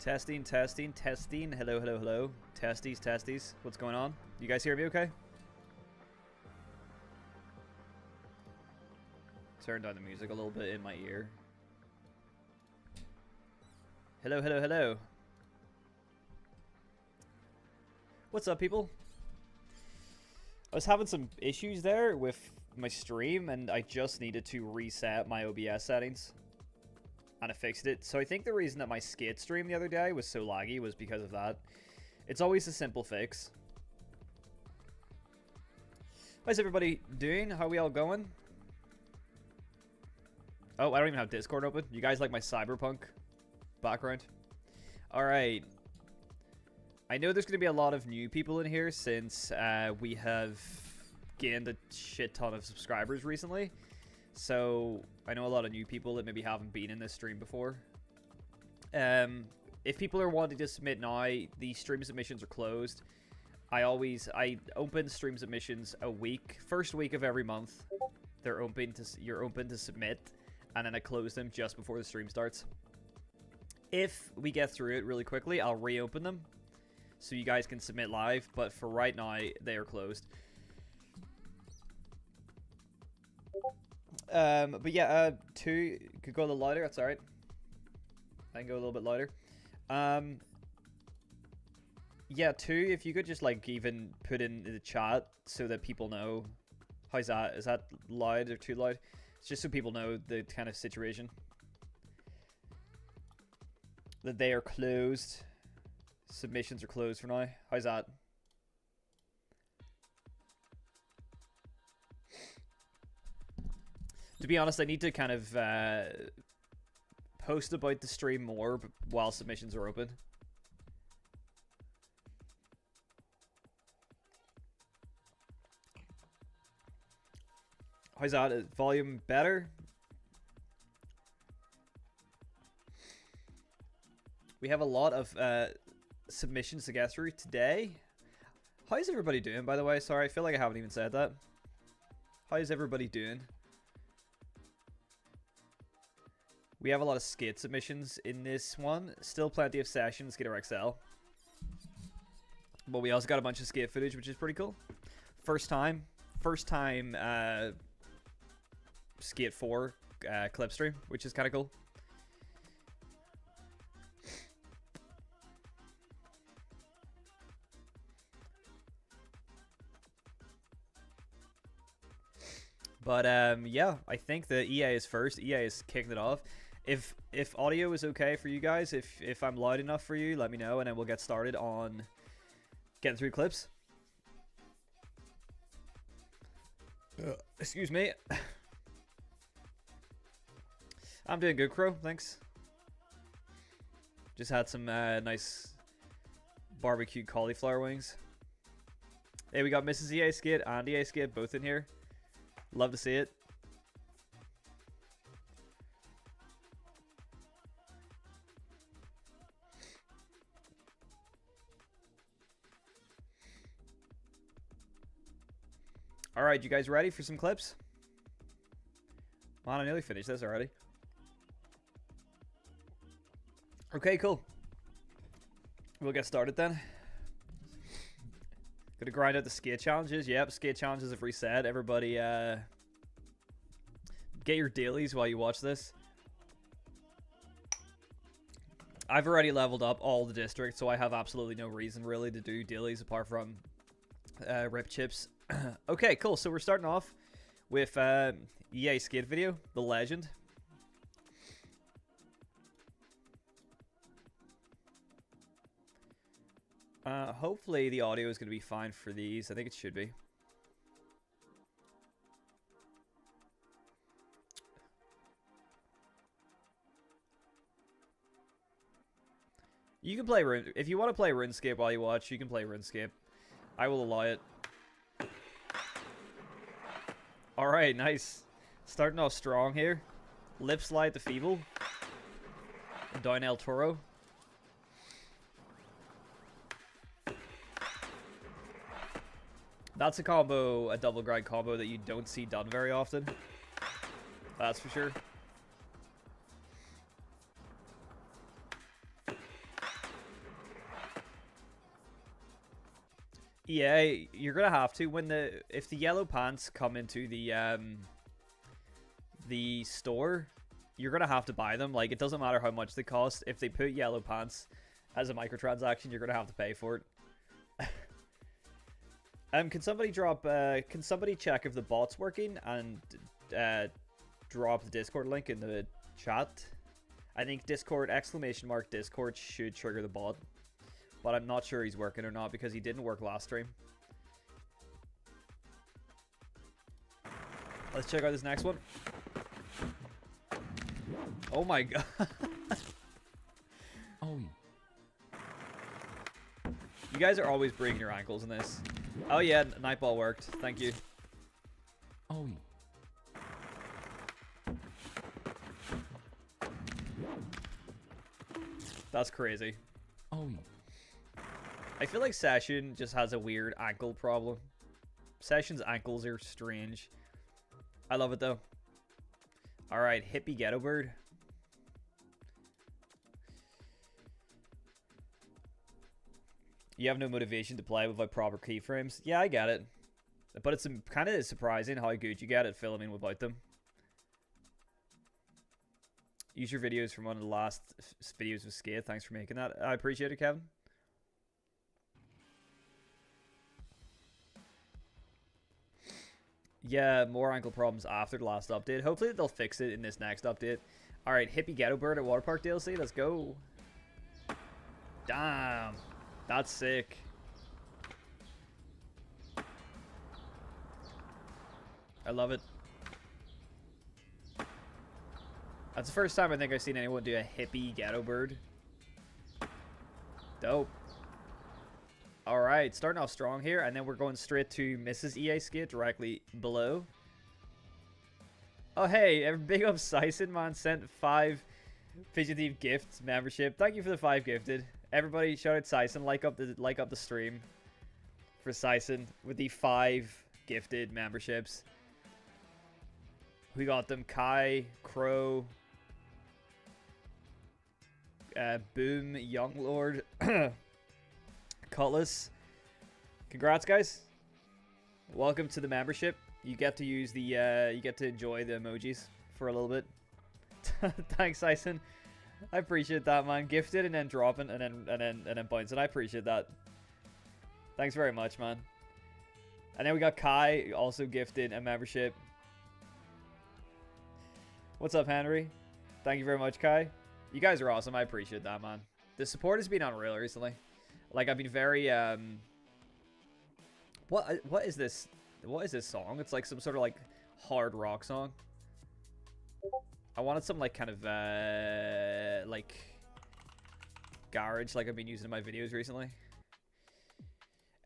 Testing, testing, testing. Hello, hello, hello. Testies, testies. What's going on? You guys hear me okay? Turn down the music a little bit in my ear. Hello, hello, hello. What's up, people? I was having some issues there with my stream, and I just needed to reset my OBS settings. And I fixed it. So I think the reason that my skate stream the other day was so laggy was because of that. It's always a simple fix. How's everybody doing? How are we all going? Oh, I don't even have Discord open. You guys like my cyberpunk background? Alright. I know there's going to be a lot of new people in here since we have gained a shit ton of subscribers recently. So I know a lot of new people that maybe haven't been in this stream before. If people are wanting to submit now, the stream submissions are closed. I open stream submissions a week, first week of every month. You're open to submit, and then I close them just before the stream starts. If we get through it really quickly, I'll reopen them so you guys can submit live. But for right now, they are closed. But yeah, 2 could go a little louder. That's all right. I can go a little bit louder. Yeah, 2. If you could just like even put in the chat so that people know. How's that? Is that loud or too loud? It's just so people know the kind of situation. That they are closed. Submissions are closed for now. How's that? To be honest, I need to kind of post about the stream more while submissions are open. How's that? Is volume better? We have a lot of submissions to get through today. How's everybody doing, by the way? Sorry, I feel like I haven't even said that. How's everybody doing? We have a lot of skate submissions in this one. Still plenty of sessions, Skater XL. But we also got a bunch of skate footage, which is pretty cool. First time Skate 4 clip stream, which is kind of cool. But yeah, I think the EA is first. EA is kicking it off. If audio is okay for you guys, if I'm loud enough for you, let me know, and then we'll get started on getting through clips. Excuse me. I'm doing good, Crow. Thanks. Just had some nice barbecued cauliflower wings. Hey, we got Mrs. EA Skate and EA Skate both in here. Love to see it. Alright, you guys ready for some clips? Man, I nearly finished this already. Okay, cool. We'll get started then. Gonna grind out the skate challenges. Yep, skate challenges have reset. Everybody, get your dailies while you watch this. I've already leveled up all the districts, so I have absolutely no reason really to do dailies apart from rip chips. Okay, cool. So we're starting off with EA Skate video, The Legend. Hopefully the audio is going to be fine for these. I think it should be. You can play if you want to play RuneScape while you watch, you can play RuneScape. I will allow it. Alright, nice. Starting off strong here. Lip slide the Feeble. Down El Toro. That's a combo, a double grind combo that you don't see done very often. That's for sure. Yeah, you're gonna have to when if the yellow pants come into the store, you're gonna have to buy them. Like, it doesn't matter how much they cost. If they put yellow pants as a microtransaction, you're gonna have to pay for it. Can somebody drop? Can somebody check if the bot's working and drop the Discord link in the chat? I think Discord ! Discord should trigger the bot, but I'm not sure he's working or not because he didn't work last stream. Let's check out this next one. Oh my god. Oh. You guys are always breaking your ankles in this. Oh yeah, Nightball worked. Thank you. Oh. That's crazy. Oh. I feel like Session just has a weird ankle problem. Session's ankles are strange. I love it though. Alright, Hippie Ghetto Bird. You have no motivation to play without proper keyframes. Yeah, I get it. But it's kind of surprising how good you get at filming without them. Use your videos from one of the last videos with Skate. Thanks for making that. I appreciate it, Kevin. Yeah, more ankle problems after the last update. Hopefully they'll fix it in this next update. Alright, Hippie Ghetto Bird at Waterpark DLC. Let's go. Damn. That's sick. I love it. That's the first time I think I've seen anyone do a Hippie Ghetto Bird. Dope. Alright, starting off strong here, and then we're going straight to Mrs. EA Skate directly below. Oh hey, big up Sison, man, sent 5 Fidget Gifts membership. Thank you for the 5 gifted. Everybody shout out Sison, like up the stream for Sison with the 5 gifted memberships. We got them Kai, Crow, Boom, Younglord, Cutlass. Congrats, guys. Welcome to the membership. You get to use the you get to enjoy the emojis for a little bit. Thanks, Sison. I appreciate that, man. Gifted and then dropping and then bouncing. I appreciate that. Thanks very much, man. And then we got Kai also gifted a membership. What's up, Henry? Thank you very much, Kai. You guys are awesome. I appreciate that, man. The support has been unreal recently. Like, I've been very what is this? What is this song? It's like some sort of like hard rock song. I wanted some like kind of like garage like I've been using in my videos recently.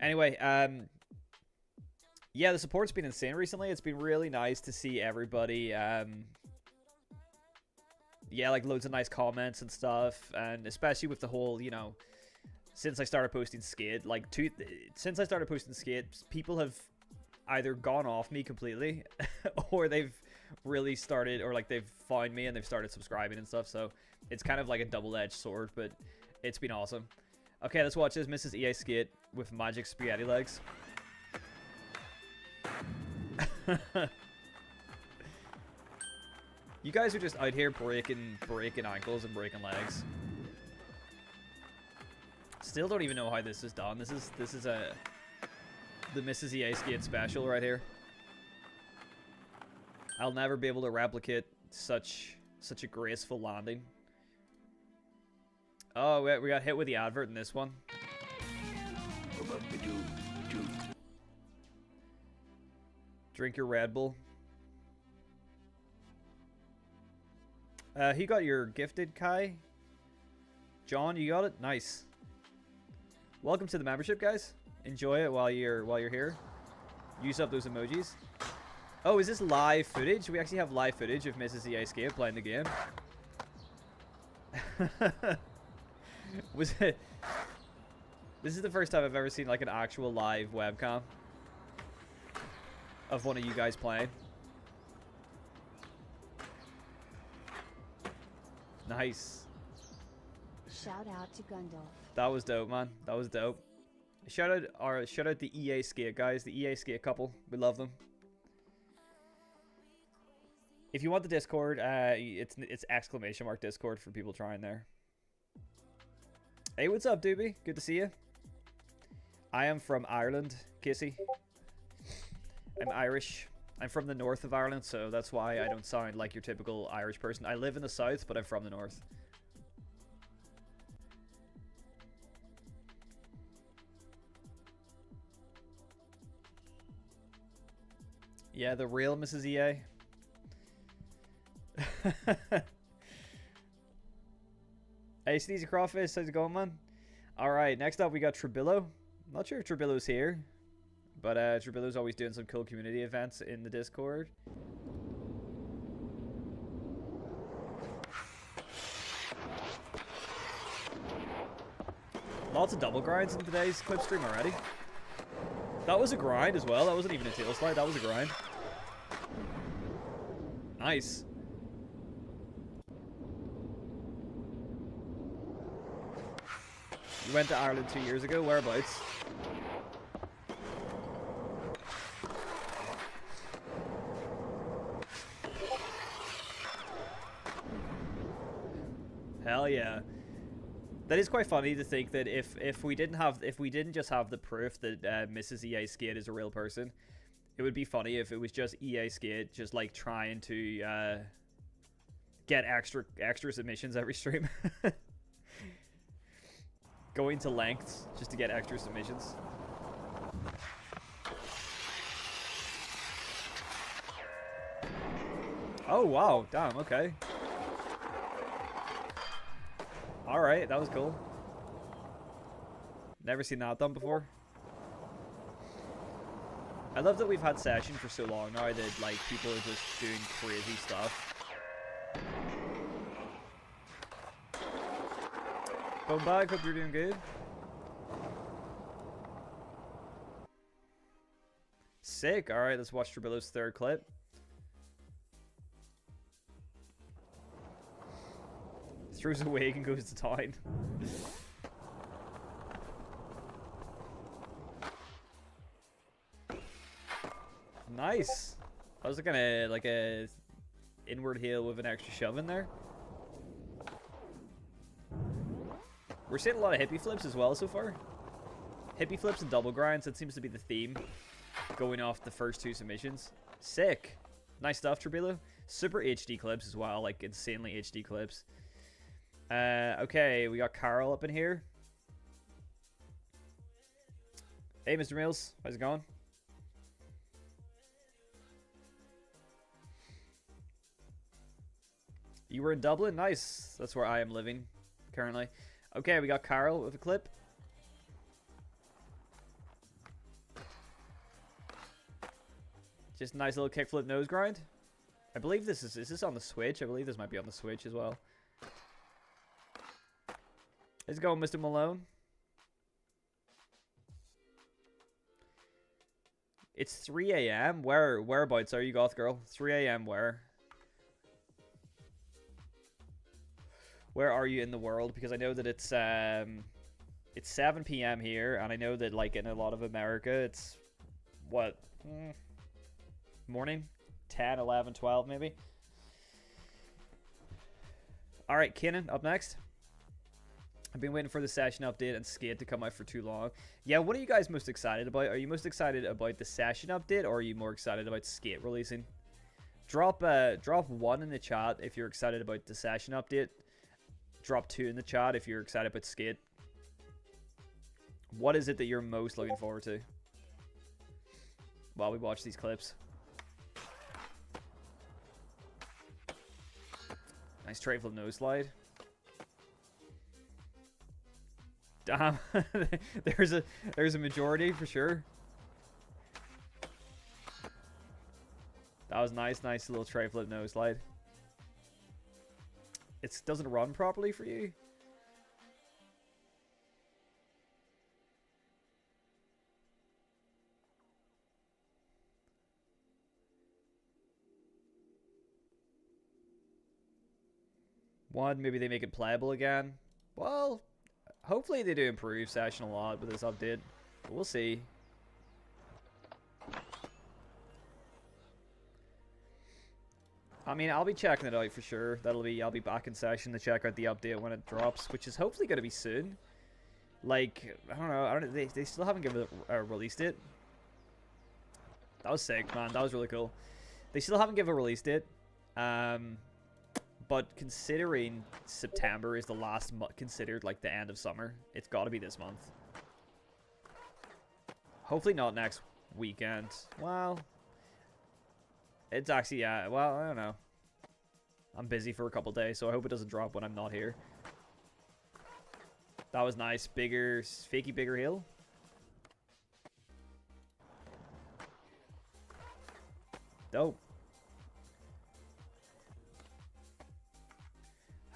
Anyway, yeah, the support's been insane recently. It's been really nice to see everybody yeah, like loads of nice comments and stuff, and especially with the whole, you know, since I started posting Skate, like since I started posting Skate, people have either gone off me completely or they've really started, or like they've found me and they've started subscribing and stuff. So it's kind of like a double-edged sword, but it's been awesome. Okay, let's watch this Mrs. EA Skate with magic spaghetti legs. You guys are just out here breaking ankles and breaking legs. Still don't even know how this is done. This is the Mrs. EA Skate special right here. I'll never be able to replicate such a graceful landing. Oh, we got hit with the advert in this one. Drink your Red Bull. He got your gifted, Kai. John, you got it? Nice. Welcome to the membership, guys. Enjoy it while you're here. Use up those emojis. Oh, is this live footage? We actually have live footage of Mrs. EA Skate playing the game. Was it? This is the first time I've ever seen like an actual live webcam of one of you guys playing. Nice. Shout out to Gundolf. That was dope, man. That was dope. Shout out the EA Skate guys, the EA Skate couple. We love them. If you want the Discord, it's exclamation mark Discord for people trying there. Hey, what's up, Doobie? Good to see you. I am from Ireland, Kissy. I'm Irish. I'm from the north of Ireland, so that's why I don't sound like your typical Irish person. I live in the south, but I'm from the north. Yeah, the real Mrs. EA. Hey, Sneezy Crawfish, how's it going, man? Alright, next up we got Trebillo. Not sure if Trebillo's here, but Trebillo's always doing some cool community events in the Discord. Lots of double grinds in today's clip stream already. That was a grind as well. That wasn't even a tail slide. That was a grind. Nice. You went to Ireland 2 years ago. Whereabouts? Hell yeah. That is quite funny to think that if we didn't just have the proof that Mrs. EA Skate is a real person, it would be funny if it was just EA Skate just like trying to get extra submissions every stream. Going to lengths just to get extra submissions. Oh wow, damn, okay. Alright, that was cool. Never seen that done before. I love that we've had session for so long now that like people are just doing crazy stuff. Bone Bag, hope you're doing good. Sick, alright, let's watch Trebillo's third clip. Throws a wig and goes to town. Nice. I was looking at like a inward heel with an extra shove in there. We're seeing a lot of hippie flips as well so far. Hippie flips and double grinds, that seems to be the theme. Going off the first two submissions. Sick. Nice stuff, Trebillo. Super HD clips as well, like insanely HD clips. Okay, we got Carl up in here. Hey, Mr. Mills, how's it going? You were in Dublin? Nice. That's where I am living currently. Okay, we got Carl with a clip. Just a nice little kickflip nose grind. I believe is this on the Switch? I believe this might be on the Switch as well. How's it going, Mr. Malone? It's 3 a.m. Whereabouts are you, Goth Girl? 3 a.m. where? Where are you in the world? Because I know that it's 7 p.m. here, and I know that like in a lot of America, it's what morning, 10, 11, 12 maybe. All right, Kenan up next. I've been waiting for the session update and Skate to come out for too long. Yeah, what are you guys most excited about? Are you most excited about the session update, or are you more excited about Skate releasing? Drop 1 in the chat if you're excited about the session update. Drop 2 in the chat if you're excited about Skate. What is it that you're most looking forward to while we watch these clips? Nice tray flip nose slide. Damn, there's a majority for sure. That was nice little tray flip nose slide. It doesn't run properly for you. One, maybe they make it playable again. Well, hopefully they do improve session a lot with this update. We'll see. I mean, I'll be checking it out for sure. I'll be back in session to check out the update when it drops, which is hopefully going to be soon. Like, I don't know. They still haven't given a release date. That was sick, man. That was really cool. They still haven't given a release date. But considering September is the last month, considered like the end of summer, it's got to be this month. Hopefully not next weekend. Well, it's actually, yeah, well, I don't know. I'm busy for a couple days, so I hope it doesn't drop when I'm not here. That was nice. Bigger, fakey bigger hill. Dope.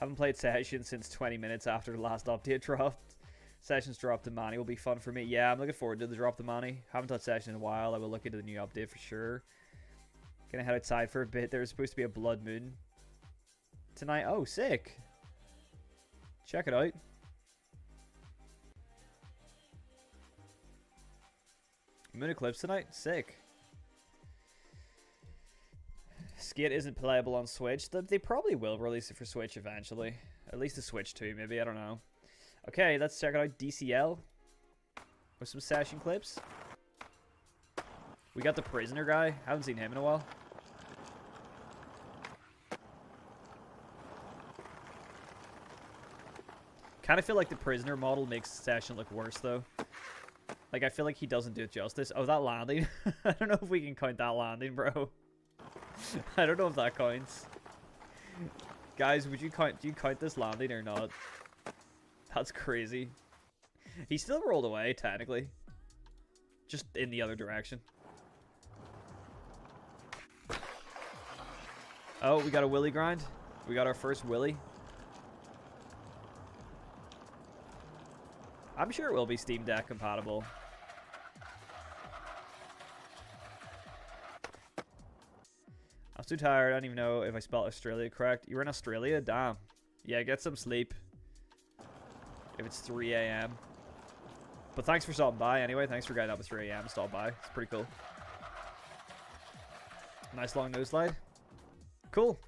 Haven't played Session since 20 minutes after the last update dropped. Sessions dropped the Manny will be fun for me. Yeah, I'm looking forward to the drop the Manny. Haven't touched Session in a while. I will look into the new update for sure. Gonna head outside for a bit. There's supposed to be a blood moon tonight. Oh, sick. Check it out. Moon eclipse tonight. Sick. Skate isn't playable on Switch. They probably will release it for Switch eventually. At least the Switch 2, maybe. I don't know. Okay, let's check it out. DCL. With some session clips. We got the prisoner guy. Haven't seen him in a while. Kind of feel like the prisoner model makes Session look worse, though. Like, I feel like he doesn't do it justice. Oh, that landing. I don't know if we can count that landing, bro. I don't know if that counts. Guys, do you count this landing or not? That's crazy. He still rolled away, technically. Just in the other direction. Oh, we got a willy grind. We got our first willy. I'm sure it will be Steam Deck compatible. I'm too tired. I don't even know if I spelled Australia correct. You're in Australia? Damn. Yeah, get some sleep. If it's 3 a.m. But thanks for stopping by anyway. Thanks for getting up at 3 a.m. and stopping by. It's pretty cool. Nice long nose slide. Cool.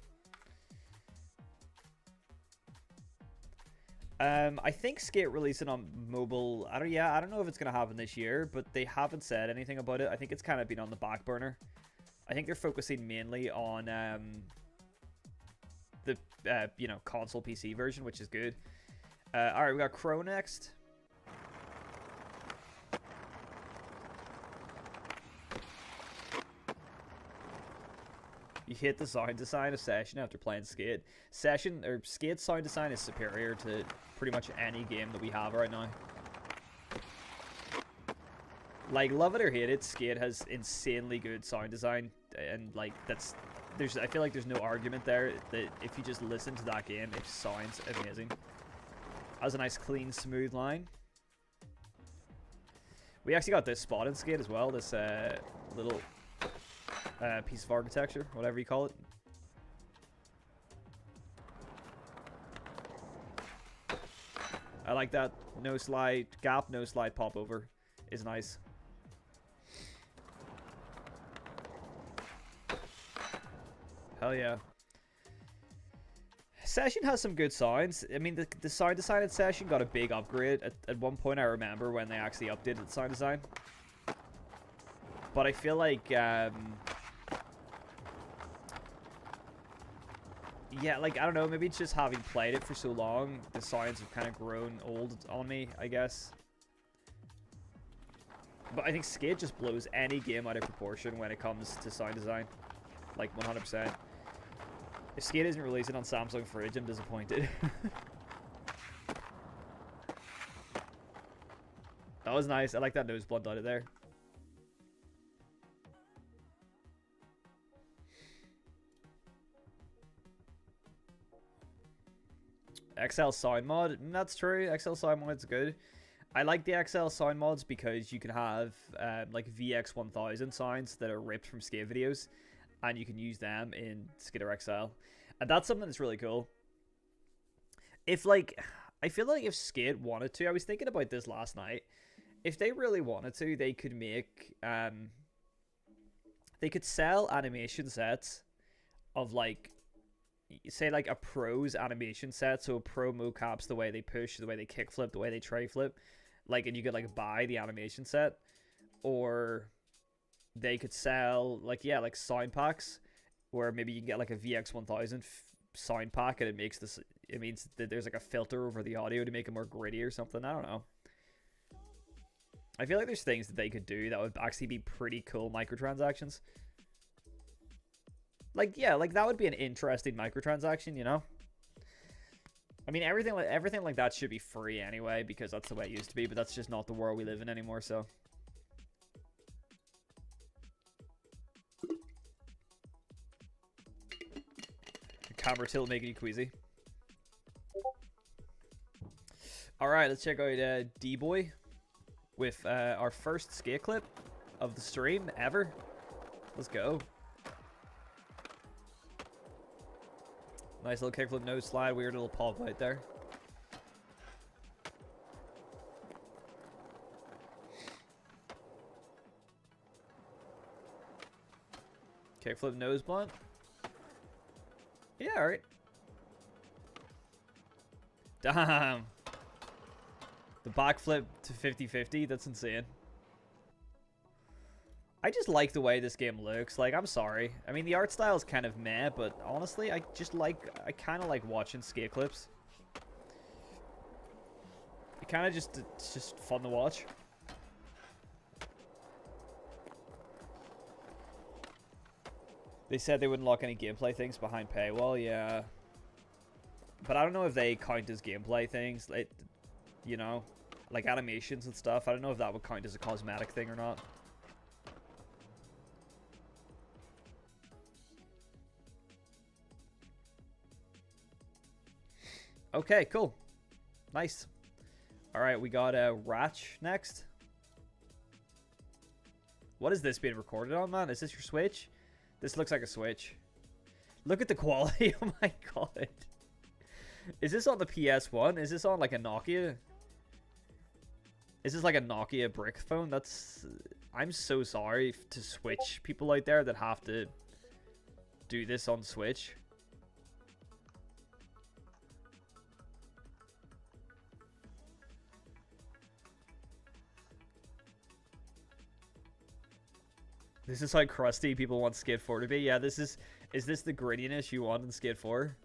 I think Skate releasing on mobile. I don't know if it's gonna happen this year, but they haven't said anything about it. I think it's kind of been on the back burner. I think they're focusing mainly on the console PC version, which is good. All right, we got Crow next. You hit the sound design of Session after playing Skate. Skate sound design is superior to pretty much any game that we have right now. Like, love it or hate it, Skate has insanely good sound design, and like I feel like there's no argument there that if you just listen to that game, it sounds amazing. Has a nice, clean, smooth line. We actually got this spot in Skate as well. This little piece of architecture, whatever you call it. I like that. No slide gap, no slide pop over is nice. Hell yeah. Session has some good sounds. I mean, the sound design in Session got a big upgrade. At one point, I remember when they actually updated the sound design. But I feel like, yeah, like, I don't know, maybe it's just having played it for so long, the sounds have kind of grown old on me, I guess. But I think Skate just blows any game out of proportion when it comes to sound design. Like, 100%. If Skate isn't releasing on Samsung Fridge, I'm disappointed. That was nice. I like that nose blunt out of there. XL sound mod. That's true. XL sound mod's good. I like the XL sound mods because you can have like VX1000 sounds that are ripped from Skate videos, and you can use them in Skitter XL, and that's something that's really cool. If like, I feel like if Skate wanted to, I was thinking about this last night. if they really wanted to, they could make they could sell animation sets of like, say like a pro's animation set, so a pro mocaps the way they push, the way they kickflip, the way they tray flip, like, and you could like buy the animation set, or they could sell like, yeah, like sound packs where maybe you can get like a VX1000 sound pack and it means that there's like a filter over the audio to make it more gritty or something. I don't know. I feel like there's things that they could do that would actually be pretty cool microtransactions. Like, yeah, like that would be an interesting microtransaction, you know? I mean, everything like that should be free anyway, because that's the way it used to be, but that's just not the world we live in anymore, so. The camera tilt making you queasy. Alright, let's check out D-Boy with our first skate clip of the stream ever. Let's go. Nice little kickflip nose slide, weird little pop out there. Kickflip nose blunt. Yeah, alright. Damn. The backflip to 50-50, that's insane. I just like the way this game looks. Like, I'm sorry. I mean, the art style is kind of meh, but honestly, I kind of like watching skate clips. It's just fun to watch. They said they wouldn't lock any gameplay things behind paywall, yeah. But I don't know if they count as gameplay things, like, you know, like animations and stuff. I don't know if that would count as a cosmetic thing or not. Okay, cool. Nice. Alright, we got Ratch next. What is this being recorded on, man? Is this your Switch? This looks like a Switch. Look at the quality. Oh my god. Is this on the PS1? Is this on like a Nokia? Is this like a Nokia brick phone? That's... I'm so sorry to Switch people out there that have to do this on Switch. This is how crusty people want Skate 4 to be. Yeah, this is this the grittiness you want in Skate 4?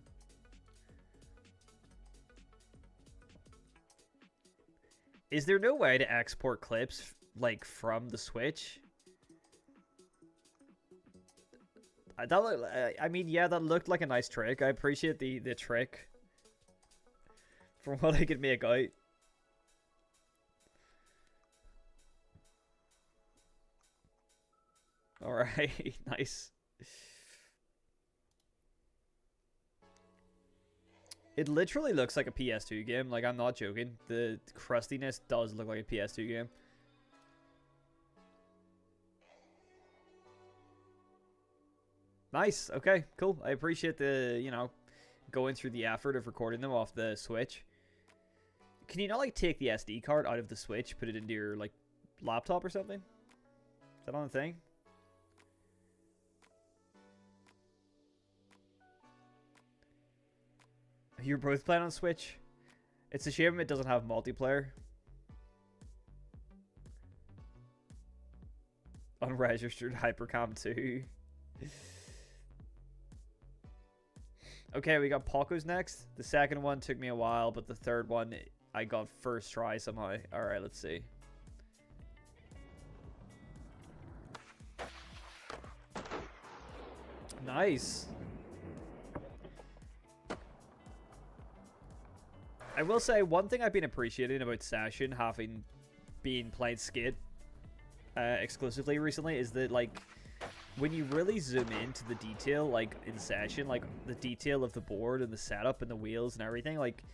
Is there no way to export clips, like, from the Switch? I mean, yeah, that looked like a nice trick. I appreciate the trick. From what I could make out. Alright, nice. It literally looks like a PS2 game. Like, I'm not joking. The crustiness does look like a PS2 game. Nice. Okay, cool. I appreciate the, you know, going through the effort of recording them off the Switch. Can you not, like, take the SD card out of the Switch, put it into your, like, laptop or something? Is that on the thing? You're both playing on Switch? It's a shame it doesn't have multiplayer. Unregistered Hypercam 2. Okay, we got Poco's next. The second one took me a while, but the third one I got first try somehow. Alright, let's see. Nice. I will say, one thing I've been appreciating about Session having been playing Skate exclusively recently is that, like, when you really zoom into the detail, like, in Session, like, the detail of the board and the setup and the wheels and everything, like,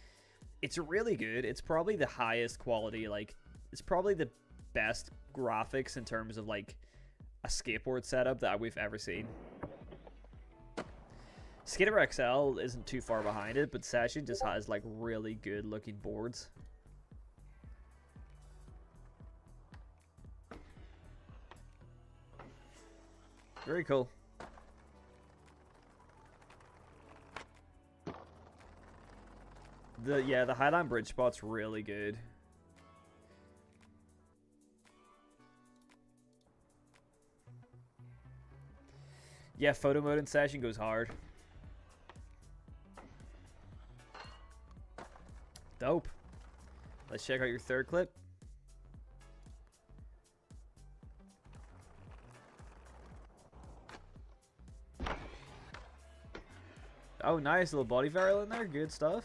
it's really good. It's probably the highest quality, like, it's probably the best graphics in terms of, like, a skateboard setup that we've ever seen. Skater XL isn't too far behind it, but Session just has, like, really good looking boards. Very cool. The Highland Bridge spot's really good. Yeah, photo mode in session goes hard. Dope. Let's check out your third clip. Oh, nice little body varial in there. Good stuff.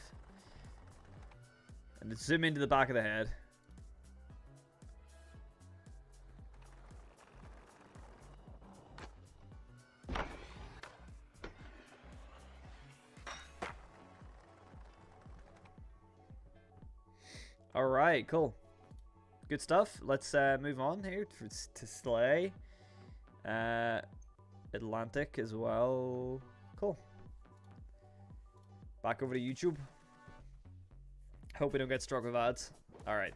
And let's zoom into the back of the head. All right, cool. Good stuff. Let's move on here to Slay. Atlantic as well. Cool. Back over to YouTube. Hope we don't get struck with ads. All right.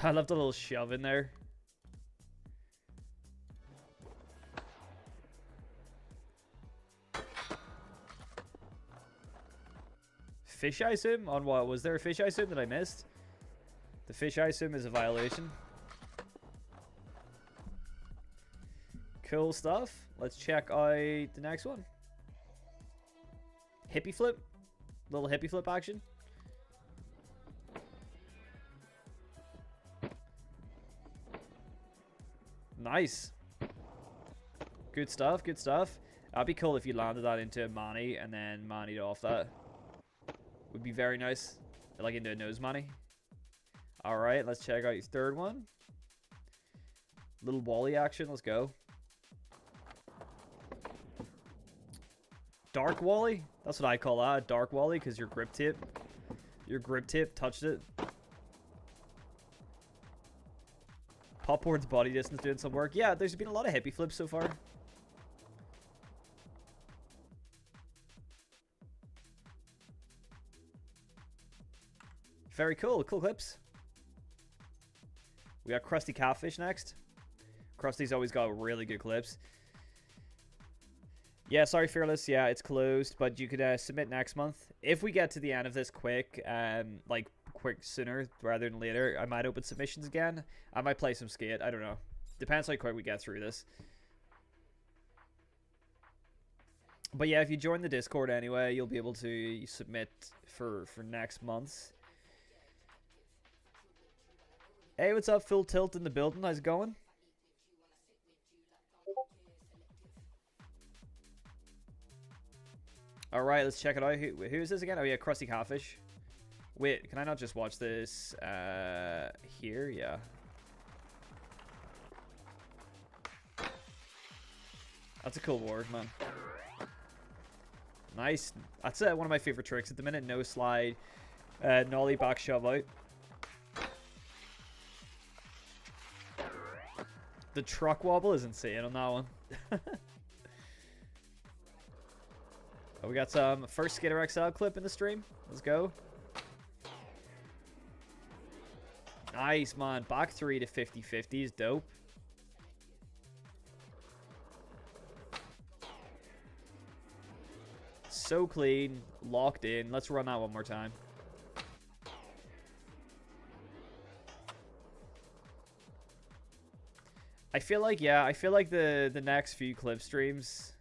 I left a little shove in there. Fisheye sim? On what? Was there a fisheye sim that I missed? The fisheye sim is a violation. Cool stuff. Let's check out the next one. Hippie flip. Little hippie flip action. Nice. Good stuff, good stuff. That'd be cool if you landed that into a Manny and then Manny'd off that. Would be very nice. Like into a nose Manny. Alright, let's check out your third one. Little Wally action, let's go. Dark Wally? That's what I call that, Dark Wally, because your grip tip touched it. Popboard's body distance doing some work. Yeah, there's been a lot of hippie flips so far. Very cool. Cool clips. We got Krusty Catfish next. Krusty's always got really good clips. Yeah, sorry, Fearless. Yeah, it's closed, but you could submit next month. If we get to the end of this quick, quick sooner rather than later, I might open submissions again. I might play some skate. I don't know. Depends how quick we get through this. But yeah, if you join the Discord anyway, you'll be able to submit for next month's. Hey, what's up? Full Tilt in the building. How's it going? Alright, let's check it out. Who is this again? Oh yeah, Krusty Catfish. Wait, can I not just watch this here? Yeah. That's a cool ward, man. Nice. That's one of my favorite tricks at the minute. No slide. Nollie back shove out. The truck wobble is insane on that one. Oh, we got some first Skater XL clip in the stream. Let's go. Nice, man. Back 3 to 50-50 is dope. So clean. Locked in. Let's run that one more time. I feel like, yeah, I feel like the next few clip streams...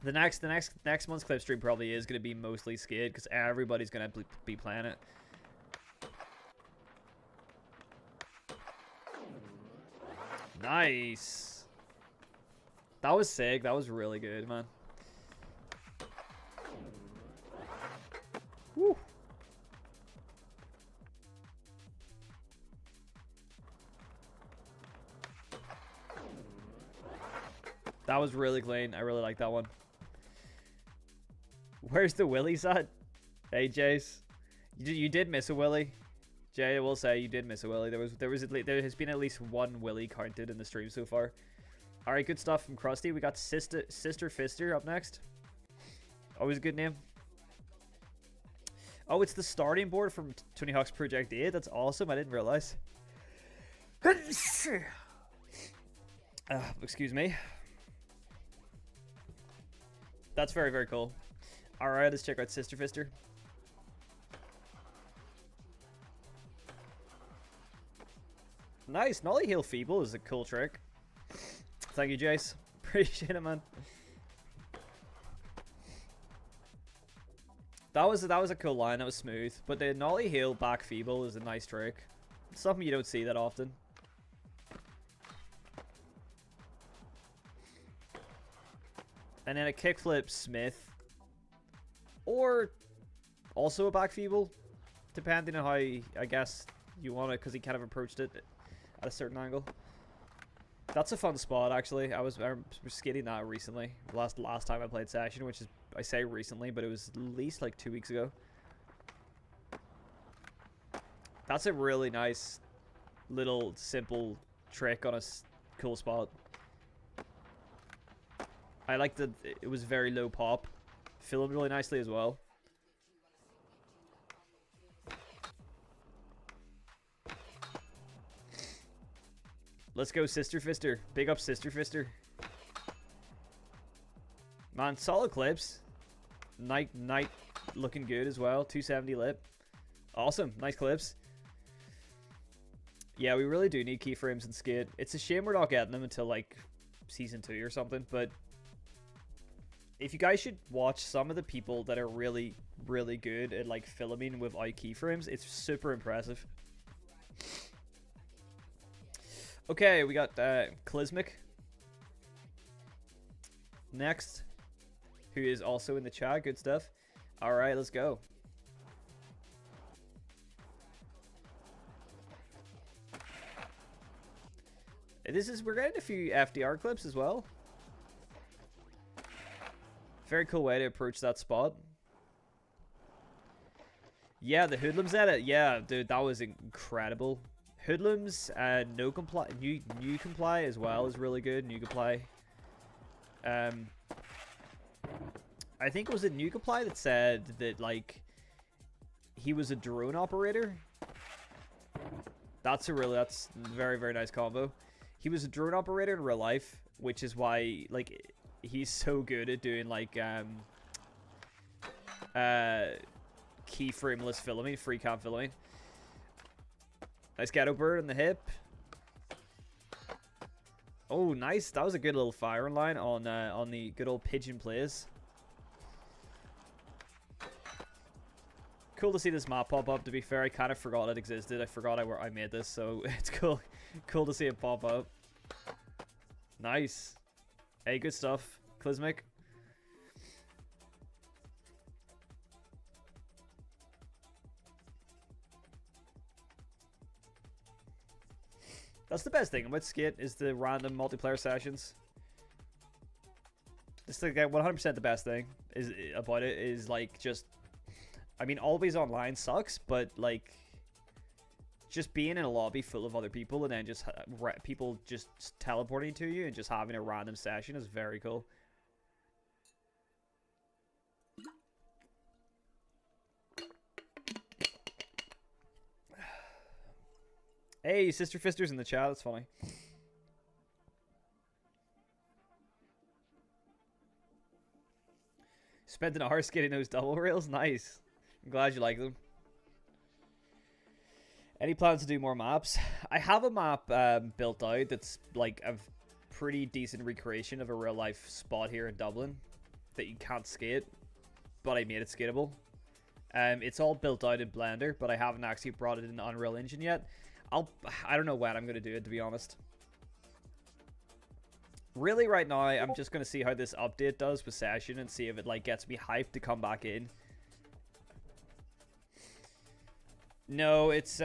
The next month's clip stream probably is going to be mostly skate because everybody's going to be playing it. Nice. That was sick. That was really good, man. Woo. That was really clean. I really like that one. Where's the willies at? Hey, Jace. You did miss a willy. Jay, I will say you did miss a willy. There has been at least one willy counted in the stream so far. All right, good stuff from Krusty. We got Sister Fister up next. Always a good name. Oh, it's the starting board from Tony Hawk's Project 8. That's awesome. I didn't realize. Excuse me. That's very, very cool. All right, let's check out Sister Fister. Nice. Nolly Heal Feeble is a cool trick. Thank you, Jace. Appreciate it, man. That was a cool line. That was smooth. But the Nolly Heal back Feeble is a nice trick. It's something you don't see that often. And then a kickflip Smith. Or also a back Feeble. Depending on how, I guess, you want it. Because he kind of approached it at a certain angle. That's a fun spot, actually. I was skating that recently. Last time I played Session, which is, I say recently, but it was at least like 2 weeks ago. That's a really nice little simple trick on a cool spot. I like that it was very low pop. Filmed really nicely as well. Let's go, Sister Fister. Big up, Sister Fister. Man, solid clips. Night looking good as well. 270 lip. Awesome. Nice clips. Yeah, we really do need keyframes in Skate. It's a shame we're not getting them until, like, Season 2 or something, but if you guys should watch some of the people that are really, really good at, like, filming without keyframes, it's super impressive. Okay, we got Klismic next, who is also in the chat. Good stuff. All right, let's go. We're getting a few FDR clips as well. Very cool way to approach that spot. Yeah, the Hoodlums edit. Yeah, dude, that was incredible. Hoodlums and No Comply, New Comply as well is really good. New Comply. I think it was a New Comply that said that, like, he was a drone operator. That's very, very nice combo. He was a drone operator in real life, which is why, like, he's so good at doing, like, keyframeless filming, free cam filming. Nice Ghetto Bird in the hip. Oh, nice. That was a good little firing line on the good old pigeon plays. Cool to see this map pop up. To be fair, I kind of forgot it existed. I forgot I made this, so it's cool to see it pop up. Nice. Hey, good stuff, Klismic. That's the best thing about Skate, is the random multiplayer sessions. It's like 100% the best thing about it is, like, just, I mean, always online sucks, but, like, just being in a lobby full of other people and then just people just teleporting to you and just having a random session is very cool. Hey, Sister Fister's in the chat. That's funny. Spent an hour skating those double rails. Nice. I'm glad you like them. Any plans to do more maps? I have a map built out that's like a pretty decent recreation of a real life spot here in Dublin that you can't skate, but I made it skatable. It's all built out in Blender, but I haven't actually brought it in Unreal Engine yet. I don't know when I'm going to do it, to be honest. Really, right now, I'm just going to see how this update does with Session and see if it, like, gets me hyped to come back in. No, it's,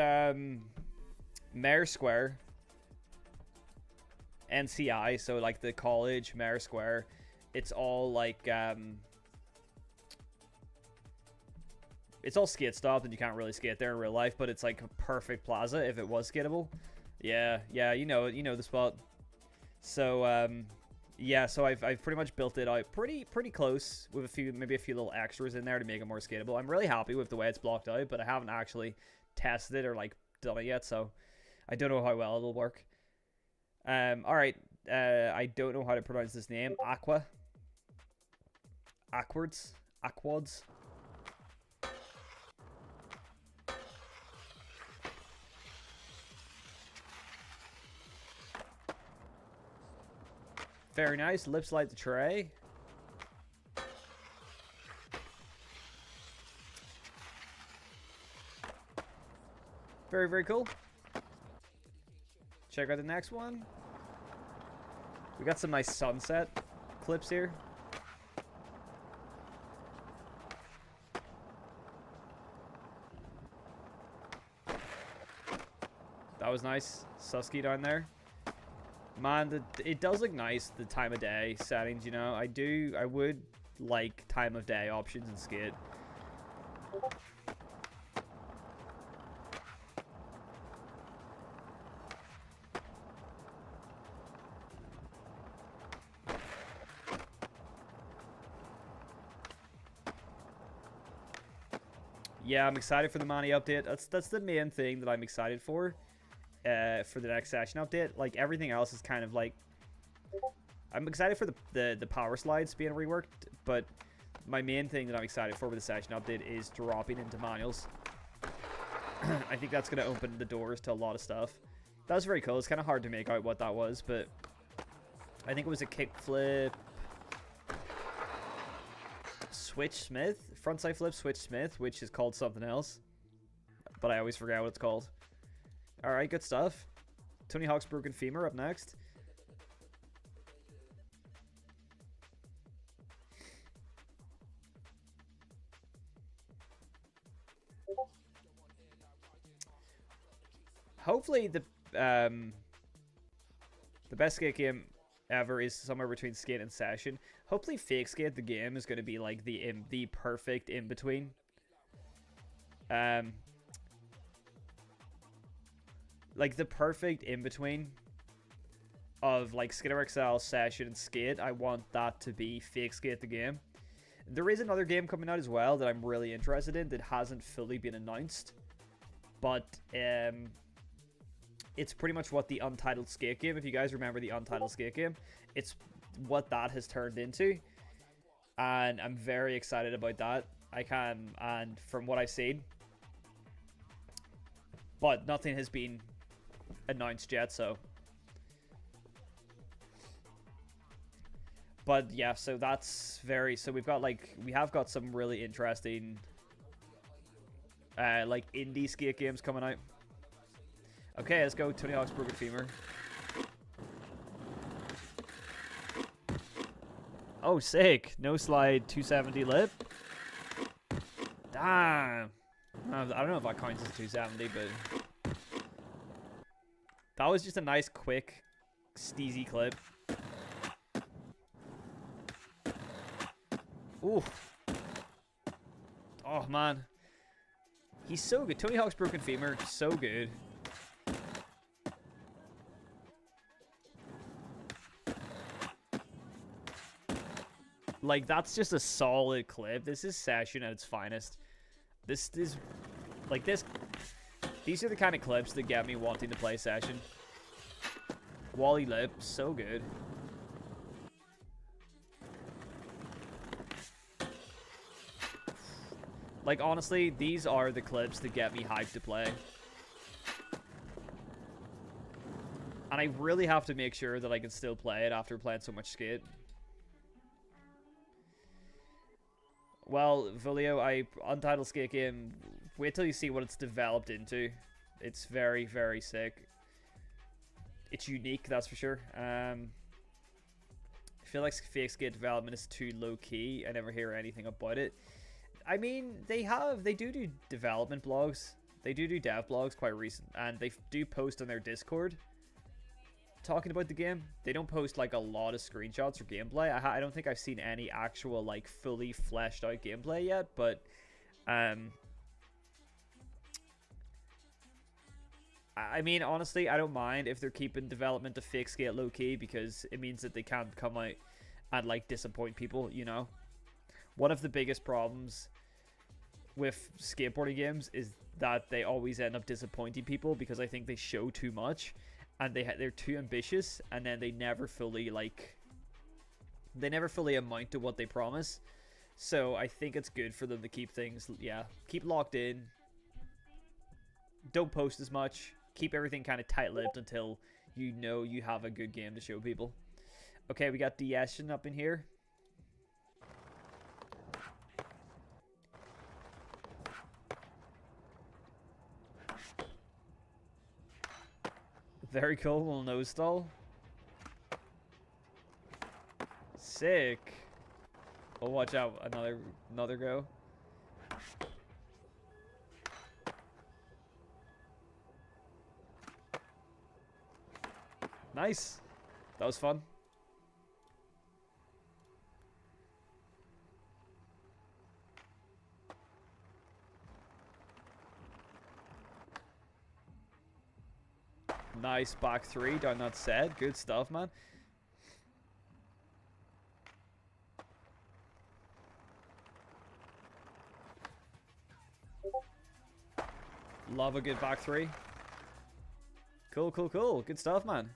Mayor Square. NCI, so, like, the college, Mayor Square. It's all, like, it's all skate stopped and you can't really skate there in real life, but it's like a perfect plaza if it was skatable. Yeah, you know the spot. So yeah, so I've pretty much built it out pretty close with maybe a few little extras in there to make it more skatable. I'm really happy with the way it's blocked out, but I haven't actually tested it or like done it yet, so I don't know how well it'll work. All right, I don't know how to pronounce this name. Aquads. Very nice. Lip slide to tray. Very cool. Check out the next one. We got some nice sunset clips here. That was nice. Susky down there. Man, it does look nice, the time of day settings, you know. I would like time of day options in Skate. Yeah, I'm excited for the Manny update. That's the main thing that I'm excited for the next session update. Like, everything else is kind of like... I'm excited for the power slides being reworked, but my main thing that I'm excited for with the session update is dropping into manuals. I think that's going to open the doors to a lot of stuff. That was very cool. It's kind of hard to make out what that was, but I think it was a kickflip... Switch Smith? Frontside flip Switch Smith, which is called something else. But I always forget what it's called. Alright, good stuff. Tony Hawk's Broken Femur up next. Hopefully the best skate game ever is somewhere between Skate and Session. Hopefully Fake Skate the game is going to be like the perfect in between. Like the perfect in between of like Skater XL, Session, and Skate. I want that to be Fake Skate the game. There is another game coming out as well that I'm really interested in that hasn't fully been announced, but it's pretty much what the Untitled Skate game, if you guys remember the Untitled Skate game, it's what that has turned into, and I'm very excited about that. And from what I've seen, but nothing has been announced yet, so. But yeah, so that's so we have got some really interesting like indie skate games coming out. Okay, let's go Tony Hawk's Broken Femur. Oh, sick. No slide 270 lip. Damn. I don't know if that counts as 270, but that was just a nice, quick, steezy clip. Ooh. Oh, man. He's so good. Tony Hawk's Broken Femur, so good. Like, that's just a solid clip. This is Session at its finest. This is, like, these are the kind of clips that get me wanting to play Session. Wally lip, so good. Like, honestly, these are the clips that get me hyped to play. And I really have to make sure that I can still play it after playing so much Skate. Well, Volio, Untitled Skate game, wait till you see what it's developed into. It's very, very sick. It's unique, that's for sure. I feel like Fake Skate development is too low-key. I never hear anything about it. I mean, they do development blogs. They do dev blogs quite recent, and they do post on their Discord talking about the game. They don't post like a lot of screenshots or gameplay. I don't think I've seen any actual like fully fleshed out gameplay yet, but I mean, honestly, I don't mind if they're keeping development of fake skate low key because it means that they can't come out and like disappoint people. You know, one of the biggest problems with skateboarding games is that they always end up disappointing people because I think they show too much and they're too ambitious, and then they never fully amount to what they promise. So I think it's good for them to keep things, keep locked in. Don't post as much. Keep everything kind of tight-lipped until you know you have a good game to show people. Okay, we got Dieshin up in here. Very cool, little nose stall. Sick. Oh, watch out! Another go. Nice. That was fun. Nice back three down that set. Good stuff, man. Love a good back three. Cool, cool, cool. Good stuff, man.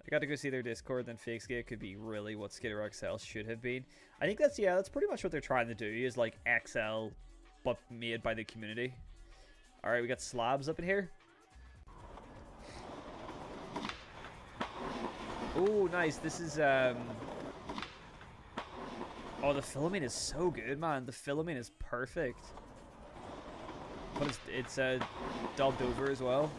I got to go see their Discord, then Fake Skate could be really what Skitter XL should have been. I think that's pretty much what they're trying to do, is like XL, but made by the community. Alright, we got slabs up in here. Oh, nice. This is, oh, the filming is so good, man. The filming is perfect. But it's dubbed over as well.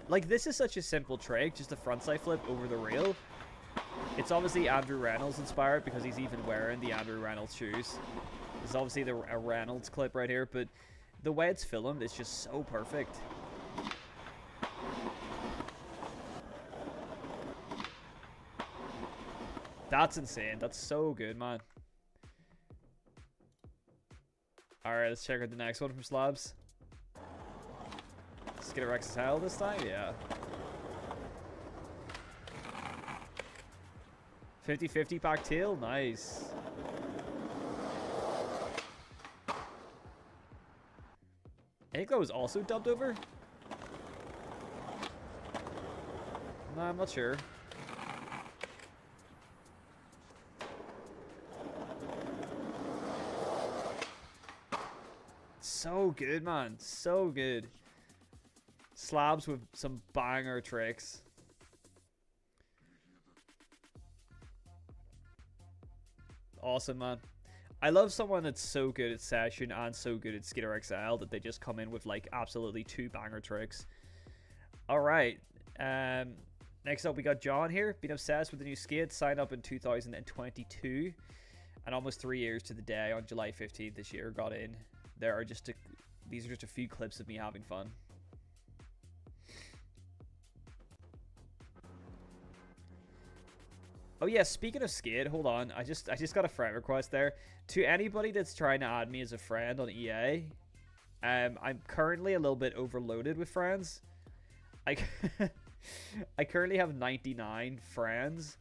Like, this is such a simple trick, just a frontside flip over the rail. It's obviously Andrew Reynolds inspired because he's even wearing the Andrew Reynolds shoes. This is obviously a Reynolds clip right here, but the way it's filmed is just so perfect. That's insane. That's so good, man. Alright, let's check out the next one from Slabs. Let's get a Rex Hell this time? Yeah. 50-50 back tail? Nice. I think that was also dubbed over. No, I'm not sure. So good, man. So good. Slabs with some banger tricks. Awesome, man. I love someone that's so good at Session and so good at Skitter XL that they just come in with like absolutely 2 banger tricks. Alright. Next up we got John here. Been obsessed with the new skate. Signed up in 2022. And almost 3 years to the day on July 15th this year. Got in. These are just a few clips of me having fun. Oh yeah, speaking of skate, hold on. I just got a friend request there. To anybody that's trying to add me as a friend on EA, I'm currently a little bit overloaded with friends. I currently have 99 friends.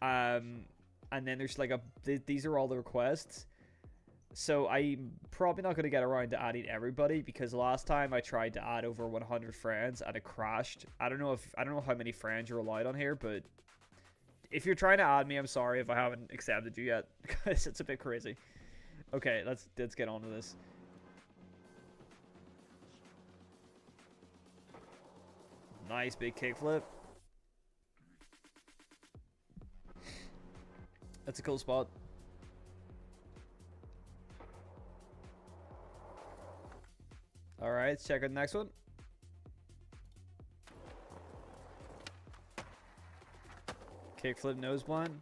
And then there's like these are all the requests. So I'm probably not going to get around to adding everybody because last time I tried to add over 100 friends and it crashed. I don't know how many friends you're allowed on here, but if you're trying to add me, I'm sorry if I haven't accepted you yet because it's a bit crazy. Okay, let's get on to this. Nice big kickflip. That's a cool spot. Alright, let's check out the next one. Kickflip nose blind.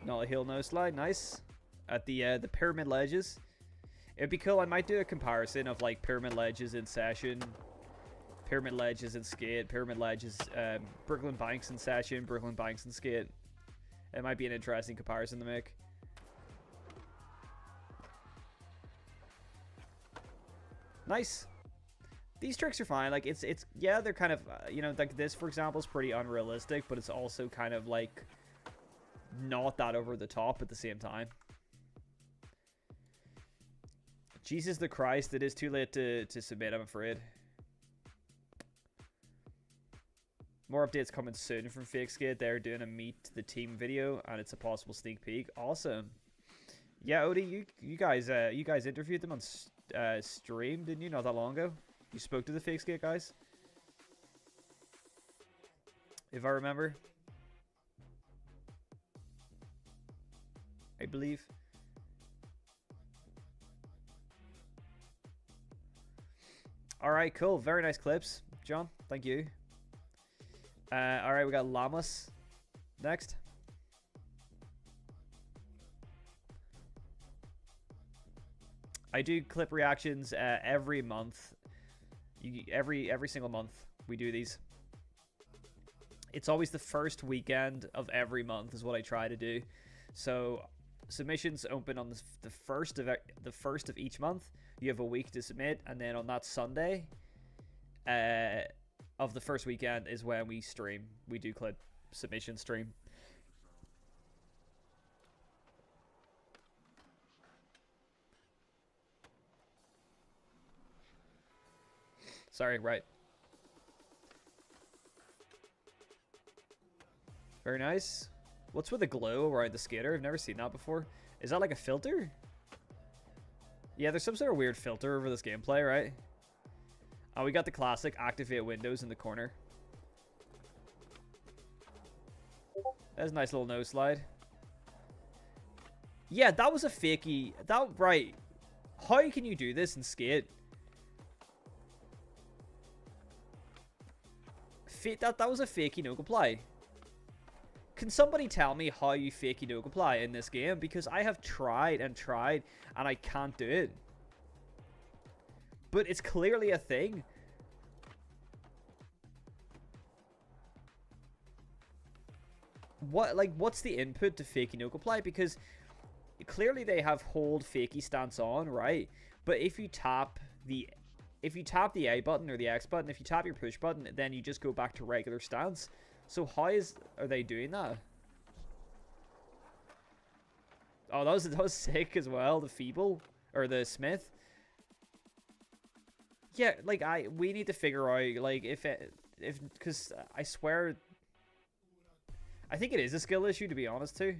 Nollie heel nose slide, nice. At the pyramid ledges. It'd be cool, I might do a comparison of like pyramid ledges in Session, pyramid ledges in Skate, pyramid ledges, Brooklyn Banks in Session, Brooklyn Banks in Skate. It might be an interesting comparison to make. Nice. These tricks are fine. Like, it's yeah, they're kind of, you know, like this, for example, is pretty unrealistic, but it's also kind of, like, not that over the top at the same time. Jesus the Christ, it is too late to submit, I'm afraid. More updates coming soon from FakeSkate. They're doing a meet the team video, and it's a possible sneak peek. Awesome. Yeah, Odie, you guys interviewed them on stream, didn't you, not that long ago? You spoke to the FakeSkate guys, if I remember. I believe. All right, cool. Very nice clips, John. Thank you. All right, we got Llamas next. I do clip reactions every month. Every single month we do these. It's always the first weekend of every month is what I try to do. So submissions open on the first of each month. You have a week to submit, and then on that Sunday of the first weekend is when we stream. We do clip submission stream. Sorry, right. Very nice. What's with the glow around the skater? I've never seen that before. Is that like a filter? Yeah, there's some sort of weird filter over this gameplay, right? Oh, we got the classic activate windows in the corner. That's a nice little nose slide. Yeah, that was a fakey. Right. How can you do this in Skate? That was a fakey no comply. Can somebody tell me how you fakey no comply in this game? Because I have tried and tried and I can't do it. But it's clearly a thing. What's the input to fakey no comply? Because clearly they have hold fakey stance on, right? But if you tap the A button or the X button, if you tap your push button, then you just go back to regular stance. So how are they doing that? Oh, that was sick as well. The Feeble or the Smith. Yeah, like we need to figure out like because I swear, I think it is a skill issue, to be honest too.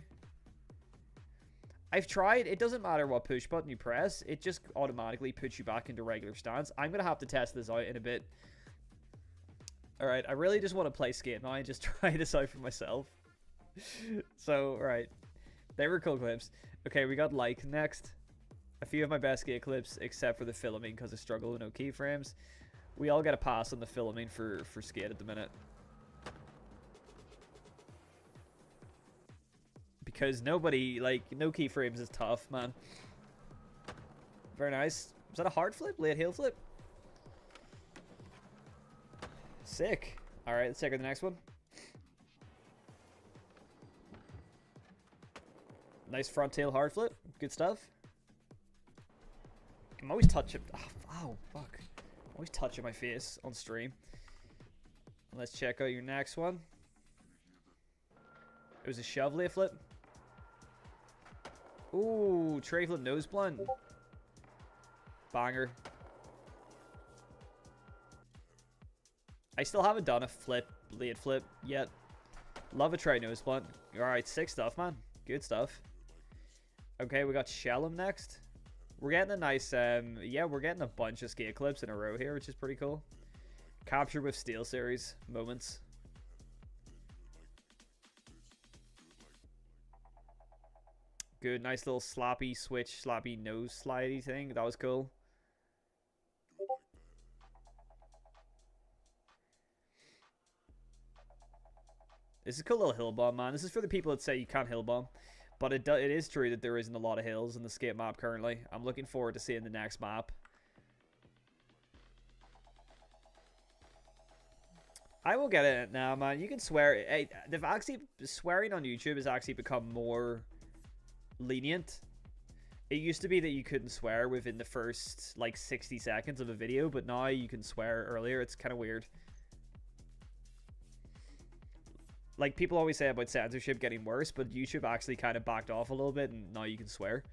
I've tried. It doesn't matter what push button you press. It just automatically puts you back into regular stance. I'm going to have to test this out in a bit. Alright, I really just want to play Skate now and just try this out for myself. So, alright. They were cool clips. Okay, we got Like next. A few of my best Skate clips, except for the filming because I struggle with no keyframes. We all get a pass on the filming for Skate at the minute. Because nobody, like, no keyframes is tough, man. Very nice. Was that a hard flip? Late heel flip? Sick. Alright, let's check out the next one. Nice front tail hard flip. Good stuff. I'm always touching. Oh, fuck. I'm always touching my face on stream. Let's check out your next one. It was a shove lay flip. Ooh, tray flip nose blunt. Banger. I still haven't done a blade flip yet. Love a tray nose blunt. Alright, sick stuff, man. Good stuff. Okay, we got Shellum next. We're getting a nice, yeah, we're getting a bunch of Skate clips in a row here, which is pretty cool. Capture with Steel Series moments. Good, nice little sloppy switch, sloppy nose slidey thing. That was cool. This is a cool little hill bomb, man. This is for the people that say you can't hill bomb. But it is true that there isn't a lot of hills in the Skate map currently. I'm looking forward to seeing the next map. I will get it now, man. You can swear. Hey, they've actually, swearing on YouTube has actually become more lenient. It used to be that you couldn't swear within the first like 60 seconds of a video, but now you can swear earlier. It's kind of weird. Like, people always say about censorship getting worse, but YouTube actually kind of backed off a little bit, and now you can swear.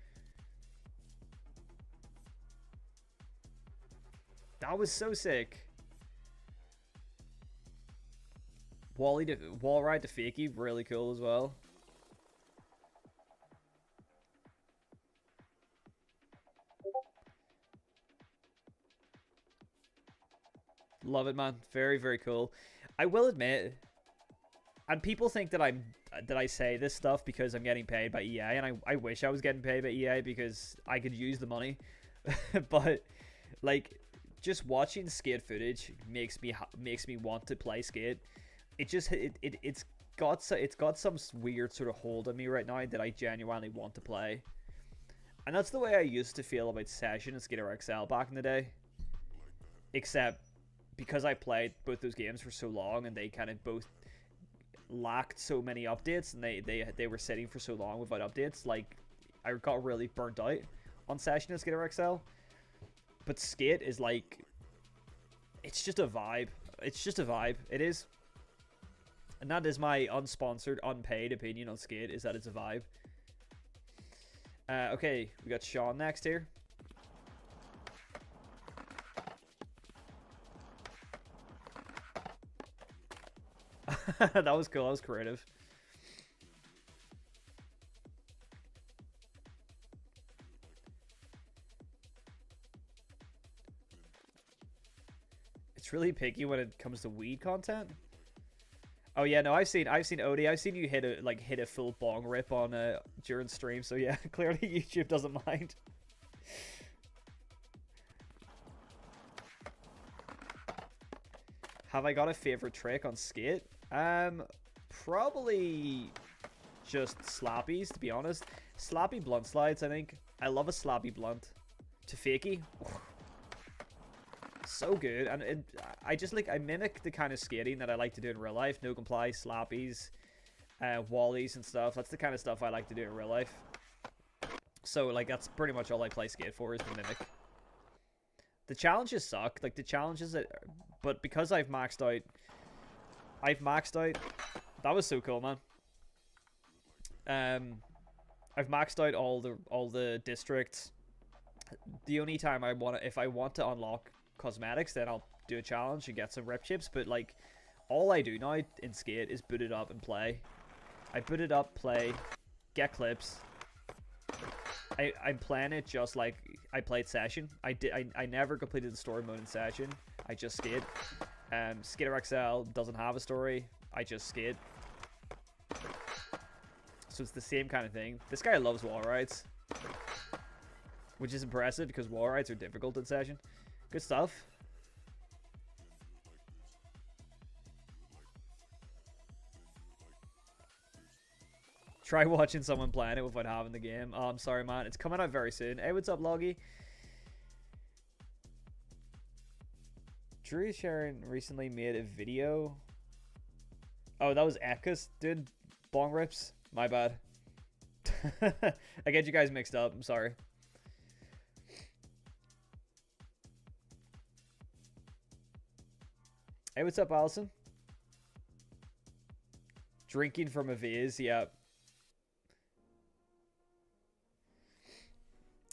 That was so sick. Wall ride to Fakey, really cool as well. Love it, man. Very, very cool. I will admit, and people think that I say this stuff because I'm getting paid by EA, and I wish I was getting paid by EA because I could use the money. But like, just watching Skate footage makes me want to play Skate. It's got some weird sort of hold on me right now that I genuinely want to play. And that's the way I used to feel about Session and Skater XL back in the day. Except because I played both those games for so long and they kind of both lacked so many updates, and they were sitting for so long without updates, like, I got really burnt out on Session and Skater XL. But Skate is like, it's just a vibe. It's just a vibe. It is. And that is my unsponsored, unpaid opinion on Skate, is that it's a vibe. Okay, we got Sean next here. That was cool. That was creative. It's really picky when it comes to weed content. Oh yeah, no, I've seen Odie. I've seen you hit a full bong rip on during stream. So yeah, clearly YouTube doesn't mind. Have I got a favorite trick on Skate? Probably just slappies, to be honest. Slappy blunt slides, I think. I love a slappy blunt. To Fakey. So good. And I mimic the kind of skating that I like to do in real life. No comply, slappies, wallies and stuff. That's the kind of stuff I like to do in real life. So, like, that's pretty much all I play Skate for, is to mimic. The challenges suck. Like, the challenges that... But because I've maxed out... That was so cool, man. I've maxed out all the districts. The only time if I want to unlock cosmetics, then I'll do a challenge and get some rip chips. But like, all I do now in Skate is boot it up and play. I boot it up, play, get clips. I'm playing it just like I played Session. I never completed the story mode in Session. I just skate. Skater XL doesn't have a story. I just skate. So it's the same kind of thing. This guy loves wall rides, which is impressive because wall rides are difficult in Session. Good stuff. Try watching someone playing it without having the game. Oh, I'm sorry, man. It's coming out very soon. Hey, what's up, Loggy? Drew Sharon recently made a video. Oh, that was Ekus, dude. Bong rips. My bad. I get you guys mixed up. I'm sorry. Hey, what's up, Allison? Drinking from a vase. Yeah.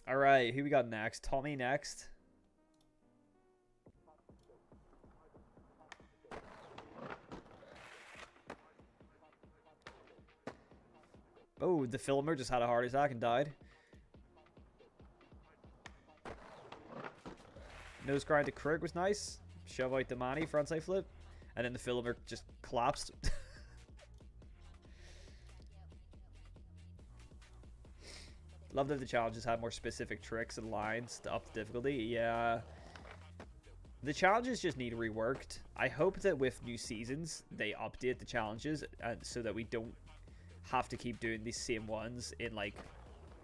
All right, who we got next? Tommy next. Oh, the filmer just had a heart attack and died. Nose grind to Krug was nice. Shove out the Manny frontside flip. And then the filmer just collapsed. Love that the challenges had more specific tricks and lines to up the difficulty. Yeah. The challenges just need reworked. I hope that with new seasons, they update the challenges so that we don't have to keep doing these same ones in, like,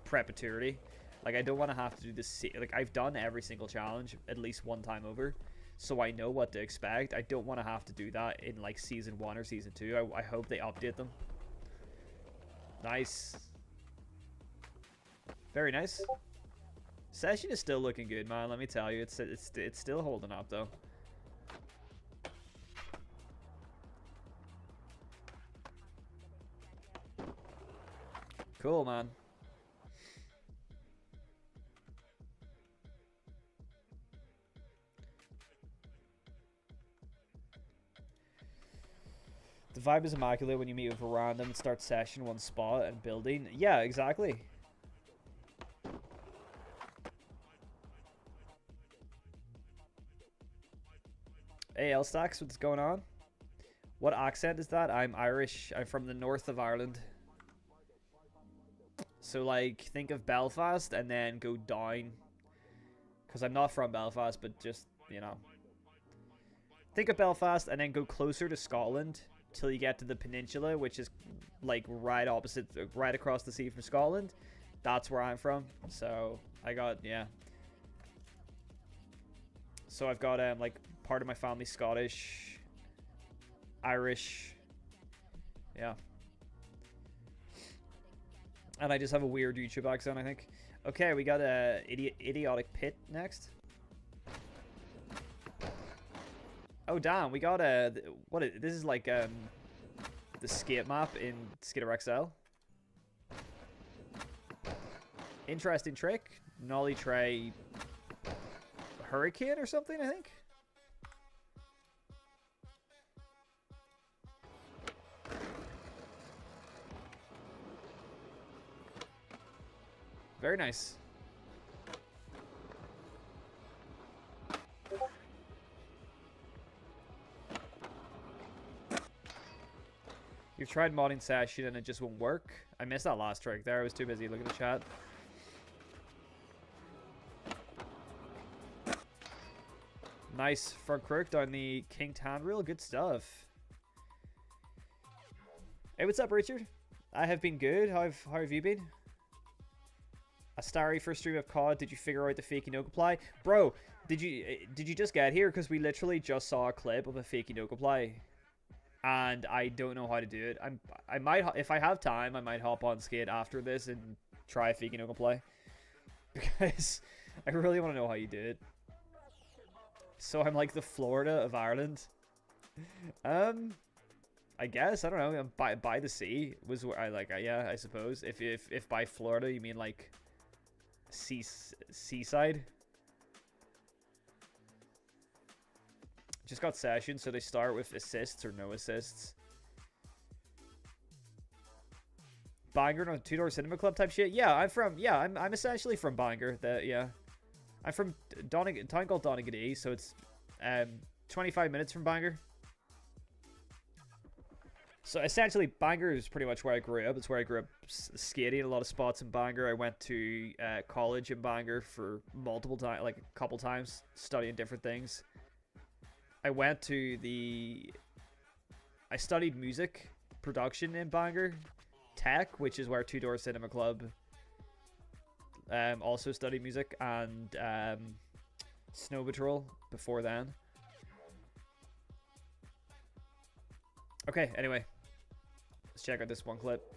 perpetuity. Like, I don't want to have to do this. Like, I've done every single challenge at least one time over, so I know what to expect. I don't want to have to do that in, like, Season 1 or Season 2. I hope they update them. Nice. Very nice. Session is still looking good, man. Let me tell you, it's still holding up though. Cool, man. The vibe is immaculate when you meet with a random and start session one spot and building. Yeah, exactly. Hey, L-Stacks, what's going on? What accent is that? I'm Irish. I'm from the north of Ireland. So, like, think of Belfast and then go down. Because I'm not from Belfast, but just, you know. Think of Belfast and then go closer to Scotland till you get to the peninsula, which is, like, right opposite, right across the sea from Scotland. That's where I'm from. So, I got, yeah. So, I've got, like, part of my family Scottish, Irish, yeah. And I just have a weird YouTube accent, I think. Okay, we got a idiotic pit next. Oh damn, we got a this is like the skate map in Skitter XL. Interesting trick, nollie tray, hurricane or something, I think. Very nice. You've tried modding Session and it just won't work. I missed that last trick there. I was too busy looking at the chat. Nice front crook down the King Tanril. Good stuff. Hey, what's up, Richard? I have been good. How have you been? A starry first stream of COD. Did you figure out the fakey Nokiplay? Bro, did you just get here? Because we literally just saw a clip of a fakey Nokiplay. And I don't know how to do it. I might, if I have time, I might hop on Skate after this and try a fakey Nokiplay. Because I really want to know how you do it. So I'm like the Florida of Ireland. I guess, I don't know. By the sea was where I like. Yeah, I suppose. If by Florida you mean like seaside. Just got Session, so they start with assists or no assists. Bangor, no, Two Door Cinema Club type shit. Yeah, I'm essentially from Bangor. I'm from town called Donegal, so it's 25 minutes from Bangor. So essentially, Bangor is pretty much where I grew up. It's where I grew up skating. A lot of spots in Bangor. I went to college in Bangor for multiple times, like a couple times, studying different things. I went to I studied music production in Bangor Tech, which is where Two Door Cinema Club also studied music, and Snow Patrol before then. Okay, anyway, let's check out this one clip.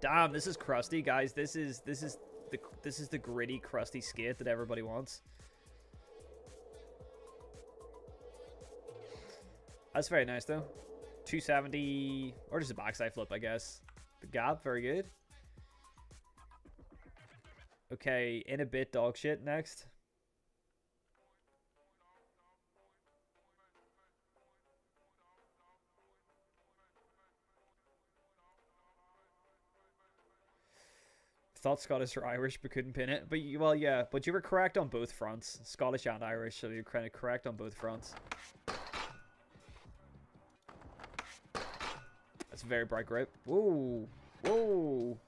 Damn, this is crusty, guys. This is the gritty, crusty skate that everybody wants. That's very nice, though. 270, or just a backside flip, I guess. The gap, very good. Okay, in a bit, dog shit next. Thought Scottish or Irish, but couldn't pin it. But well, yeah, but you were correct on both fronts, Scottish and Irish, so you're kind of correct on both fronts. That's a very bright grip. Whoa. Whoa.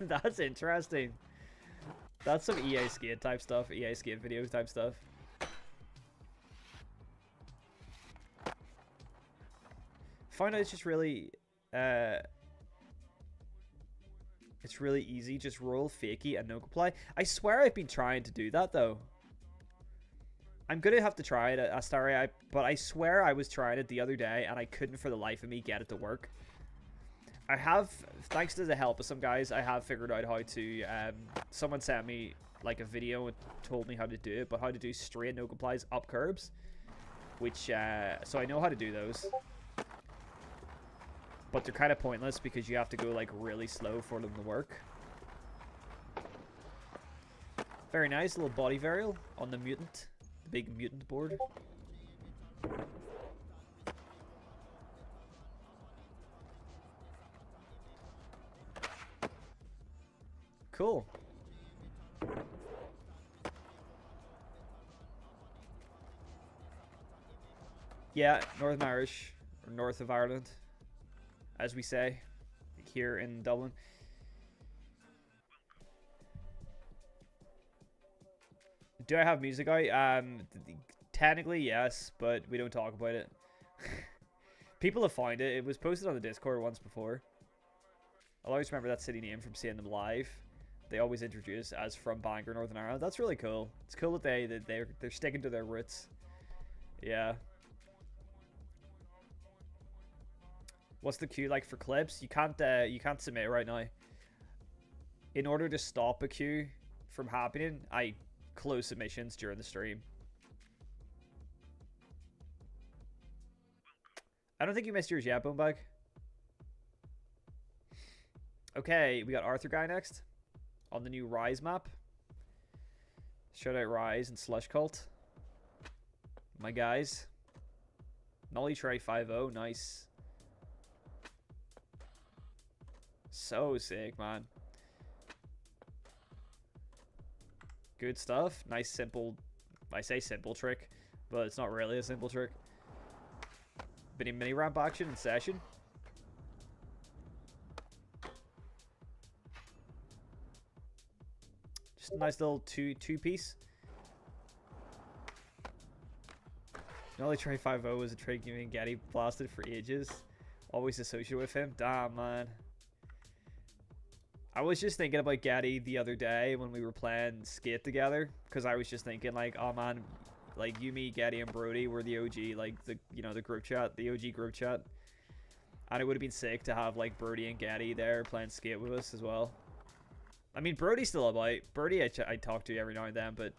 That's interesting. That's some EA Skate type stuff. EA Skate videos type stuff. Find out it's just really... it's really easy. Just roll fakie and Nokiplay. I swear I've been trying to do that, though. I'm gonna have to try it at Astari, but I swear I was trying it the other day and I couldn't for the life of me get it to work. I have, thanks to the help of some guys, I have figured out how to, someone sent me like a video and told me how to do it, but how to do straight no complies up curbs, which, so I know how to do those. But they're kind of pointless because you have to go like really slow for them to work. Very nice, little body varial on the mutant, the big mutant board. Cool. Yeah, Northern Irish, or north of Ireland, as we say here in Dublin. Do I have music out? Technically yes, but we don't talk about it. People have found it. It was posted on the Discord once before. I'll always remember that city name from seeing them live. They always introduce as from Bangor, Northern Ireland. That's really cool. It's cool that they're sticking to their roots. Yeah. What's the queue like for clips? You can't submit right now. In order to stop a queue from happening, I close submissions during the stream. I don't think you missed yours yet, Bonebag. Okay, we got Arthur Guy next on the new Rise map. Shout out Rise and Slush Cult. My guys. Nolly Trey 5-0, nice. So sick, man. Good stuff. Nice simple, I say simple trick, but it's not really a simple trick. Mini ramp action in session. Just a nice little two piece. Nolly Trey 5-0 was a trick you and Getty blasted for ages. Always associated with him. Damn, man. I was just thinking about Getty the other day when we were playing Skate together, because I was just thinking like, oh man, like you, me, Getty, and Brody were the OG, like the the group chat, the OG group chat, and it would have been sick to have like Brody and Getty there playing Skate with us as well. I mean, Brody's still about. Brody I talk to every now and then, but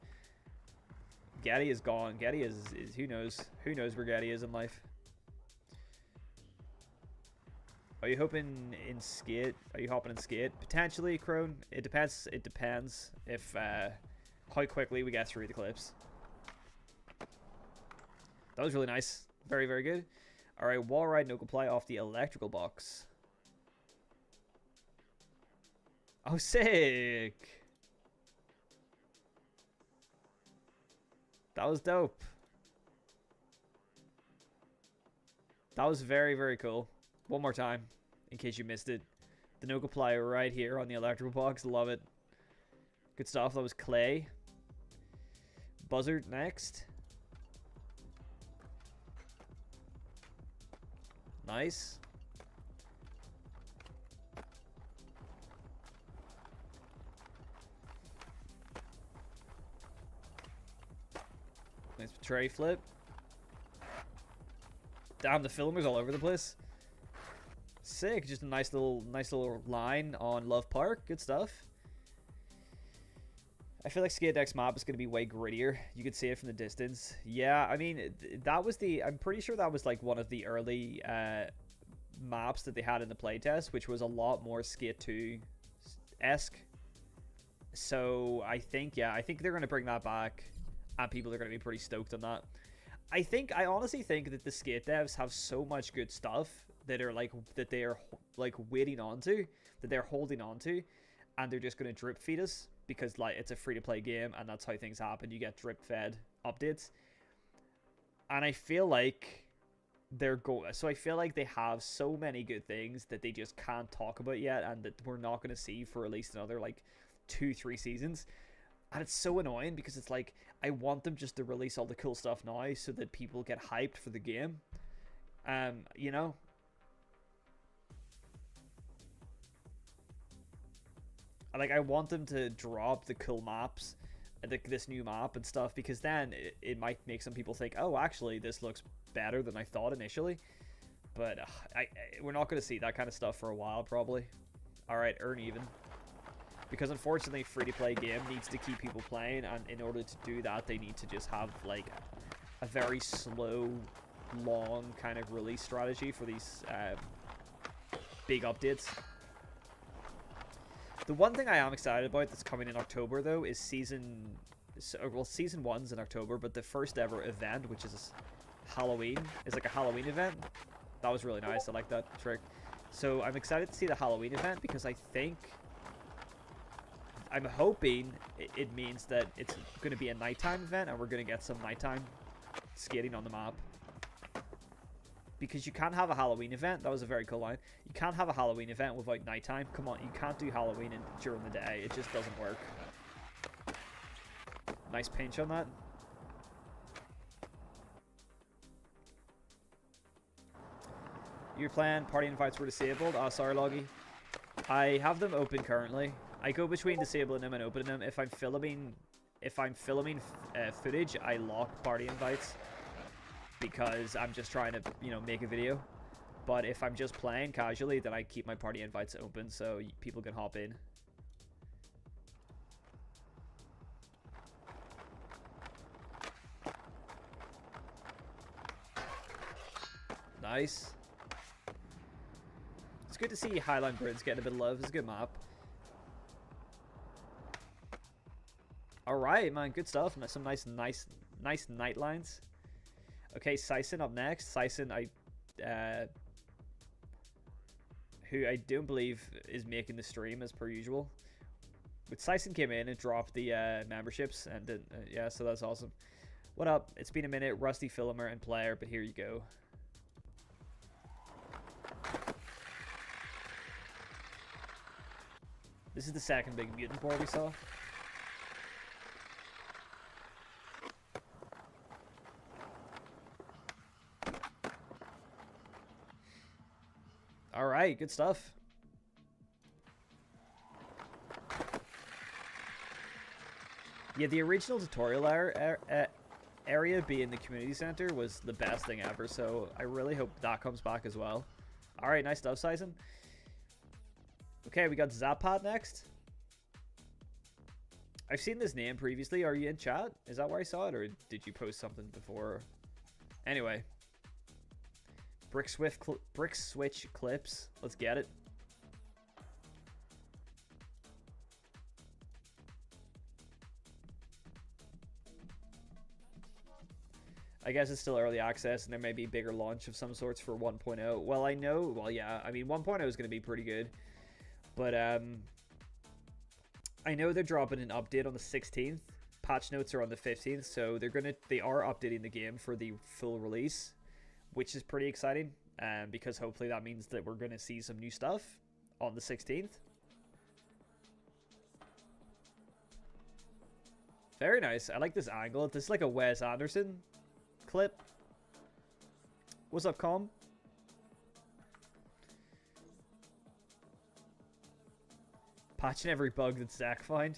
Getty is gone. Getty is who knows where Getty is in life. Are you hoping in Skate? Are you hopping in Skate? Potentially, Crone. It depends. It depends if how quickly we get through the clips. That was really nice. Very, very good. All right, wall ride no comply off the electrical box. Oh, sick. That was dope. That was very, very cool. One more time, in case you missed it. The no comply right here on the electrical box. Love it. Good stuff. That was Clay. Buzzard next. Nice. Nice tray flip. Damn, the filmer's all over the place. Sick. Just a nice little line on Love Park. Good stuff. I feel like Skate Deck's map is going to be way grittier. You could see it from the distance. Yeah, I mean, that was the... I'm pretty sure that was like one of the early maps that they had in the playtest, which was a lot more Skate 2-esque. So I think, yeah, I think they're going to bring that back, and people are going to be pretty stoked on that. I honestly think that the Skate devs have so much good stuff that are like that they are like waiting on to, that they're holding on to, and they're just going to drip feed us because like it's a free to play game and that's how things happen. You get drip fed updates, and I feel like so I feel like they have so many good things that they just can't talk about yet, and that we're not going to see for at least another like 2-3 seasons. And it's so annoying because it's like, I want them just to release all the cool stuff now so that people get hyped for the game. You know? Like, I want them to drop the cool maps, this new map and stuff, because then it might make some people think, oh, actually, this looks better than I thought initially. But we're not going to see that kind of stuff for a while, probably. Alright, earn even. Because unfortunately, free-to-play game needs to keep people playing, and in order to do that, they need to just have, like, a very slow, long kind of release strategy for these big updates. The one thing I am excited about that's coming in October, though, is Season 1's in October, but the first ever event, which is Halloween, is like a Halloween event. That was really nice. I like that trick. So I'm excited to see the Halloween event because I'm hoping it means that it's going to be a nighttime event and we're going to get some nighttime skating on the map. Because you can't have a Halloween event. That was a very cool line. You can't have a Halloween event without nighttime. Come on, you can't do Halloween during the day. It just doesn't work. Nice pinch on that. Your plan, party invites were disabled. Oh, sorry, Loggy. I have them open currently. I go between disabling them and opening them. If I'm filming footage, I lock party invites because I'm just trying to, you know, make a video. But if I'm just playing casually, then I keep my party invites open so people can hop in. Nice. It's good to see Highline Bridge getting a bit of love. It's a good map. Alright, man. Good stuff. Some nice night lines. Okay, Syson up next. Syson, who I don't believe is making the stream as per usual. But Syson came in and dropped the memberships. And yeah, so that's awesome. What up? It's been a minute. Rusty filmer and player, but here you go. This is the second big mutant board we saw. Alright, good stuff. Yeah, the original tutorial area being the community center was the best thing ever, so I really hope that comes back as well. Alright, nice stuff, Syson. Okay, we got Zapad next. I've seen this name previously. Are you in chat? Is that where I saw it, or did you post something before? Anyway. Brick Switch clips. Let's get it. I guess it's still early access, and there may be a bigger launch of some sorts for 1.0. Well, I know... Well, yeah. I mean, 1.0 is going to be pretty good. But, I know they're dropping an update on the 16th. Patch notes are on the 15th, so they are updating the game for the full release, which is pretty exciting, because hopefully that means that we're going to see some new stuff on the 16th. Very nice. I like this angle. This is like a Wes Anderson clip. What's up, Com? Patching every bug that Zach find.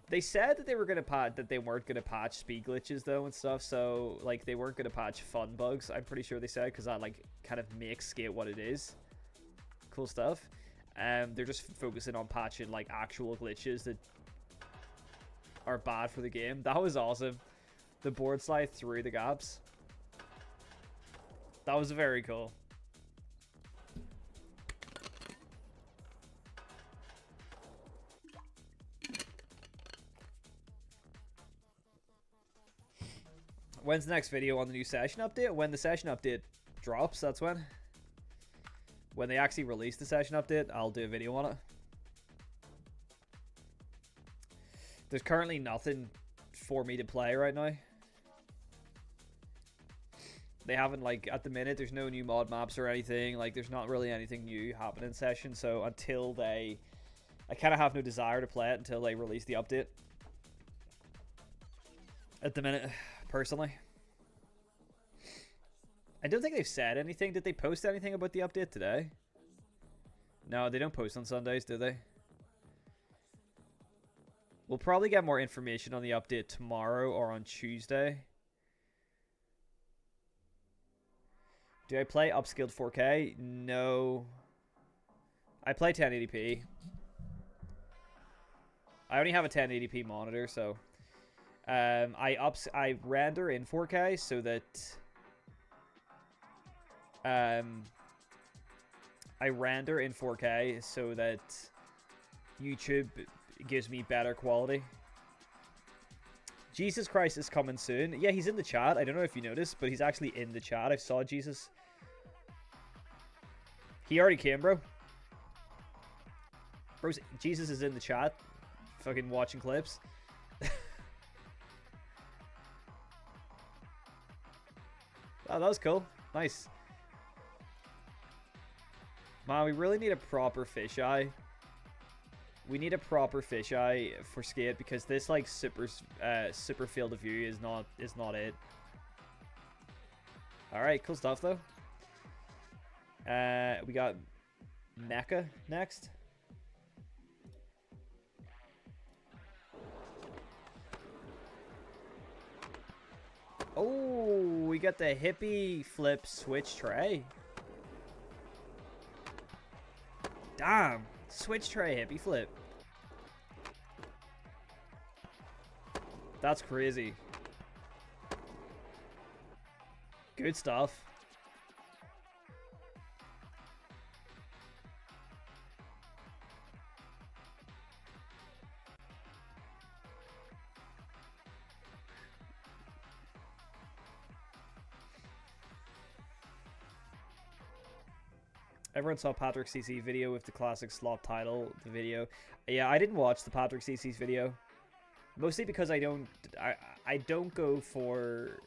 They said that they were gonna patch, that they weren't gonna patch speed glitches though and stuff. So like they weren't gonna patch fun bugs. I'm pretty sure they said, because that like kind of makes Skate what it is. Cool stuff. They're just focusing on patching like actual glitches that are bad for the game. That was awesome. The board slide through the gaps. That was very cool. When's the next video on the new session update? When the session update drops, that's when. When they actually release the session update, I'll do a video on it. There's currently nothing for me to play right now. They haven't, like, at the minute, there's no new mod maps or anything. Like, there's not really anything new happening in session. So until they... I kind of have no desire to play it until they release the update. At the minute... Personally, I don't think they've said anything. Did they post anything about the update today? No, they don't post on Sundays, do they? We'll probably get more information on the update tomorrow or on Tuesday. Do I play upscaled 4K? No. I play 1080p. I only have a 1080p monitor, so I render in 4K so that I render in 4K so that YouTube gives me better quality. Jesus Christ is coming soon. Yeah, he's in the chat. I don't know if you noticed, but he's actually in the chat. I saw Jesus. He already came, bro. Bro, Jesus is in the chat. Fucking watching clips. Oh, that was cool. Nice. Man, we really need a proper fisheye. We need a proper fisheye for Skate because this like super field of view is not it. All right, cool stuff though. We got Mecha next. Oh, we got the hippie flip switch tray. Damn, switch tray hippie flip. That's crazy. Good stuff. Everyone saw Patrick CC video with the classic slop title, the video. Yeah, I didn't watch the Patrick CC's video. Mostly because I don't go for...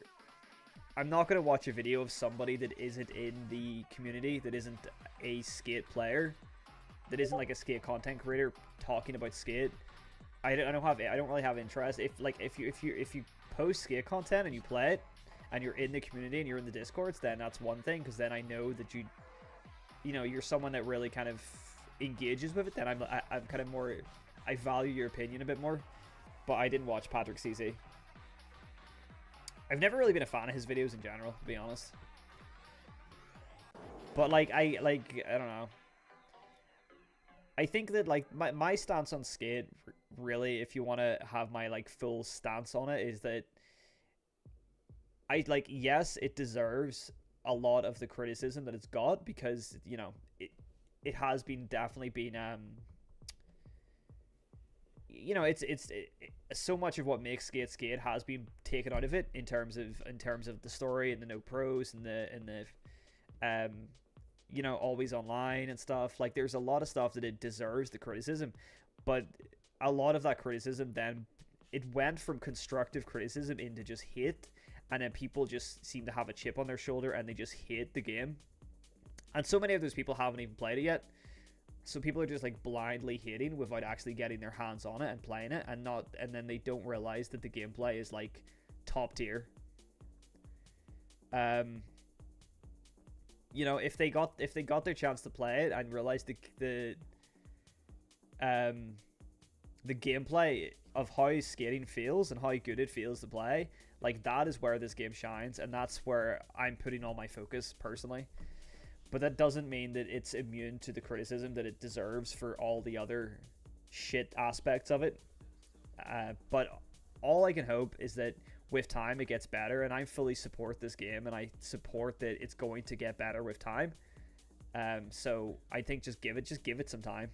I'm not going to watch a video of somebody that isn't in the community, that isn't a Skate player, that isn't like a Skate content creator talking about Skate. I don't really have interest. If you post Skate content and you play it, and you're in the community and you're in the Discords, then that's one thing, because then I know that you're someone that really kind of engages with it. Then I'm kind of more, I value your opinion a bit more. But I didn't watch Patrick CC. I've never really been a fan of his videos in general, to be honest. But I don't know. I think that like my stance on Skate, really, if you want to have my like full stance on it, is that yes, it deserves a lot of the criticism that it's got, because it has definitely been it's so much of what makes Skate has been taken out of it in terms of the story and the no pros and the always online and stuff. Like, there's a lot of stuff that it deserves the criticism, but a lot of that criticism then it went from constructive criticism into just hate, and then people just seem to have a chip on their shoulder and they just hate the game. And so many of those people haven't even played it yet. So people are just like blindly hating without actually getting their hands on it and playing it, and then they don't realize that the gameplay is like top tier. If they got their chance to play it and realized the gameplay of how skating feels and how good it feels to play, like, that is where this game shines, and that's where I'm putting all my focus personally. But that doesn't mean that it's immune to the criticism that it deserves for all the other shit aspects of it. But all I can hope is that with time it gets better, and I fully support this game, and I support that it's going to get better with time. So I think just give it some time,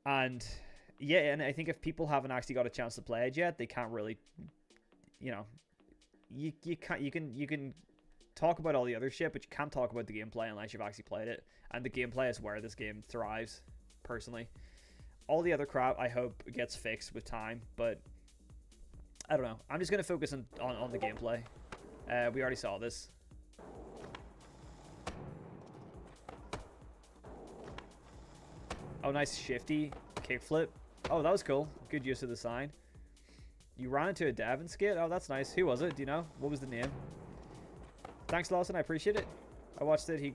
And yeah, and I think if people haven't actually got a chance to play it yet, they can't really, you can talk about all the other shit, but you can't talk about the gameplay unless you've actually played it. And the gameplay is where this game thrives, personally. All the other crap, I hope, gets fixed with time, but I don't know. I'm just going to focus on the gameplay. We already saw this. Oh, nice shifty kickflip. Oh, that was cool. Good use of the sign. You ran into a dev in Skate? Oh, that's nice. Who was it? Do you know? What was the name? Thanks, Lawson. I appreciate it. I watched it. He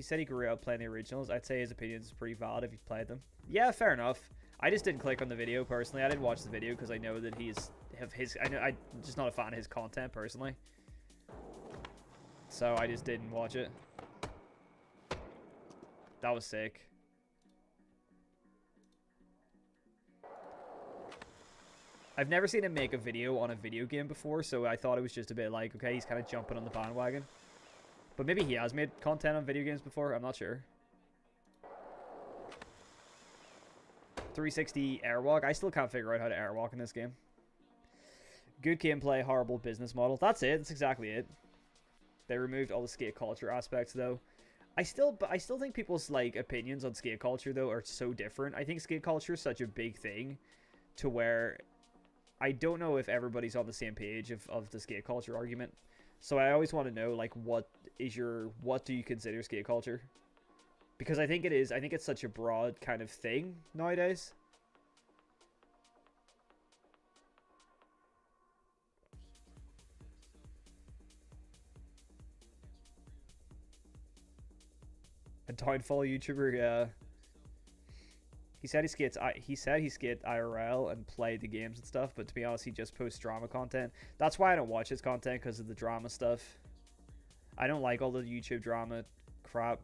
said he grew up playing the originals. I'd say his opinion is pretty valid if he's played them. Yeah, fair enough. I just didn't click on the video personally. I didn't watch the video because I know that I'm just not a fan of his content personally. So I just didn't watch it. That was sick. I've never seen him make a video on a video game before, so I thought it was just a bit like, okay, he's kind of jumping on the bandwagon. But maybe he has made content on video games before, I'm not sure. 360 airwalk. I still can't figure out how to airwalk in this game. Good gameplay, horrible business model. That's it. That's exactly it. They removed all the skate culture aspects, though. I still think people's like opinions on skate culture though are so different. I think skate culture is such a big thing to where I don't know if everybody's on the same page of the skate culture argument. So I always want to know, like, what do you consider skate culture? Because I think it's such a broad kind of thing nowadays. A downfall YouTuber, yeah. He said he skates IRL and play the games and stuff, but to be honest, he just posts drama content. That's why I don't watch his content, because of the drama stuff. I don't like all the YouTube drama crap.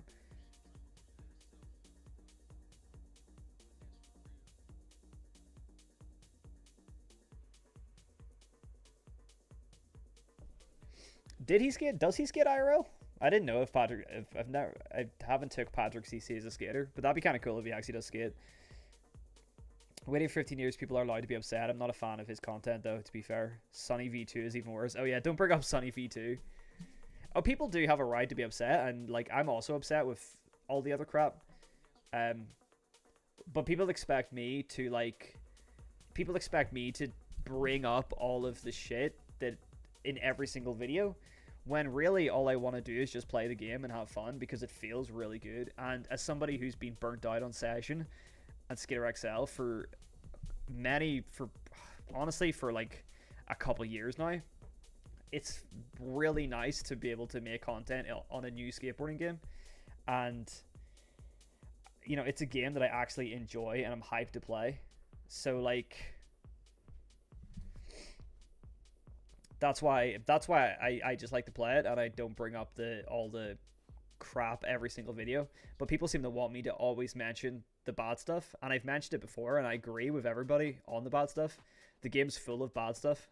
Did he skate? Does he skate IRL? I didn't know if Patrick. I haven't took Patrick CC as a skater, but that'd be kind of cool if he actually does skate. Waiting 15 years, people are allowed to be upset. I'm not a fan of his content, though, to be fair. Sunny V2 is even worse. Oh, yeah, don't bring up Sunny V2. Oh, people do have a right to be upset, and, like, I'm also upset with all the other crap. But people expect me to, like... People expect me to bring up all of the shit that in every single video, when really all I want to do is just play the game and have fun, because it feels really good. And as somebody who's been burnt out on Session and Skater XL honestly for like a couple years now, it's really nice to be able to make content on a new skateboarding game. And you know, it's a game that I actually enjoy and I'm hyped to play. So like, that's why I just like to play it, and I don't bring up all the crap every single video. But people seem to want me to always mention the bad stuff, and I've mentioned it before, and I agree with everybody on the bad stuff. The game's full of bad stuff.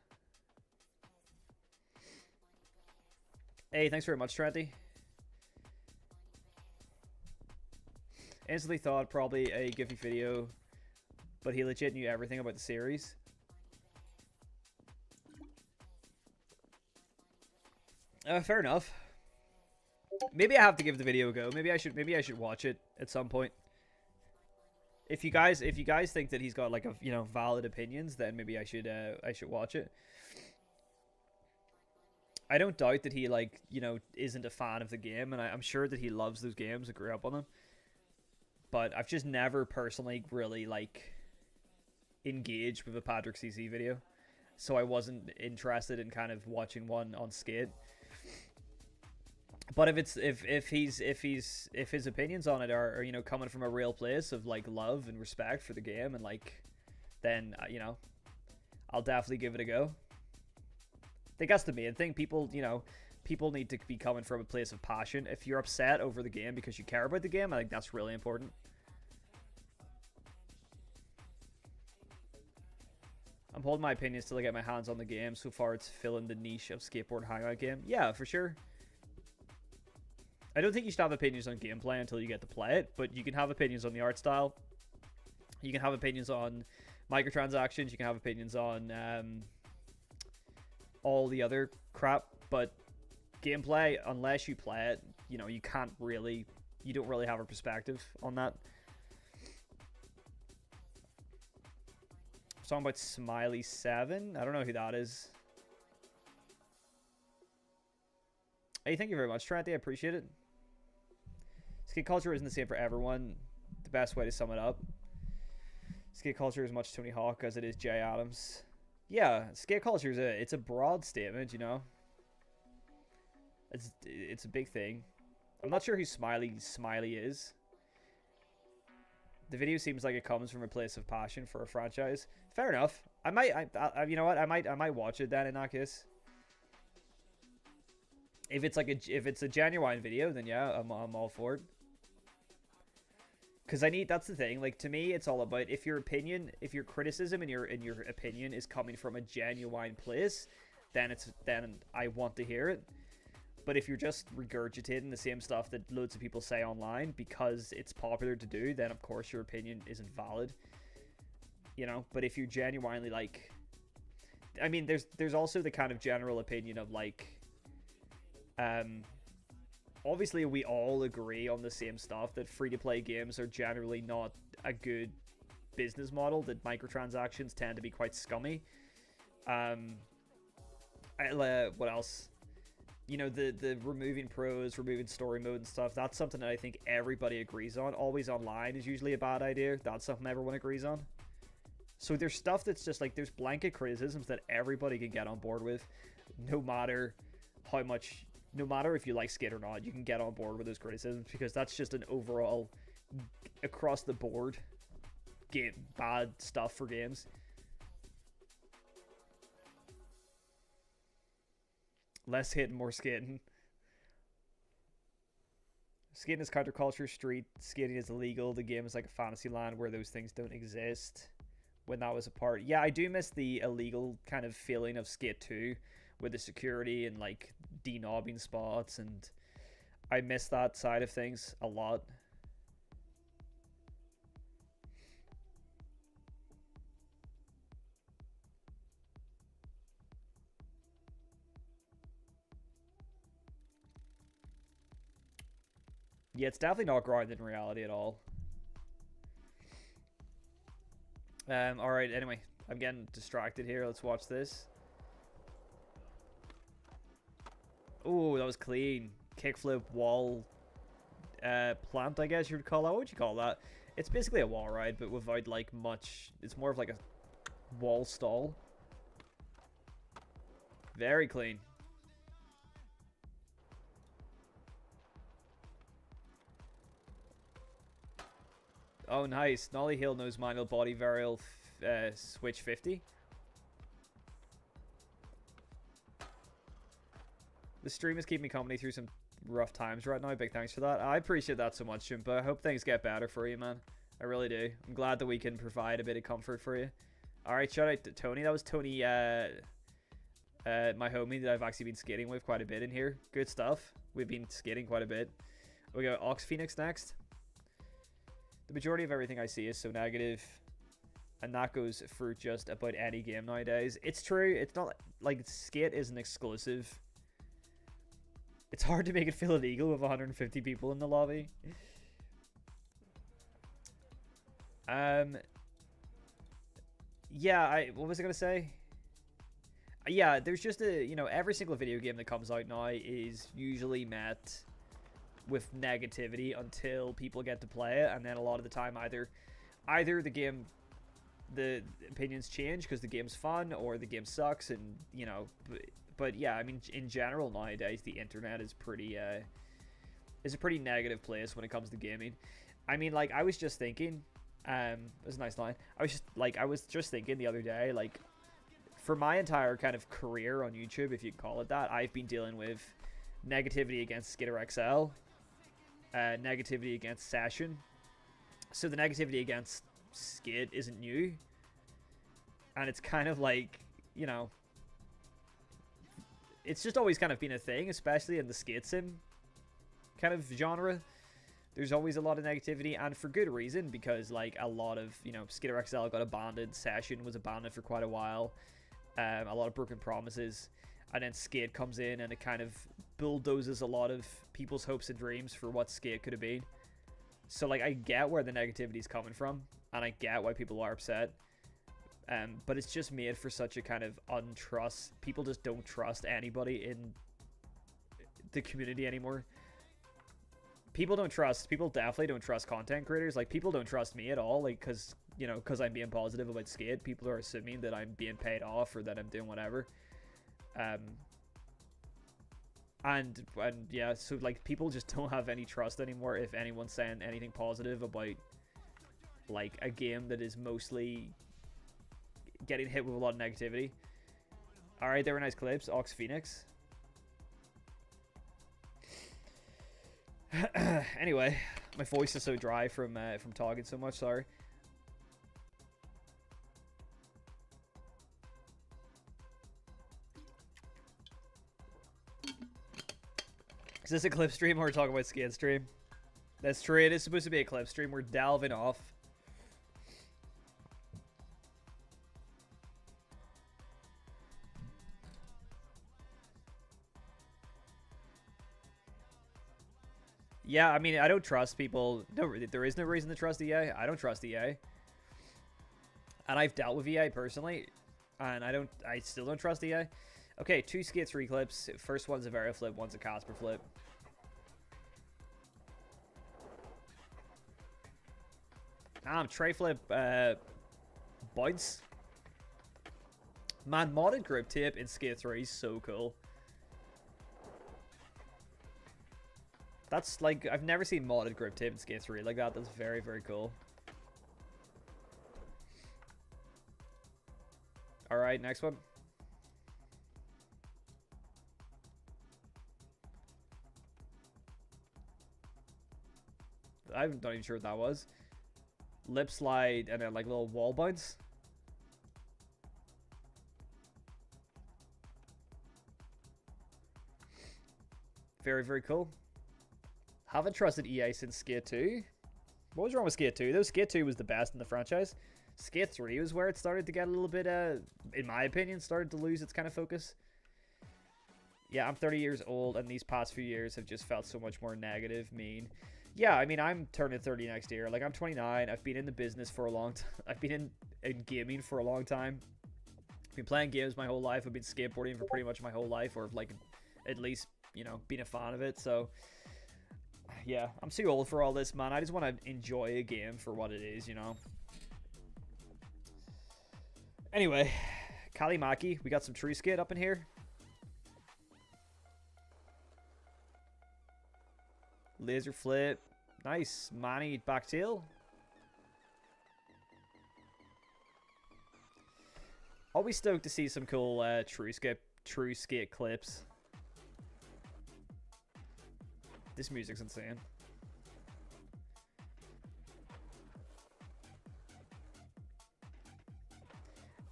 Hey, thanks very much, Trenty. Instantly thought probably a Giphy video, but he legit knew everything about the series. Fair enough. Maybe I have to give the video a go. Maybe I should watch it at some point. If you guys think that he's got like a valid opinions, then maybe I should watch it. I don't doubt that he isn't a fan of the game, and I'm sure that he loves those games and grew up on them. But I've just never personally really engaged with a Patrick CC video, so I wasn't interested in kind of watching one on Skate. But if his opinions on it are coming from a real place of like love and respect for the game, and then I'll definitely give it a go. I think that's the main thing. People need to be coming from a place of passion. If you're upset over the game because you care about the game, I think that's really important. I'm holding my opinions till I get my hands on the game. So far, it's filling the niche of skateboard hangout game. Yeah, for sure. I don't think you should have opinions on gameplay until you get to play it, but you can have opinions on the art style. You can have opinions on microtransactions. You can have opinions on all the other crap, but gameplay, unless you play it, you don't really have a perspective on that. Song about Smiley7. I don't know who that is. Hey, thank you very much, Trent. I appreciate it. Skate culture isn't the same for everyone. The best way to sum it up. Skate culture is much Tony Hawk as it is Jay Adams. Yeah, skate culture is it's a broad statement, It's a big thing. I'm not sure who Smiley is. The video seems like it comes from a place of passion for a franchise. Fair enough. You know what? I might watch it then in that case. If it's like if it's a genuine video, then yeah, I'm all for it. Because that's the thing. Like, to me, it's all about if your criticism and your opinion is coming from a genuine place, then I want to hear it. But if you're just regurgitating the same stuff that loads of people say online because it's popular to do, then of course your opinion isn't valid. You know. But if you genuinely like, I mean, there's also the kind of general opinion of like, obviously we all agree on the same stuff, that free-to-play games are generally not a good business model, that microtransactions tend to be quite scummy. What else? You know, the removing pros, removing story mode and stuff, that's something that I think everybody agrees on. Always online is usually a bad idea. That's something everyone agrees on. So there's stuff that's just like, there's blanket criticisms that everybody can get on board with, no matter how much... No matter if you like Skate or not, you can get on board with those criticisms, because that's just an overall, across the board, bad stuff for games. Less hitting, more skating. Skating is counterculture. Street skating is illegal. The game is like a fantasy land where those things don't exist. When that was a part, yeah, I do miss the illegal kind of feeling of Skate 2. With the security and like denobbing spots, and I miss that side of things a lot. Yeah, it's definitely not grounded in reality at all. Alright, anyway, I'm getting distracted here. Let's watch this. Oh, that was clean. Kickflip wall plant, I guess you would call that. What would you call that? It's basically a wall ride, but without like much. It's more of like a wall stall. Very clean. Oh, nice. Nolly Hill knows manual body varial switch 50. The stream is keeping me company through some rough times right now. Big thanks for that. I appreciate that so much, Jimpa. I hope things get better for you, man. I really do. I'm glad that we can provide a bit of comfort for you. Alright, shout out to Tony. That was Tony, my homie that I've actually been skating with quite a bit in here. Good stuff. We've been skating quite a bit. We got Ox Phoenix next. The majority of everything I see is so negative, and that goes for just about any game nowadays. It's true. It's not like Skate isn't exclusive. It's hard to make it feel illegal with 150 people in the lobby. Yeah, what was I gonna say? Yeah, there's just every single video game that comes out now is usually met with negativity until people get to play it, and then a lot of the time either the opinions change because the game's fun, or the game sucks, and but yeah, I mean, in general nowadays the internet is is a pretty negative place when it comes to gaming. I mean, like, I was just thinking, it was a nice line. I was just thinking the other day, like, for my entire kind of career on YouTube, if you call it that, I've been dealing with negativity against Skitter XL, negativity against Session. So the negativity against Skid isn't new, and it's kind of like, it's just always kind of been a thing, especially in the skate sim kind of genre. There's always a lot of negativity, and for good reason, because like a lot of, Skitter XL got abandoned, Session was abandoned for quite a while, a lot of broken promises, and then Skate comes in and it kind of bulldozes a lot of people's hopes and dreams for what Skate could have been. So like, I get where the negativity is coming from, and I get why people are upset. But it's just made for such a kind of untrust. People just don't trust anybody in the community anymore. People definitely don't trust content creators. Like, people don't trust me at all, like, because I'm being positive about Skate. People are assuming that I'm being paid off or that I'm doing whatever. And yeah, so like, people just don't have any trust anymore if anyone's saying anything positive about like a game that is mostly getting hit with a lot of negativity. Alright, they were nice clips. Ox Phoenix. Anyway, my voice is so dry from talking so much. Sorry. Is this a clip stream or we're talking about skate stream? That's true. It is supposed to be a clip stream. We're delving off. Yeah, I mean, I don't trust people. No, there is no reason to trust EA. I don't trust EA. And I've dealt with EA personally, and I still don't trust EA. Okay, 2 Skate 3 clips. First one's a Vario flip, one's a Casper flip. Tray flip, bounce. Man, modded grip tape in Skate 3 is so cool. That's like, I've never seen modded grip tape in Skate 3 like that. That's very, very cool. Alright, next one. I'm not even sure what that was. Lip slide and then like little wall bounce. Very, very cool. Haven't trusted EA since Skate 2. What was wrong with Skate 2? Though Skate 2 was the best in the franchise. Skate 3 was where it started to get a little bit, in my opinion, started to lose its kind of focus. Yeah, I'm 30 years old, and these past few years have just felt so much more negative, mean. Yeah, I mean, I'm turning 30 next year. Like, I'm 29. I've been in the business for a long time. I've been in gaming for a long time. I've been playing games my whole life. I've been skateboarding for pretty much my whole life, or like, at least, you know, being a fan of it. So, yeah, I'm too old for all this, man. I just want to enjoy a game for what it is, you know. Anyway, Kalimaki, we got some true skate up in here. Laser flip. Nice. Manny back tail. Always stoked to see some cool true skate clips. This music's insane.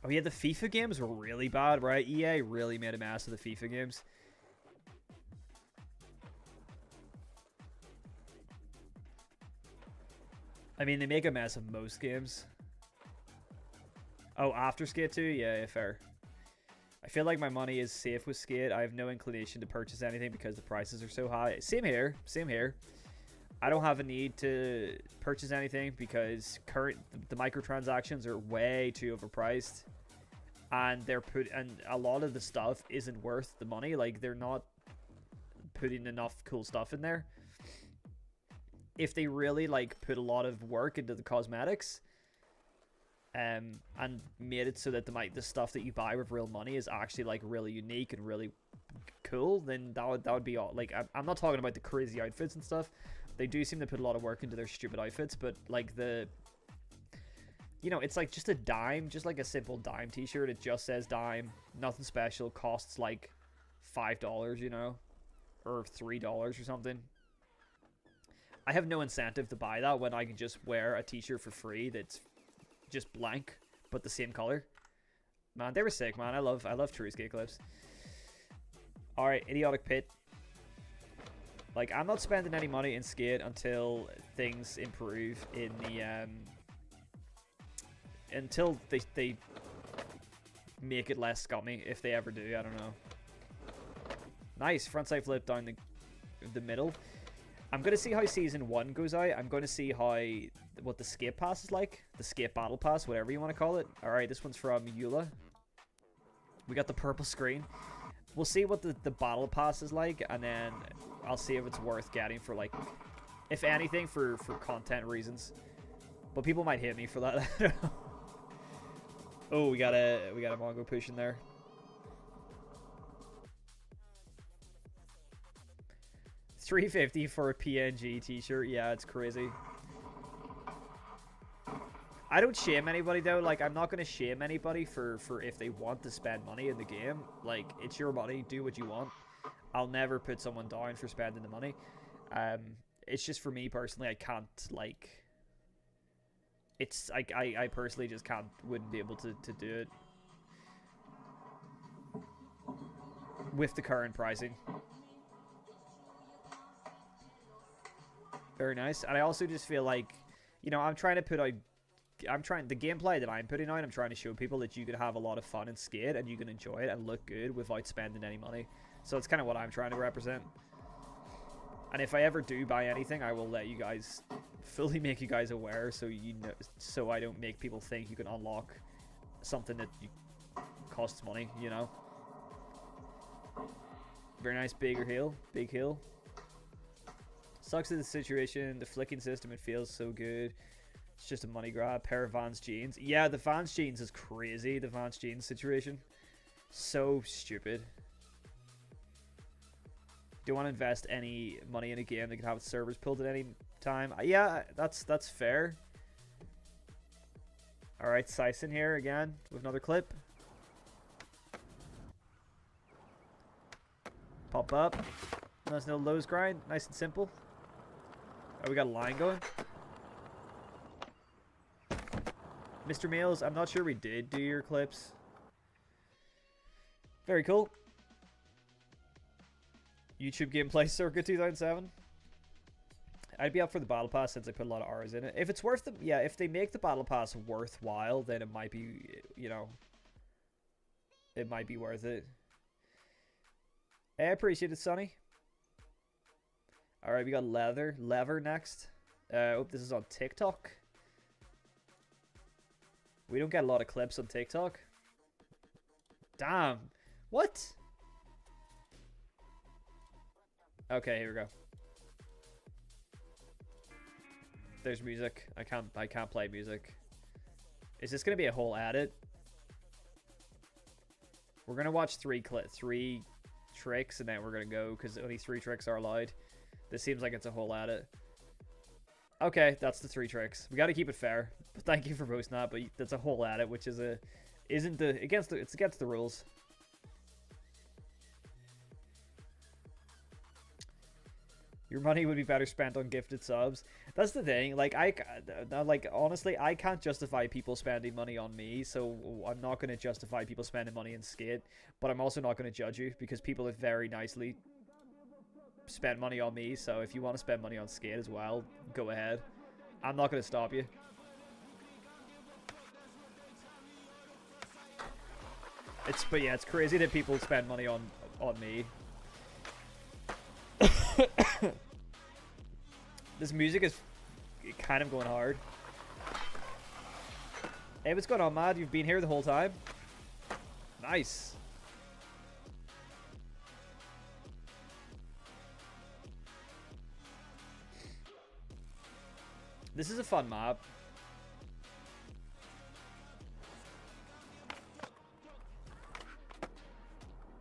Oh yeah, the FIFA games were really bad, right? EA really made a mess of the FIFA games. I mean, they make a mess of most games. Oh, after Skate 2? Yeah, fair. I feel like my money is safe with Skate. I have no inclination to purchase anything because the prices are so high. Same here. Same here. I don't have a need to purchase anything because the microtransactions are way too overpriced. And and a lot of the stuff isn't worth the money. Like, they're not putting enough cool stuff in there. If they really like put a lot of work into the cosmetics, and made it so that the stuff that you buy with real money is actually like really unique and really cool, then that would be all. Like, I'm not talking about the crazy outfits and stuff. They do seem to put a lot of work into their stupid outfits, but like you know, it's like just a dime, just like a simple dime t-shirt. It just says dime, nothing special, costs like $5, you know, or $3 or something. I have no incentive to buy that when I can just wear a t-shirt for free that's just blank but the same color. Man, they were sick, man. I love true skate clips. All right, idiotic pit. Like, I'm not spending any money in Skate until things improve in the until they make it less scummy, if they ever do. I don't know. Nice frontside flip down the middle. I'm going to see how Season 1 goes out. I'm going to see what the Skate Pass is like. The Skate Battle Pass, whatever you want to call it. Alright, this one's from Eula. We got the purple screen. We'll see what the Battle Pass is like, and then I'll see if it's worth getting for, like, if anything, for content reasons. But people might hate me for that. I don't know. Oh, we got a Mongo push in there. $350 for a PNG t-shirt. Yeah, it's crazy. I don't shame anybody though. Like, I'm not gonna shame anybody for if they want to spend money in the game. Like, it's your money. Do what you want. I'll never put someone down for spending the money. it's just for me personally, I can't like. It's like I personally just wouldn't be able to do it with the current pricing. Very nice. And I also just feel like, you know, I'm trying to put out, the gameplay that I'm putting out, I'm trying to show people that you can have a lot of fun and skate and you can enjoy it and look good without spending any money. So it's kind of what I'm trying to represent. And if I ever do buy anything, I will let you guys, fully make you guys aware, so you know, so I don't make people think you can unlock something that costs money, you know. Very nice, big heal. Sucks in the situation, the flicking system, it feels so good. It's just a money grab. Pair of Vans jeans. Yeah, the Vans jeans is crazy, the Vans jeans situation. So stupid. Do you want to invest any money in a game that can have its servers pulled at any time? Yeah, that's fair. Alright, Sison here again with another clip. Pop up. There's no lows grind. Nice and simple. Oh, we got a line going. Mr. Meals, I'm not sure we did do your clips. Very cool. YouTube gameplay circa 2007. I'd be up for the battle pass since I put a lot of hours in it. If it's worth them, yeah, if they make the battle pass worthwhile, then it might be, you know, it might be worth it. I appreciate it, Sonny. Alright, we got Lever next. Oh, this is on TikTok. We don't get a lot of clips on TikTok. Damn. What? Okay, here we go. There's music. I can't play music. Is this gonna be a whole edit? We're gonna watch three tricks and then we're gonna go because only 3 tricks are allowed. This seems like it's a whole edit. Okay, that's the 3 tricks. We got to keep it fair. Thank you for posting that, but that's a whole edit, which is it's against the rules. Your money would be better spent on gifted subs. That's the thing. Like honestly, I can't justify people spending money on me, so I'm not going to justify people spending money in Skate. But I'm also not going to judge you because people have very nicely spent money on me. So if you want to spend money on Skate as well, go ahead. I'm not going to stop you. But yeah, it's crazy that people spend money on me. This music is kind of going hard. Hey, what's going on, Mad? You've been here the whole time? Nice. This is a fun map.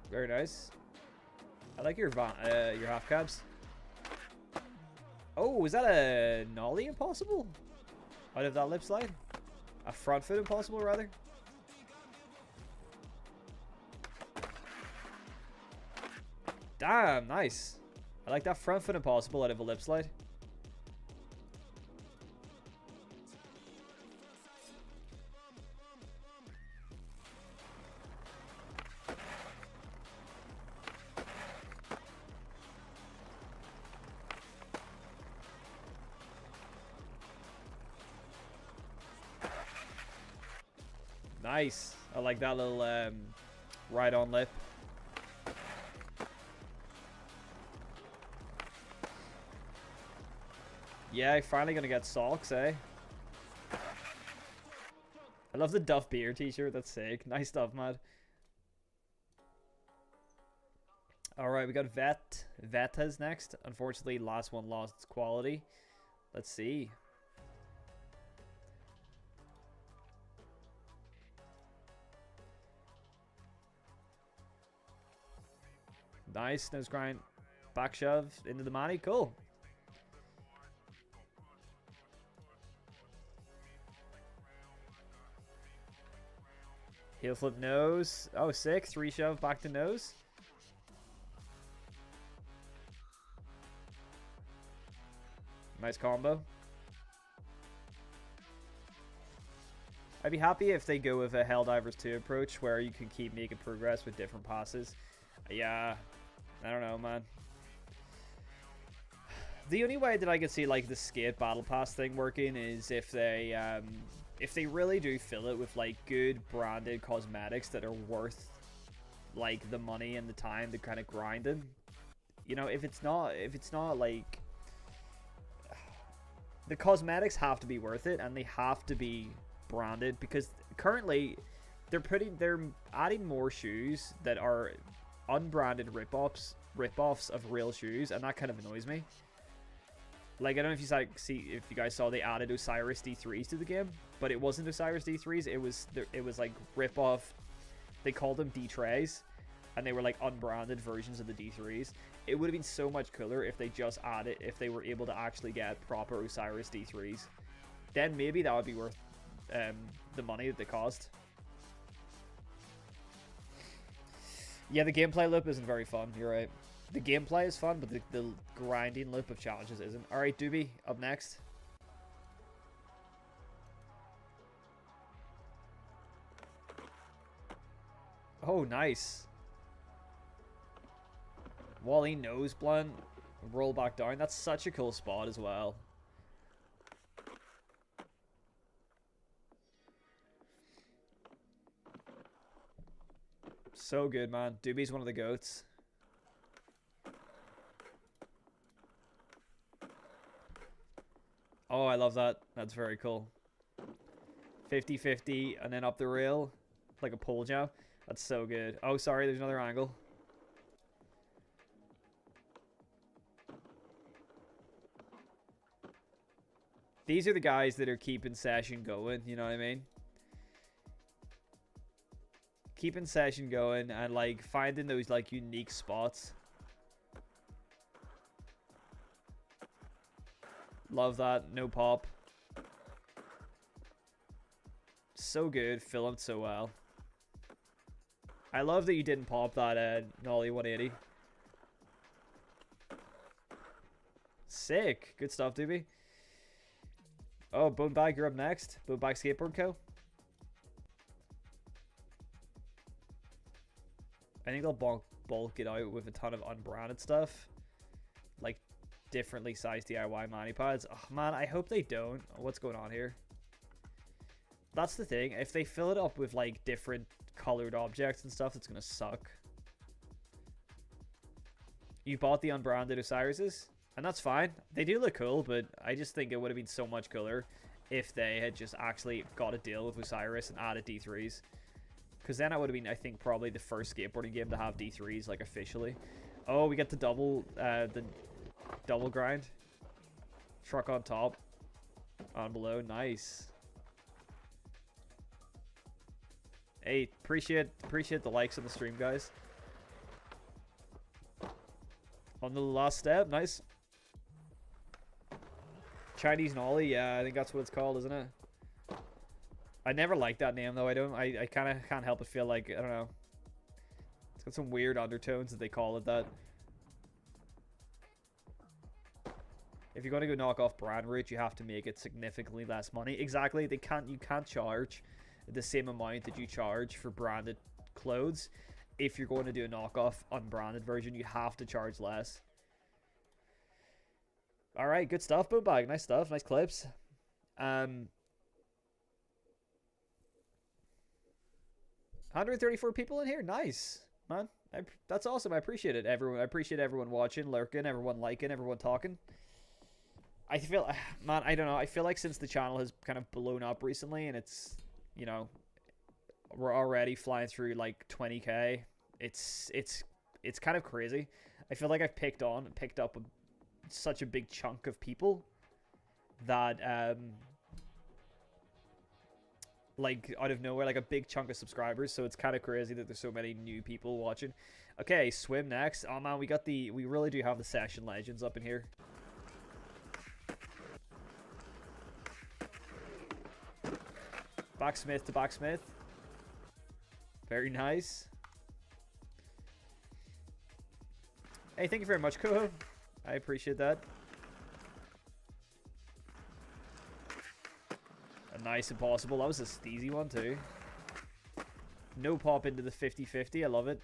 Very nice. I like your half cabs. Oh, is that a nollie impossible? Out of that lip slide? A front foot impossible, rather? Damn, nice. I like that front foot impossible out of a lip slide. Nice. I like that little ride on lip. Yeah, finally gonna get socks, eh? I love the Duff Beer t-shirt. That's sick. Nice stuff, Mad. Alright, we got Vetas next. Unfortunately, last one lost its quality. Let's see. Nice, nose grind, back shove into the money, cool. Heel flip nose, oh sick, 3 shove back to nose. Nice combo. I'd be happy if they go with a Helldivers 2 approach where you can keep making progress with different passes. Yeah, I don't know, man. The only way that I could see like the skate battle pass thing working is if they really do fill it with like good branded cosmetics that are worth like the money and the time to kind of grind them. You know, if it's not like the cosmetics have to be worth it and they have to be branded, because currently they're adding more shoes that are unbranded rip-offs of real shoes, and that kind of annoys me. Like, I don't know if you guys saw they added Osiris D3s to the game, but it wasn't Osiris D3s. It was like rip-off. They called them D-Trays, and they were like unbranded versions of the D3s. It would have been so much cooler if they just added, if they were able to actually get proper Osiris D3s. Then maybe that would be worth the money that they cost. Yeah, the gameplay loop isn't very fun. You're right. The gameplay is fun, but the grinding loop of challenges isn't. All right, Doobie, up next. Oh, nice. Wally nose blunt, roll back down. That's such a cool spot as well. So good, man. Doobie's one of the GOATs. Oh, I love that. That's very cool. 50-50 and then up the rail like a pole jam. That's so good. Oh, sorry, there's another angle. These are the guys that are keeping session going, you know what I mean? Keeping session going and like finding those like unique spots. Love that. No pop. So good. Filmed so well. I love that you didn't pop that Nollie 180. Sick. Good stuff, Doobie. Oh, Bonebag, you're up next. Bonebag Skateboard Co. I think they'll bulk it out with a ton of unbranded stuff. Like differently sized DIY mani pads. Oh man, I hope they don't. What's going on here? That's the thing. If they fill it up with like different colored objects and stuff, it's gonna suck. You bought the unbranded Osiris's? And that's fine. They do look cool, but I just think it would have been so much cooler if they had just actually got a deal with Osiris and added D3s. Because then I would have been, I think, probably the first skateboarding game to have D3s, like, officially. Oh, we get the double grind. Truck on top. On below. Nice. Hey, appreciate the likes on the stream, guys. On the last step. Nice. Chinese Nollie, yeah, I think that's what it's called, isn't it? I never liked that name though. I kind of can't help but feel like, I don't know. It's got some weird undertones that they call it that. If you're going to go knock off brand route, you have to make it significantly less money. Exactly. You can't charge the same amount that you charge for branded clothes. If you're going to do a knockoff unbranded version, you have to charge less. All right, good stuff, Bonebag. Nice stuff, nice clips. 134 people in here. Nice, man. That's awesome. I appreciate it, everyone. I appreciate everyone watching, lurking, everyone liking, everyone talking. I feel, man, I don't know. I feel like since the channel has kind of blown up recently, and it's, you know, we're already flying through like 20K. It's kind of crazy. I feel like I've picked up such a big chunk of people that like out of nowhere, like a big chunk of subscribers. So it's kind of crazy that there's so many new people watching. Okay, swim next. Oh man, we really do have the session legends up in here. Backsmith to backsmith. Very nice. Hey, thank you very much, Koho. I appreciate that. Nice impossible. That was a steezy one too. No pop into the 50-50. I love it.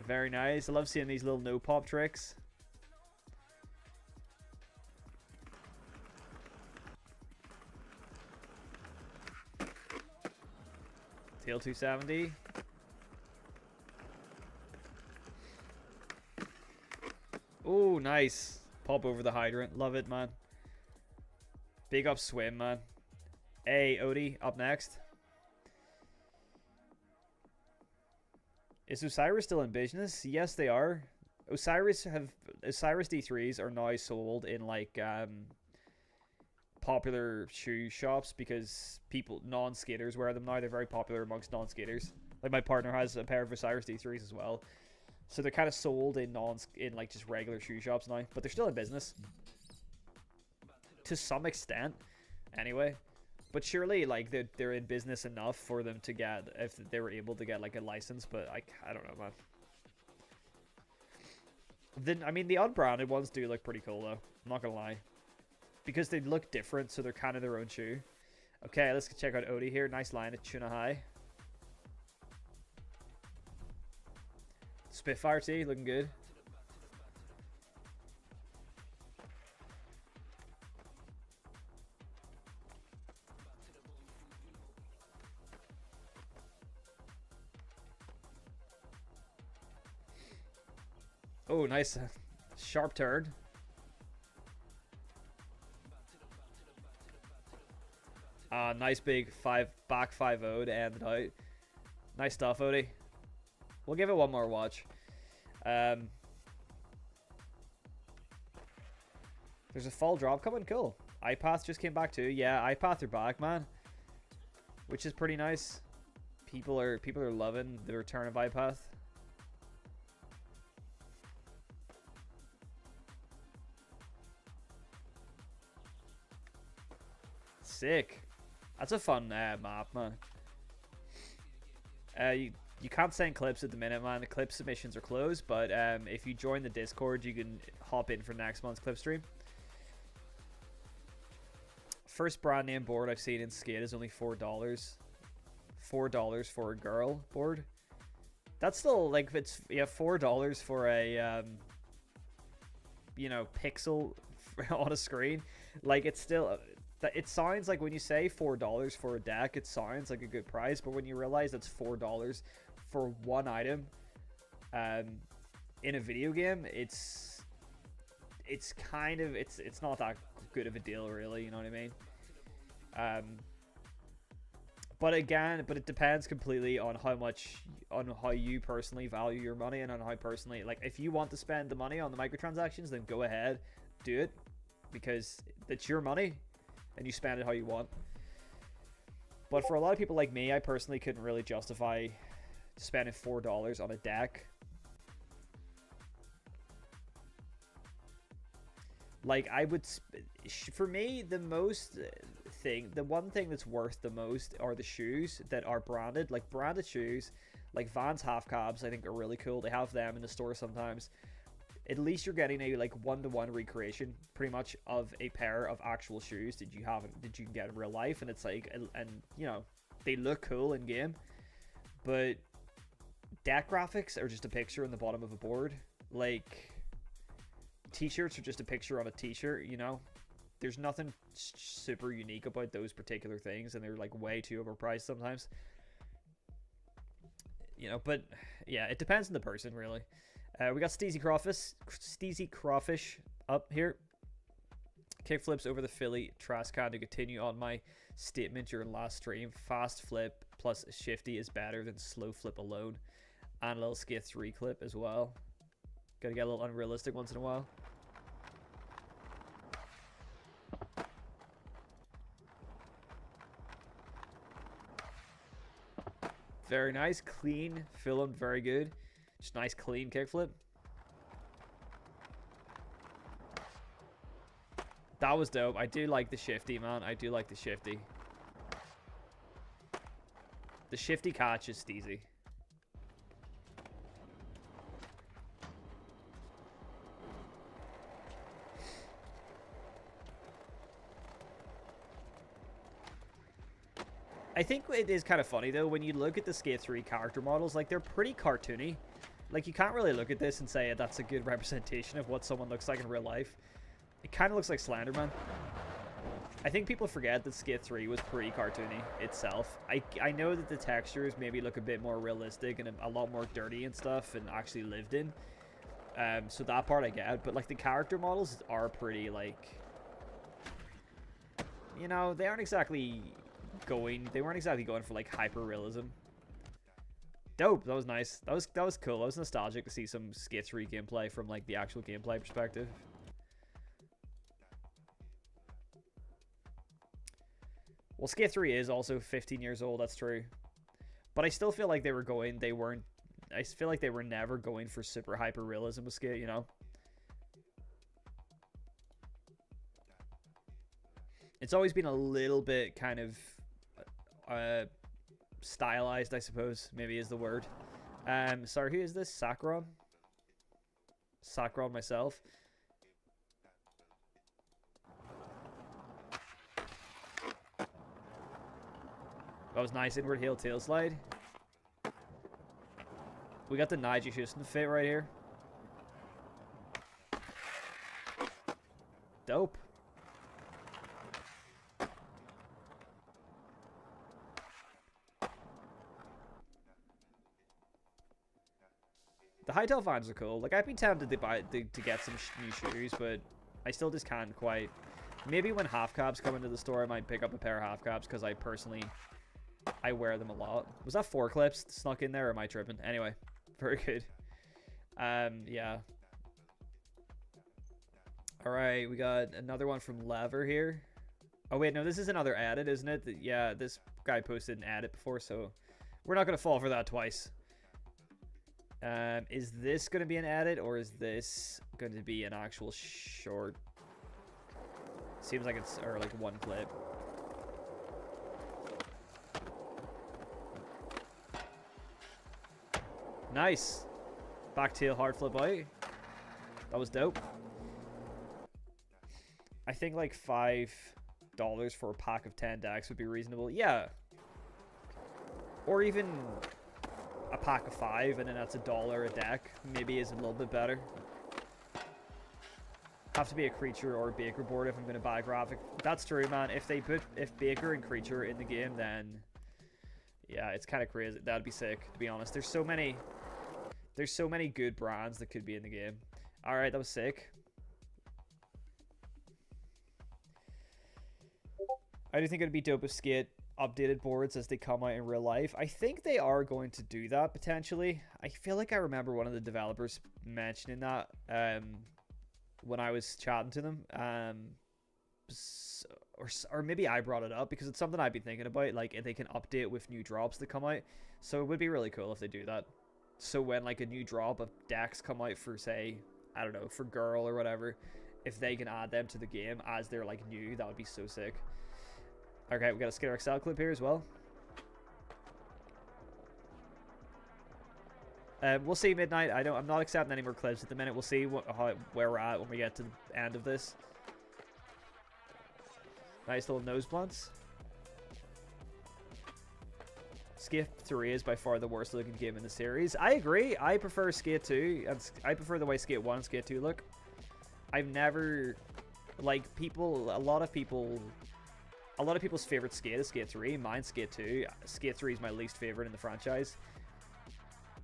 Very nice. I love seeing these little no pop tricks. Tail 270. Oh, nice. Pop over the hydrant. Love it, man. Big up swim, man. Hey, Odie, up next. Is Osiris still in business? Yes, they are. Osiris D3s are now sold in like popular shoe shops because non-skaters wear them now. They're very popular amongst non-skaters. Like my partner has a pair of Osiris D3s as well. So they're kind of sold in like just regular shoe shops now, but they're still in business to some extent, anyway. But surely, like they're in business enough for them to get, if they were able to get like a license. But I don't know, man. Then I mean, the unbranded ones do look pretty cool though. I'm not gonna lie, because they look different, so they're kind of their own shoe. Okay, let's check out Odie here. Nice line at Tuna High. Spitfire T, looking good. Oh, nice. Sharp turn. Nice big back 5-0 to end it out. Nice stuff, Odie. We'll give it one more watch. There's a fall drop coming. Cool. iPath just came back too. Yeah, iPath are back, man. Which is pretty nice. People are loving the return of iPath. Sick. That's a fun map, man. You can't send clips at the minute, man. The clip submissions are closed, but if you join the Discord, you can hop in for next month's clip stream. First brand name board I've seen in Skate is only $4. $4 for a girl board. That's still like, it's $4 for a you know, pixel on a screen. Like, it's still. It sounds like when you say $4 for a deck, it sounds like a good price, but when you realize it's $4 for one item in a video game, it's kind of it's not that good of a deal, really. You know what I mean? But it depends completely on how you personally value your money, and on how personally, like, if you want to spend the money on the microtransactions, then go ahead, do it, because it's your money. And you spend it how you want. But for a lot of people like me, I personally couldn't really justify spending $4 on a deck. Like, I would, for me, the one thing that's worth the most are the shoes that are branded. Like, branded shoes, like Vans half cabs, I think are really cool. They have them in the store sometimes. At least you're getting a like one-to-one recreation, pretty much, of a pair of actual shoes that you can get in real life, and it's like, and you know, they look cool in game. But deck graphics are just a picture on the bottom of a board. Like, t-shirts are just a picture on a t-shirt. You know, there's nothing super unique about those particular things, and they're like way too overpriced sometimes. You know, but yeah, it depends on the person, really. We got Steezy Crawfish up here. Kickflips over the Philly trash can to continue on my statement during last stream. Fast flip plus shifty is better than slow flip alone. And a little skate 3 clip as well. Gotta get a little unrealistic once in a while. Very nice. Clean. Filmed. Very good. Just nice clean kickflip. That was dope. I do like the shifty, man. I do like the shifty. The shifty catch is steezy. I think it is kind of funny though when you look at the Skate 3 character models, like they're pretty cartoony. Like you can't really look at this and say that's a good representation of what someone looks like in real life. It kind of looks like Slenderman. I think people forget that Skate 3 was pretty cartoony itself. I know that the textures maybe look a bit more realistic and a lot more dirty and stuff and actually lived in. So that part I get, but like the character models are pretty like, you know, they weren't exactly going for like hyper realism. Dope, that was nice. That was cool. That was nostalgic to see some Skate 3 gameplay from like the actual gameplay perspective. Well, Skate 3 is also 15 years old, that's true. But I still feel like I feel like they were never going for super hyper realism with Skate, you know? It's always been a little bit kind of stylized, I suppose, maybe is the word. Sorry, who is this? Sakron? Sakron myself. That was nice. Inward heel tail slide. We got the Nigel Houston fit right here. Dope. The Hightail vans are cool. Like, I'd be tempted to get some new shoes, but I still just can't quite. Maybe when half cabs come into the store, I might pick up a pair of half cabs because I wear them a lot. Was that 4 clips snuck in there, or am I tripping? Anyway, very good. Yeah. All right, we got another one from Lever here. Oh wait, no, this is another edit, isn't it? Yeah, this guy posted an edit before, so we're not gonna fall for that twice. Is this gonna be an edit, or is this going to be an actual short? Seems like it's, or like one clip. Nice. Back tail hard flip out. That was dope. I think like $5 for a pack of 10 decks would be reasonable. Yeah. Or even a pack of 5 and then that's $1 a deck. Maybe is a little bit better. Have to be a creature or a Baker board if I'm going to buy a graphic. That's true, man. If Baker and creature in the game, then yeah, it's kind of crazy. That'd be sick, to be honest. There's so many good brands that could be in the game. All right, that was sick. I do think it'd be dope if Skate updated boards as they come out in real life. I think they are going to do that potentially. I feel like I remember one of the developers mentioning that when I was chatting to them. Or maybe I brought it up because it's something I've been thinking about. Like, if they can update with new drops that come out. So it would be really cool if they do that. So when like a new drop of decks come out for, say, I don't know, for Girl or whatever, if they can add them to the game as they're like new, that would be so sick. Okay, we got a Skitter XL clip here as well. We'll see, Midnight. I'm not accepting any more clips at the minute. We'll see where we're at when we get to the end of this. Nice little nose blunts. Skate 3 is by far the worst looking game in the series. I agree. I prefer Skate 2. And I prefer the way Skate 1 and Skate 2 look. I've never, like, a lot of people's favorite Skate is Skate 3. Mine's Skate 2. Skate 3 is my least favorite in the franchise.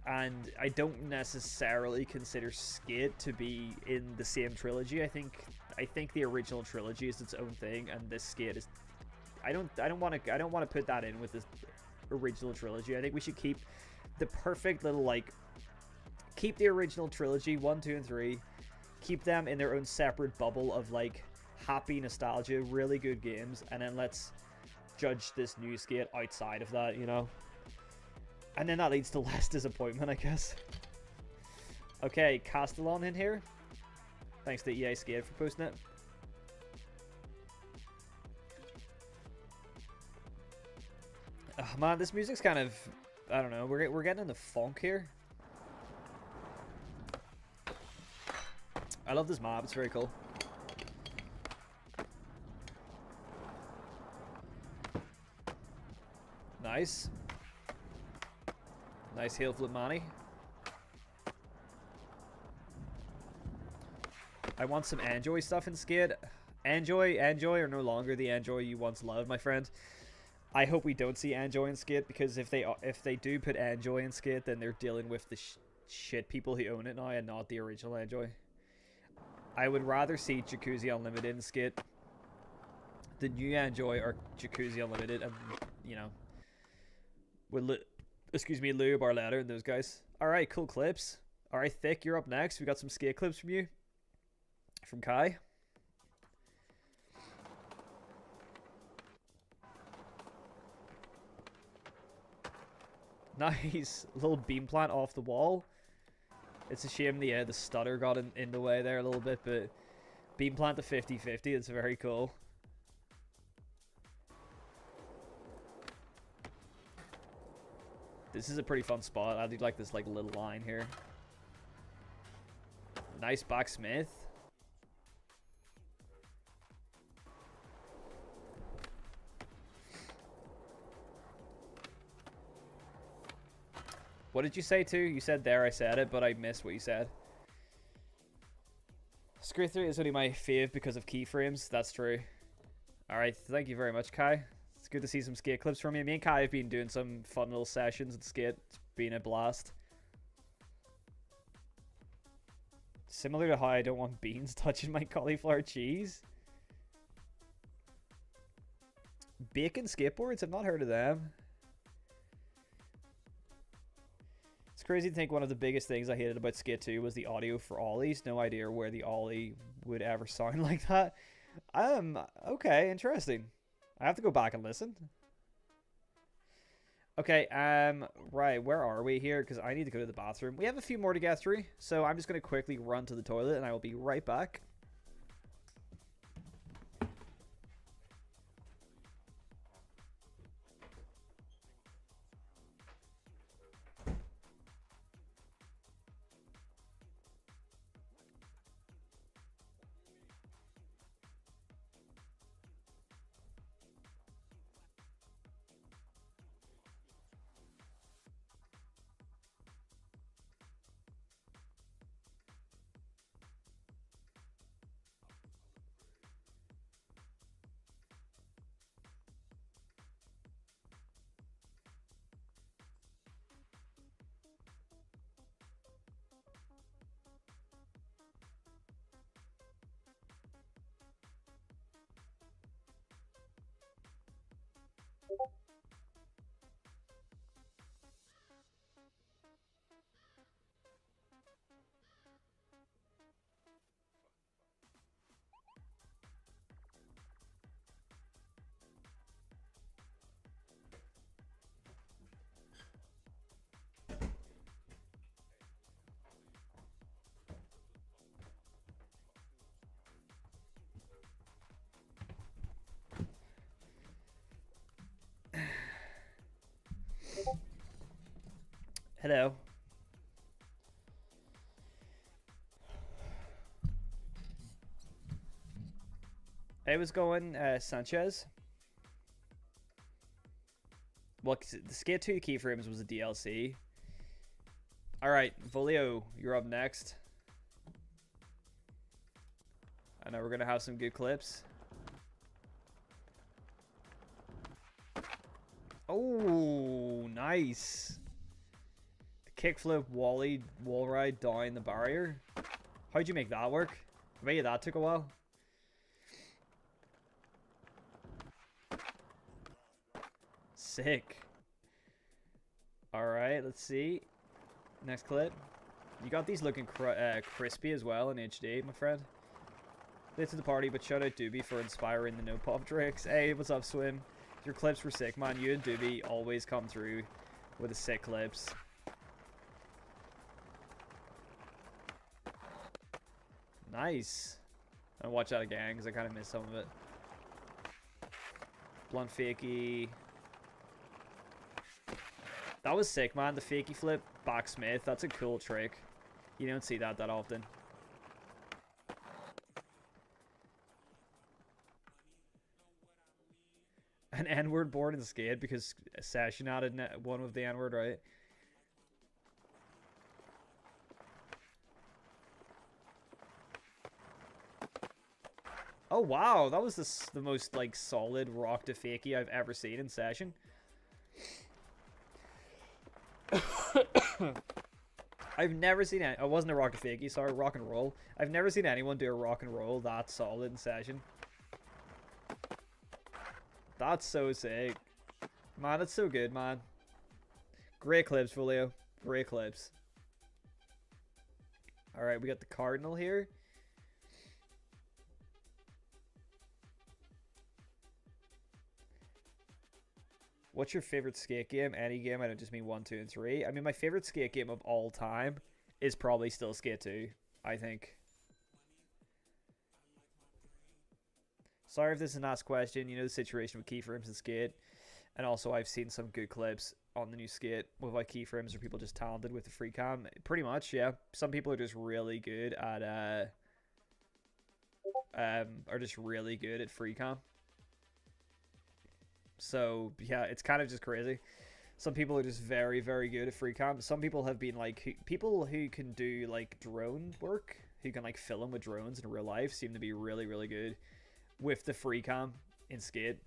And I don't necessarily consider Skate to be in the same trilogy. I think the original trilogy is its own thing, and this Skate is. I don't want to put that in with this original trilogy. I think we should keep the perfect little, like, keep the original trilogy 1, 2, and 3. Keep them in their own separate bubble of like happy nostalgia, really good games, and then let's judge this new Skate outside of that, you know. And then that leads to less disappointment, I guess. Okay, Castellon in here. Thanks to EA Skate for posting it. Oh, man, this music's kind of, I don't know, we're getting in the funk here. I love this map, it's very cool. Nice. Nice heel flip money. I want some Enjoy stuff in Skid. Enjoy are no longer the Enjoy you once loved, my friend. I hope we don't see Enjoy in Skid, because if they do put Enjoy in Skid, then they're dealing with the shit people who own it now and not the original Enjoy. I would rather see Jacuzzi Unlimited in Skid. The new Enjoy are Jacuzzi Unlimited, and you know, with Lou Barletta and those guys. All right, cool clips. All right, Thick, you're up next. We got some Skate clips from you, from Kai. Nice little beam plant off the wall. It's a shame the stutter got in the way there a little bit, but beam plant to 50-50. It's very cool. This is a pretty fun spot. I do like this little line here. Nice back Smith. What did you say too? You said there, I said it, but I missed what you said. Screw 3 is only my fave because of keyframes. That's true. Alright, thank you very much, Kai. It's good to see some Skate clips from you. Me and Kai have been doing some fun little sessions at Skate. It's been a blast. Similar to how I don't want beans touching my cauliflower cheese. Bacon skateboards? I've not heard of them. It's crazy to think one of the biggest things I hated about Skate 2 was the audio for ollies. No idea where the ollie would ever sound like that. Okay, interesting. I have to go back and listen. Okay, right, where are we here? Because I need to go to the bathroom. We have a few more to get through, so I'm just going to quickly run to the toilet, and I will be right back. Hello. Hey, what's going, Sanchez? Well, the Skate 2 keyframes was a DLC. Alright, Volio, you're up next. I know we're going to have some good clips. Oh, nice. The kickflip wall ride down the barrier. How'd you make that work? I bet you that took a while. Sick. Alright, let's see. Next clip. You got these looking crispy as well in HD, my friend. Late to the party, but shout out Doobie for inspiring the no pop tricks. Hey, what's up, Swim? Your clips were sick, man. You and Doobie always come through with the sick clips. Nice. I'll watch that again because I kind of missed some of it. Blunt fakie. That was sick, man. The fakie flip back Smith. That's a cool trick. You don't see that often. An N-word board in Skate because Session added one with the N-word, right? Oh wow, that was the most like solid rock to fakie I've ever seen in Session. I've never seen it. It wasn't a rock to fakie, sorry, rock and roll. I've never seen anyone do a rock and roll that solid in Session. That's so sick. Man, that's so good, man. Great clips, Folio. Great clips. Alright, we got the Cardinal here. What's your favorite skate game? Any game? I don't just mean 1, 2, and 3. I mean, my favorite skate game of all time is probably still Skate 2, I think. Sorry if this is an asked question. You know the situation with keyframes and Skate. And also, I've seen some good clips on the new Skate with like keyframes or people just talented with the free cam. Pretty much, yeah. Some people are just really good at free cam. So yeah, it's kind of just crazy. Some people are just very, very good at free cam. Some people have been like people who can do like drone work, who can like film with drones in real life, seem to be really, really good with the free cam in Skate.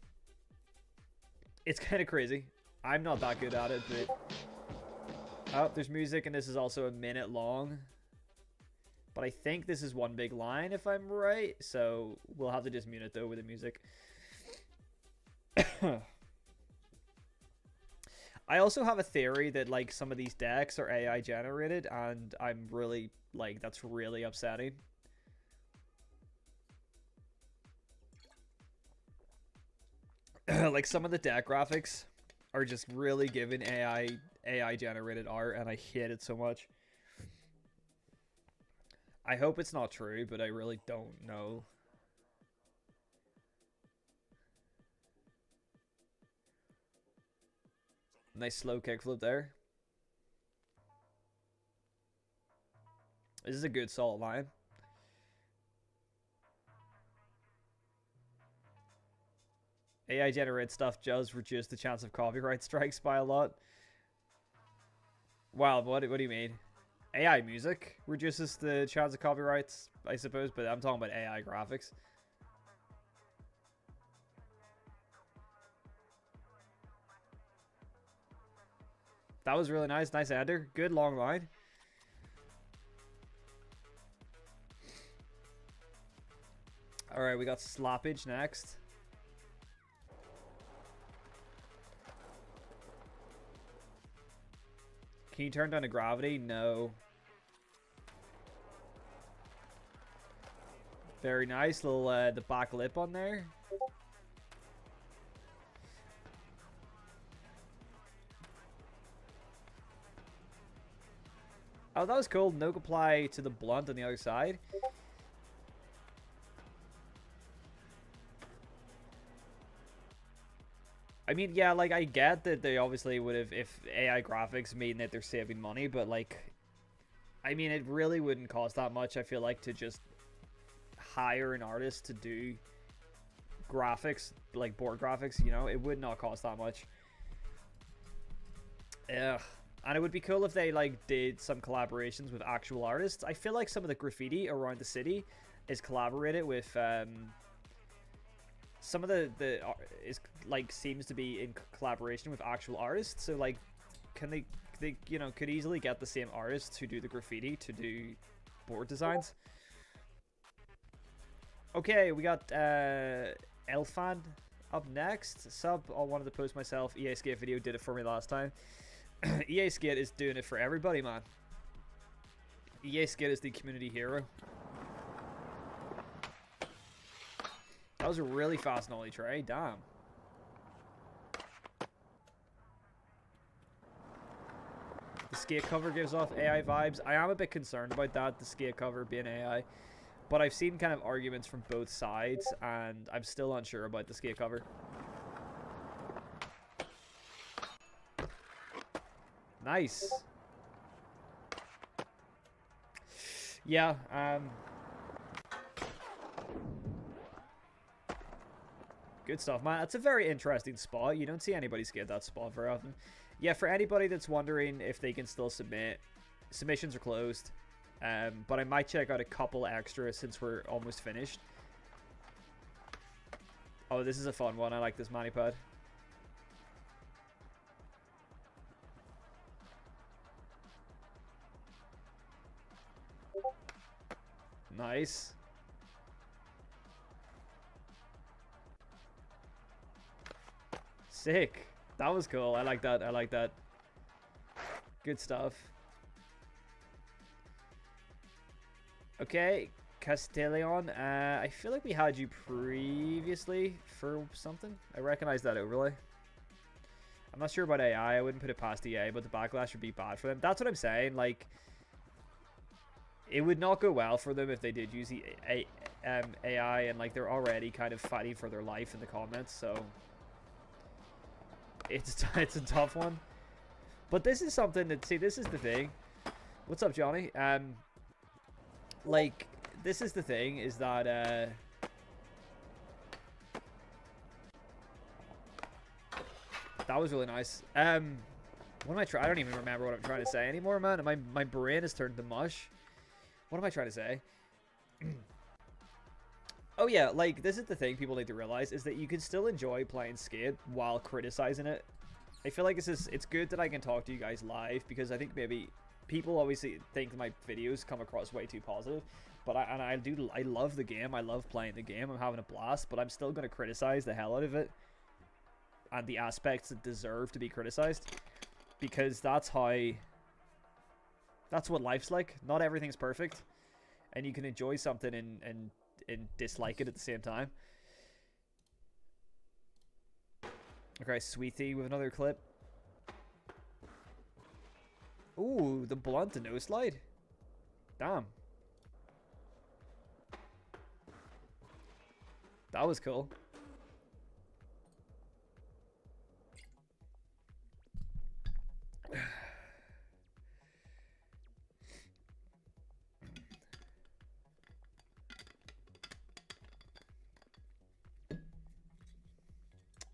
It's kind of crazy. I'm not that good at it, but oh, there's music, and this is also a minute long. But I think this is one big line, if I'm right. So we'll have to just mute it though with the music. I also have a theory that like some of these decks are AI generated, and I'm really like that's really upsetting. Like some of the deck graphics are just really given AI generated art, and I hate it so much. I hope it's not true, but I really don't know. Nice slow kickflip there. This is a good solid line. AI generated stuff does reduce the chance of copyright strikes by a lot. Wow, what do you mean? AI music reduces the chance of copyrights, I suppose, but I'm talking about AI graphics. That was really nice. Nice ender. Good long line. Alright, we got Slappage next. Can you turn down to gravity? No. Very nice. Little the back lip on there. Oh, that was cool. No apply to the blunt on the other side. I mean, yeah, like, I get that they obviously would have, if AI graphics mean that they're saving money, but, like, I mean, it really wouldn't cost that much, I feel like, to just hire an artist to do graphics, like, board graphics, you know? It would not cost that much. Ugh. And it would be cool if they, like, did some collaborations with actual artists. I feel like some of the graffiti around the city is collaborated with, some of the is like seems to be in collaboration with actual artists. So like, can they you know could easily get the same artists who do the graffiti to do board designs. Okay, we got Elfan up next. Sub, I wanted to post myself. EA Skate video did it for me last time. EA Skate is doing it for everybody, man. EA Skate is the community hero. That was a really fast nollie tray. Damn. The skate cover gives off AI vibes. I am a bit concerned about that, the skate cover being AI. But I've seen kind of arguments from both sides, and I'm still unsure about the skate cover. Nice. Yeah, Good stuff, man. That's a very interesting spot. You don't see anybody skate that spot very often. Yeah, for anybody that's wondering if they can still submit, submissions are closed. But I might check out a couple extra since we're almost finished. Oh, this is a fun one. I like this Manipad. Nice. Sick. That was cool. I like that. I like that. Good stuff. Okay, Castellion. I feel like we had you previously for something. I recognize that overlay. I'm not sure about AI. I wouldn't put it past EA, but the backlash would be bad for them. That's what I'm saying. Like, it would not go well for them if they did use the AI, and like they're already kind of fighting for their life in the comments. So it's a tough one. But this is something that, see, this is the thing. What's up, Johnny? Like, this is the thing, is that that was really nice. What am I trying? I don't even remember what I'm trying to say anymore, man. My brain has turned to mush. What am I trying to say? Oh yeah, like, this is the thing people need to realize, is that you can still enjoy playing Skate while criticizing it. I feel like it's good that I can talk to you guys live, because I think maybe people obviously think my videos come across way too positive, but I love the game. I love playing the game. I'm having a blast, but I'm still going to criticize the hell out of it and the aspects that deserve to be criticized, because that's what life's like. Not everything's perfect, and you can enjoy something and dislike it at the same time. Okay, Sweetie with another clip. Ooh, the blunt and no slide. Damn. That was cool.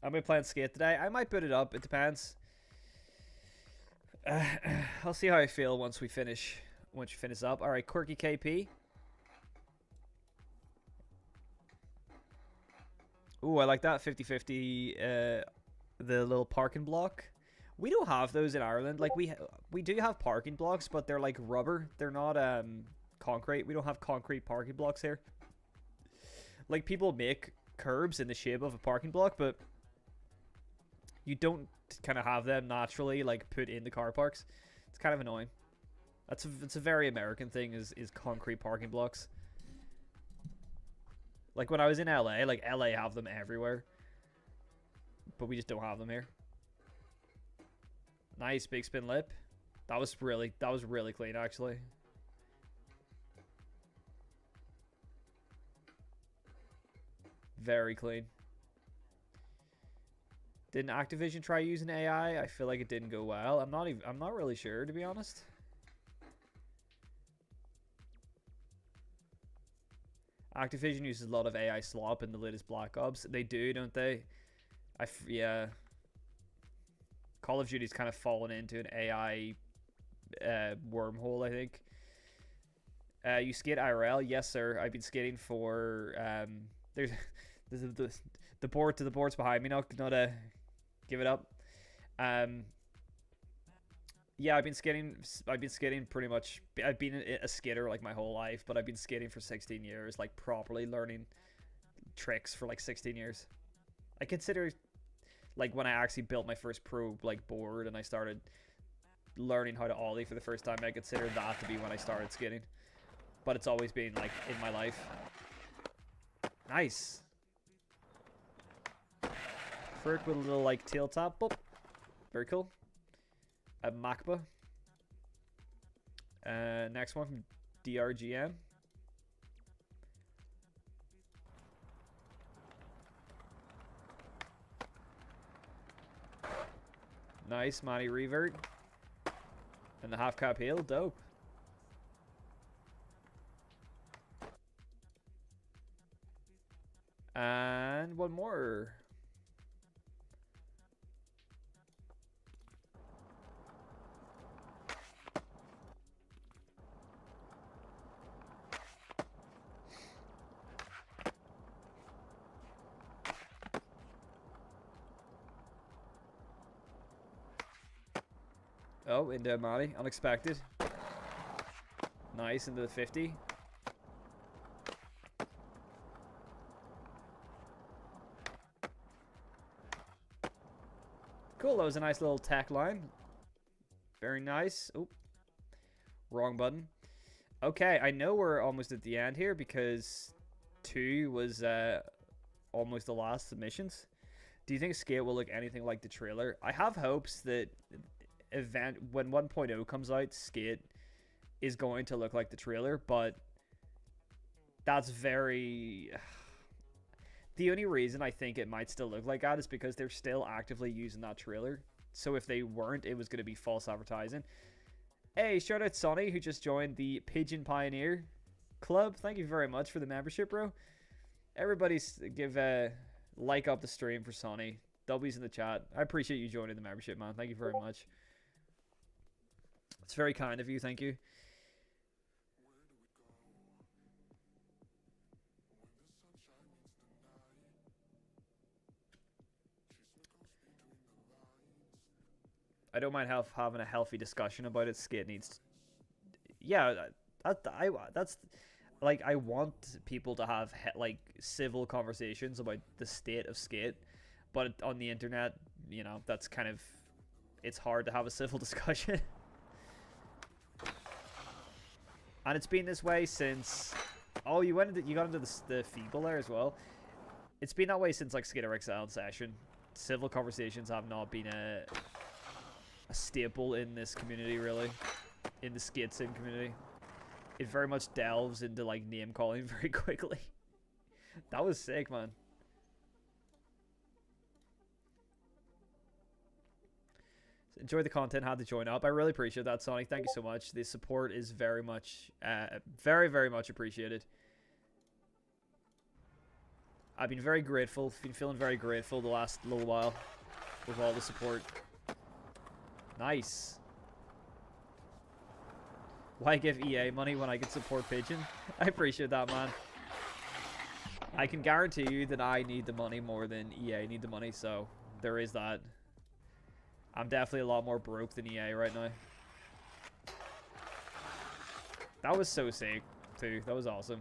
I'm gonna play on Skate today. I might put it up. It depends. I'll see how I feel once we finish. Once you finish up. All right, Quirky KP. Ooh, I like that 50-50. The little parking block. We don't have those in Ireland. Like, we do have parking blocks, but they're like rubber. They're not concrete. We don't have concrete parking blocks here. Like, people make curbs in the shape of a parking block, but you don't kind of have them naturally, like, put in the car parks. It's kind of annoying. It's a very American thing, is concrete parking blocks. Like, when I was in LA, like, LA have them everywhere, but we just don't have them here. Nice big spin lip. That was really clean, actually. Very clean. Didn't Activision try using AI? I feel like it didn't go well. I'm not really sure, to be honest. Activision uses a lot of AI slop in the latest Black Ops. They do, don't they? Yeah. Call of Duty's kind of fallen into an AI wormhole, I think. You skate IRL? Yes, sir. I've been skating for there's the boards behind me. Not give it up. Yeah, I've been skating pretty much. I've been a skater like my whole life, but I've been skating for 16 years, like properly learning tricks for like 16 years. I consider, like, when I actually built my first pro like board and I started learning how to ollie for the first time, I consider that to be when I started skating. But it's always been like in my life. Nice. Frick with a little like tail tap. Oh, very cool. A Macba. Next one from DRGM. Nice, Manny revert. And the half cap heel, dope. And one more. Oh, into a Manny. Unexpected. Nice, into the 50. Cool, that was a nice little tack line. Very nice. Oop. Wrong button. Okay, I know we're almost at the end here because 2 was almost the last submissions. Do you think Skate will look anything like the trailer? I have hopes that when 1.0 comes out, Skate is going to look like the trailer, but that's very... The only reason I think it might still look like that is because they're still actively using that trailer. So if they weren't, it was going to be false advertising. Hey, shout out Sonny, who just joined the Pigeon Pioneer Club. Thank you very much for the membership, bro. Everybody give a like up the stream for Sonny. W's in the chat. I appreciate you joining the membership, man. Thank you very much. It's very kind of you. Thank you. I don't mind having a healthy discussion about it. Skate needs... Yeah, that's... Like, I want people to have, like, civil conversations about the state of Skate. But on the internet, you know, that's kind of... It's hard to have a civil discussion. And it's been this way since... Oh, you got into the Feeble there as well. It's been that way since, like, Skater XL session. Civil conversations have not been a staple in this community, really, in the skate sim community. It very much delves into like name calling very quickly. That was sick, man. Enjoy the content, had to join up. I really appreciate that, Sonic. Thank you so much. The support is very much very much appreciated. I've been very grateful, been feeling very grateful the last little while with all the support. Nice. Why give EA money when I can support Pigeon? I appreciate that, man. I can guarantee you that I need the money more than EA need the money, so there is that. I'm definitely a lot more broke than EA right now. That was so sick, too. That was awesome.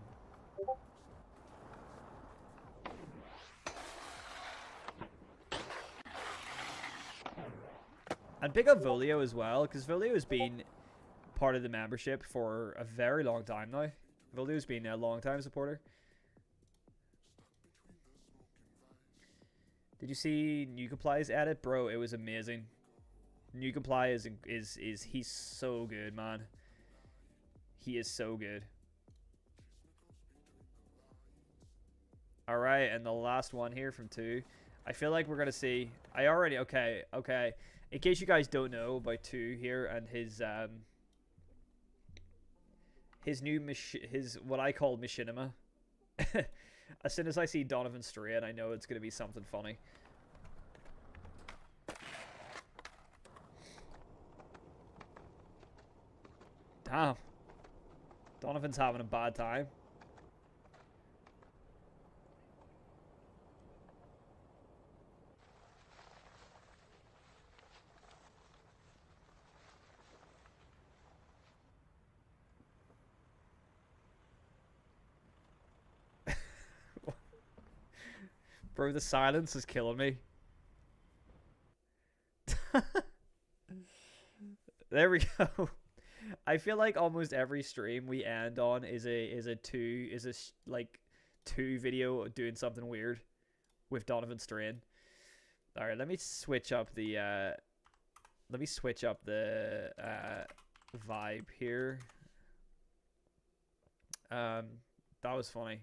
And big up Volio as well, because Volio has been part of the membership for a very long time now. Volio's been a long time supporter. Did you see Nukeapply's edit? Bro, it was amazing. Nukeapply is he's so good, man. He is so good. Alright, and the last one here from 2. I feel like we're gonna see... Okay. In case you guys don't know about 2 here and his new what I call machinima. As soon as I see Donovan Strain, I know it's gonna be something funny. Damn. Donovan's having a bad time. Bro, the silence is killing me. There we go. I feel like almost every stream we end on is a 2 video doing something weird with Donovan Strain. All right, let me switch up the vibe here. That was funny.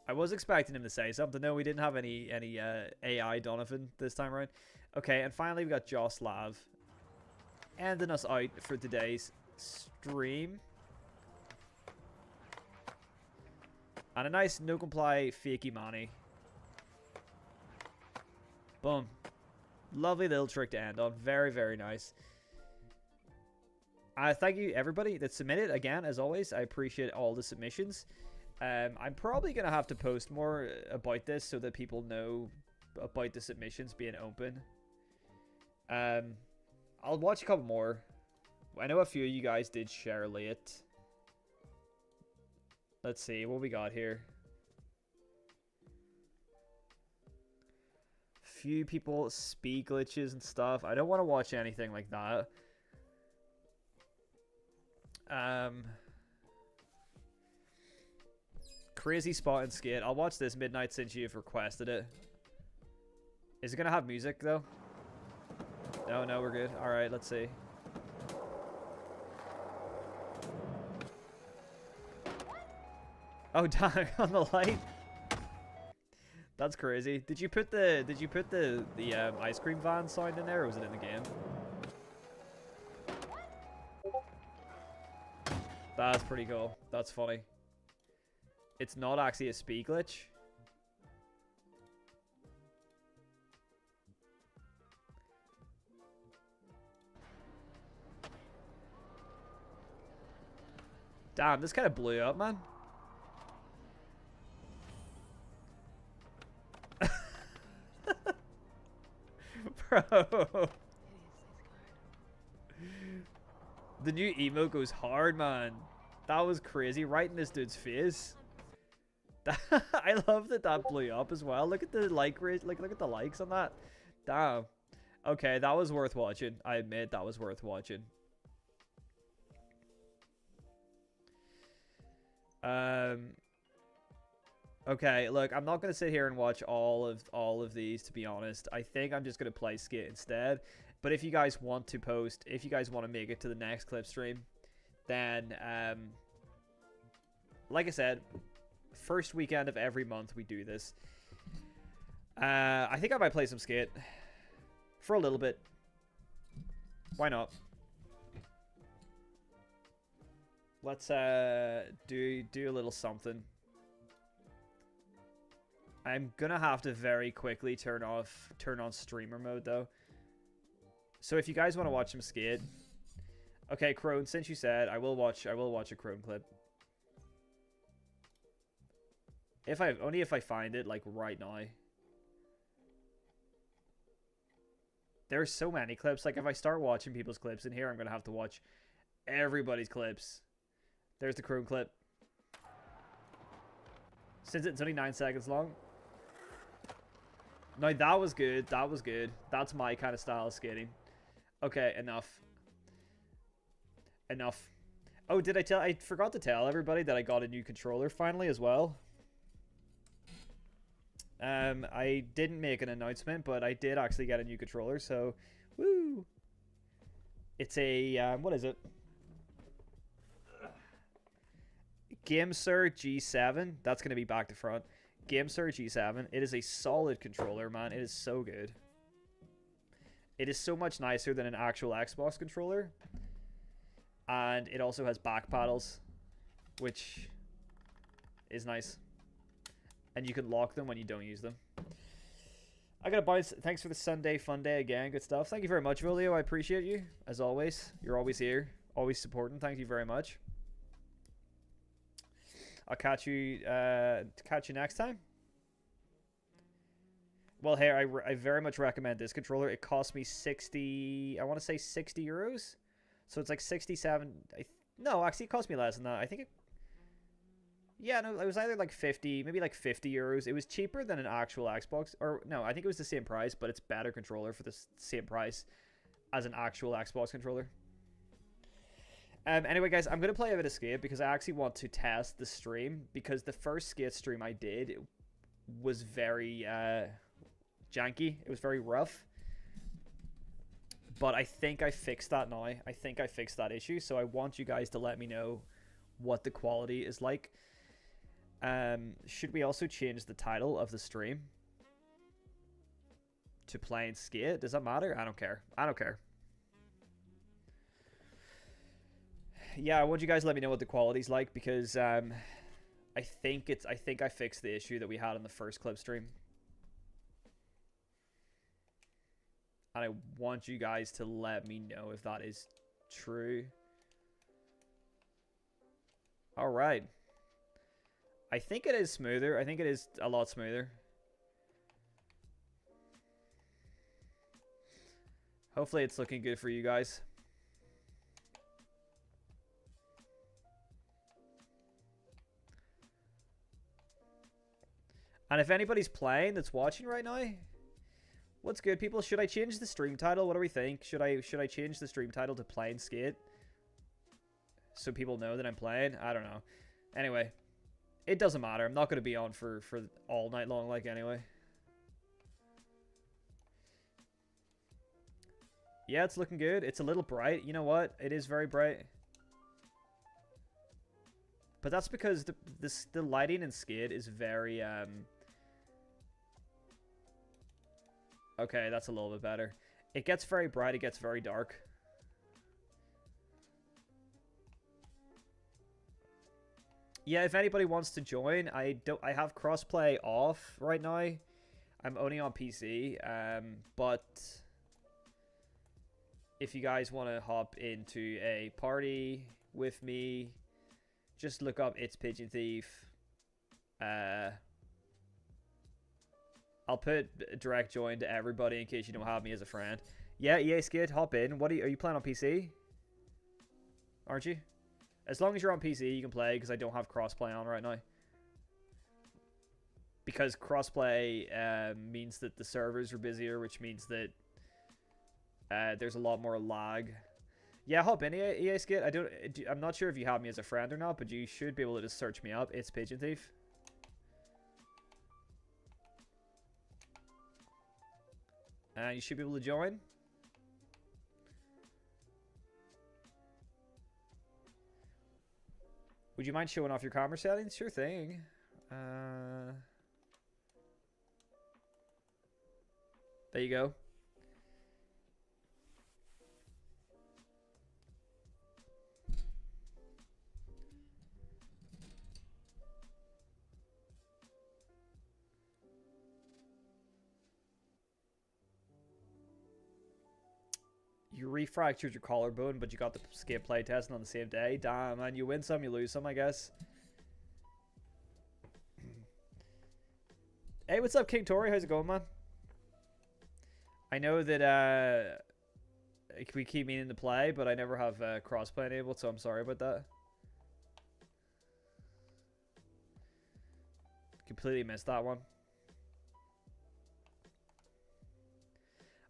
I was expecting him to say something. No, we didn't have any AI Donovan this time around. Okay, and finally we got Joss Lav ending us out for today's stream. And a nice no comply fakey money. Boom. Lovely little trick to end on. Very, very nice. Thank you everybody that submitted. Again, as always, I appreciate all the submissions. I'm probably going to have to post more about this so that people know about the submissions being open. I'll watch a couple more. I know a few of you guys did share late. Let's see what we got here. Few people speak glitches and stuff. I don't want to watch anything like that. Crazy spot and skate. I'll watch this Midnight since you've requested it. Is it gonna have music though? No, we're good. All right, let's see. Oh, down on the light. That's crazy. Did you put the ice cream van sound in there, or was it in the game? That's pretty cool. That's funny. It's not actually a speed glitch. Damn, this kind of blew up, man. Bro. The new emote goes hard, man. That was crazy. Right in this dude's face. I love that blew up as well. Look at the like rate. Look at the likes on that. Damn. Okay, that was worth watching. I admit that was worth watching. Okay, look, I'm not gonna sit here and watch all of these, to be honest. I think I'm just gonna play Skit instead. But if you guys want to post, if you guys want to make it to the next clip stream, then like I said, first weekend of every month we do this. I think I might play some Skit for a little bit. Why not? Let's do a little something. I'm gonna have to very quickly turn on streamer mode though. So if you guys want to watch some Skate, okay, Crone, since you said, I will watch a Crone clip. Only if I find it like right now. There's so many clips. Like if I start watching people's clips in here, I'm gonna have to watch everybody's clips. There's the Crone clip. Since it's only 9 seconds long. No, that was good. That was good. That's my kind of style of skating. Okay, enough. Enough. Oh, did I tell? I forgot to tell everybody that I got a new controller finally as well. I didn't make an announcement, but I did actually get a new controller, so woo. It's a what is it? GameSir G7. That's going to be back to front. GameSir G7. It is a solid controller, man. It is so good. It is so much nicer than an actual Xbox controller. And it also has back paddles, which is nice. And you can lock them when you don't use them. I gotta bounce. Thanks for the Sunday fun day again. Good stuff. Thank you very much, Julio. I appreciate you, as always. You're always here. Always supporting. Thank you very much. I'll catch you next time. Well, hey, I very much recommend this controller. It cost me 60, I want to say 60 euros. So it's like 67. No, actually, it cost me less than that. I think it, yeah, no, it was either like 50, maybe like 50 euros. It was cheaper than an actual Xbox. Or no, I think it was the same price, but it's better controller for the same price as an actual Xbox controller. Anyway, guys, I'm going to play a bit of Skate because I actually want to test the stream, because the first Skate stream I did was very janky. It was very rough. But I think I fixed that now. I think I fixed that issue, so I want you guys to let me know what the quality is like. Should we also change the title of the stream to Playing Skate? Does that matter? I don't care. I don't care. Yeah, I want you guys to let me know what the quality's like, because I think I fixed the issue that we had on the first clip stream. And I want you guys to let me know if that is true. Alright. I think it is smoother. I think it is a lot smoother. Hopefully it's looking good for you guys. And if anybody's playing that's watching right now, what's good, people? Should I change the stream title? What do we think? Should I change the stream title to Playing Skate? So people know that I'm playing? I don't know. Anyway, it doesn't matter. I'm not going to be on for all night long, like, anyway. Yeah, it's looking good. It's a little bright. You know what? It is very bright. But that's because the lighting in Skid is very, Okay, that's a little bit better. It gets very bright, it gets very dark. Yeah, if anybody wants to join, I have crossplay off right now. I'm only on PC, but if you guys want to hop into a party with me, just look up It's Pigeon Thief. I'll put direct join to everybody in case you don't have me as a friend. Yeah, EA Skid, hop in. What are you playing on PC? Aren't you? As long as you're on PC, you can play, because I don't have crossplay on right now. Because crossplay means that the servers are busier, which means that there's a lot more lag. Yeah, hop in, EA Skid. I'm not sure if you have me as a friend or not, but you should be able to just search me up. It's Pigeon Thief. And you should be able to join. Would you mind showing off your camera settings? Sure thing. There you go. You refractured your collarbone, but you got the skate play testing on the same day. Damn, man. You win some, you lose some, I guess. Hey, what's up, King Tory? How's it going, man? I know that we keep meaning to play, but I never have crossplay enabled, so I'm sorry about that. Completely missed that one.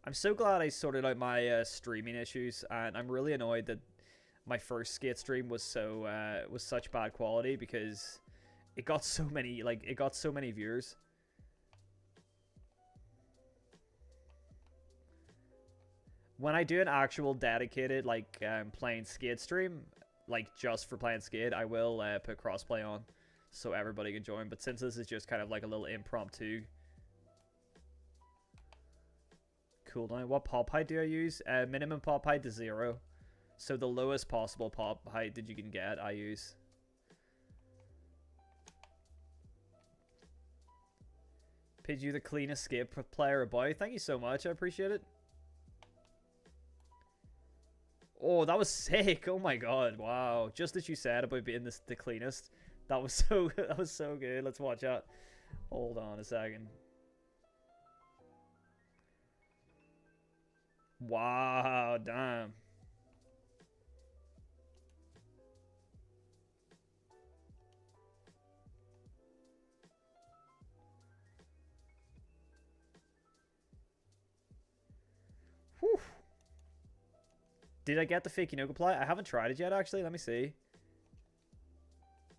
I'm so glad I sorted out my streaming issues, and I'm really annoyed that my first skate stream was was such bad quality, because it got so many viewers. When I do an actual dedicated playing skate stream, like just for playing skate, I will put crossplay on so everybody can join. But since this is just kind of like a little impromptu cooldown, what pop height do I use? Minimum pop height is 0, so the lowest possible pop height that you can get I use. Pidge, you the cleanest skate player about. Thank you so much, I appreciate it. Oh, that was sick. Oh my god, wow. Just as you said about being the cleanest, that was so good. Let's watch out. Hold on a second. Wow, damn. Whew. Did I get the fake Unogaply? I haven't tried it yet, actually. Let me see.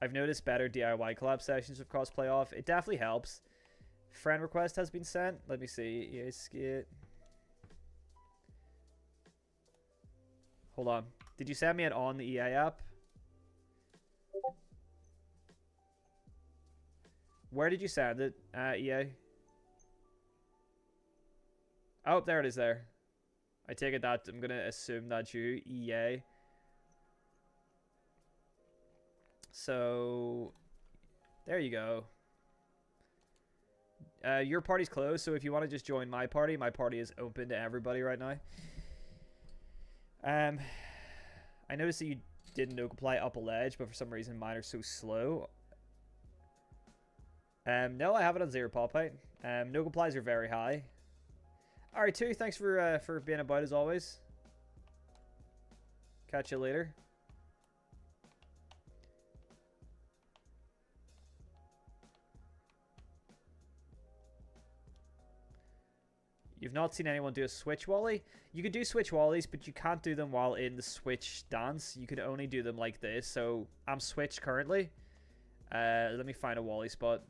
I've noticed better DIY collab sessions with crossplay off. It definitely helps. Friend request has been sent. Let me see. EA Skate. Hold on. Did you send me it on the EA app? Where did you send it, EA? Oh, there it is there. I take it that I'm going to assume that's you, EA. So, there you go. Your party's closed, so if you want to just join my party is open to everybody right now. I noticed that you didn't apply up a ledge, but for some reason mine are so slow. No, I have it on 0 pop height. No complies are very high. All right, too. Thanks for being about as always. Catch you later. You've not seen anyone do a switch wally? You can do switch wallies, but you can't do them while in the switch stance. You can only do them like this. So I'm switched currently. Let me find a wally spot.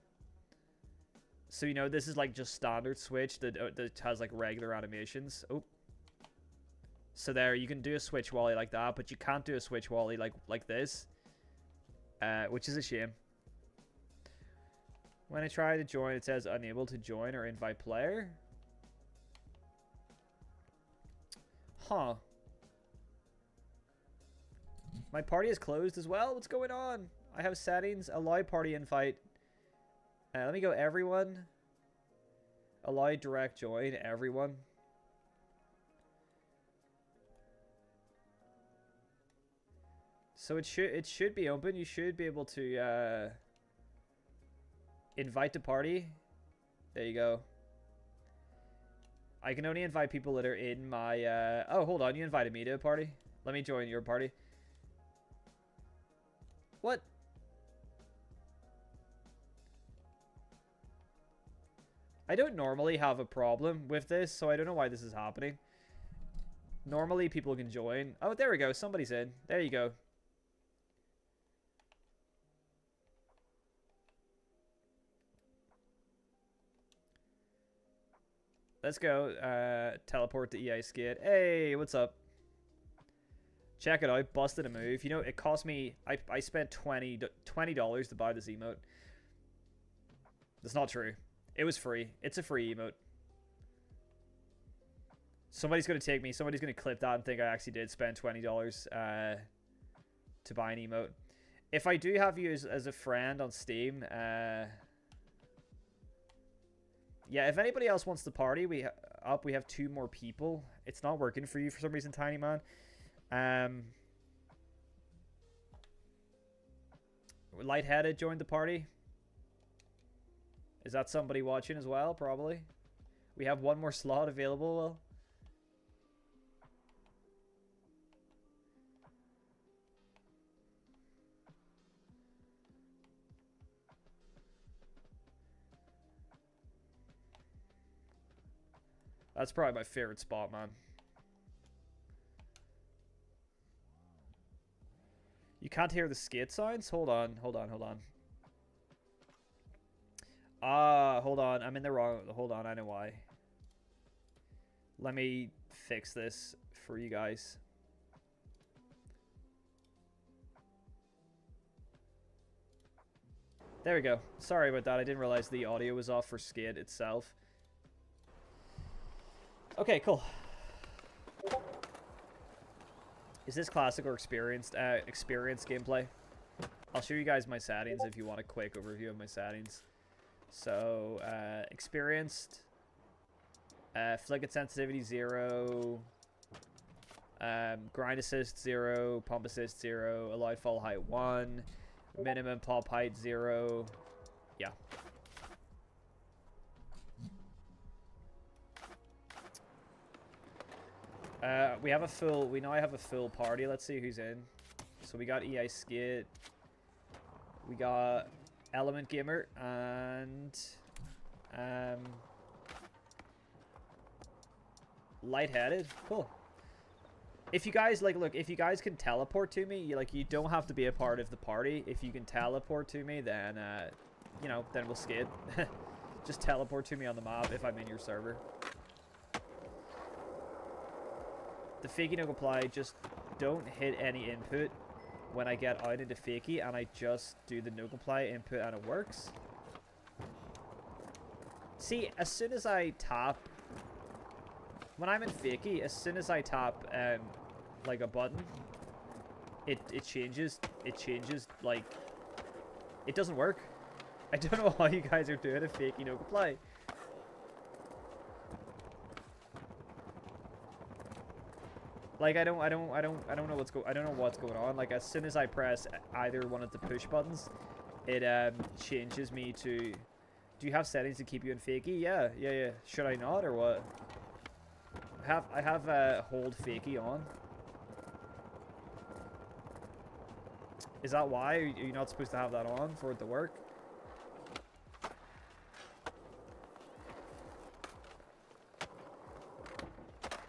So, you know, this is like just standard switch that has like regular animations. Oh. So there, you can do a switch wally like that, but you can't do a switch wally like this. Which is a shame. When I try to join, it says unable to join or invite player. Huh. My party is closed as well? What's going on? I have settings. Allow party invite. Let me go everyone. Allow direct join everyone. So it should be open. You should be able to invite to party. There you go. I can only invite people that are in my... Oh, hold on. You invited me to a party? Let me join your party. What? I don't normally have a problem with this, so I don't know why this is happening. Normally, people can join. Oh, there we go. Somebody's in. There you go. Let's go teleport to EA Skate. Hey, what's up? Check it out. Busted a move. You know, it cost me... I spent $20 to buy this emote. That's not true. It was free. It's a free emote. Somebody's going to take me. Somebody's going to clip that and think I actually did spend $20 to buy an emote. If I do have you as a friend on Steam... yeah, if anybody else wants to party, we have 2 more people. It's not working for you for some reason, Tiny Man. Lightheaded joined the party. Is that somebody watching as well? Probably. We have 1 more slot available. Well, that's probably my favorite spot, man. You can't hear the skate signs? Hold on. Hold on. Hold on. I'm in the wrong... Hold on, I know why. Let me fix this for you guys. There we go. Sorry about that. I didn't realize the audio was off for skate itself. Okay, cool. Is this classic or experienced gameplay? I'll show you guys my settings if you want a quick overview of my settings. So, experienced, flick sensitivity 0, grind assist 0, pump assist 0, allowed fall height 1, minimum pop height 0. Yeah. We now have a full party. Let's see who's in. So we got EA Skate, we got Element Gamer, and Lightheaded. Cool. If you guys look, if you guys can teleport to me, you don't have to be a part of the party. If you can teleport to me, then you know, then we'll skate. Just teleport to me on the map if I'm in your server. The fakie no apply, just don't hit any input when I get out into fakie, and I just do the no apply input and it works. See, as soon as I tap, when I'm in fakie, as soon as I tap like a button, it changes, like, it doesn't work. I don't know how you guys are doing a fakie no apply. Like, I don't know what's going on. Like, as soon as I press either one of the push buttons, it changes me to... Do you have settings to keep you in fakie? Yeah. Should I not, or what? I have hold fakie on. Is that why? Are you not supposed to have that on for it to work?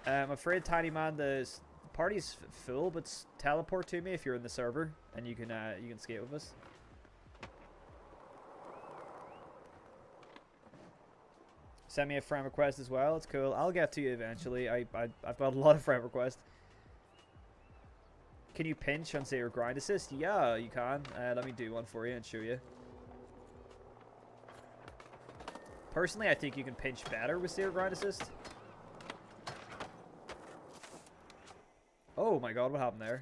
I'm afraid, Tiny Man, the party's full, but teleport to me if you're in the server, and you can skate with us. Send me a friend request as well. It's cool. I'll get to you eventually. I've got a lot of friend requests. Can you pinch on, say, your grind assist? Yeah, you can. Let me do one for you and show you. Personally, I think you can pinch better with, say, your grind assist. Oh my god, what happened there?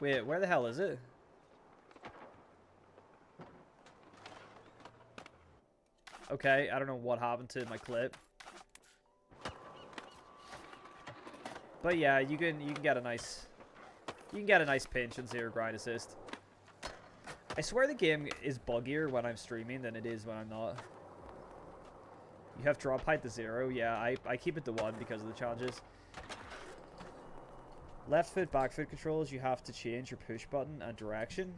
Wait, where the hell is it? Okay, I don't know what happened to my clip. But yeah, you can get a nice pinch and zero grind assist. I swear the game is buggier when I'm streaming than it is when I'm not. You have drop height to 0. Yeah, I keep it to 1 because of the challenges. Left foot, back foot controls, you have to change your push button and direction.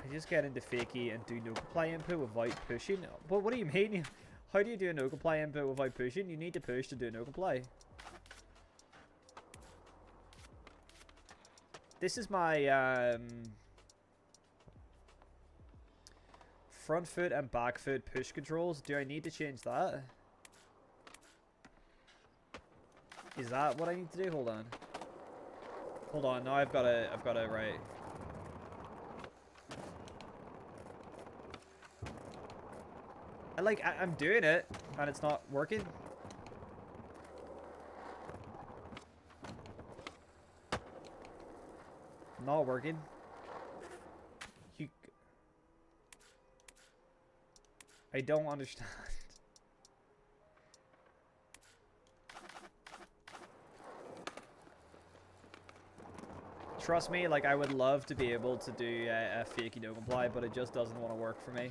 I just get into fakie and do no comply input without pushing. But what do you mean? How do you do a no comply input without pushing? You need to push to do no comply. This is my front foot and back foot push controls. Do I need to change that? Is that what I need to do? Hold on. Hold on. Now I've got to right. I'm doing it and it's not working. Not working. I don't understand. Trust me, like, I would love to be able to do a fakie no comply, but it just doesn't want to work for me.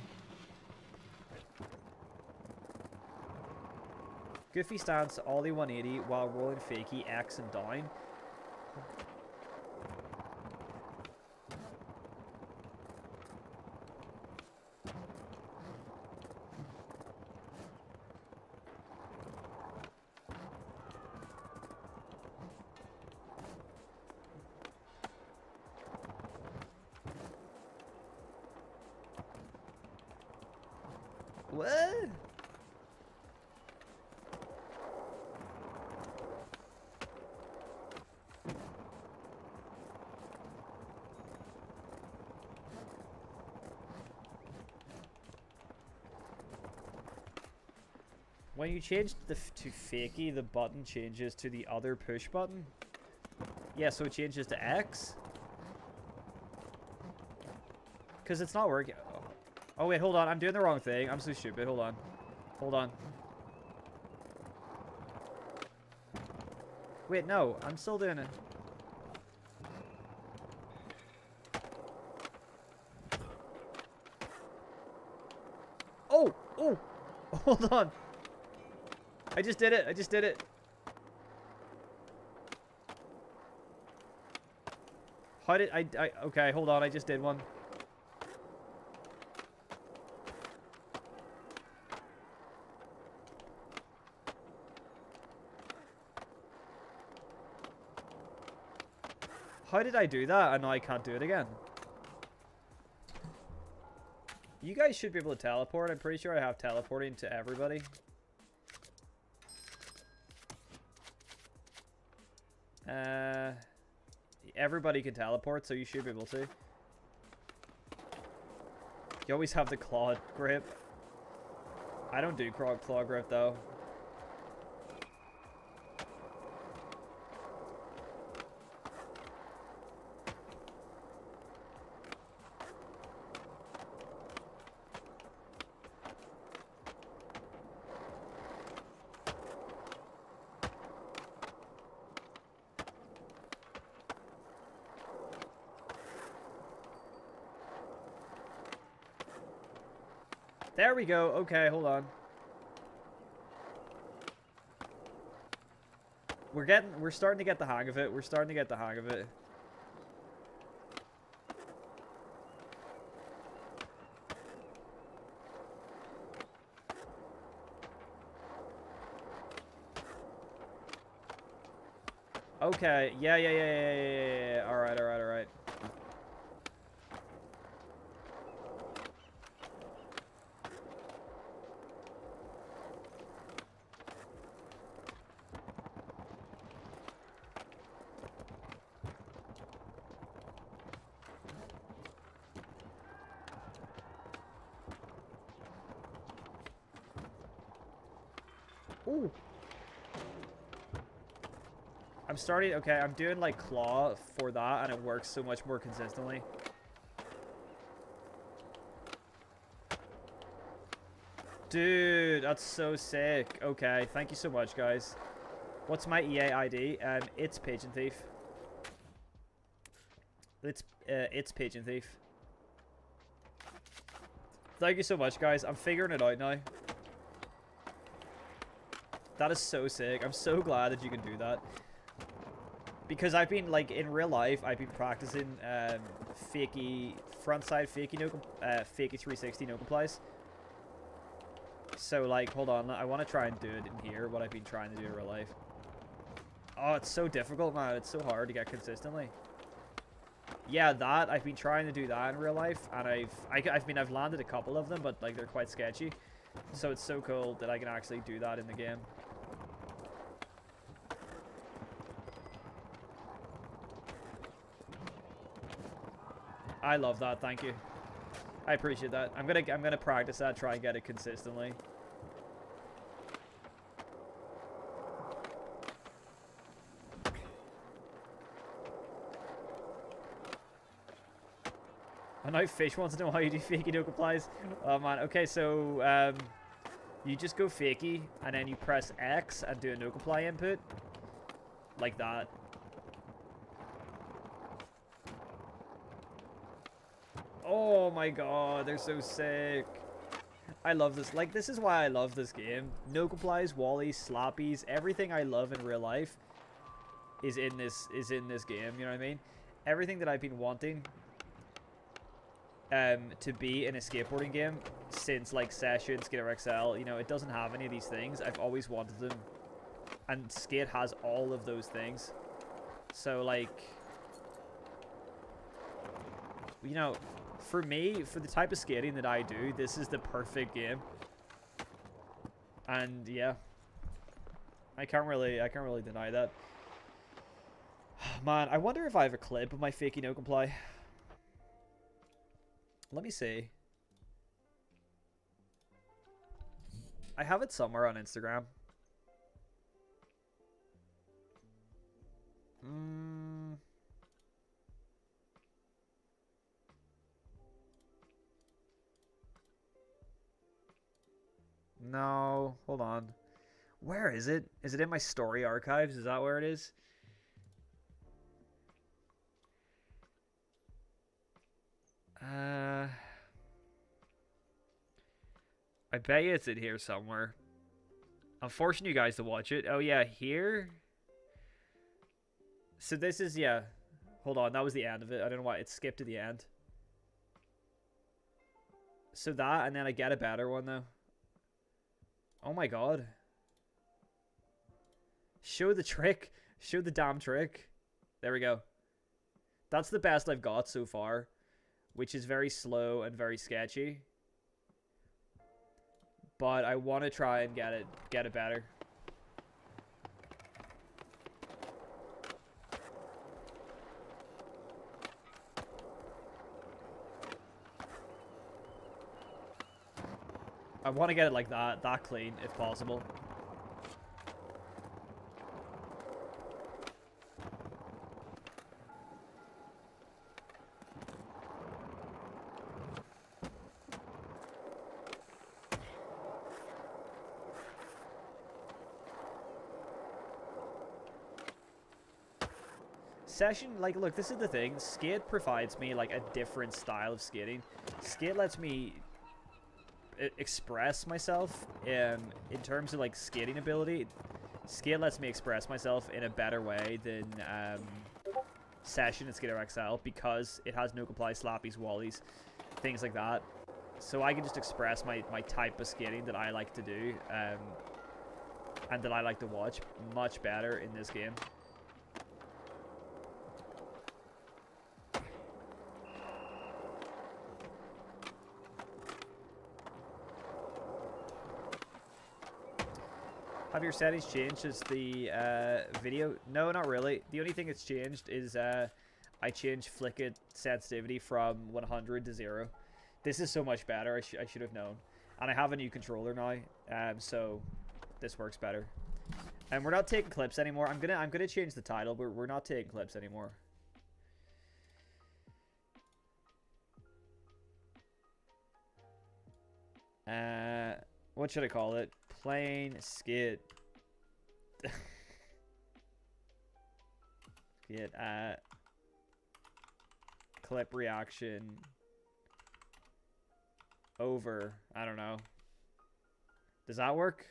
Goofy stance, ollie 180 while rolling fakie X and down. What? When you change to fakie, the button changes to the other push button. Yeah, so it changes to X. Because it's not working. Oh, wait, hold on. I'm doing the wrong thing. I'm so stupid. Hold on. Hold on. Wait, no. I'm still doing it. Oh! Oh! Hold on. I just did it. I just did it. How did I okay, hold on. I just did one. How did I do that? And now I can't do it again. You guys should be able to teleport. I'm pretty sure I have teleporting to everybody. Everybody can teleport, so you should be able to. You always have the claw grip. I don't do claw grip though. There we go. Okay, hold on. We're starting to get the hang of it. We're starting to get the hang of it. Okay. Yeah. All right. Ooh. I'm starting, okay, I'm doing like claw for that and it works so much more consistently. Dude, that's so sick. Okay, thank you so much, guys. What's my EA ID? It's Pigeon Thief. It's Pigeon Thief. Thank you so much, guys. I'm figuring it out now. That is so sick. I'm so glad that you can do that. Because I've been, like, in real life, I've been practicing fakey, frontside fakey, fakey 360 no complies. So, like, hold on. I want to try and do it in here, what I've been trying to do in real life. Oh, it's so difficult, man. It's so hard to get consistently. Yeah, that. I've been trying to do that in real life, and I've landed a couple of them, but, like, they're quite sketchy. So it's so cool that I can actually do that in the game. I love that. Thank you. I appreciate that. I'm gonna practice that. Try and get it consistently. I know Fish wants to know how you do fakey no complies. Oh man. Okay, so you just go fakey and then you press X and do a no comply input, like that. Oh my god, they're so sick. I love this. Like, this is why I love this game. No complies, wallies, slappies, everything I love in real life is in this game, you know what I mean? Everything that I've been wanting to be in a skateboarding game since, like, Session, Skater XL, you know, it doesn't have any of these things. I've always wanted them. And Skate has all of those things. So, like, you know, for me, for the type of skating that I do, this is the perfect game. And yeah, I can't really deny that. Man, I wonder if I have a clip of my fakey no comply. Let me see. I have it somewhere on Instagram. No, hold on. Where is it? Is it in my story archives? Is that where it is? I bet you it's in here somewhere. I'm forcing you guys to watch it. Oh yeah, here? So this is, yeah. Hold on, that was the end of it. I don't know why it skipped to the end. So that, and then I get a better one though. Oh my god. Show the trick. Show the damn trick. There we go. That's the best I've got so far, which is very slow and very sketchy. But I want to try and get it better. I want to get it like that clean, if possible. Session, like, look, this is the thing. Skate provides me, like, a different style of skating. Skate lets me express myself in terms of like skating ability. Skate lets me express myself in a better way than Session and Skater XL because it has no comply, slappies, wallies, things like that. So I can just express my type of skating that I like to do and that I like to watch much better in this game. Have your settings changed as the video? No, not really. The only thing that's changed is I changed flicker sensitivity from 100 to 0. This is so much better. I should have known. And I have a new controller now, so this works better. And we're not taking clips anymore. I'm gonna change the title, but we're not taking clips anymore. What should I call it? Plain skit. Get clip reaction over. I don't know. Does that work?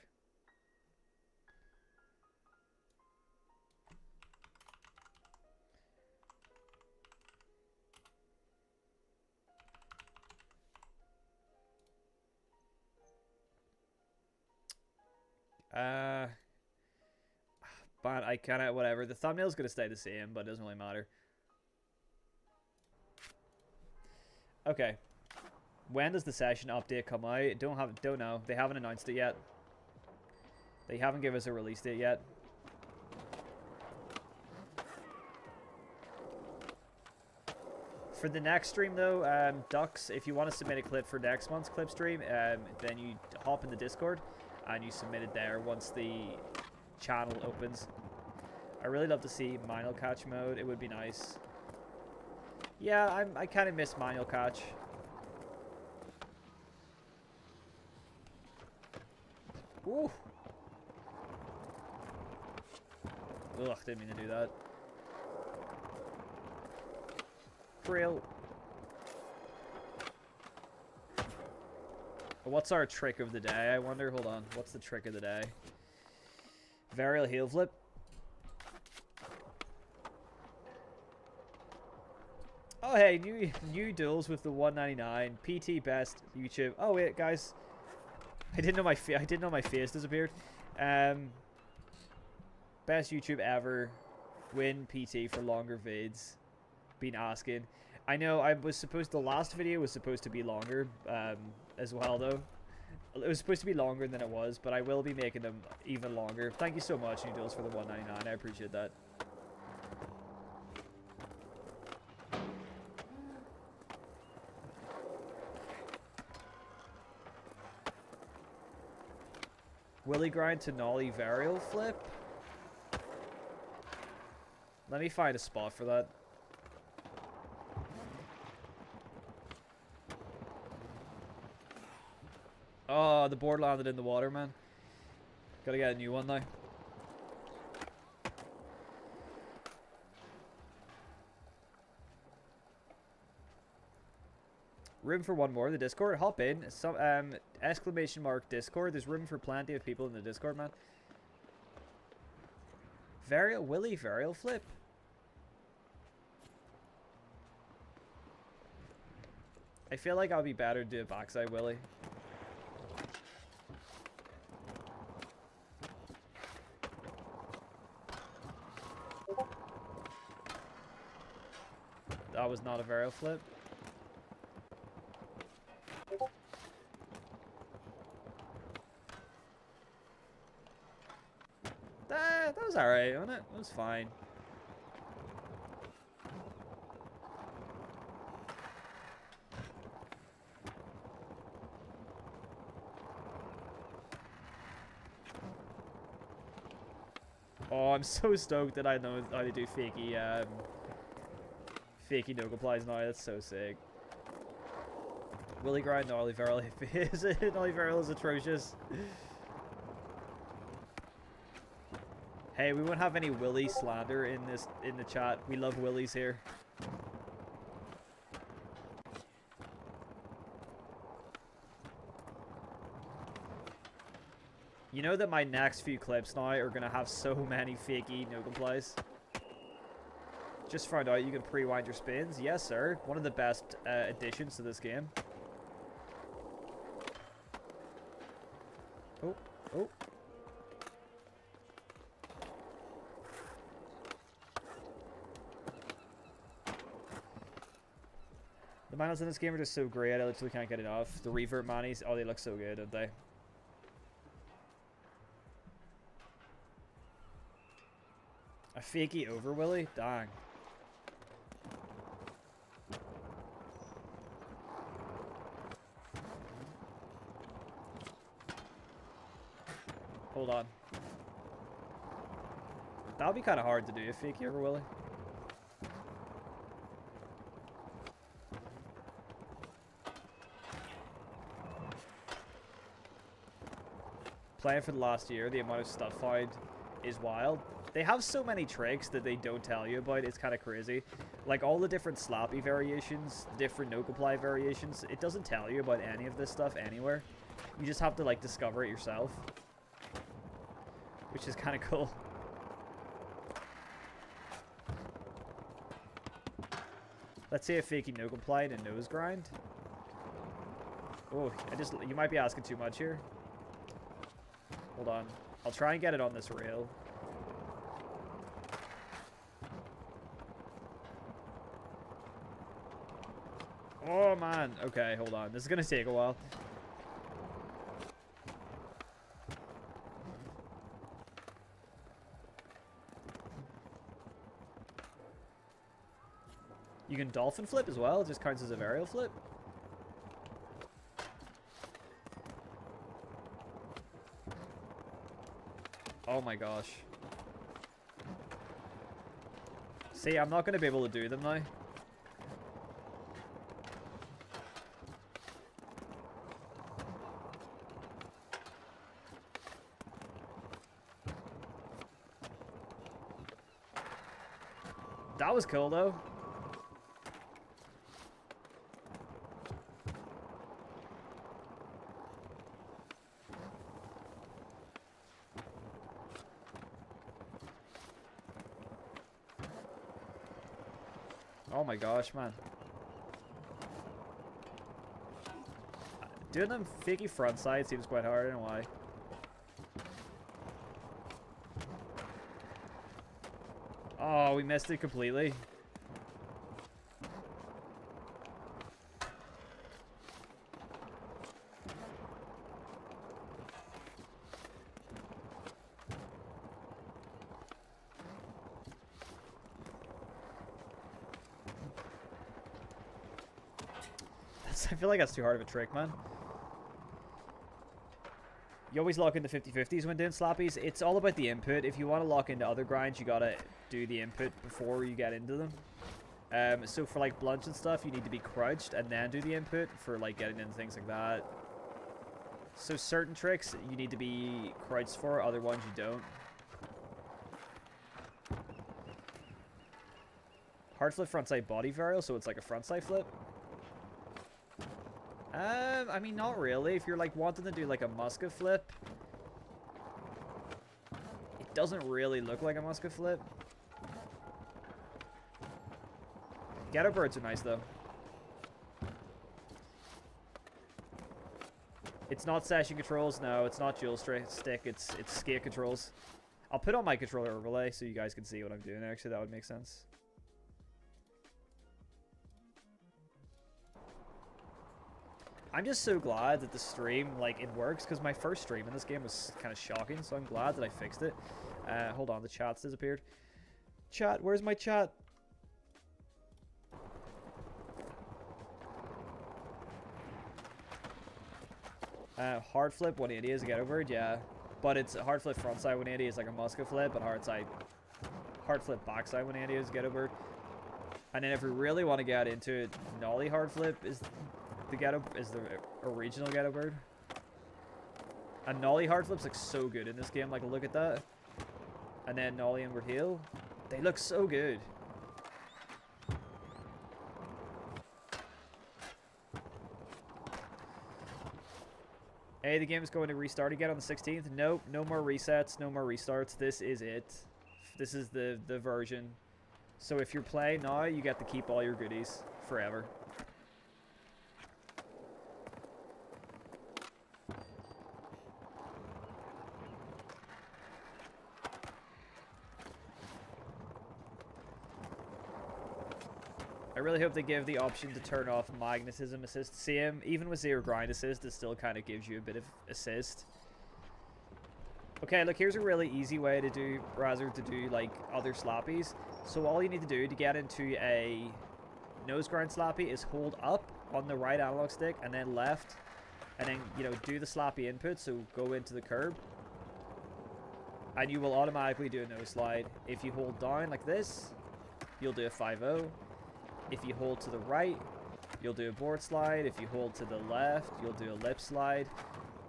But I kinda, whatever. The thumbnail's gonna stay the same, but it doesn't really matter. Okay. When does the session update come out? Don't know. They haven't announced it yet. They haven't given us a release date yet. For the next stream though, Ducks, if you want to submit a clip for next month's clip stream, then you hop in the Discord and you submit it there once the channel opens. I really love to see manual catch mode. It would be nice. Yeah, I kind of miss manual catch. Ooh. Ugh, didn't mean to do that. Real. What's our trick of the day, I wonder? Hold on. What's the trick of the day? Varial heel flip. Oh hey, new duels with the 199 PT best YouTube. Oh wait, guys, I didn't know my face disappeared. Best YouTube ever. Win PT for longer vids. Been asking. I know the last video was supposed to be longer as well though. It was supposed to be longer than it was, but I will be making them even longer. Thank you so much, New Duels, for the 199. I appreciate that. Willy grind to nollie varial flip. Let me find a spot for that. Oh, the board landed in the water, man. Gotta get a new one now. Room for one more in the Discord. Hop in. Some exclamation mark Discord. There's room for plenty of people in the Discord, man. Willy varial flip. I feel like I'll be better to do a backside Willy. That was not a varial flip. That was alright, wasn't it? It was fine. Oh, I'm so stoked that I know how to do fakey, fakey no complies now. That's so sick. Willy grind gnarly varial is gnarly varial is atrocious. Hey, we won't have any Willy slander in the chat. We love Willys here. You know that my next few clips now are gonna have so many fakey no complies. Just found out you can pre-wind your spins. Yes, sir. One of the best additions to this game. Oh, oh. The manos in this game are just so great. I literally can't get it off. The revert manis, oh, they look so good, don't they? A fakey over Willy? Dang. Hold on. That would be kind of hard to do, a fakey over Willy. Playing for the last year, the amount of stuff found is wild. They have so many tricks that they don't tell you about. It's kind of crazy. Like all the different slappy variations, different no comply variations, it doesn't tell you about any of this stuff anywhere. You just have to like discover it yourself, which is kind of cool. Let's say a fakey no comply and a nose grind. Oh, you might be asking too much here. Hold on. I'll try and get it on this rail. Oh, man. Okay, hold on. This is going to take a while. You can dolphin flip as well. It just counts as a varial flip. Oh my gosh. See, I'm not going to be able to do them now. That was cool though. Oh my gosh, man. Doing them fakey front side seems quite hard, I don't know why. Oh, we missed it completely. I feel like that's too hard of a trick, man. You always lock into 50-50s when doing slappies. It's all about the input. If you want to lock into other grinds, you gotta do the input before you get into them. So for like blunts and stuff, you need to be crouched and then do the input for like getting into things like that. So certain tricks you need to be crouched for, other ones you don't. Hard flip frontside body varial, so it's like a frontside flip. I mean, not really. If you're like wanting to do like a Muska flip, it doesn't really look like a Muska flip. Ghetto birds are nice though. It's not session controls. No, it's not dual stick. It's skate controls. I'll put on my controller overlay so you guys can see what I'm doing. Actually, that would make sense. I'm just so glad that the stream, like, it works, because my first stream in this game was kind of shocking, so I'm glad that I fixed it. Hold on, the chat's disappeared. Chat, where's my chat? Hard flip 180 is a ghetto bird, yeah. But it's hard flip frontside 180 is like a Muska flip, but hard flip backside 180 is a ghetto bird. And then if we really want to get into it, nollie hard flip is the original ghetto bird. And nollie hard flips look so good in this game. Like, look at that. And then nollie inward heel. They look so good. Hey, the game is going to restart again on the 16th. Nope, no more resets, no more restarts. This is it. This is the version. So if you're playing now, you get to keep all your goodies forever. I really hope they give the option to turn off magnetism assist. Same, even with zero grind assist, it still kind of gives you a bit of assist. Okay, look, here's a really easy way to do Razor to do like other slappies. So all you need to do to get into a nose grind slappy is hold up on the right analog stick and then left, and then, you know, do the slappy input. So go into the curb, and you will automatically do a nose slide. If you hold down like this, you'll do a 5-0. If you hold to the right, you'll do a board slide. If you hold to the left, you'll do a lip slide.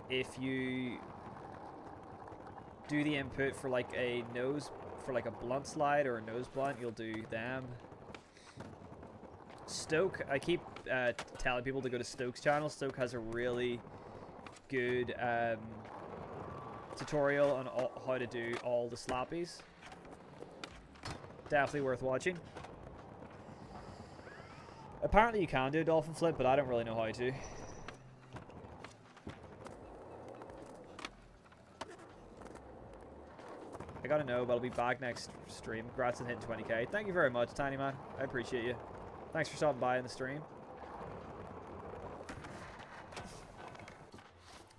If you do the input for like a nose, for like a blunt slide or a nose blunt, you'll do them. Stoke, I keep telling people to go to Stoke's channel. Stoke has a really good tutorial on how to do all the slappies. Definitely worth watching. Apparently you can do a dolphin flip, but I don't really know how to. I gotta know, but I'll be back next stream. Congrats on hitting 20k. Thank you very much, Tiny Man. I appreciate you. Thanks for stopping by in the stream.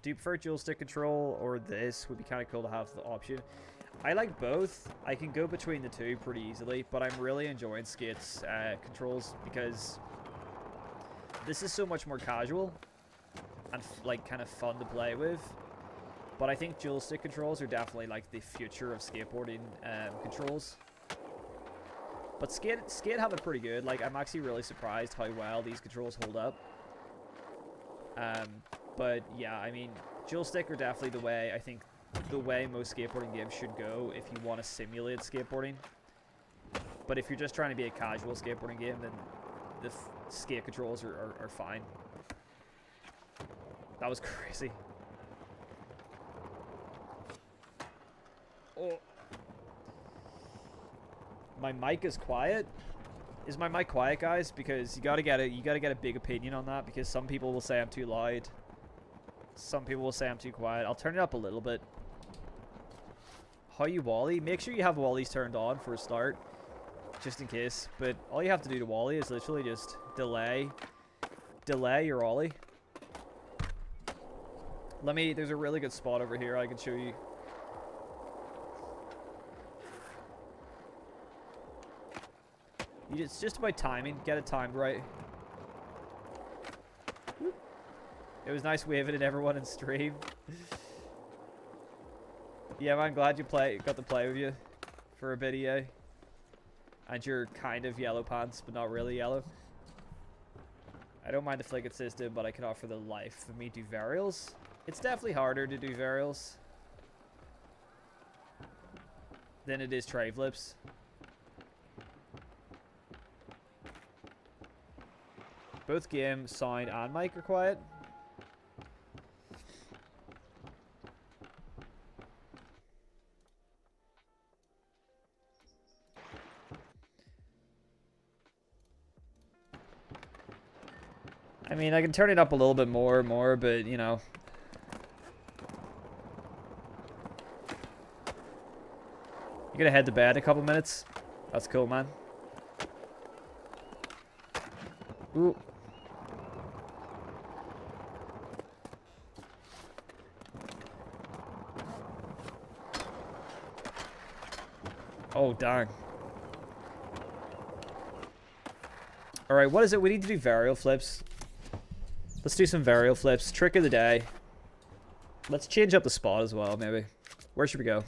Do you prefer dual stick control or this? Would be kind of cool to have the option. I like both. I can go between the two pretty easily, but I'm really enjoying Skate's controls because this is so much more casual and like kind of fun to play with. But I think dual stick controls are definitely like the future of skateboarding controls. But Skate have it pretty good. Like, I'm actually really surprised how well these controls hold up. But yeah, I mean, dual stick are definitely the way, I think, the way most skateboarding games should go if you want to simulate skateboarding. But if you're just trying to be a casual skateboarding game, then the skate controls are fine. That was crazy. Oh. My mic is quiet. Is my mic quiet, guys? Because you gotta get a big opinion on that, because some people will say I'm too loud. Some people will say I'm too quiet. I'll turn it up a little bit. How you wally? Make sure you have wallies turned on for a start, just in case. But all you have to do to wally is literally just delay your ollie. There's a really good spot over here I can show you. It's just about timing. Get it timed right. It was nice waving at everyone in stream. Yeah, man, glad you got to play with you for a bit, EA. And you're kind of yellow pants, but not really yellow. I don't mind the flick system, but I cannot for the life of me do varials. It's definitely harder to do varials than it is tray flips. Both game, sound, and mic are quiet. I mean, I can turn it up a little bit more, but, you know. You're gonna head to bed in a couple minutes? That's cool, man. Ooh. Oh, darn. Alright, what is it? We need to do varial flips. Let's do some varial flips. Trick of the day. Let's change up the spot as well, maybe. Where should we go?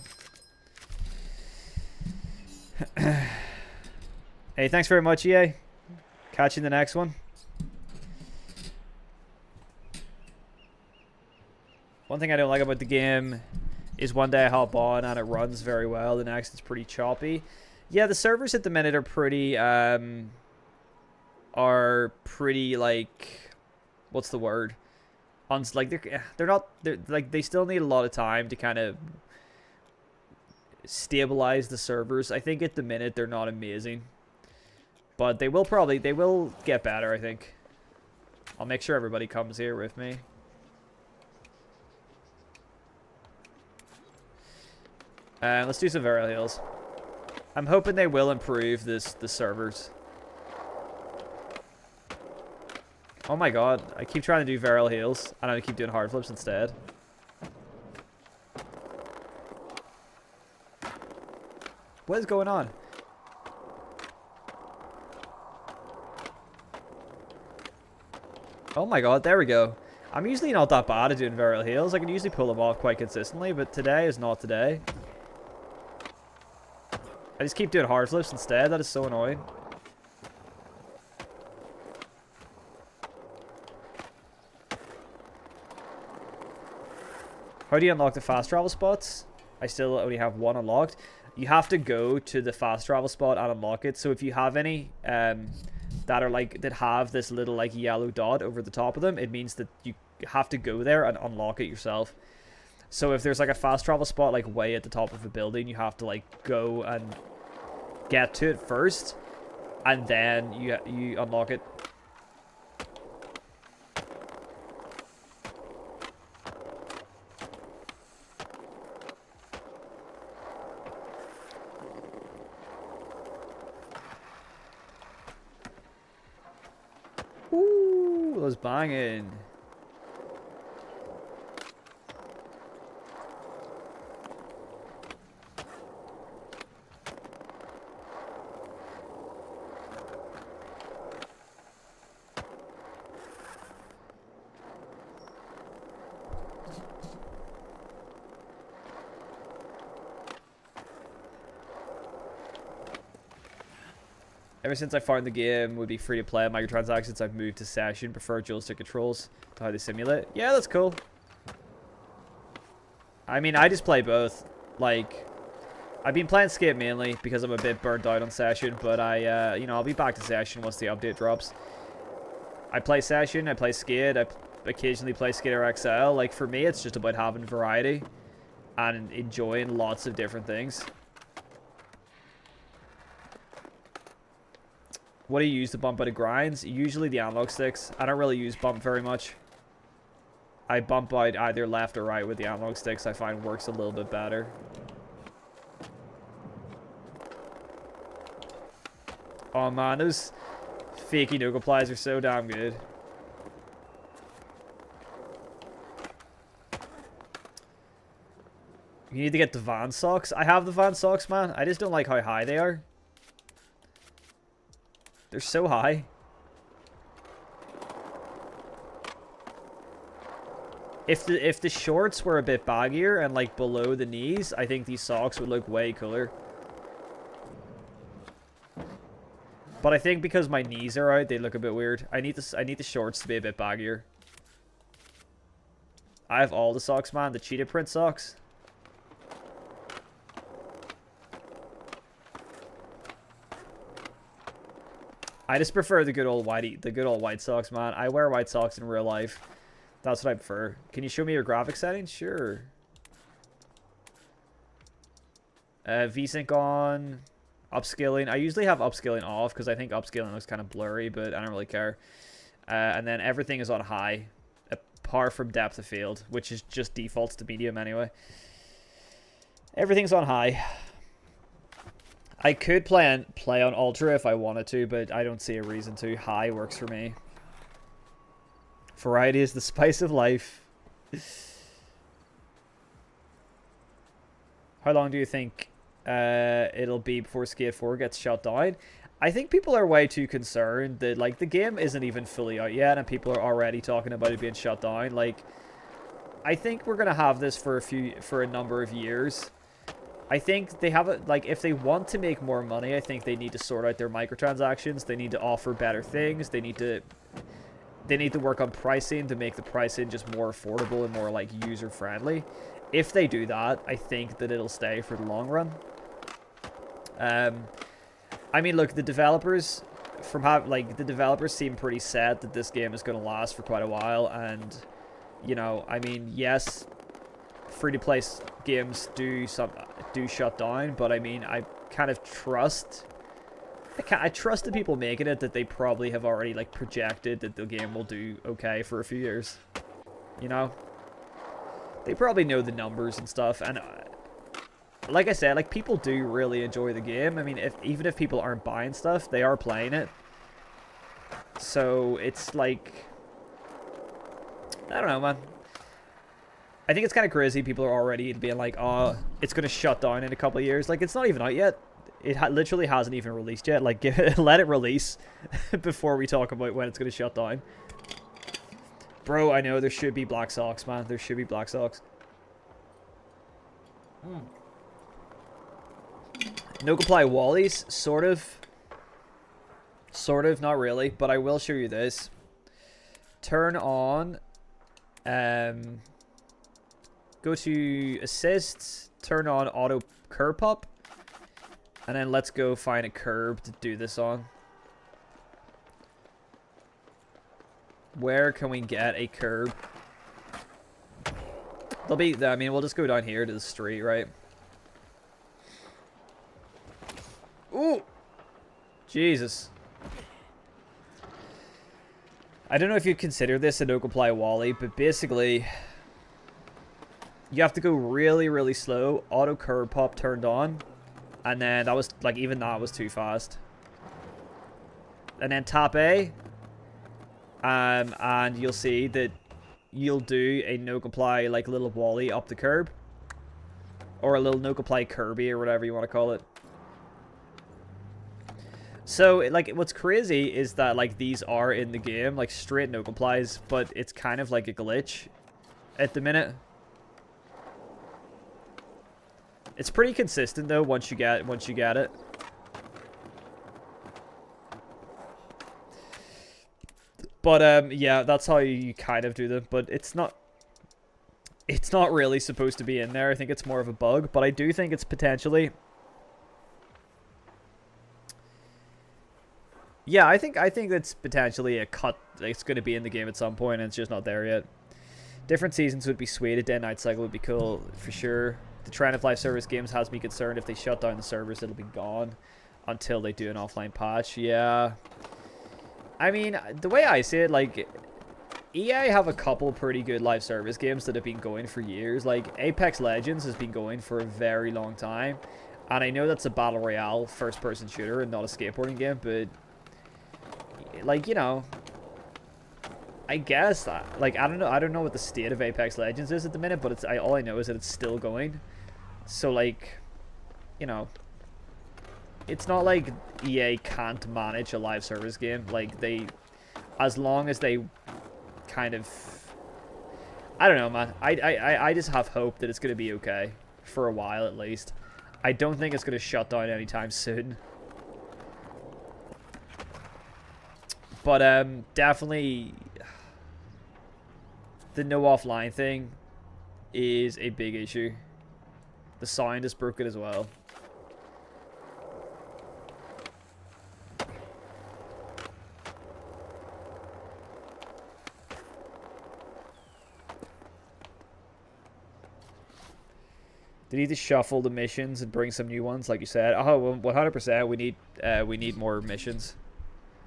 Hey, thanks very much, EA. Catch you in the next one. One thing I don't like about the game is one day I hop on and it runs very well, the next it's pretty choppy. Yeah, the servers at the minute are pretty like, what's the word? like they're not they're like they still need a lot of time to kind of stabilize the servers. I think at the minute they're not amazing, but they will get better. I think. I'll make sure everybody comes here with me. Let's do some Varial Heals. I'm hoping they will improve the servers. Oh my god, I keep trying to do Varial Heals, and I keep doing hard flips instead. What is going on? Oh my god, there we go. I'm usually not that bad at doing Varial Heals. I can usually pull them off quite consistently, but today is not today. I just keep doing hard flips instead. That is so annoying. How do you unlock the fast travel spots? I still only have one unlocked. You have to go to the fast travel spot and unlock it. So if you have any that are like that have this little like yellow dot over the top of them, it means that you have to go there and unlock it yourself. So if there's like a fast travel spot like way at the top of a building, you have to like go and get to it first, and then you unlock it. Ooh, that was banging. Ever since I found the game would be free to play microtransactions, I've moved to Session, prefer dual stick controls to how they simulate. Yeah, that's cool. I mean, I just play both. Like, I've been playing Skate mainly because I'm a bit burnt out on Session, but you know, I'll be back to Session once the update drops. I play Session, I play Skate, I occasionally play Skater XL. Like, for me, it's just about having variety and enjoying lots of different things. What do you use to bump out of grinds? Usually the analog sticks. I don't really use bump very much. I bump out either left or right with the analog sticks. I find works a little bit better. Oh man, those fakey no plies are so damn good. You need to get the Van socks. I have the Van socks, man. I just don't like how high they are. They're so high. If the shorts were a bit baggier and like below the knees, I think these socks would look way cooler. But I think because my knees are out, they look a bit weird. I need the shorts to be a bit baggier. I have all the socks, man. The cheetah print socks. I just prefer the good old white socks, man. I wear white socks in real life. That's what I prefer. Can you show me your graphic settings? Sure. VSync on. Upscaling. I usually have upscaling off because I think upscaling looks kind of blurry, but I don't really care. And then everything is on high, apart from depth of field, which is just defaults to medium anyway. Everything's on high. I could play on Ultra if I wanted to, but I don't see a reason to. High works for me. Variety is the spice of life. How long do you think it'll be before Skate 4 gets shut down? I think people are way too concerned that like the game isn't even fully out yet and people are already talking about it being shut down. Like, I think we're gonna have this for a number of years. I think they have it, like, if they want to make more money, I think they need to sort out their microtransactions. They need to offer better things. They need to work on pricing to make the pricing just more affordable and more like user friendly. If they do that, I think that it'll stay for the long run. I mean, look, the developers seem pretty set that this game is going to last for quite a while, and you know, I mean, yes, free-to-play games do shut down, but I mean, I kind of trust. I trust the people making it that they probably have already like projected that the game will do okay for a few years. You know, they probably know the numbers and stuff, and like I said, like people do really enjoy the game. I mean, even if people aren't buying stuff, they are playing it. So it's like, I don't know, man. I think it's kind of crazy. People are already being like, "Oh, it's gonna shut down in a couple of years." Like, it's not even out yet. It literally hasn't even released yet. Like, let it release before we talk about when it's gonna shut down. Bro, I know there should be Black Socks, man. There should be Black Socks. No comply Wallies, sort of. Sort of, not really, but I will show you this. Turn on, go to assists, turn on auto curb pop, and then let's go find a curb to do this on. Where can we get a curb? There'll be, I mean, we'll just go down here to the street, right? Ooh! Jesus. I don't know if you'd consider this a no-comply wally, but basically, you have to go really, really slow. Auto curb pop turned on, and then that was, like, even that was too fast. And then tap A, and you'll see that you'll do a no-comply, like, little wally up the curb. Or a little no-comply Kirby, or whatever you want to call it. So, like, what's crazy is that, like, these are in the game, like, straight no-complies, but it's kind of like a glitch at the minute. It's pretty consistent, though, once you get it. But, yeah, that's how you kind of do them, but it's not really supposed to be in there. I think it's more of a bug, but I do think it's potentially... Yeah, I think it's potentially a cut. It's going to be in the game at some point, and it's just not there yet. Different seasons would be sweet. A day-night cycle would be cool, for sure. The trend of live service games has me concerned. If they shut down the servers, it'll be gone until they do an offline patch. Yeah. I mean, the way I see it, like, EA have a couple pretty good live service games that have been going for years. Like, Apex Legends has been going for a very long time. And I know that's a battle royale first-person shooter and not a skateboarding game, but... like, you know, I guess, like, I don't know what the state of Apex Legends is at the minute, but all I know is that it's still going. So, like, you know, it's not like EA can't manage a live service game. Like, as long as they kind of, I don't know, man. I just have hope that it's going to be okay for a while at least. I don't think it's going to shut down anytime soon. But definitely the no offline thing is a big issue. The sound is broken as well. They need to shuffle the missions and bring some new ones, like you said. Oh, 100%. We need more missions.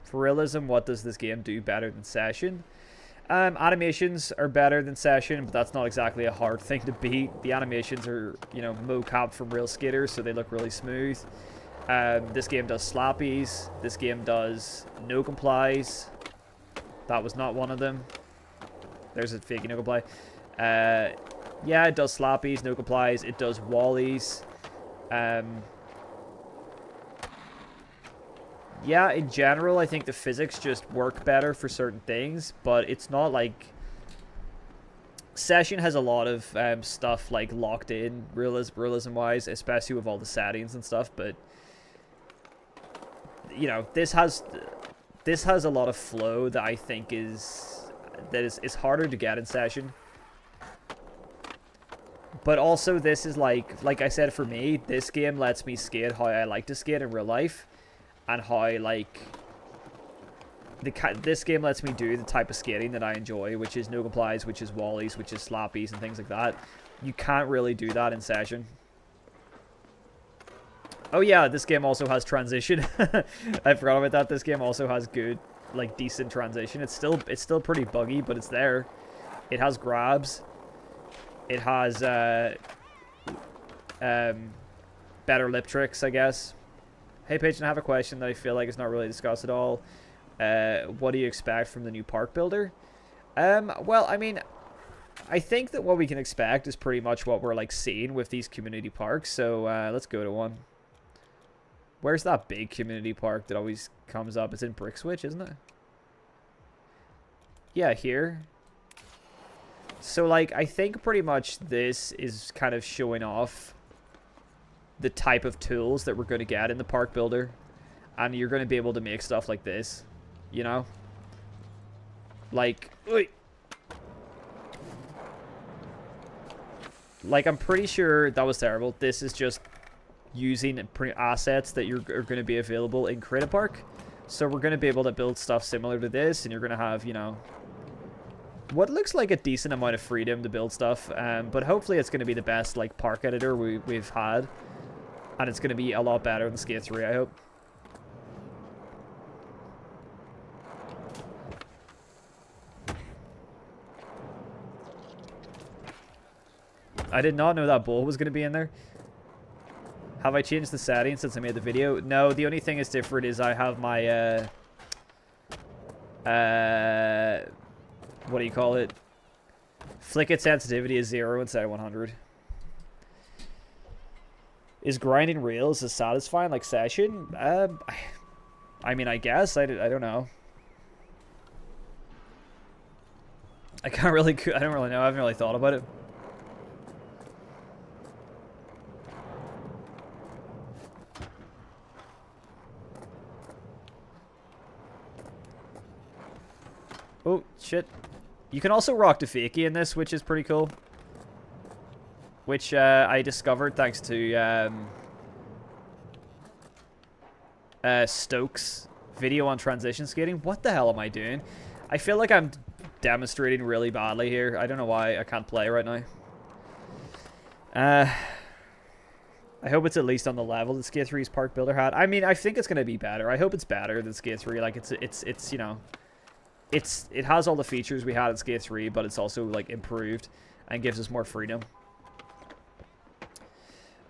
For realism, what does this game do better than Session? Animations are better than Session, but that's not exactly a hard thing to beat. The animations are, you know, mocap from real skaters, so they look really smooth. This game does slappies. This game does no complies. That was not one of them. There's a fake no comply. Yeah, it does slappies, no complies. It does wallies. Yeah, in general, I think the physics just work better for certain things, but it's not like... Session has a lot of stuff, like, locked in, realism-wise, especially with all the settings and stuff, but... You know, this has a lot of flow that I think is harder to get in Session. But also, this is like I said, for me, this game lets me skate how I like to skate in real life. And how, like, this game lets me do the type of skating that I enjoy, which is no complies, which is wallies, which is slappies and things like that. You can't really do that in session. Oh yeah, this game also has transition. I forgot about that. This game also has good, like, decent transition. It's still pretty buggy, but it's there. It has grabs. It has better lip tricks, I guess. Hey Paige, I have a question that I feel like is not really discussed at all. What do you expect from the new park builder? Well, I mean, I think that what we can expect is pretty much what we're like seeing with these community parks. So let's go to one. Where's that big community park that always comes up? It's in Brixwich, isn't it? Yeah, here. So like, I think pretty much this is kind of showing off the type of tools that we're going to get in the park builder, and you're going to be able to make stuff like this, you know, like I'm pretty sure that was terrible. This is just using assets that are going to be available in Creative Park, so we're going to be able to build stuff similar to this, and you're going to have, you know, what looks like a decent amount of freedom to build stuff, but hopefully it's going to be the best like park editor we've had. And it's going to be a lot better than Skate 3, I hope. I did not know that bull was going to be in there. Have I changed the settings since I made the video? No, the only thing that's different is I have my, what do you call it? Flick it sensitivity is 0 instead of 100. Is grinding rails as satisfying like session? I mean, I guess. I don't know. I don't really know. I haven't really thought about it. Oh, shit. You can also rock to fakie in this, which is pretty cool. Which I discovered thanks to Stokes' video on transition skating. What the hell am I doing? I feel like I'm demonstrating really badly here. I don't know why I can't play right now. I hope it's at least on the level that Skate 3's Park Builder had. I mean, I think it's gonna be better. I hope it's better than Skate 3. Like it's you know, it has all the features we had in Skate 3, but it's also like improved and gives us more freedom.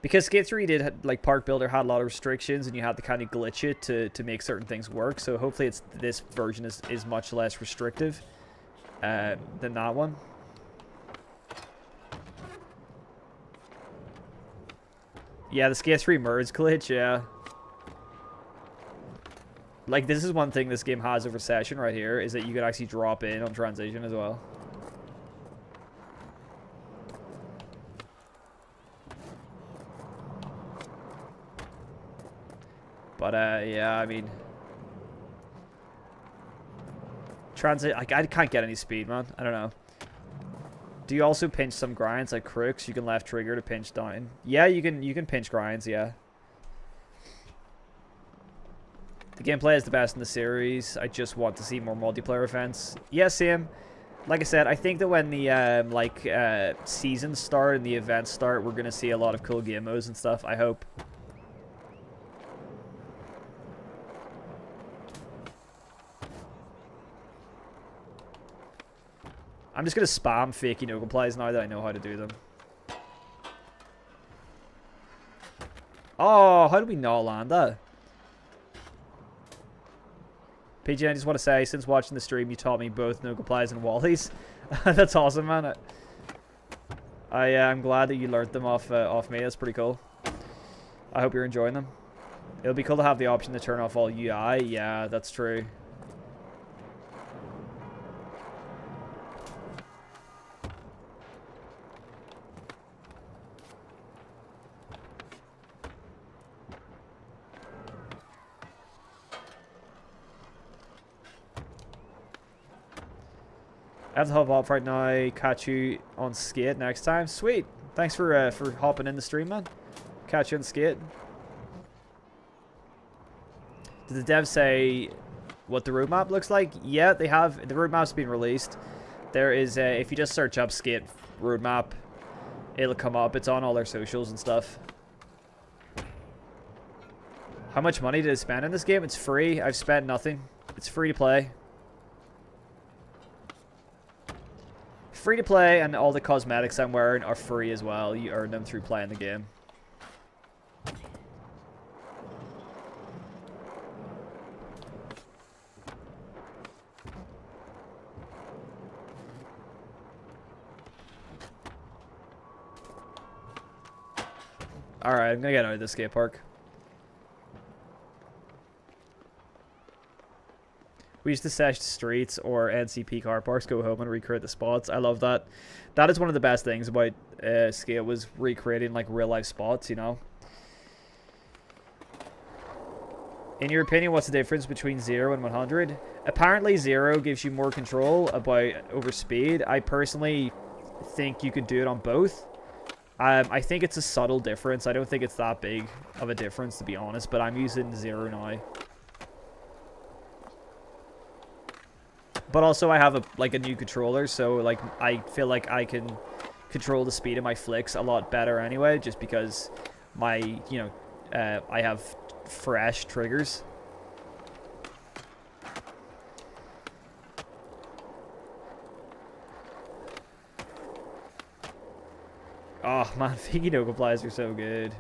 Because Skate 3 did, like, Park Builder had a lot of restrictions, and you had to kind of glitch it to make certain things work. So hopefully this version is much less restrictive than that one. Yeah, the Skate 3 merge glitch, yeah. Like, this is one thing this game has over session right here, is that you could actually drop in on transition as well. But, yeah, I mean... I can't get any speed, man. I don't know. Do you also pinch some grinds like crooks? You can left trigger to pinch down. Yeah, you can pinch grinds, yeah. The gameplay is the best in the series. I just want to see more multiplayer events. Yeah, same. Like I said, I think that when the, seasons start and the events start, we're going to see a lot of cool game modes and stuff, I hope. I'm just going to spam fakie no complies now that I know how to do them. Oh, how did we not land that? PJ, I just want to say, since watching the stream, you taught me both no complies and wallies. That's awesome, man. I'm glad that you learned them off me. That's pretty cool. I hope you're enjoying them. It'll be cool to have the option to turn off all UI. Yeah, that's true. I have to hop off right now. Catch you on Skate next time. Sweet. Thanks for hopping in the stream, man. Catch you on Skate. Did the dev say what the roadmap looks like, yeah, they have the roadmap's been released. There is if you just search up Skate roadmap, it'll come up. It's on all their socials and stuff. How much money did I spend in this game? It's free. I've spent nothing. It's free to play. Free to play, and all the cosmetics I'm wearing are free as well. You earn them through playing the game. Alright, I'm gonna get out of this skate park. We used to sesh the streets or NCP car parks, go home and recreate the spots. I love that. That is one of the best things about Skate, was recreating like real life spots, you know. In your opinion, what's the difference between 0 and 100? Apparently 0 gives you more control over speed. I personally think you could do it on both. I think it's a subtle difference. I don't think it's that big of a difference, to be honest, but I'm using 0 now. But also I have a new controller, so like I feel like I can control the speed of my flicks a lot better anyway, just because my, I have fresh triggers. Oh man, Figgy no flies are so good.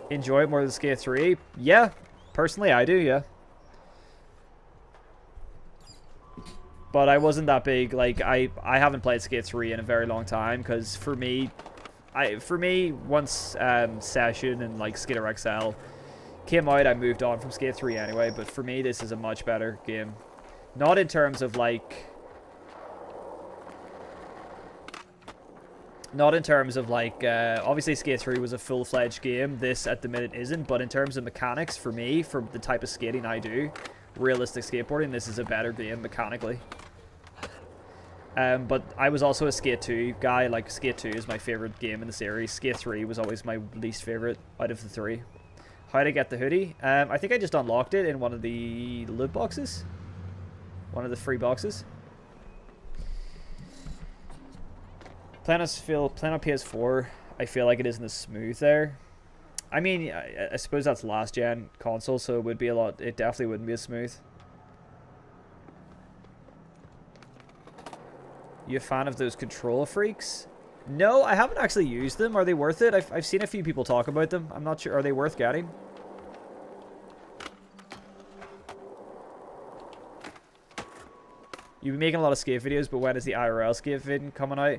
Enjoy it more than Skate 3? Yeah, personally I do, yeah. But I wasn't that big. Like I haven't played Skate 3 in a very long time, because for me once Session and like Skater XL came out, I moved on from Skate 3 anyway. But for me, this is a much better game. Not in terms of like, obviously Skate 3 was a full-fledged game. This at the minute isn't, but in terms of mechanics, for me, for the type of skating I do, realistic skateboarding, this is a better game mechanically. But I was also a Skate 2 guy. Like, Skate 2 is my favorite game in the series. Skate 3 was always my least favorite out of the three. How to get the hoodie? I think I just unlocked it in one of the loot boxes. One of the free boxes. Playing on PS4, I feel like it isn't as smooth there. I mean, I suppose that's last gen console, so it definitely wouldn't be as smooth. You a fan of those control freaks? No, I haven't actually used them. Are they worth it? I've seen a few people talk about them. I'm not sure. Are they worth getting? You've been making a lot of skate videos, but when is the IRL skate vid coming out?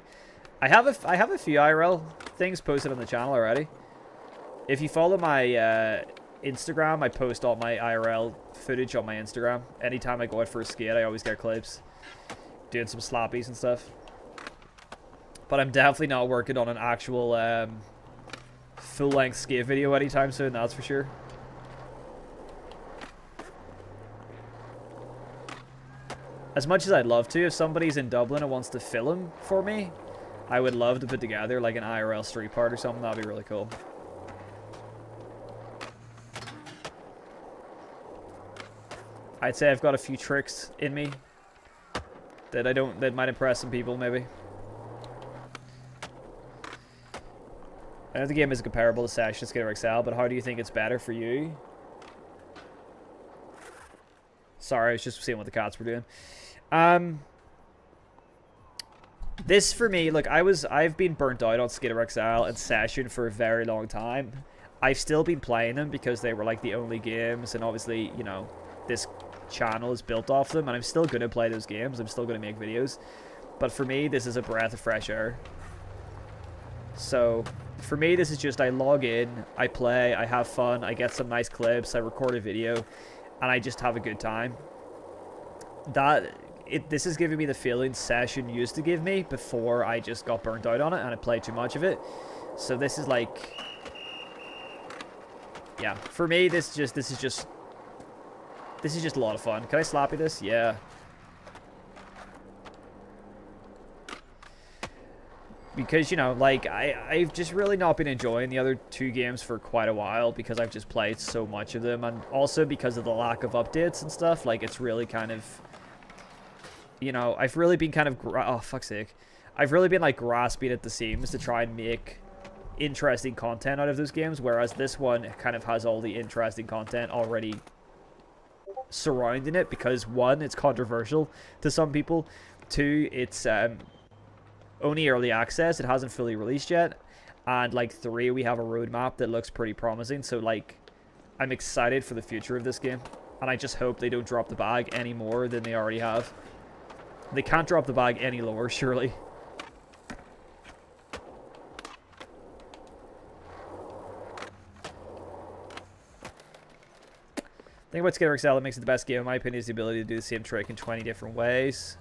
I have a few IRL things posted on the channel already. If you follow my Instagram, I post all my IRL footage on my Instagram. Anytime I go out for a skate, I always get clips. Doing some slappies and stuff. But I'm definitely not working on an actual full-length skate video anytime soon, that's for sure. As much as I'd love to, if somebody's in Dublin and wants to film for me, I would love to put together like an IRL street part or something. That'd be really cool. I'd say I've got a few tricks in me that might impress some people, maybe. I know the game isn't comparable to Session Skater XL, but how do you think it's better for you? Sorry, I was just seeing what the cats were doing. This for me, look, I've been burnt out on Skater XL and Session for a very long time. I've still been playing them because they were like the only games, and obviously, you know, this channel is built off them, and I'm still going to play those games. I'm still going to make videos. But for me, this is a breath of fresh air. So for me, this is just I log in, I play, I have fun, I get some nice clips, I record a video, and I just have a good time. This is giving me the feeling Session used to give me before I just got burnt out on it and I played too much of it. So this is like, yeah, for me, this is just a lot of fun. Can I sloppy this? Yeah. Because, you know, like, I've just really not been enjoying the other 2 games for quite a while because I've just played so much of them. And also because of the lack of updates and stuff, like, it's really kind of, you know, I've really been kind of, oh, fuck's sake. I've really been, like, grasping at the seams to try and make interesting content out of those games, whereas this one kind of has all the interesting content already surrounding it because, 1, it's controversial to some people. 2, it's, only early access. It hasn't fully released yet. And, like, 3, we have a roadmap that looks pretty promising. So, like, I'm excited for the future of this game. And I just hope they don't drop the bag any more than they already have. They can't drop the bag any lower, surely. The thing about Skater XL that makes it the best game, in my opinion, is the ability to do the same trick in 20 different ways.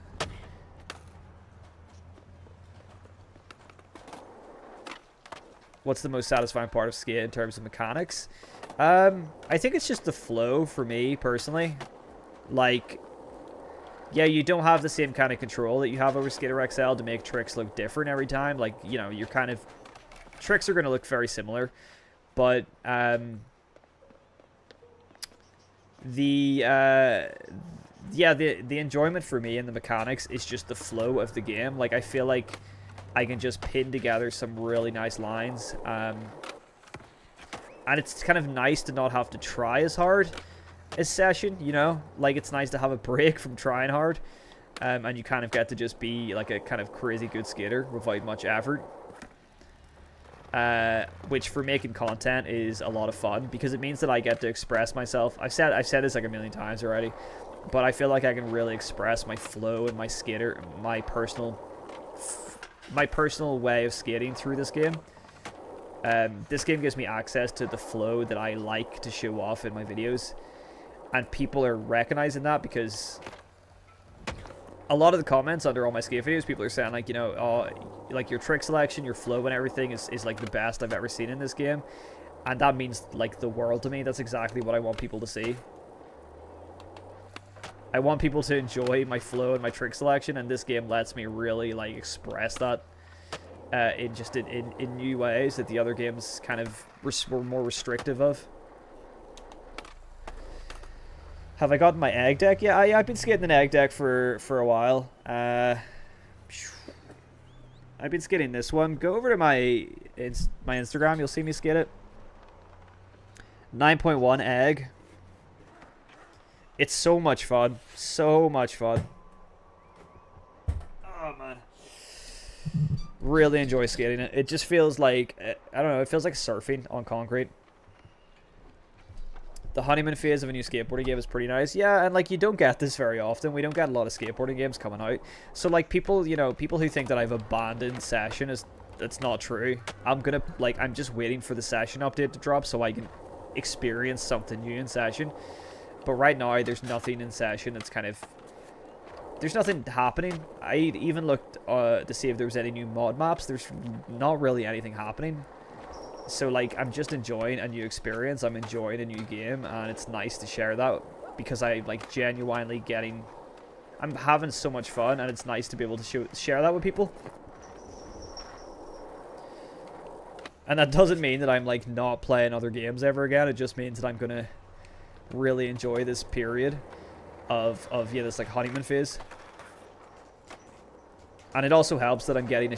What's the most satisfying part of skate in terms of mechanics? I think it's just the flow for me, personally. Like, yeah, you don't have the same kind of control that you have over Skater XL to make tricks look different every time. Like, you know, you're kind of... Tricks are going to look very similar. But, yeah, the enjoyment for me in the mechanics is just the flow of the game. Like, I feel like I can just pin together some really nice lines. And it's kind of nice to not have to try as hard as Session, you know? Like, it's nice to have a break from trying hard. And you kind of get to just be, like, a kind of crazy good skater without much effort. Which, for making content, is a lot of fun. Because it means that I get to express myself. I've said this, like, a million times already. But I feel like I can really express my flow and my skater, my personal way of skating through this game. This game gives me access to the flow that I like to show off in my videos, and people are recognizing that because a lot of the comments under all my skate videos, people are saying, like, you know, oh, like, your trick selection, your flow and everything is like the best I've ever seen in this game, and that means, like, the world to me. That's exactly what I want people to see. I want people to enjoy my flow and my trick selection, and this game lets me really, like, express that in new ways that the other games kind of were more restrictive of. Have I gotten my egg deck? Yeah, I've been skating an egg deck for a while. I've been skating this one. Go over to my Instagram. You'll see me skate it. 9.1 egg. It's so much fun. So much fun. Oh, man. Really enjoy skating it. It just feels like, I don't know, it feels like surfing on concrete. The honeymoon phase of a new skateboarding game is pretty nice. Yeah, and, like, you don't get this very often. We don't get a lot of skateboarding games coming out. So, like, people, you know, people who think that I've abandoned Session, that's not true. I'm just waiting for the Session update to drop so I can experience something new in Session. But right now, there's nothing in Session that's kind of... There's nothing happening. I even looked to see if there was any new mod maps. There's not really anything happening. So, like, I'm just enjoying a new experience. I'm enjoying a new game, and it's nice to share that because I'm, like, genuinely getting... I'm having so much fun, and it's nice to be able to share that with people. And that doesn't mean that I'm, like, not playing other games ever again. It just means that I'm gonna really enjoy this period of yeah, this, like, honeymoon phase. And it also helps that I'm getting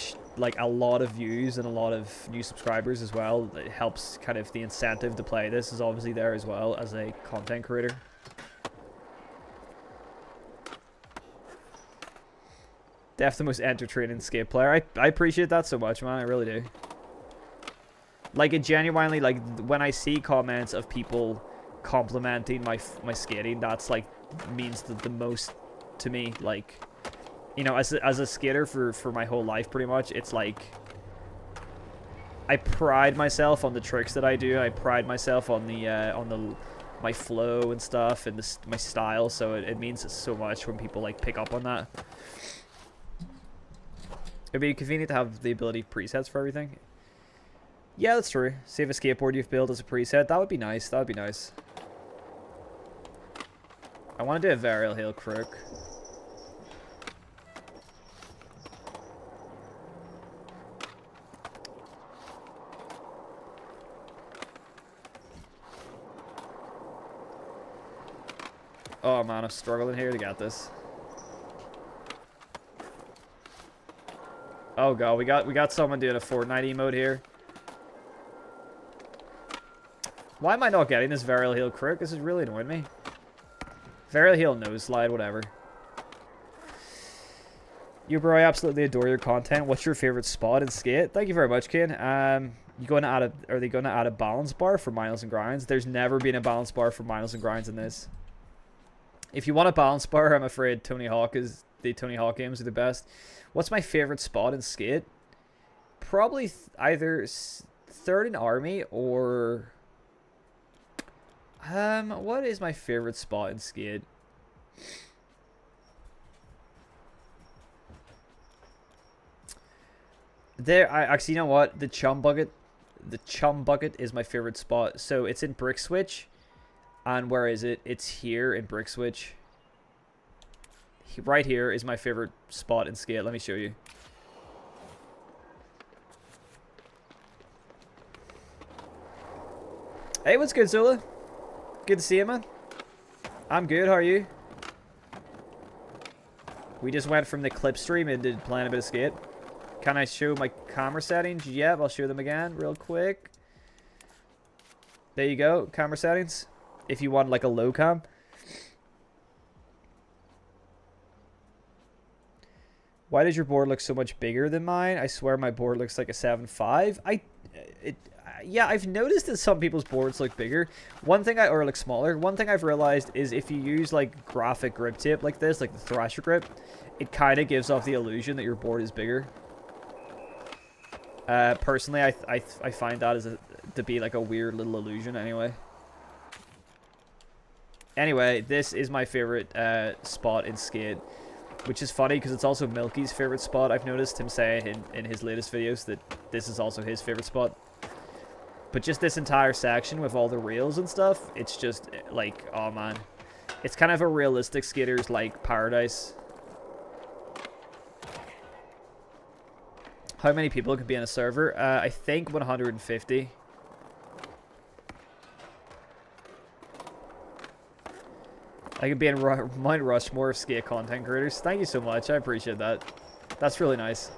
a lot of views and a lot of new subscribers as well. It helps kind of the incentive to play this is obviously there as well as a content creator. Def the most entertaining skate player. I appreciate that so much, man. I really do. Like, it genuinely, like, when I see comments of people complimenting my skating, that's, like, means the most to me. Like, you know, as a skater for my whole life, pretty much, it's like I pride myself on the tricks that I do. I pride myself on my flow and stuff and my style. So it means so much when people, like, pick up on that. It'd be convenient to have the ability presets for everything. Yeah, that's true. Save a skateboard you've built as a preset. That would be nice. That would be nice. I want to do a Varial Hill Crook. Oh man, I'm struggling here to get this. Oh god, we got someone doing a Fortnite emote here. Why am I not getting this Varial Heel Crook? This is really annoying me. Varial Heel Nose Slide, whatever. You bro, I absolutely adore your content. What's your favorite spot in skate? Thank you very much, Kane. You going to add a? Are they going to add a balance bar for Miles and Grinds? There's never been a balance bar for Miles and Grinds in this. If you want a balance bar, I'm afraid Tony Hawk games are the best. What's my favorite spot in skate? Probably either third in army or what is my favorite spot in skate? Actually, you know what? The chum bucket is my favorite spot. So it's in Brick Switch. And where is it? It's here in Brick Switch. Right here is my favorite spot in skate. Let me show you. Hey, what's good, Zula? Good to see you, man. I'm good. How are you? We just went from the clip stream into playing a bit of skate. Can I show my camera settings? Yep, I'll show them again real quick. There you go, camera settings. If you want like a low cam. Why does your board look so much bigger than mine? I swear my board looks like a 7.5. Yeah, I've noticed that some people's boards look bigger. Or look smaller. One thing I've realized is if you use like graphic grip tape like this, like the Thrasher grip, it kind of gives off the illusion that your board is bigger. Personally, I find that to be like a weird little illusion anyway. Anyway, this is my favorite spot in skate, which is funny because it's also Milky's favorite spot. I've noticed him saying in his latest videos that this is also his favorite spot. But just this entire section with all the rails and stuff, it's just like, oh man. It's kind of a realistic skater's like paradise. How many people can be in a server? I think 150. I could be in Mount Rushmore of skate content creators. Thank you so much. I appreciate that. That's really nice.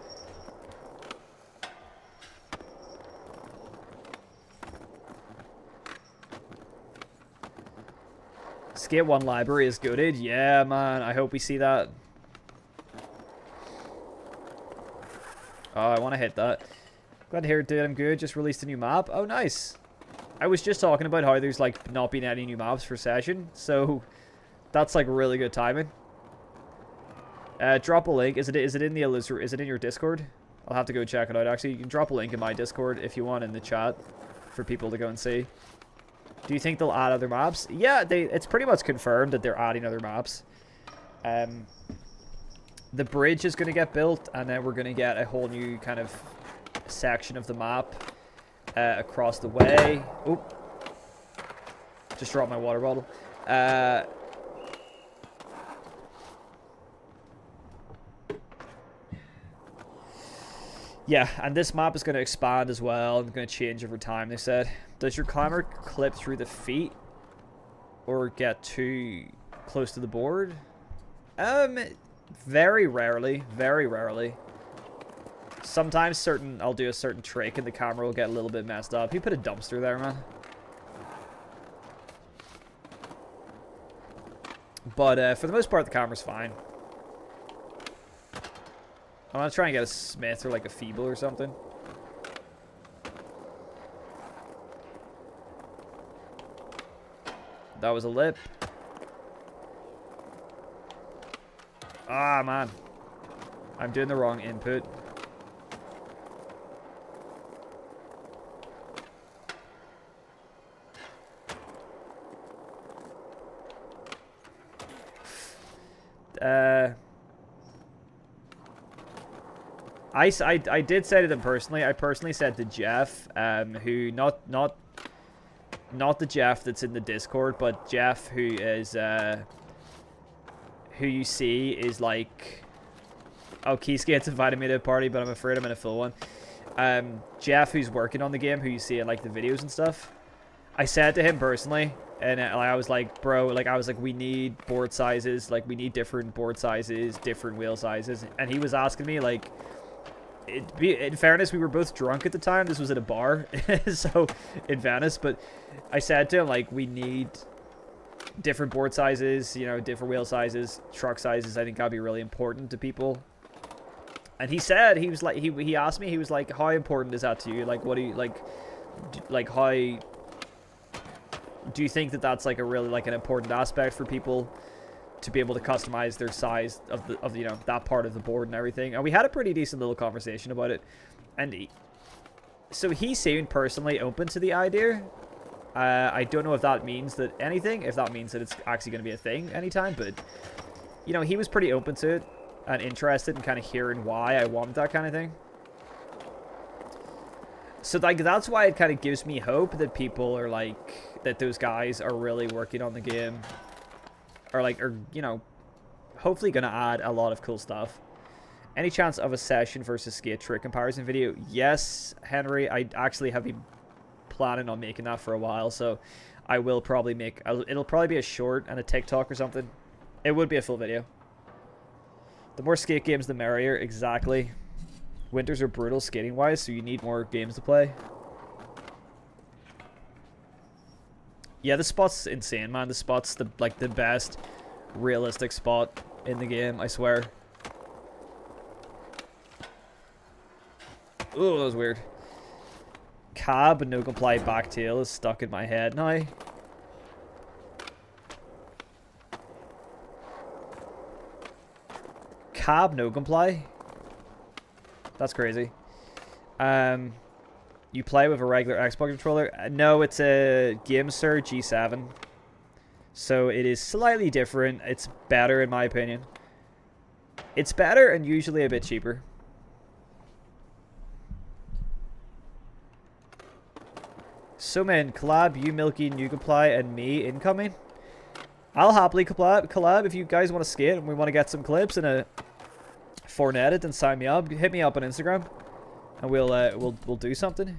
Skate 1 library is goated. Yeah, man. I hope we see that. Oh, I want to hit that. Glad to hear it, dude. I'm good. Just released a new map. Oh, nice. I was just talking about how there's, like, not been any new maps for Session. So, that's, like, really good timing. Drop a link. Is it in your Discord? I'll have to go check it out, actually. You can drop a link in my Discord if you want in the chat for people to go and see. Do you think they'll add other maps? Yeah, it's pretty much confirmed that they're adding other maps. The bridge is going to get built, and then we're going to get a whole new kind of section of the map across the way. Oop. Just dropped my water bottle. Yeah, and this map is going to expand as well and going to change over time, they said. Does your climber clip through the feet or get too close to the board? Very rarely. Very rarely. Sometimes I'll do a certain trick and the camera will get a little bit messed up. You put a dumpster there, man. But for the most part, the camera's fine. I'm gonna try and get a Smith or like a Feeble or something. That was a lip. Ah, man. I'm doing the wrong input. I did say to them personally. I personally said to Jeff, who not the Jeff that's in the Discord, but Jeff who is who you see is like, oh, Keyskate's invited me to a party, but I'm afraid I'm in a full one. Jeff, who's working on the game, who you see in like the videos and stuff. I said to him personally, and I was like, bro, like I was like, we need board sizes, like we need different board sizes, different wheel sizes, and he was asking me like. In fairness, we were both drunk at the time. This was at a bar, so in Venice. But I said to him, like, we need different board sizes, you know, different wheel sizes, truck sizes. I think that'd be really important to people. And he said, he was like, he asked me, he was like, how important is that to you? Like, what do you like how do you think that that's like a really like an important aspect for people? To be able to customize their size of the you know, that part of the board and everything. And we had a pretty decent little conversation about it. And so he seemed personally open to the idea. I don't know if that means that anything, if that means that it's actually going to be a thing anytime, but you know, he was pretty open to it and interested in kind of hearing why I wanted that kind of thing. So like that's why it kind of gives me hope that people are like, that those guys are really working on the game. Or you know, hopefully gonna add a lot of cool stuff. Any chance of a session versus skate trick comparison video? Yes, Henry. I actually have been planning on making that for a while, so I will probably make. It'll probably be a short and a TikTok or something. It would be a full video. The more skate games, the merrier. Exactly. Winters are brutal skating wise, so you need more games to play. Yeah, the spot's insane, man. The spot's the best realistic spot in the game, I swear. Ooh, that was weird. Cab and no comply back tail is stuck in my head now. Cab no comply? That's crazy. You play with a regular Xbox controller? No, it's a GameSir G7. So it is slightly different. It's better in my opinion. It's better and usually a bit cheaper. So man, collab, you Milky, Nugaply, and me incoming. I'll happily collab if you guys want to skate and we want to get some clips in a Fortnite, then sign me up. Hit me up on Instagram. And we'll do something.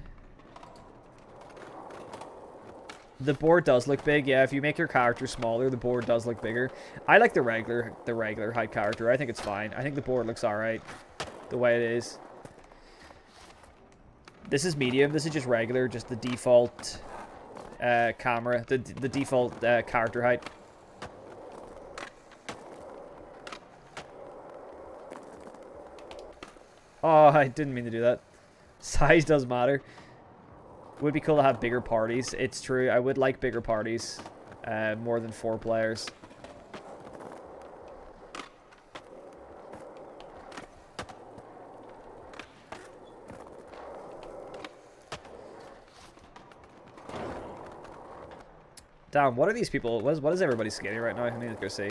The board does look big, yeah. If you make your character smaller, the board does look bigger. I like the regular height character. I think it's fine. I think the board looks alright the way it is. This is medium. This is just regular, just the default camera, the default character height. Oh, I didn't mean to do that. Size does matter. Would be cool to have bigger parties. It's true. I would like bigger parties. More than 4 players. Damn, what are these people? What is everybody skating right now? I need to go see.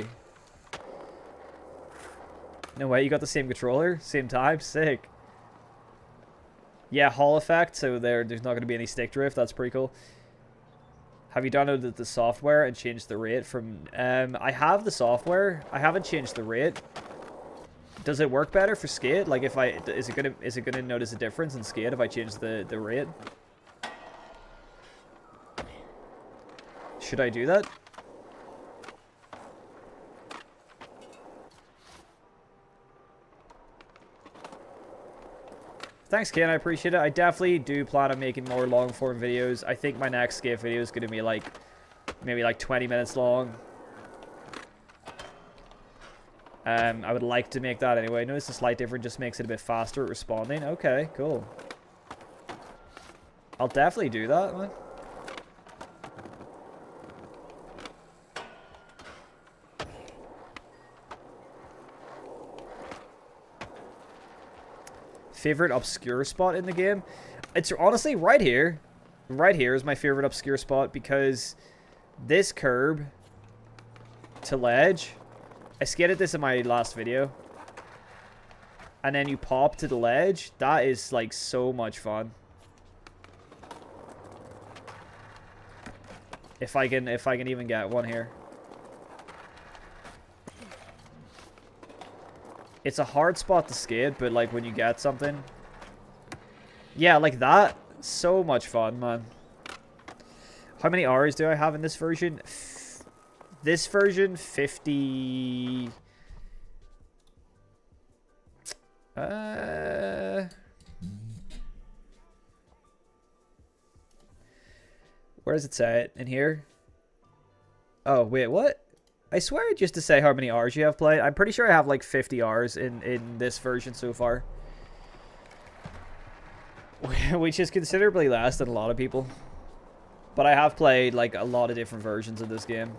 No way, you got the same controller? Same time? Sick. Yeah, Hall effect, so there's not going to be any stick drift. That's pretty cool. Have you downloaded the software and changed the rate from... I have the software. I haven't changed the rate. Does it work better for skate? Like, if I... Is it gonna notice a difference in skate if I change the rate? Should I do that? Thanks, Ken. I appreciate it. I definitely do plan on making more long-form videos. I think my next skate video is going to be like maybe like 20 minutes long. I would like to make that anyway. Notice the slight difference just makes it a bit faster at responding. Okay, cool. I'll definitely do that, man. Favorite obscure spot in the game? It's honestly right here. Right here is my favorite obscure spot because this curb to ledge. I skated this in my last video. and then you pop to the ledge. That is like so much fun. If I can even get one here. It's a hard spot to skate, but like when you get something. Yeah, like that. So much fun, man. How many hours do I have in this version? This version, 50... Where does it say it? In here? Oh, wait, what? I swear just to say how many hours you have played. I'm pretty sure I have like 50 hours in this version so far. Which is considerably less than a lot of people. But I have played like a lot of different versions of this game.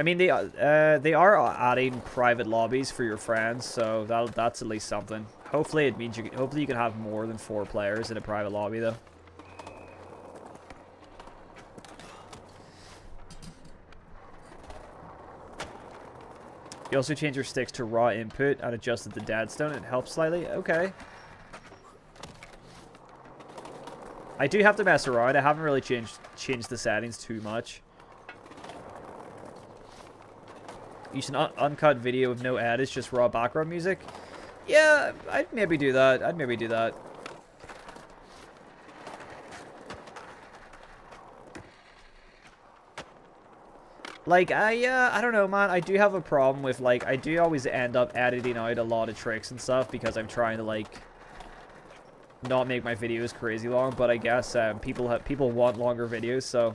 I mean, they are adding private lobbies for your friends, so that's at least something. Hopefully, it means hopefully you can have more than 4 players in a private lobby, though. You also change your sticks to raw input and adjusted the deadstone. It helps slightly. Okay. I do have to mess around. I haven't really changed the settings too much. Use an uncut video with no edits, just raw background music. Yeah, I'd maybe do that. Like, I don't know, man. I do have a problem with, like, I do always end up editing out a lot of tricks and stuff because I'm trying to, like, not make my videos crazy long. But I guess people want longer videos, so...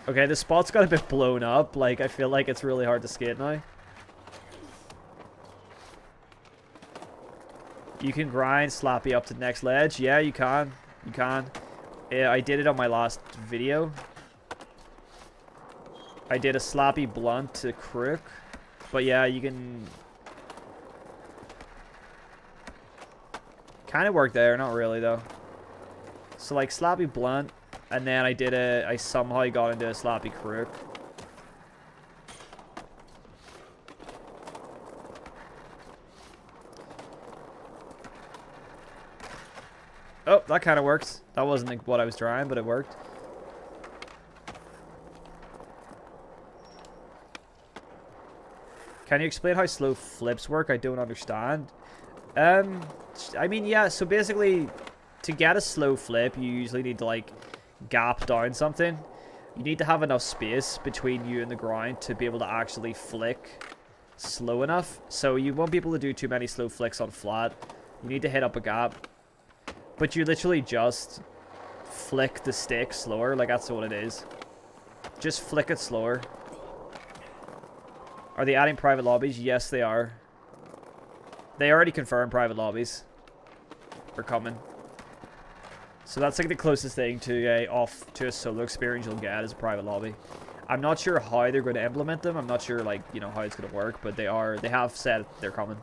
Okay, the spot's got a bit blown up. Like, I feel like it's really hard to skate now. You can grind Slappy up to the next ledge. Yeah, you can. You can. Yeah, I did it on my last video. I did a Slappy blunt to crook. But yeah, you can... Kind of worked there. Not really, though. So, like, Slappy blunt. And then I somehow got into a Slappy crook. Oh, that kind of works. That wasn't like what I was trying, but it worked. Can you explain how slow flips work? I don't understand. I mean, yeah, so basically, to get a slow flip, you usually need to, like, gap down something. You need to have enough space between you and the ground to be able to actually flick slow enough. So you won't be able to do too many slow flicks on flat. You need to hit up a gap. But you literally just flick the stick slower. Like, that's what it is. Just flick it slower. Are they adding private lobbies? Yes, they are. They already confirmed private lobbies are coming. So that's like the closest thing to a solo experience you'll get is a private lobby. I'm not sure how they're going to implement them. I'm not sure, like, you know, how it's going to work, but they have said they're coming.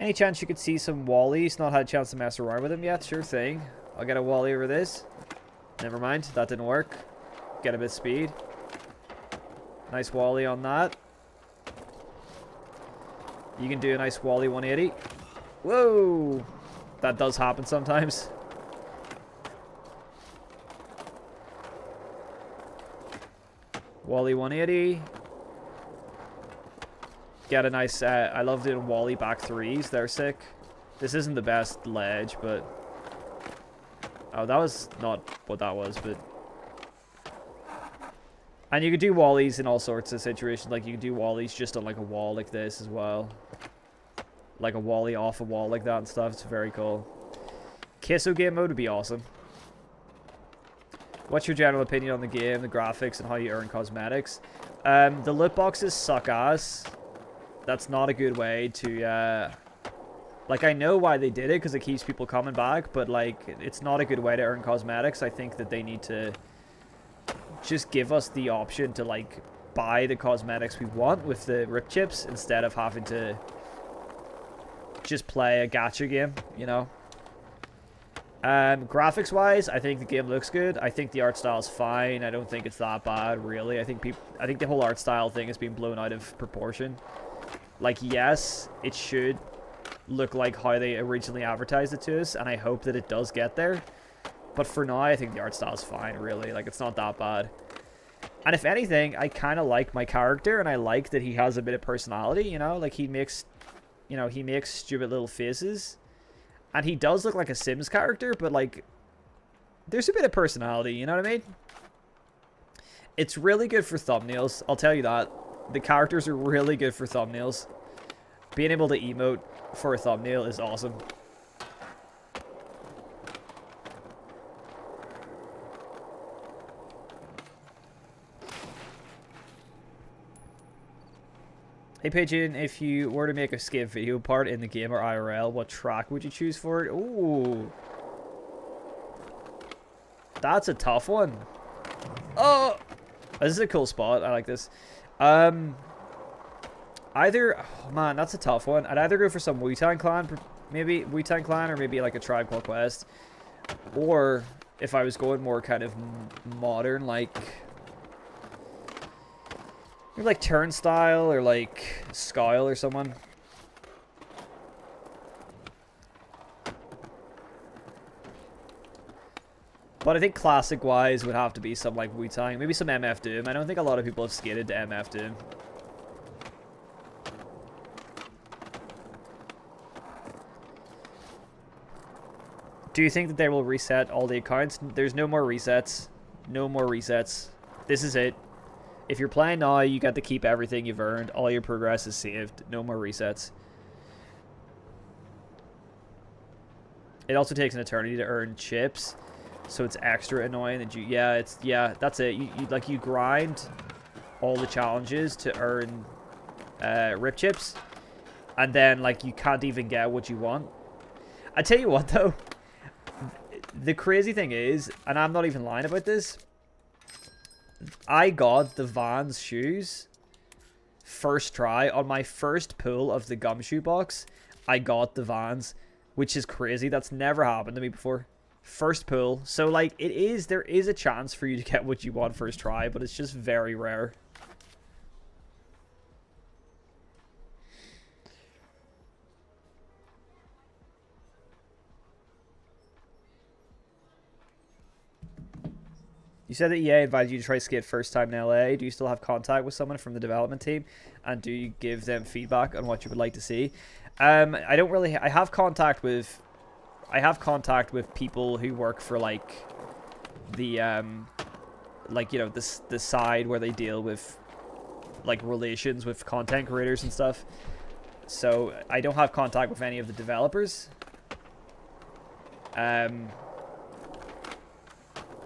Any chance you could see some Wallies? Not had a chance to mess around with them yet. Sure thing. I'll get a Wally over this. Never mind. That didn't work. Get a bit of speed. Nice Wally on that. You can do a nice Wally 180. Whoa! That does happen sometimes. Wally 180. Get a nice... I love doing Wally back threes. They're sick. This isn't the best ledge, but... Oh, that was not what that was, but... And you can do Wallies in all sorts of situations. Like, you can do Wallies just on, like, a wall like this as well. Like a Wally off a wall like that and stuff. It's very cool. Kisso game mode would be awesome. What's your general opinion on the game, the graphics, and how you earn cosmetics? The loot boxes suck ass. That's not a good way to... Like, I know why they did it, because it keeps people coming back. But, like, it's not a good way to earn cosmetics. I think that they need to... just give us the option to, like, buy the cosmetics we want with the rip chips instead of having to just play a gacha game, you know. Graphics wise, I think the game looks good. I think the art style is fine. I don't think it's that bad, really. I think the whole art style thing has been blown out of proportion. Like, yes, it should look like how they originally advertised it to us, and I hope that it does get there. But for now, I think the art style is fine, really. Like, it's not that bad. And if anything, I kind of like my character, and I like that he has a bit of personality, you know? Like, he makes stupid little faces. And he does look like a Sims character, but, like, there's a bit of personality, you know what I mean? It's really good for thumbnails, I'll tell you that. The characters are really good for thumbnails. Being able to emote for a thumbnail is awesome. Hey Pigeon, if you were to make a skip video part in the game or IRL, what track would you choose for it? Ooh. That's a tough one. Oh! This is a cool spot. I like this. Either... Oh, man, that's a tough one. I'd either go for some Wu-Tang Clan, maybe Wu-Tang Clan, or maybe like a Tribe Called Quest. Or, if I was going more kind of modern, like... Maybe like Turnstile or like Skyle or someone. But I think classic wise would have to be some like Wu-Tang. Maybe some MF Doom. I don't think a lot of people have skated to MF Doom. Do you think that they will reset all the accounts? There's no more resets. No more resets. This is it. If you're playing now, you get to keep everything you've earned. All your progress is saved. No more resets. It also takes an eternity to earn chips, so it's extra annoying that you... Yeah, that's it. You grind all the challenges to earn rip chips, and then like you can't even get what you want. I tell you what though, the crazy thing is, and I'm not even lying about this, I got the Vans shoes first try on my first pull of the gumshoe box. I got the Vans, which is crazy. That's never happened to me before. First pull. So like there is a chance for you to get what you want first try, but it's just very rare. You said that EA invited you to try skate first time in LA. Do you still have contact with someone from the development team? And do you give them feedback on what you would like to see? I don't really... I have contact with people who work for, like, the, like, you know, the side where they deal with, like, relations with content creators and stuff. So, I don't have contact with any of the developers.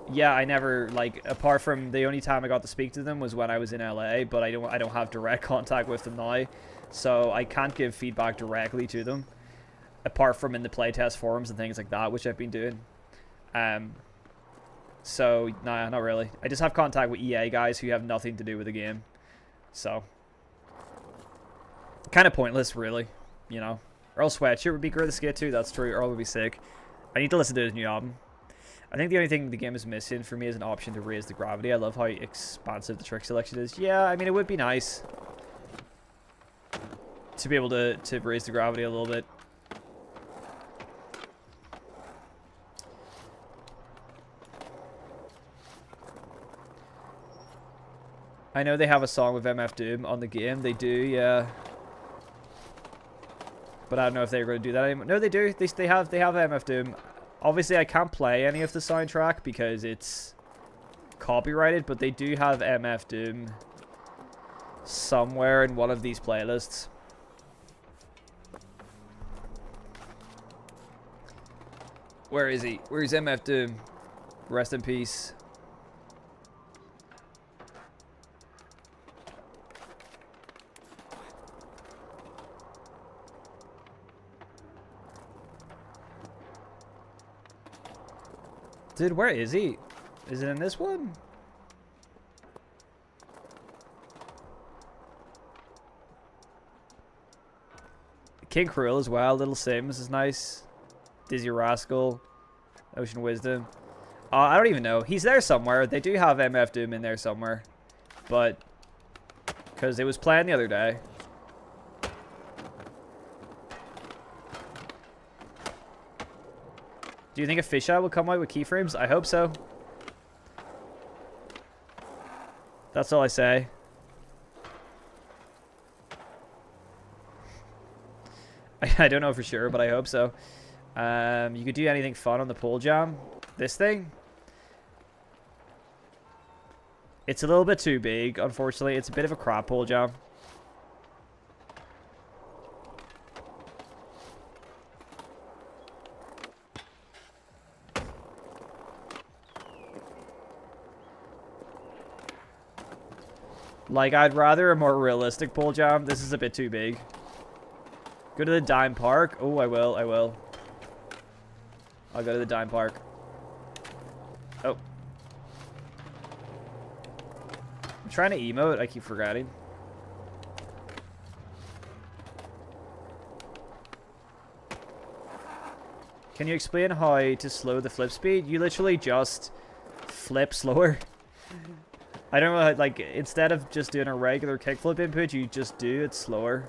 Yeah, I never, like, apart from the only time I got to speak to them was when I was in LA, but I don't have direct contact with them now, so I can't give feedback directly to them, apart from in the playtest forums and things like that, which I've been doing. So, nah, not really. I just have contact with EA guys who have nothing to do with the game, so kind of pointless, really, you know. Earl Sweatshirt would be great to skate to, that's true. Earl would be sick. I need to listen to his new album. I think the only thing the game is missing for me is an option to raise the gravity. I love how expansive the trick selection is. Yeah, I mean, it would be nice to be able to raise the gravity a little bit. I know they have a song with MF Doom on the game. They do, yeah. But I don't know if they're going to do that anymore. No, they do. They have MF Doom. Obviously, I can't play any of the soundtrack because it's copyrighted, but they do have MF Doom somewhere in one of these playlists. Where is he? Where's MF Doom? Rest in peace. Dude, where is he? Is it in this one? King Cruel as well. Little Sims is nice. Dizzy Rascal. Ocean Wisdom. I don't even know. He's there somewhere. They do have MF Doom in there somewhere. But, because it was playing the other day. Do you think a fisheye will come out with keyframes? I hope so. That's all I say. I don't know for sure, but I hope so. You could do anything fun on the pole jam. This thing? It's a little bit too big, unfortunately. It's a bit of a crap pole jam. Like, I'd rather a more realistic pole jam. This is a bit too big. Go to the Dime Park. Oh, I will. I'll go to the Dime Park. Oh. I'm trying to emote. I keep forgetting. Can you explain how to slow the flip speed? You literally just flip slower. I don't know how, like, instead of just doing a regular kickflip input, you just do it slower.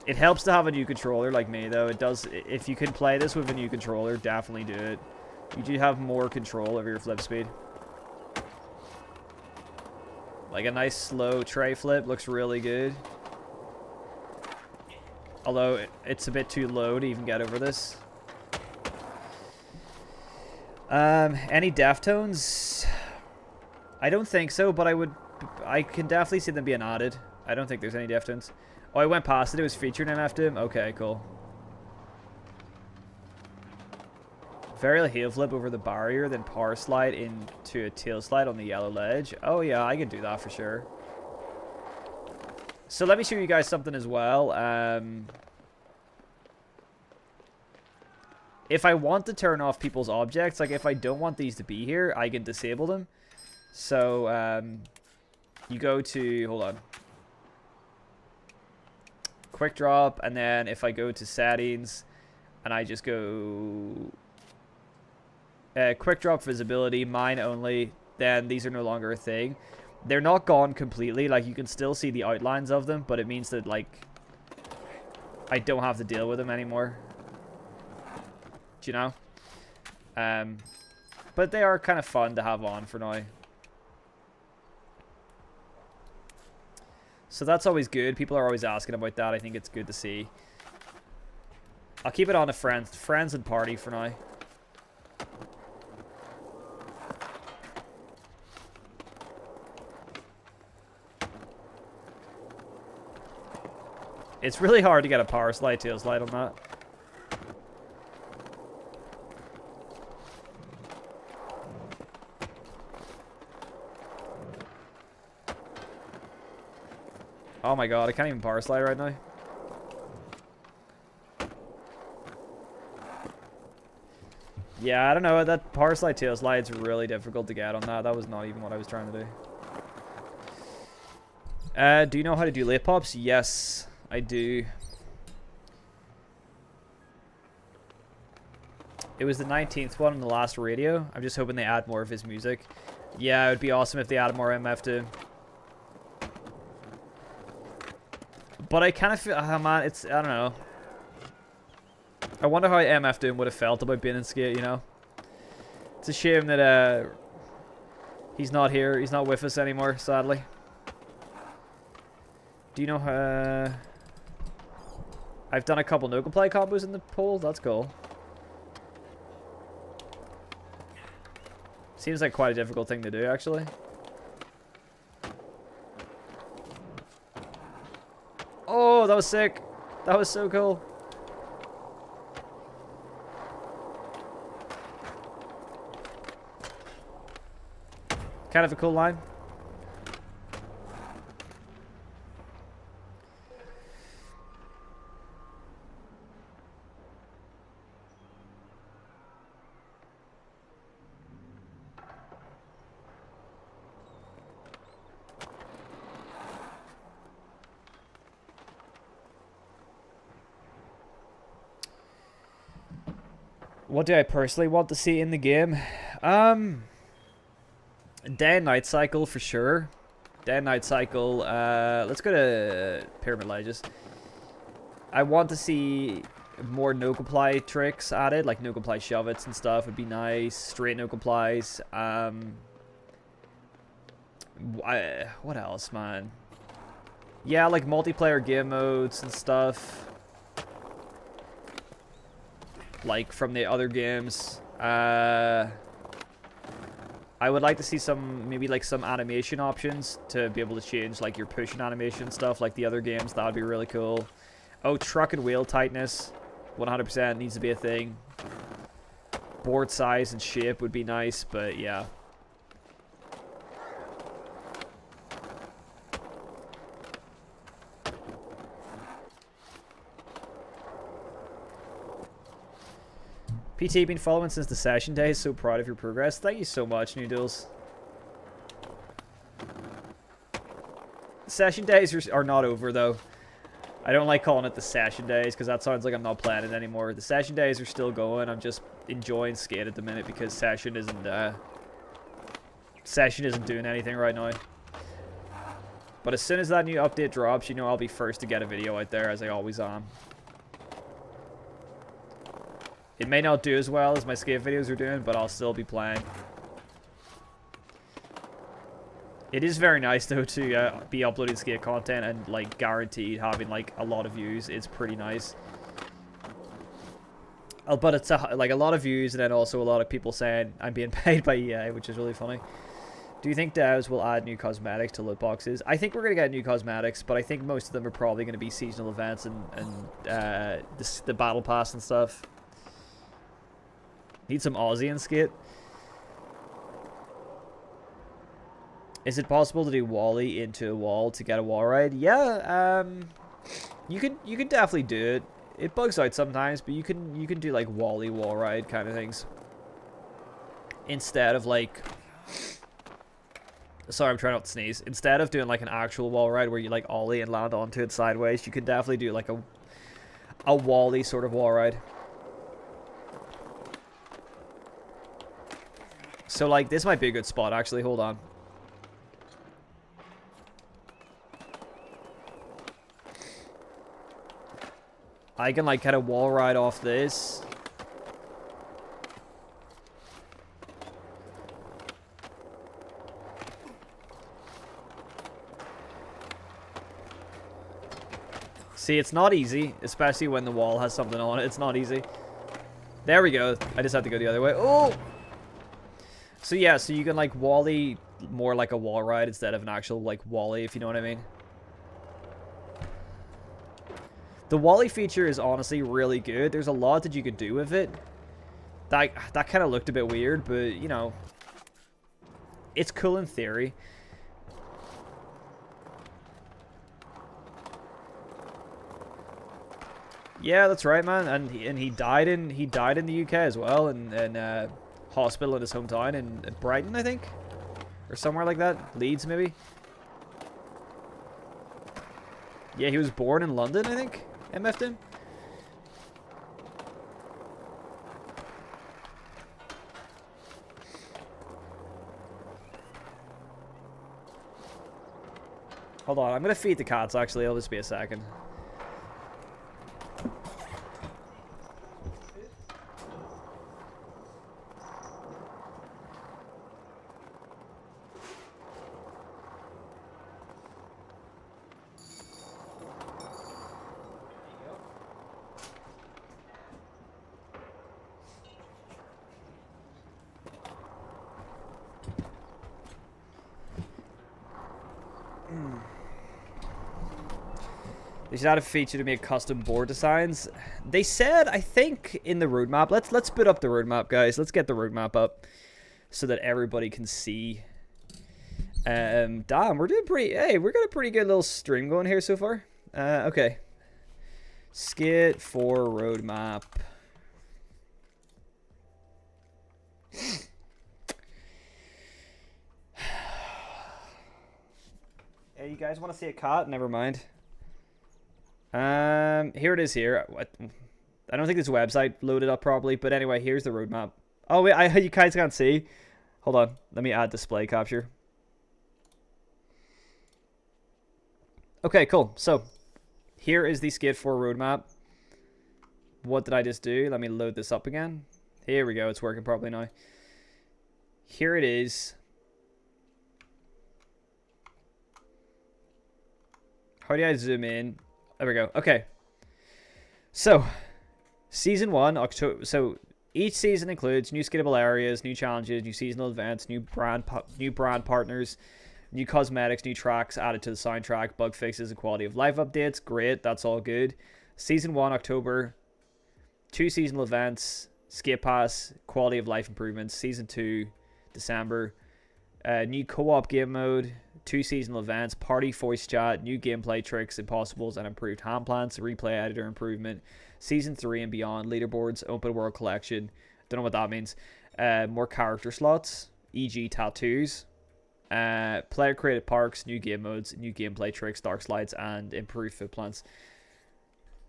It helps to have a new controller like me, though. It does. If you can play this with a new controller, definitely do it. You do have more control over your flip speed. Like a nice slow tray flip looks really good. Although it's a bit too low to even get over this. Any Deftones? I don't think so, but I can definitely see them being added. I don't think there's any Deftones. Oh, I went past it. It was featured in MF Doom. Okay, cool. Varial heel flip over the barrier, then power slide into a tail slide on the yellow ledge. Oh yeah, I can do that for sure. So let me show you guys something as well. If I want to turn off people's objects, like if I don't want these to be here, I can disable them. So you go to, hold on. Quick drop, and then if I go to settings and I just go quick drop visibility, mine only, then these are no longer a thing. They're not gone completely, like you can still see the outlines of them, but it means that like I don't have to deal with them anymore. Do you know? But they are kind of fun to have on for now. So that's always good. People are always asking about that. I think it's good to see. I'll keep it on to friends and party for now. It's really hard to get a power slide, tail slide on that. Oh my god, I can't even power slide right now. Yeah, I don't know. That power slide, tail slide's really difficult to get on that. That was not even what I was trying to do. Do you know how to do late pops? Yes, I do. It was the 19th one on the last radio. I'm just hoping they add more of his music. Yeah, it would be awesome if they added more MF Doom. But I kind of feel, man, it's, I don't know. I wonder how MF Doom would have felt about being in Skate, you know? It's a shame that he's not here. He's not with us anymore, sadly. Do you know I've done a couple no play combos in the poll. That's cool. Seems like quite a difficult thing to do, actually. Oh, that was sick. That was so cool. Kind of a cool line. What do I personally want to see in the game? Day and night cycle for sure. Day and night cycle. Let's go to Pyramid Liges. I want to see more no comply tricks added, like no comply shove its and stuff would be nice. Straight no complies. What else, man? Yeah, like multiplayer game modes and stuff. Like from the other games. I would like to see maybe like some animation options to be able to change like your pushing animation stuff like the other games. That would be really cool. Oh, truck and wheel tightness. 100% needs to be a thing. Board size and shape would be nice, but yeah. PT been following since the session days. So proud of your progress. Thank you so much, Noodles. Session days are not over though. I don't like calling it the session days because that sounds like I'm not playing it anymore. The session days are still going. I'm just enjoying skate at the minute because session isn't doing anything right now. But as soon as that new update drops, you know I'll be first to get a video out there, as I always am. It may not do as well as my skate videos are doing, but I'll still be playing. It is very nice though to be uploading skate content and like guaranteed having like a lot of views. It's pretty nice. But it's like a lot of views and then also a lot of people saying I'm being paid by EA, which is really funny. Do you think devs will add new cosmetics to loot boxes? I think we're going to get new cosmetics, but I think most of them are probably going to be seasonal events and the battle pass and stuff. Need some Aussie in skate. Is it possible to do Wally into a wall to get a wall ride? Yeah, you can definitely do it. It bugs out sometimes, but you can do like Wally wall ride kind of things. Instead of like, sorry, I'm trying not to sneeze. Instead of doing like an actual wall ride where you like ollie and land onto it sideways, you could definitely do like a Wally sort of wall ride. So like this might be a good spot actually. Hold on. I can like kind of wall ride off this. See, it's not easy, especially when the wall has something on it. It's not easy. There we go. I just have to go the other way. Oh! So yeah, so you can like Wally more like a wall ride instead of an actual like Wally, if you know what I mean. The Wally feature is honestly really good. There's a lot that you could do with it. That kind of looked a bit weird, but you know, it's cool in theory. Yeah, that's right, man. And he died in the UK as well, in hospital in his hometown in Brighton, I think, or somewhere like that. Leeds, maybe. Yeah, he was born in London, I think. MF'd him. Hold on, I'm gonna feed the cats. Actually, it'll just be a second. They should add a feature to make custom board designs. They said, I think, in the roadmap. Let's put up the roadmap, guys. Let's get the roadmap up so that everybody can see. Damn, we're doing pretty. Hey, we got a pretty good little stream going here so far. Okay. Skit for roadmap. Hey, you guys want to see a cat? Never mind. Here it is here. I don't think this website loaded up properly, but anyway, here's the roadmap. Oh wait, you guys can't see. Hold on, let me add display capture. Okay, cool. So here is the Skate 4 roadmap. What did I just do? Let me load this up again. Here we go. It's working properly now. Here it is. How do I zoom in? There we go. Okay. So, Season 1, October. So, each season includes new skatable areas, new challenges, new seasonal events, new brand partners, new cosmetics, new tracks added to the soundtrack, bug fixes, and quality of life updates. Great. That's all good. Season 1, October. 2 seasonal events, skate pass, quality of life improvements. Season 2, December. New co-op game mode, 2 seasonal events, party voice chat, new gameplay tricks, impossibles, and improved hand plans, replay editor improvement. Season 3 and beyond, leaderboards, open world collection. Don't know what that means. More character slots, e.g. tattoos. Player created parks, new game modes, new gameplay tricks, dark slides, and improved foot plants.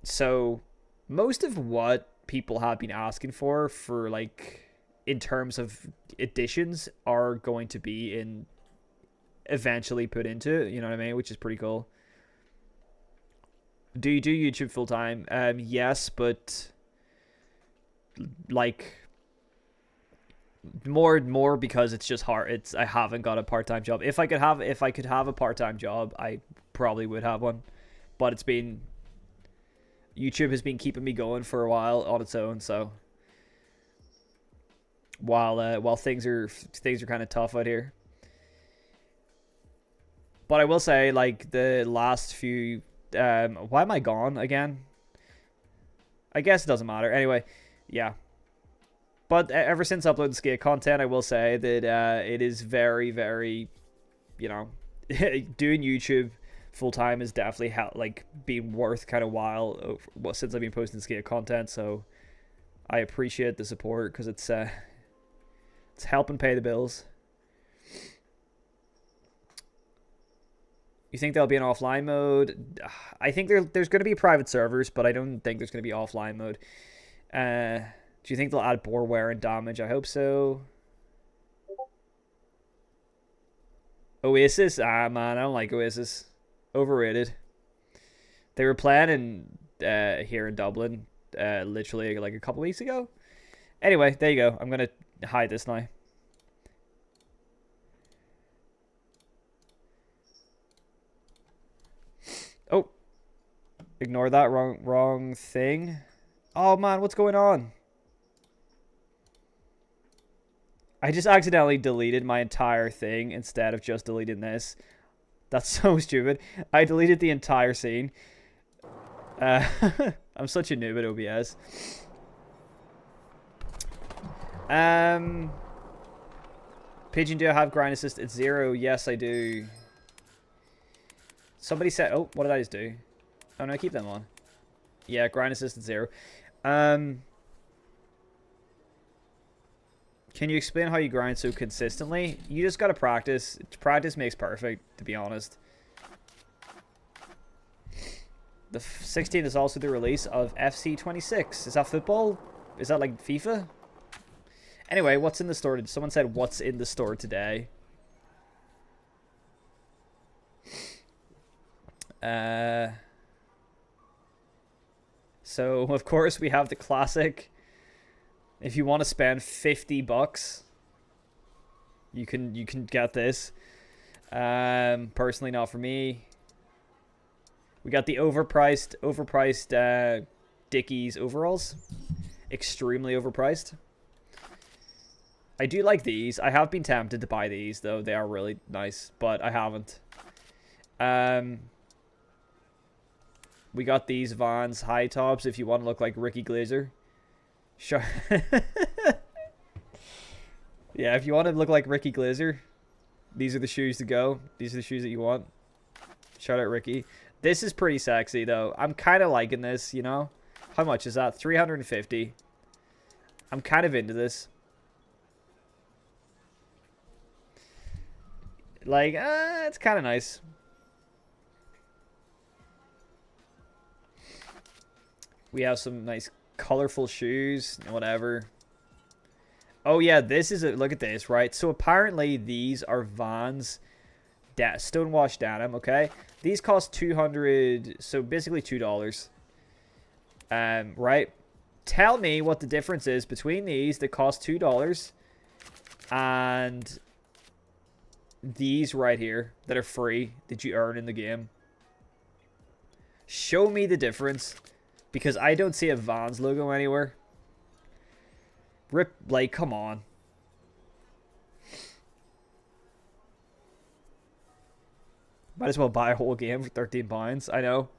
So most of what people have been asking for like in terms of additions are going to be in eventually put into it, you know what I mean, which is pretty cool. Do you do YouTube full time? Yes, but like more because it's just hard. I haven't got a part-time job. If I could have a part-time job, I probably would have one, but YouTube has been keeping me going for a while on its own. So while things are kind of tough out here, but I will say, like, the last few why am I gone again? I guess it doesn't matter. Anyway, yeah. But ever since uploading skate content, I will say that it is very, very, you know, doing YouTube full time is definitely been worth kind of while since I've been posting skate content. So I appreciate the support because it's helping pay the bills. You think there'll be an offline mode? I think there's going to be private servers, but I don't think there's going to be offline mode. Do you think they'll add bore wear and damage? I hope so. Oasis? Ah, man, I don't like Oasis. Overrated. They were playing here in Dublin literally like a couple weeks ago. Anyway, there you go. I'm going to hide this now. Oh. Ignore that. Wrong thing. Oh, man, what's going on? I just accidentally deleted my entire thing instead of just deleting this. That's so stupid. I deleted the entire scene. I'm such a noob at OBS. Pigeon, do I have grind assist at 0? Yes, I do. Somebody said... Oh, what did I just do? Oh, no, keep them on. Yeah, grind assist at 0. Can you explain how you grind so consistently? You just gotta practice. Practice makes perfect, to be honest. The 16th is also the release of FC 26. Is that football? Is that like FIFA? Anyway, what's in the store? Someone said, what's in the store today? So, of course, we have the classic... If you want to spend $50, you can get this. Personally, not for me. We got the overpriced Dickies overalls. Extremely overpriced. I do like these. I have been tempted to buy these, though. They are really nice, but I haven't. We got these Vans high tops if you want to look like Ricky Glazer. Sure. Yeah, if you want to look like Ricky Glazer, these are the shoes to go. These are the shoes that you want. Shout out Ricky. This is pretty sexy, though. I'm kind of liking this, you know? How much is that? $350. I'm kind of into this. Like, it's kind of nice. We have some nice Colorful shoes, whatever. Oh yeah, this is a look at this, right? So apparently these are Vans Stonewashed denim, okay? These cost 200, so basically $2. Right? Tell me what the difference is between these that cost $2 and these right here that are free that you earn in the game. Show me the difference, because I don't see a Vans logo anywhere. Rip, like, come on. Might as well buy a whole game for £13. I know.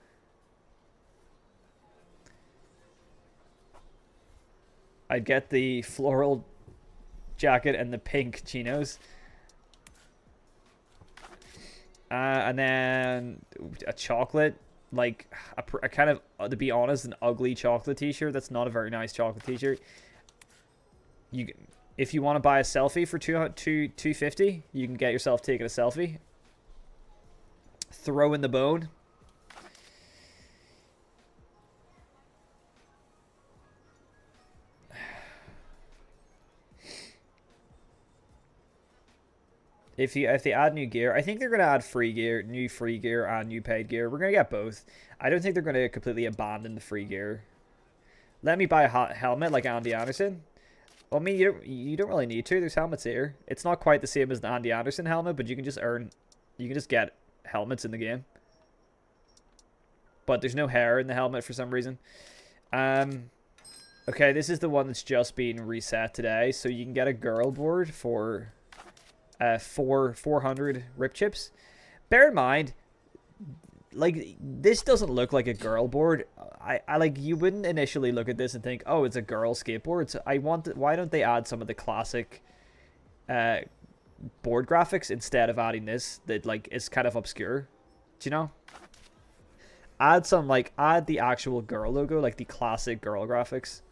I'd get the floral jacket and the pink chinos. And then a chocolate, like a kind of, to be honest, an ugly chocolate t-shirt. That's not a very nice chocolate t-shirt. If you want to buy a selfie for $250, you can get yourself taking a selfie. Throw in the bone. If they add new gear, I think they're gonna add free gear, new free gear, and new paid gear. We're gonna get both. I don't think they're gonna completely abandon the free gear. Let me buy a helmet like Andy Anderson. Well, I mean, you don't really need to. There's helmets here. It's not quite the same as the Andy Anderson helmet, but you can just get helmets in the game. But there's no hair in the helmet for some reason. Okay, this is the one that's just been reset today. So you can get a girl board for 400 rip chips. Bear in mind, like, this doesn't look like a girl board. I like, you wouldn't initially look at this and think, oh, it's a girl skateboard. So why don't they add some of the classic board graphics instead of adding this that, like, is kind of obscure? Do you know? Add the actual girl logo, like the classic girl graphics.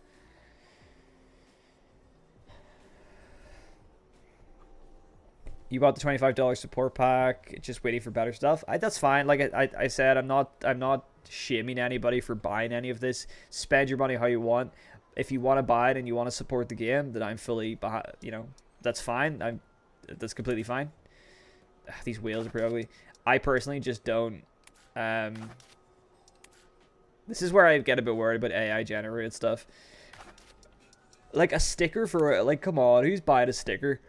You bought the $25 support pack, just waiting for better stuff. That's fine. Like I said, I'm not shaming anybody for buying any of this. Spend your money how you want. If you want to buy it and you want to support the game, then I'm fully behind, you know, that's fine. That's completely fine. These wheels are pretty ugly. I personally just don't. This is where I get a bit worried about AI generated stuff. Like a sticker for, like, come on, who's buying a sticker?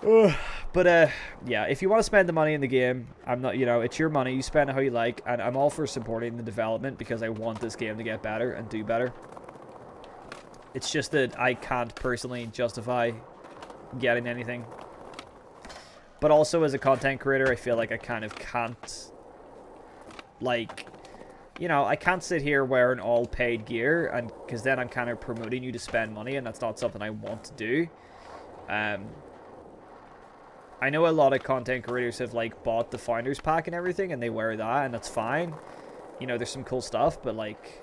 But yeah, if you want to spend the money in the game, I'm not, you know, it's your money, you spend it how you like, and I'm all for supporting the development because I want this game to get better and do better. It's just that I can't personally justify getting anything. But also as a content creator, I feel like I kind of can't, like, you know, I can't sit here wearing all paid gear, and because then I'm kind of promoting you to spend money, and that's not something I want to do. I know a lot of content creators have, like, bought the Founders Pack and everything, and they wear that, and that's fine. You know, there's some cool stuff, but, like,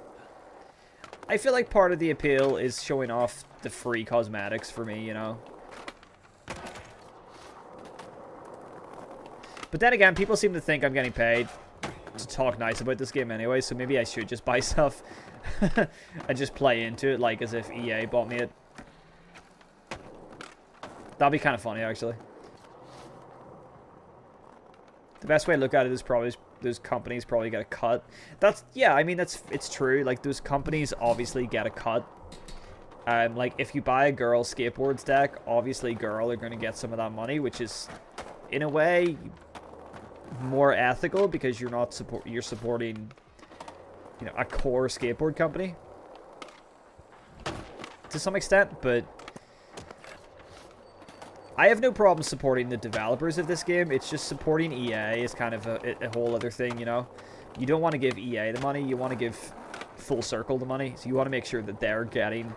I feel like part of the appeal is showing off the free cosmetics for me, you know? But then again, people seem to think I'm getting paid to talk nice about this game anyway, so maybe I should just buy stuff and just play into it, like, as if EA bought me it. That'd be kind of funny, actually. The best way to look at it is probably those companies probably get a cut. Yeah, I mean, it's true. Like, those companies obviously get a cut. Like, if you buy a girl skateboards deck, obviously girl are going to get some of that money, which is, in a way, more ethical because you're supporting, you know, a core skateboard company to some extent, but I have no problem supporting the developers of this game. It's just supporting EA is kind of a whole other thing, you know? You don't want to give EA the money. You want to give Full Circle the money. So you want to make sure that they're getting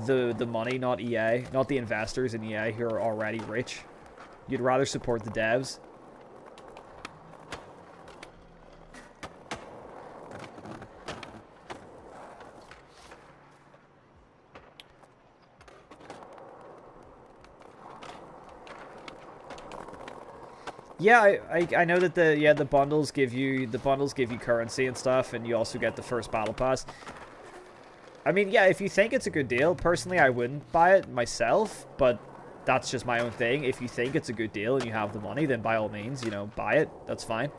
the money, not EA. Not the investors in EA who are already rich. You'd rather support the devs. Yeah, I know that the bundles give you currency and stuff, and you also get the first battle pass. I mean, yeah, if you think it's a good deal, personally, I wouldn't buy it myself, but that's just my own thing. If you think it's a good deal and you have the money, then by all means, you know, buy it. That's fine.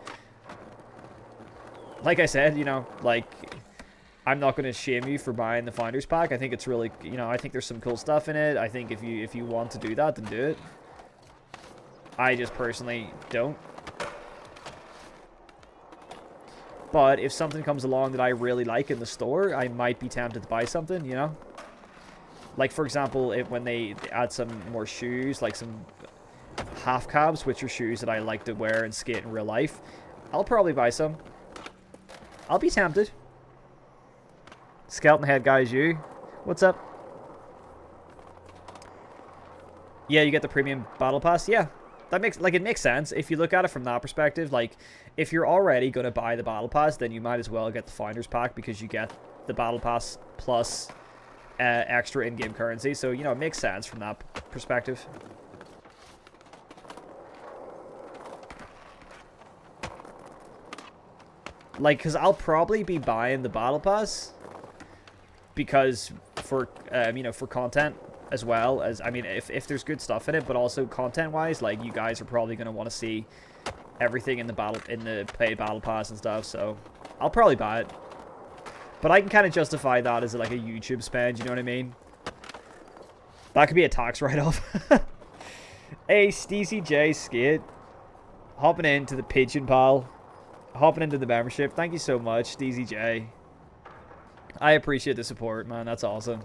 Like I said, you know, like, I'm not going to shame you for buying the Founders Pack. I think it's really, you know, I think there's some cool stuff in it. I think if you want to do that, then do it. I just personally don't. But if something comes along that I really like in the store, I might be tempted to buy something, you know? Like, for example, when they add some more shoes, like some half cabs, which are shoes that I like to wear and skate in real life, I'll probably buy some. I'll be tempted. Skeleton Head guys, you. What's up? Yeah, you get the premium battle pass. Yeah. That makes, like, it makes sense if you look at it from that perspective. Like, if you're already going to buy the battle pass, then you might as well get the Founders Pack because you get the battle pass plus extra in-game currency. So, you know, it makes sense from that perspective. Like, because I'll probably be buying the battle pass because for, you know, for content as well as, I mean, if there's good stuff in it, but also content-wise, like, you guys are probably going to want to see everything in the pay battle pass and stuff, so I'll probably buy it. But I can kind of justify that as like a YouTube spend, you know what I mean? That could be a tax write-off. Hey, Steezy J Skate, hopping into the Pigeon Pal, hopping into the membership. Thank you so much, Steezy J. I appreciate the support, man. That's awesome.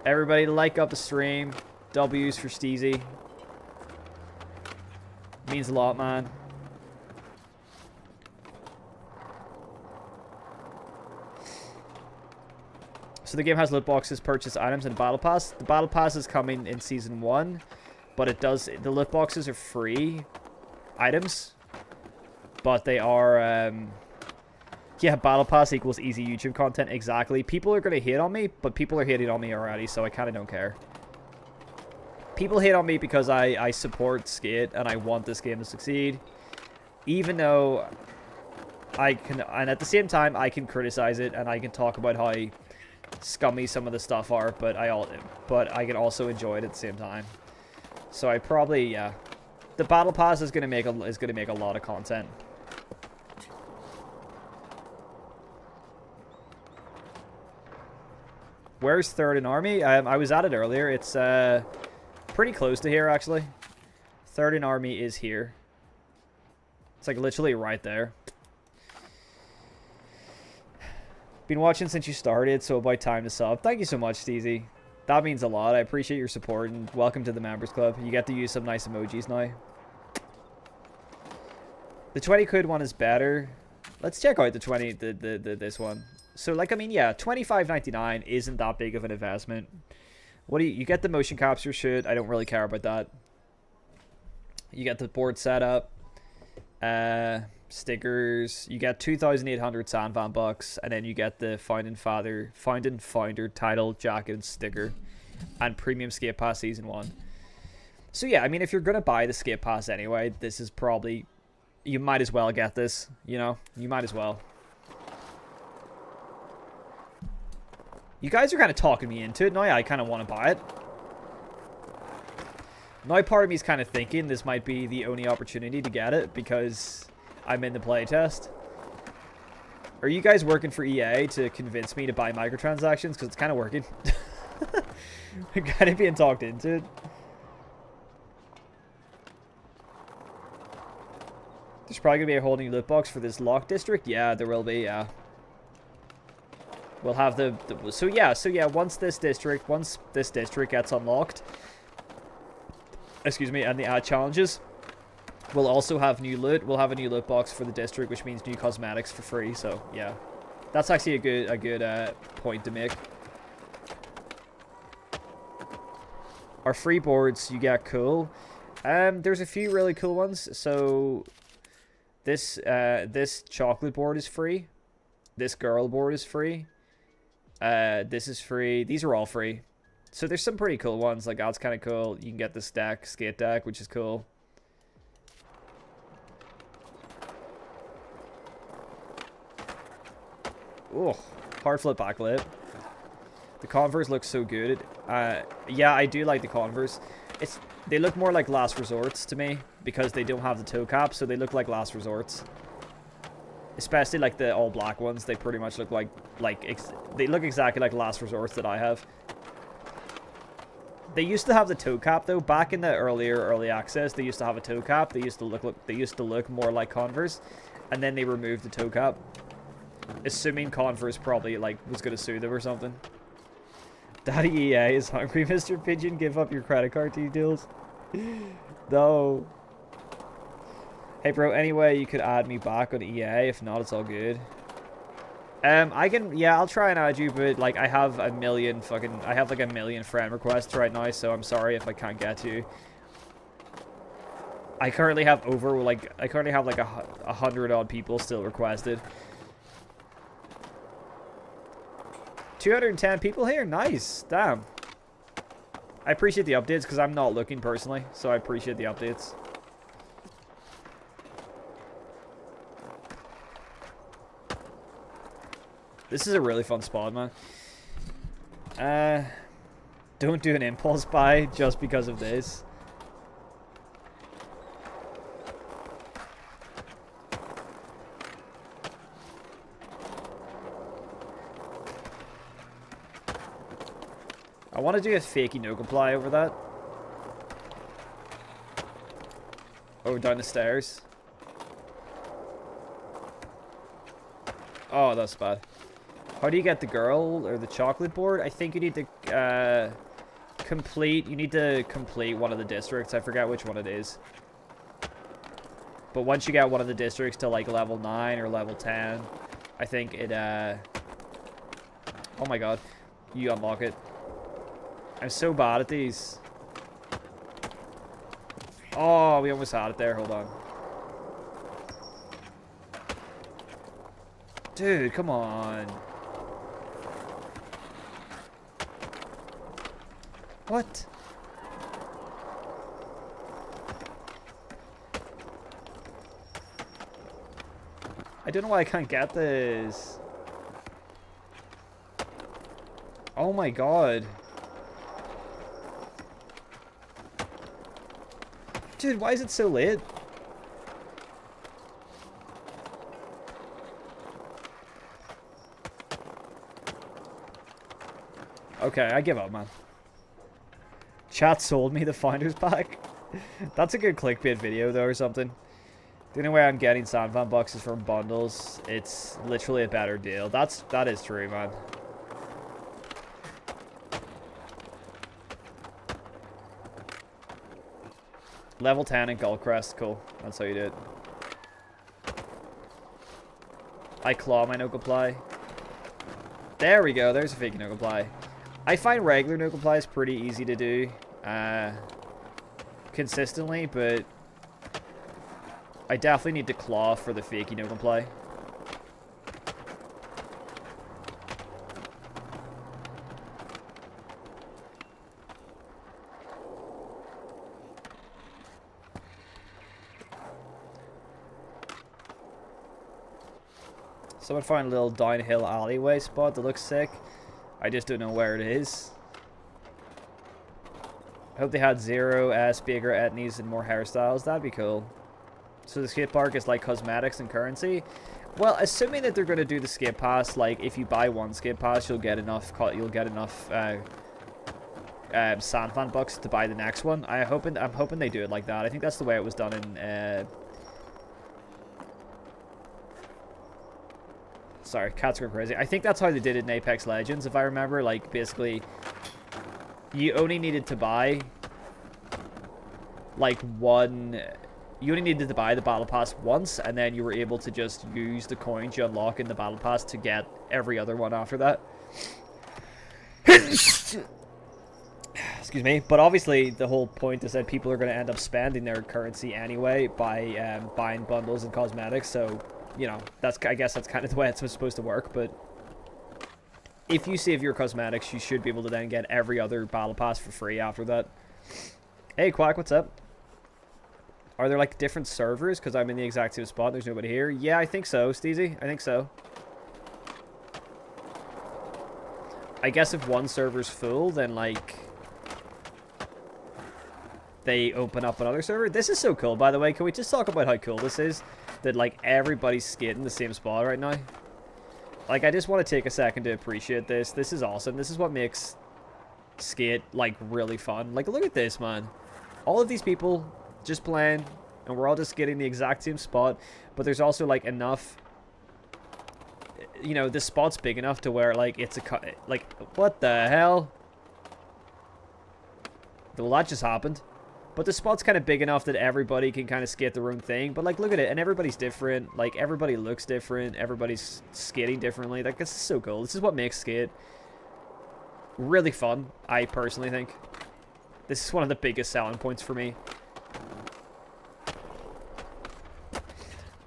Everybody like up the stream. W's for Steezy. Means a lot, man. So the game has loot boxes, purchase items, and battle pass. The battle pass is coming in season 1, but it does, the loot boxes are free items, but they are yeah, battle pass equals easy YouTube content. Exactly. People are gonna hate on me, but people are hating on me already, so I kind of don't care. People hate on me because I support Skate and I want this game to succeed, even though I can, and at the same time I can criticize it and I can talk about how scummy some of the stuff are, but I can also enjoy it at the same time. So I probably, yeah, the battle pass is gonna make a lot of content. Where's Third in Army? I was at it earlier. It's pretty close to here, actually. Third in Army is here. It's like literally right there. Been watching since you started, so about time to sub. Thank you so much, Steezy. That means a lot. I appreciate your support, and welcome to the Members Club. You get to use some nice emojis now. The 20 quid one is better. Let's check out the this one. So, like, I mean, yeah, $25.99 isn't that big of an investment. What do you get the motion capture shit? I don't really care about that. You get the board setup, stickers. You get 2,800 Sandvan bucks, and then you get the Found and Founder title, jacket, and sticker, and premium Skate Pass Season 1. So yeah, I mean, if you're gonna buy the Skate Pass anyway, this is probably, you might as well get this. You know, you might as well. You guys are kind of talking me into it. Now I kind of want to buy it. Now part of me is kind of thinking this might be the only opportunity to get it because I'm in the playtest. Are you guys working for EA to convince me to buy microtransactions? Because it's kind of working. I'm kind of being talked into it. There's probably going to be a whole new loot box for this lock district. Yeah, there will be, yeah. We'll have so yeah, once this district gets unlocked, excuse me, and the ad challenges, we'll also have new loot. We'll have a new loot box for the district, which means new cosmetics for free. So yeah, that's actually a good point to make. Our free boards you get cool. There's a few really cool ones. So this chocolate board is free. This girl board is free. This is free. These are all free. So there's some pretty cool ones. Like, that's kind of cool. You can get this deck, skate deck, which is cool. Oh, hard flip backlit. The Converse look so good. Yeah, I do like the Converse. They look more like last resorts to me because they don't have the toe cap, so they look like last resorts. Especially like the all black ones, they pretty much look like they look exactly like last resorts that I have. They used to have the toe cap though. Back in the early access, they used to have a toe cap. They used to look more like Converse, and then they removed the toe cap. Assuming Converse probably like was gonna sue them or something. Daddy EA is hungry, Mr. Pigeon. Give up your credit card details. No. Hey, bro. Anyway, you could add me back on EA. If not, it's all good. I can. Yeah, I'll try and add you, but like I have a million friend requests right now, so I'm sorry if I can't get to you. I currently have like 100 odd people still requested. 210 people here. Nice. Damn. I appreciate the updates because I'm not looking personally, so I appreciate the updates. This is a really fun spot, man. Don't do an impulse buy just because of this. I want to do a fakey no comply over that. Over down the stairs. Oh, that's bad. How do you get the girl or the chocolate board? I think you need to complete one of the districts. I forget which one it is. But once you get one of the districts to like level 9 or level 10, I think it oh my god, you unlock it. I'm so bad at these. Oh, we almost had it there. Hold on. Dude, come on. What? I don't know why I can't get this. Oh my god. Dude, why is it so late? Okay, I give up, man. Chat sold me the Founders Pack. That's a good clickbait video, though, or something. The only way I'm getting Sandvan bucks is from bundles. It's literally a better deal. That is true, man. Level 10 in Gullcrest. Cool. That's how you do it. I claw my no comply. There we go. There's a fake no comply. I find regular no complies pretty easy to do consistently, but I definitely need to claw for the fakey no comply. Someone find a little downhill alleyway spot that looks sick. I just don't know where it is. I hope they had Zero, bigger etnies, and more hairstyles. That'd be cool. So the skate park is like cosmetics and currency. Well, assuming that they're going to do the skate pass, like if you buy one skate pass, you'll get enough Sandvan bucks to buy the next one. I'm hoping they do it like that. I think that's the way it was done in. Sorry, cats go crazy. I think that's how they did it in Apex Legends, if I remember. Like, basically, you only needed to buy, like, one... You only needed to buy the Battle Pass once, and then you were able to just use the coins you unlock in the Battle Pass to get every other one after that. Excuse me. But obviously, the whole point is that people are going to end up spending their currency anyway by buying bundles and cosmetics, so... You know, I guess that's kind of the way it's supposed to work, but if you save your cosmetics, you should be able to then get every other battle pass for free after that. Hey, Quack, what's up? Are there, like, different servers? Because I'm in the exact same spot. There's nobody here. Yeah, I think so, Steezy. I think so. I guess if one server's full, then like they open up another server. This is so cool, by the way. Can we just talk about how cool this is? That like everybody's skating the same spot right now. Like, I just want to take a second to appreciate this. This is awesome. This is what makes skate like really fun. Like, look at this, man. All of these people just playing, and we're all just getting the exact same spot. But there's also like enough, you know, this spot's big enough to where like it's a like, what the hell? Well, that just happened. But the spot's kind of big enough that everybody can kind of skate their own thing. But, like, look at it. And everybody's different. Like, everybody looks different. Everybody's skating differently. Like, this is so cool. This is what makes skate really fun, I personally think. This is one of the biggest selling points for me.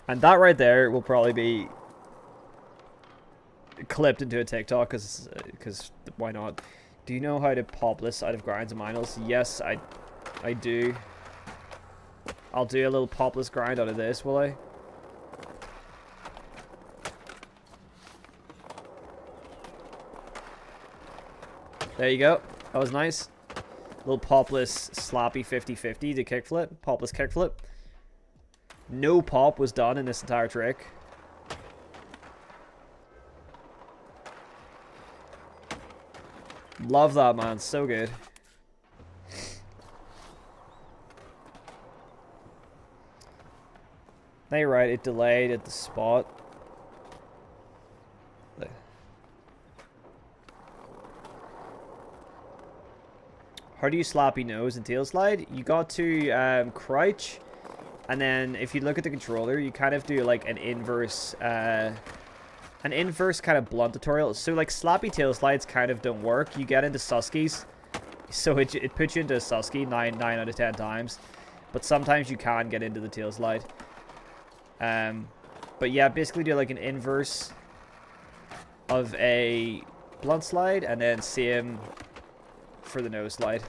And that right there will probably be clipped into a TikTok, because why not? Do you know how to pop lists out of grinds and minors? Yes, I do. I'll do a little popless grind out of this, will I? There you go. That was nice. Little popless sloppy 50-50 to kickflip. Popless kickflip. No pop was done in this entire trick. Love that, man. So good. No, you're right, it delayed at the spot. How do you sloppy nose and tail slide? You got to crouch, and then if you look at the controller, you kind of do like an inverse kind of blunt tutorial. So like sloppy tail slides kind of don't work. You get into Suskies, so it puts you into a Susky 9 out of 10 times. But sometimes you can get into the tail slide. But yeah, basically do like an inverse of a blunt slide, and then same for the nose slide.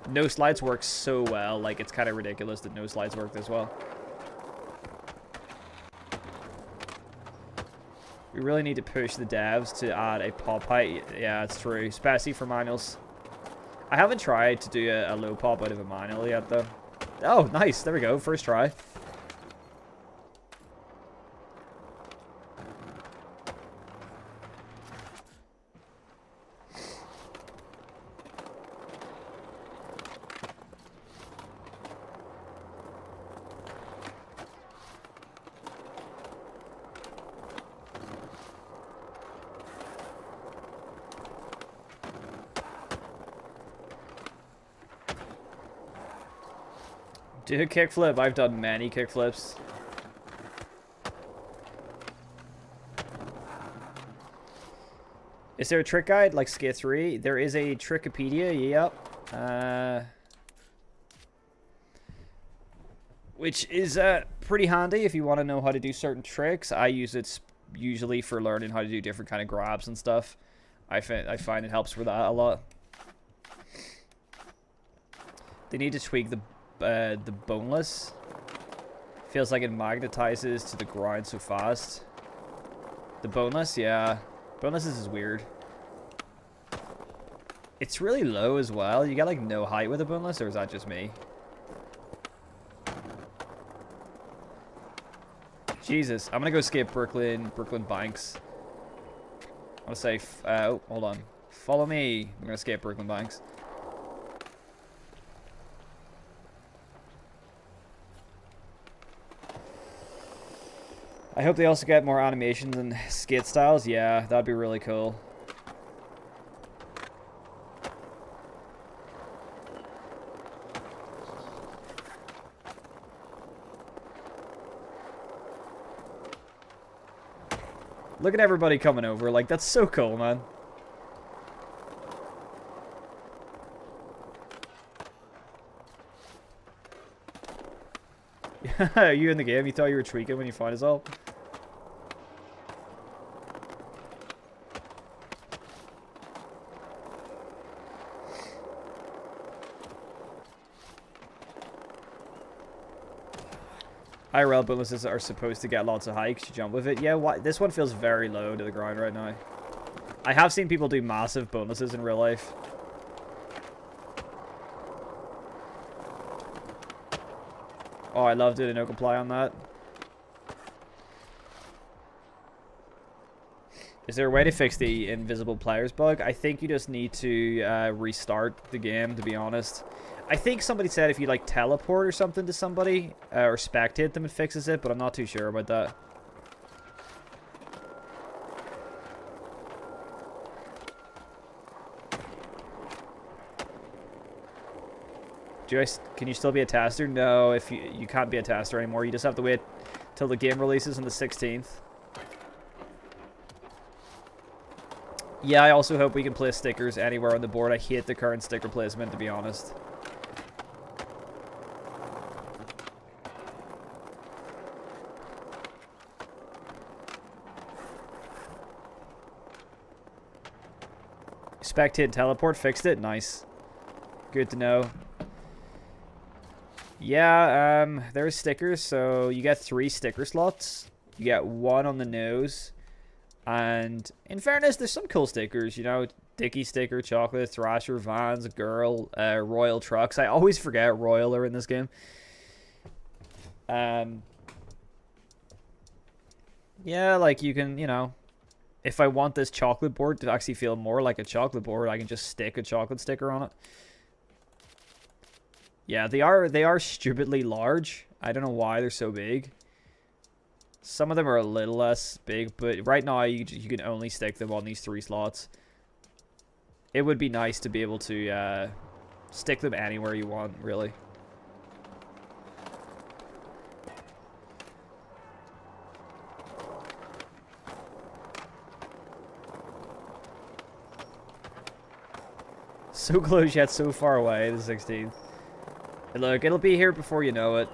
Nose slides work so well, like it's kind of ridiculous that nose slides work as well. We really need to push the devs to add a pop height. Yeah, it's true, especially for manuals. I haven't tried to do a low pop out of a manual yet, though. Oh, nice. There we go. First try. Do a kickflip. I've done many kickflips. Is there a trick guide like Skate 3? There is a Trickopedia, yep. Which is pretty handy if you want to know how to do certain tricks. I use it usually for learning how to do different kind of grabs and stuff. I find it helps with that a lot. They need to tweak the boneless. Feels like it magnetizes to the ground so fast. The boneless, yeah. Boneless is weird. It's really low as well. You get like no height with a boneless, or is that just me? Jesus, I'm gonna go skip Brooklyn Banks. I'm gonna say, oh, hold on. Follow me. I'm gonna skip Brooklyn Banks. I hope they also get more animations and skate styles. Yeah, that'd be really cool. Look at everybody coming over. Like, that's so cool, man. Are you in the game? You thought you were tweaking when you find us all? IRL bonelesses are supposed to get lots of height 'cause you jump with it. Yeah, this one feels very low to the ground right now. I have seen people do massive bonuses in real life. Oh, I love doing no comply on that. Is there a way to fix the invisible players bug? I think you just need to restart the game, to be honest. I think somebody said if you like teleport or something to somebody or spectate them, it fixes it, but I'm not too sure about that. Can you still be a tester? No, if you can't be a tester anymore. You just have to wait till the game releases on the 16th. Yeah, I also hope we can place stickers anywhere on the board. I hate the current sticker placement, to be honest. Spectate teleport fixed it. Nice. Good to know. Yeah, there's stickers. So you get 3 sticker slots. You get 1 on the nose. And in fairness, there's some cool stickers. You know, Dickie sticker, Chocolate, Thrasher, Vans, Girl, Royal Trucks. I always forget Royal are in this game. Yeah, like you can, you know, if I want this chocolate board to actually feel more like a chocolate board, I can just stick a chocolate sticker on it. Yeah, they are stupidly large. I don't know why they're so big. Some of them are a little less big, but right now you can only stick them on these 3 slots. It would be nice to be able to stick them anywhere you want, really. So close yet so far away, the 16th. And look, it'll be here before you know it.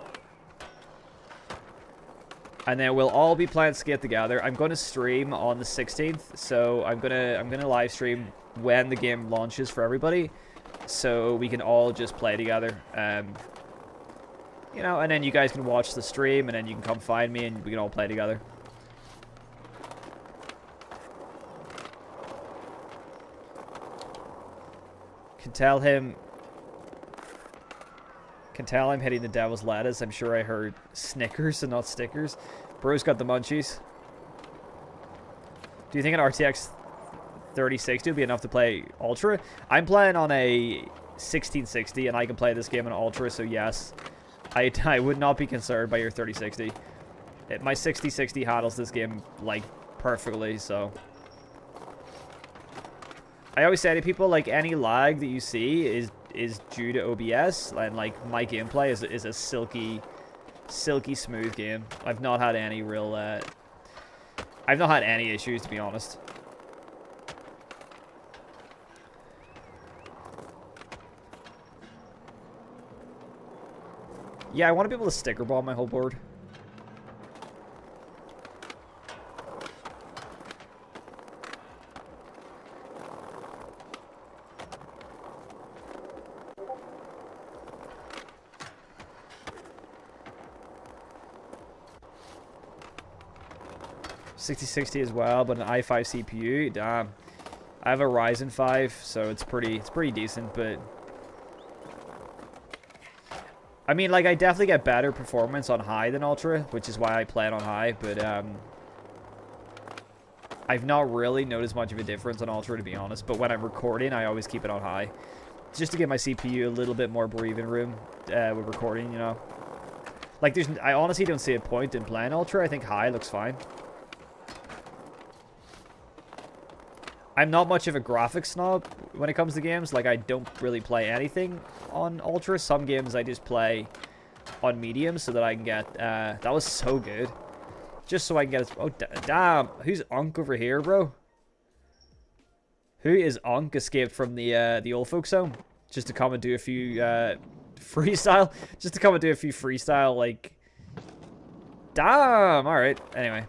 And then we'll all be playing Skate together. I'm going to stream on the 16th, so I'm gonna live stream when the game launches for everybody, so we can all just play together. You know, and then you guys can watch the stream, and then you can come find me, and we can all play together. Can tell I'm hitting the devil's lettuce. I'm sure I heard Snickers and not stickers. Bro's got the munchies. Do you think an RTX 3060 would be enough to play Ultra? I'm playing on a 1660 and I can play this game on Ultra, so yes. I would not be concerned by your 3060. My 6060 handles this game, like, perfectly, so... I always say to people, like, any lag that you see is due to OBS, and like my gameplay is a silky smooth game. I've not had any real I've not had any issues, to be honest. Yeah, I want to be able to sticker bomb my whole board. $6060 as well, but an i5 CPU. Damn, I have a Ryzen 5, so it's pretty decent. But I mean, like, I definitely get better performance on high than ultra, which is why I play it on high. But I've not really noticed much of a difference on ultra, to be honest. But when I'm recording, I always keep it on high, just to give my CPU a little bit more breathing room with recording. You know, like I honestly don't see a point in playing ultra. I think high looks fine. I'm not much of a graphics snob when it comes to games. Like, I don't really play anything on Ultra. Some games I just play on medium so that I can get... that was so good. Just so I can get... Oh, damn. Who's Unk over here, bro? Who is Unk escaped from the old folks home? Just to come and do a few freestyle? Just to come and do a few freestyle, like... Damn! Alright. Anyway.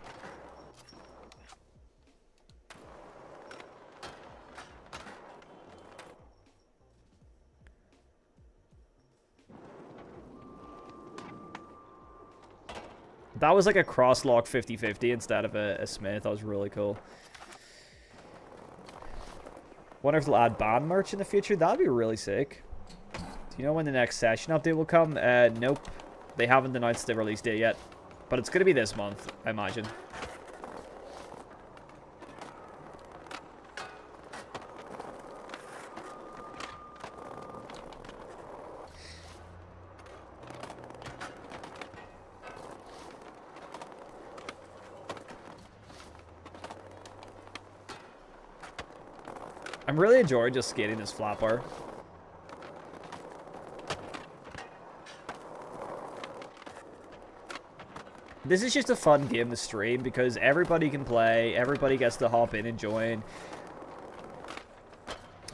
That was like a crosslock 50-50 instead of a Smith. That was really cool. Wonder if they'll add band merch in the future. That'd be really sick. Do you know when the next session update will come? Nope. They haven't announced the release date yet. But it's going to be this month, I imagine. I'm really enjoying just skating this flat bar. This is just a fun game to stream because everybody can play, everybody gets to hop in and join.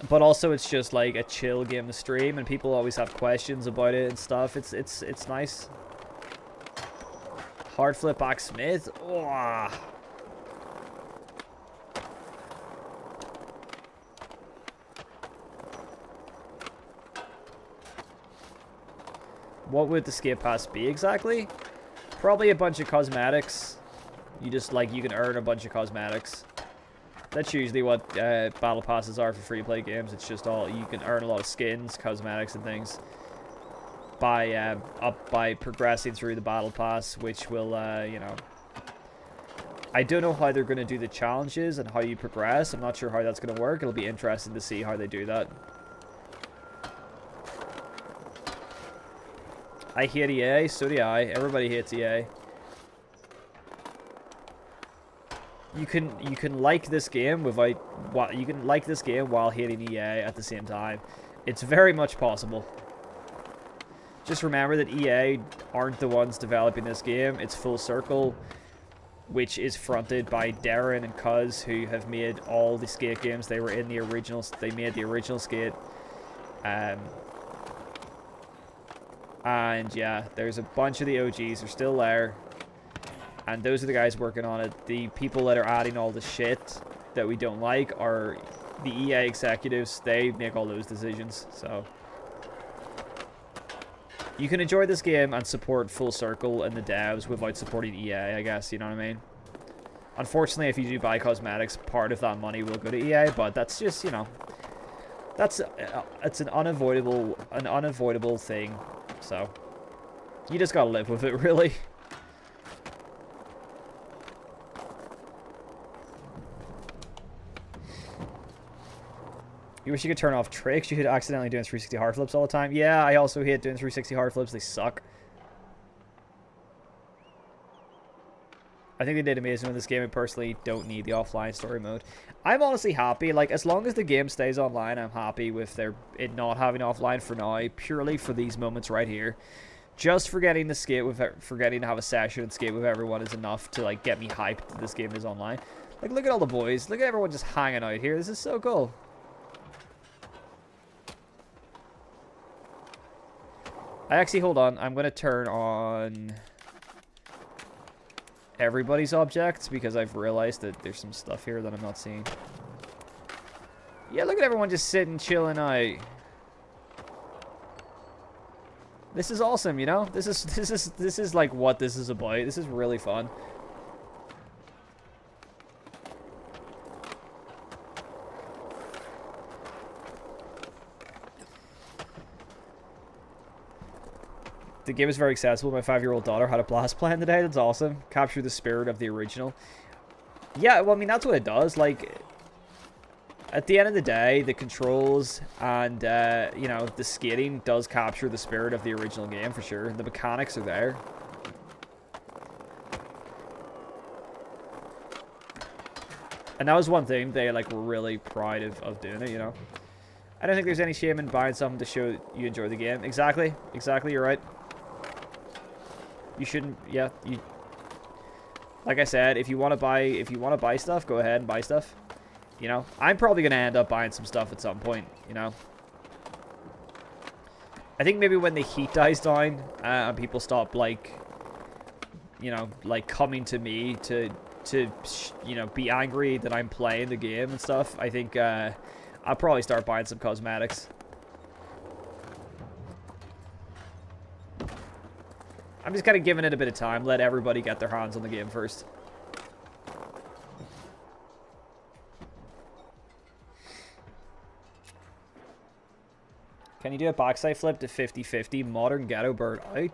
But also it's just like a chill game to stream and people always have questions about it and stuff. It's nice. Hard flip back Smith. Oh. What would the skate pass be exactly? Probably a bunch of cosmetics. You just, like, you can earn a bunch of cosmetics. That's usually what battle passes are for free-to-play games. It's just all, you can earn a lot of skins, cosmetics, and things by progressing through the battle pass, which will, you know... I don't know how they're going to do the challenges and how you progress. I'm not sure how that's going to work. It'll be interesting to see how they do that. I hate EA, so do I. Everybody hates EA. You can like this game without you can like this game while hating EA at the same time. It's very much possible. Just remember that EA aren't the ones developing this game. It's Full Circle, which is fronted by Darren and Cuz, who have made all the Skate games. They were in the original. They made the original Skate. And yeah, there's a bunch of the OGs are still there. And those are the guys working on it. The people that are adding all the shit that we don't like are the EA executives. They make all those decisions. So you can enjoy this game and support Full Circle and the devs without supporting EA, I guess, you know what I mean? Unfortunately, if you do buy cosmetics, part of that money will go to EA, but that's just, you know, it's an unavoidable thing. So you just gotta live with it, really. You wish you could turn off tricks. You hate accidentally doing 360 hard flips all the time. Yeah, I also hate doing 360 hard flips. They suck. I think they did amazing with this game. I personally don't need the offline story mode. I'm honestly happy. Like, as long as the game stays online, I'm happy with it not having offline for now. Purely for these moments right here. Just forgetting to have a session and skate with everyone is enough to, like, get me hyped that this game is online. Like, look at all the boys. Look at everyone just hanging out here. This is so cool. Hold on. I'm going to turn on everybody's objects because I've realized that there's some stuff here that I'm not seeing. Yeah, look at everyone just sitting, chilling out. This is awesome, you know? This is like what this is about. This is really fun. The game is very accessible. My 5-year-old daughter had a blast playing today. That's awesome. Capture the spirit of the original. Yeah, well, I mean, that's what it does. Like, at the end of the day, the controls and, you know, the skating does capture the spirit of the original game, for sure. The mechanics are there. And that was one thing they, like, were really proud of doing it, you know. I don't think there's any shame in buying something to show you enjoy the game. Exactly. Exactly, you're right. You shouldn't, yeah, like I said, if you want to buy stuff, go ahead and buy stuff. You know, I'm probably going to end up buying some stuff at some point, you know. I think maybe when the heat dies down, and people stop, like, you know, like, coming to me to you know, be angry that I'm playing the game and stuff, I think, I'll probably start buying some cosmetics. I'm just kind of giving it a bit of time. Let everybody get their hands on the game first. you do a backside flip to 50-50? Modern Ghetto Bird out.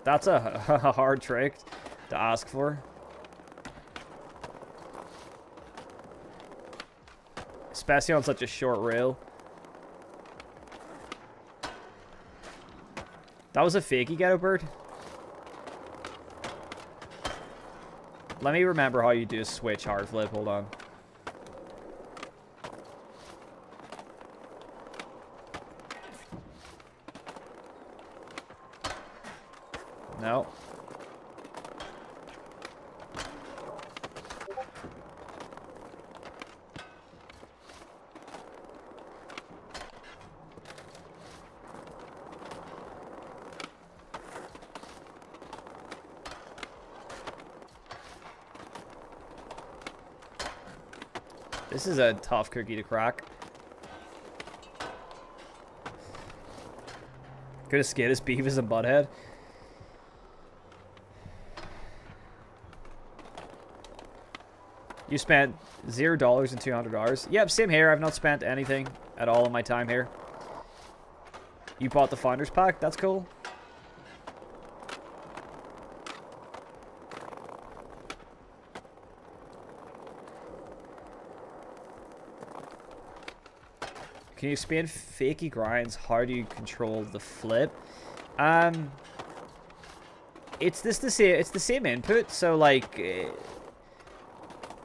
That's a hard trick to ask for. Especially on such a short rail. That was a fakey Ghetto Bird. Let me remember how you do a switch hard flip. Hold on. No. This is a tough cookie to crack. Could have scared his Beavis and Butthead. You spent $0 and $200. Yep, same here. I've not spent anything at all in my time here. You bought the Founders Pack? That's cool. Can you explain fakey grinds? How do you control the flip? It's the same. It's the same input. So like,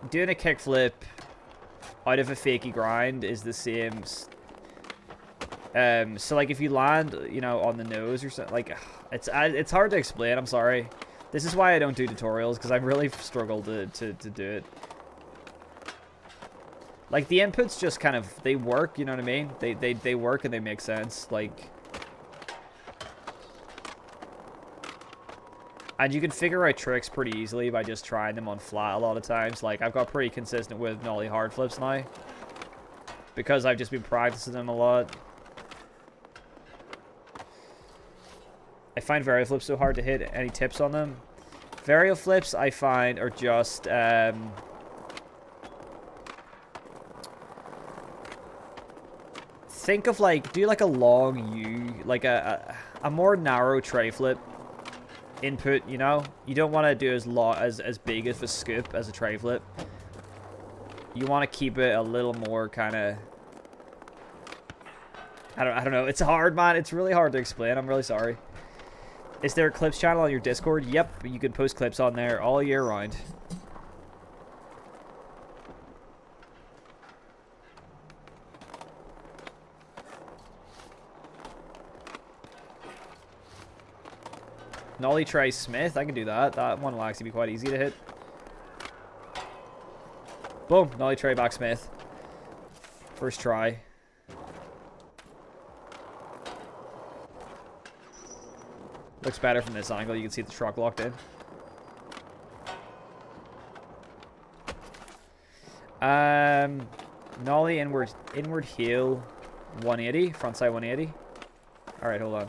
doing a kickflip out of a fakey grind is the same. So like if you land, you know, on the nose or something, like it's hard to explain. I'm sorry. This is why I don't do tutorials, because I really struggle to do it. Like, the inputs just kind of, they work, you know what I mean? They work and they make sense, like... And you can figure out tricks pretty easily by just trying them on flat a lot of times. Like, I've got pretty consistent with nollie hard flips now. Because I've just been practicing them a lot. I find varial flips so hard to hit. Any tips on them? Varial flips, I find, are just... think of like, do like a long U, like a more narrow tray flip input, you know? You don't want to do as big of a scoop as a tray flip. You want to keep it a little more kind of, I don't know. It's hard, man. It's really hard to explain. I'm really sorry. Is there a clips channel on your Discord? Yep, you can post clips on there all year round. Nollie try Smith, I can do that. That one will actually be quite easy to hit. Boom, nollie try back Smith. First try. Looks better from this angle. You can see the truck locked in. Nollie inward heel 180, frontside 180. All right, hold on.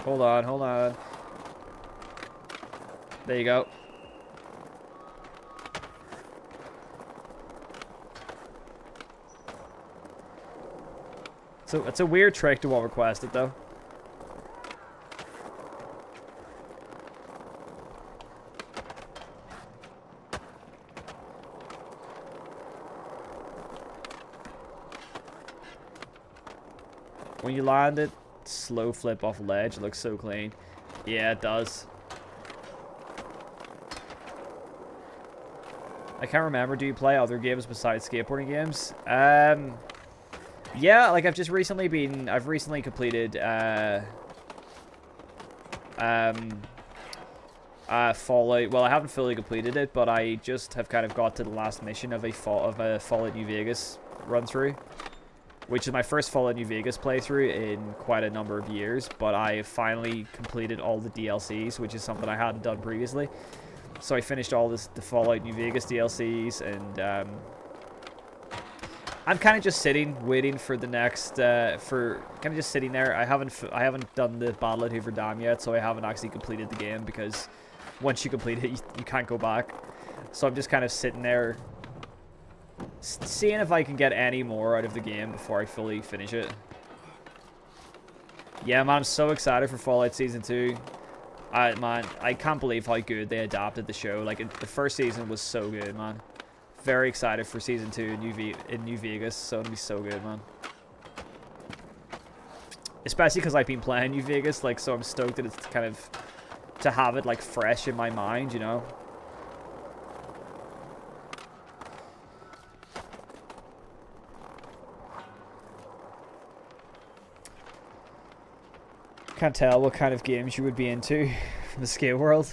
Hold on, hold on. There you go. So it's a weird trick to what requested though. When you land it, slow flip off a ledge, it looks so clean. Yeah, it does. I can't remember. Do you play other games besides skateboarding games? Yeah, like I've recently completed Fallout. Well, I haven't fully completed it, but I just have kind of got to the last mission of a Fallout New Vegas run through, which is my first Fallout New Vegas playthrough in quite a number of years, but I finally completed all the DLCs, which is something I hadn't done previously. So I finished all the Fallout New Vegas DLCs, and I'm kind of just sitting, waiting for the next, for kind of just sitting there. I haven't done the battle at Hoover Dam yet, so I haven't actually completed the game because once you complete it, you can't go back. So I'm just kind of sitting there, seeing if I can get any more out of the game before I fully finish it. Yeah, man, I'm so excited for Fallout Season 2. Man, I can't believe how good they adapted the show. Like, the first season was so good, man. Very excited for Season 2 in New Vegas, so it'll be so good, man. Especially because I've been playing New Vegas, like, so I'm stoked that it's kind of, to have it, like, fresh in my mind, you know? Can't tell what kind of games you would be into from the Scale World.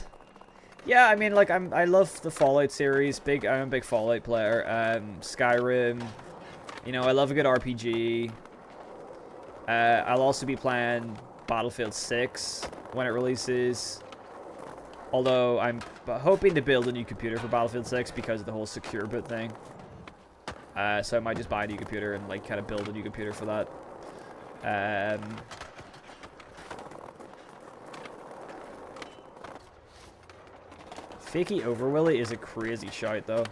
Yeah, I mean, like, I love the Fallout series. I'm a big Fallout player. Skyrim. You know, I love a good RPG. I'll also be playing Battlefield 6 when it releases. Although I'm hoping to build a new computer for Battlefield 6 because of the whole secure boot thing. So I might just buy a new computer and, like, kind of build a new computer for that. Fakey Overwilly is a crazy shout, though.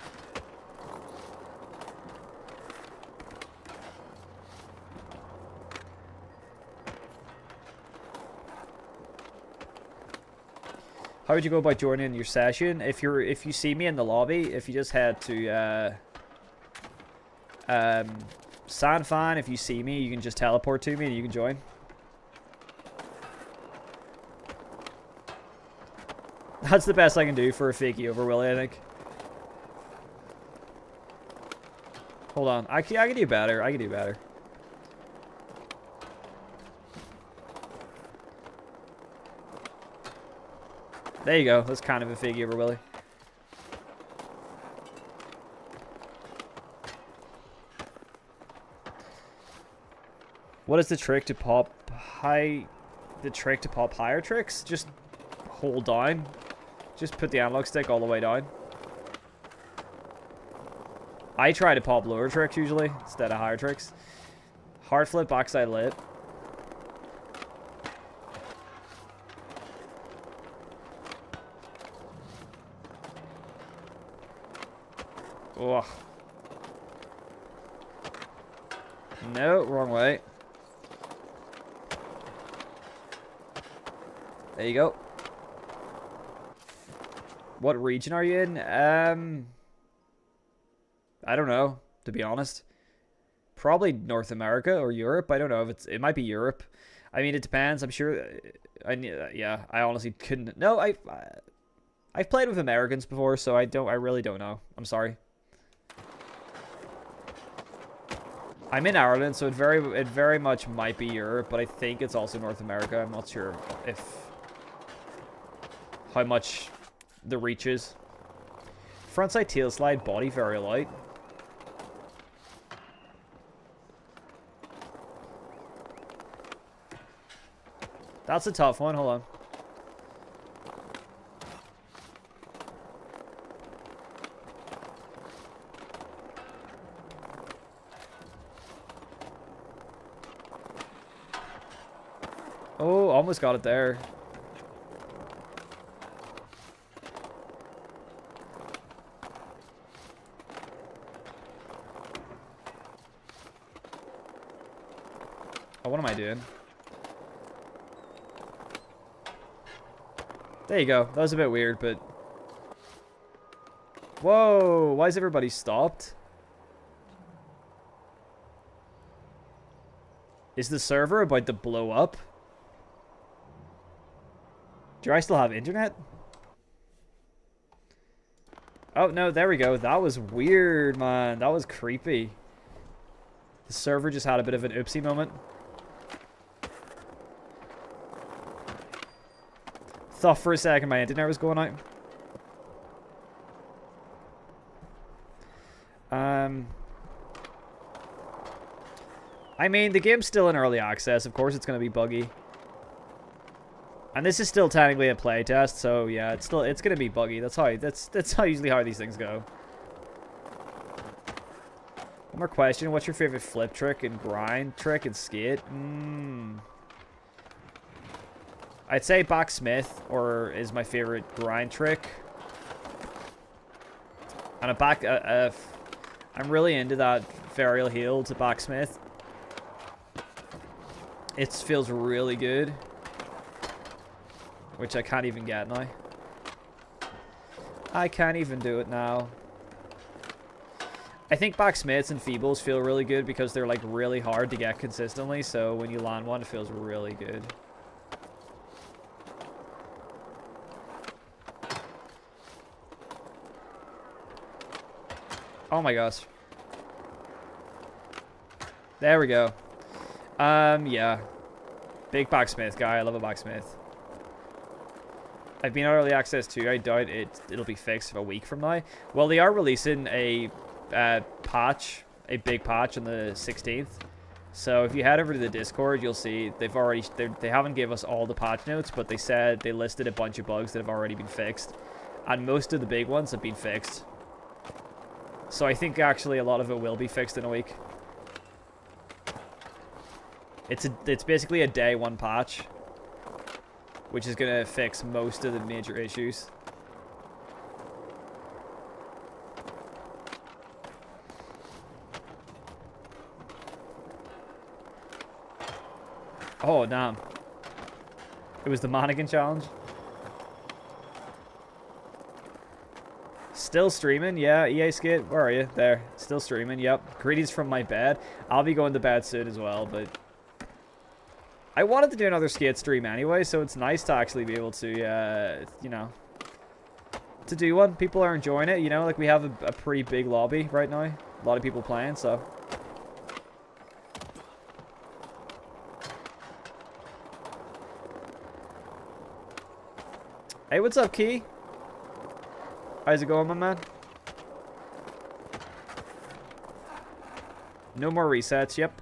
How would you go about joining your session? If you see me in the lobby, if you just head to Sanfan, if you see me, you can just teleport to me and you can join. That's the best I can do for a Fakey Overwilly, I think. Hold on. I can do better. I can do better. There you go. That's kind of a Fakey Overwilly. What is the trick to pop high? The trick to pop higher tricks? Just hold down. Just put the analog stick all the way down. I try to pop lower tricks usually instead of higher tricks. Hard flip, backside lit. Ugh. No, wrong way. There you go. What region are you in? I don't know, to be honest. Probably North America or Europe. I don't know if it might be Europe. I mean, it depends. I'm sure. Yeah, I honestly couldn't. No, I've played with Americans before, so I really don't know. I'm sorry. I'm in Ireland, so it very much might be Europe, but I think it's also North America. I'm not sure how much the reach is. Frontside tail slide, body very light. That's a tough one. Hold on. Oh, almost got it there. Oh, what am I doing? There you go. That was a bit weird, but... Whoa! Why is everybody stopped? Is the server about to blow up? Do I still have internet? Oh, no, there we go. That was weird, man. That was creepy. The server just had a bit of an oopsie moment. Thought for a second my internet was going out. I mean, the game's still in early access. Of course it's going to be buggy. And this is still technically a playtest, so yeah, it's going to be buggy. That's usually how these things go. More question. What's your favorite flip trick and grind trick and skate? I'd say backsmith or is my favorite grind trick. And I'm really into that varial heel to backsmith. It feels really good. Which I can't even get now. I can't even do it now. I think backsmiths and feebles feel really good because they're like really hard to get consistently. So when you land one, it feels really good. Oh my gosh. There we go. Yeah. Big backsmith guy. I love a backsmith. I've been on early access too. I doubt it'll be fixed a week from now. Well, they are releasing a patch, a big patch on the 16th. So if you head over to the Discord, you'll see they haven't given us all the patch notes, but they said they listed a bunch of bugs that have already been fixed, and most of the big ones have been fixed. So I think actually a lot of it will be fixed in a week. It's basically a day one patch, which is gonna fix most of the major issues. Oh damn! It was the mannequin challenge. Still streaming, yeah. EA Skate, where are you? There, still streaming. Yep. Greetings from my bed. I'll be going to bed soon as well, but I wanted to do another skate stream anyway, so it's nice to actually be able to, you know, to do one. People are enjoying it, you know, like we have a pretty big lobby right now. A lot of people playing, so. Hey, what's up, Key? How's it going, my man? No more resets, yep.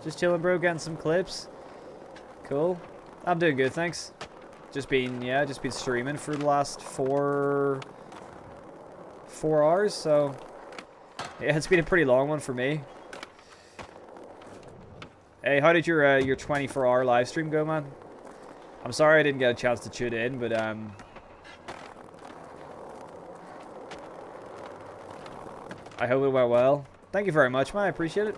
Just chilling, bro, getting some clips. Cool. I'm doing good, thanks. Just been streaming for the last four hours, so yeah, it's been a pretty long one for me. Hey, how did your 24-hour live stream go, man? I'm sorry I didn't get a chance to tune in, but I hope it went well. Thank you very much, man. I appreciate it.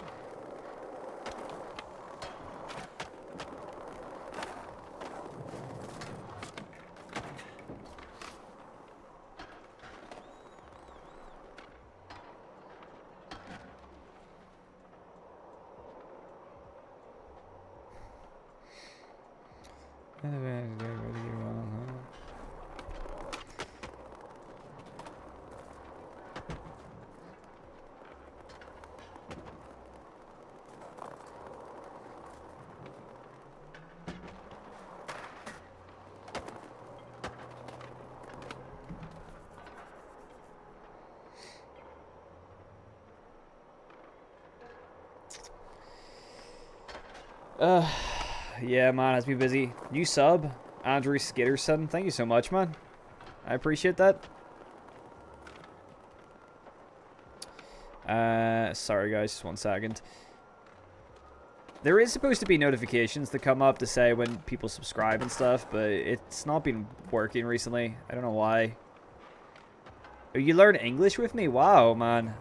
Yeah, man, has been busy. New sub, Andrew Skitterson. Thank you so much, man. I appreciate that. Sorry, guys, just 1 second. There is supposed to be notifications that come up to say when people subscribe and stuff, but it's not been working recently. I don't know why. Oh, you learn English with me? Wow, man.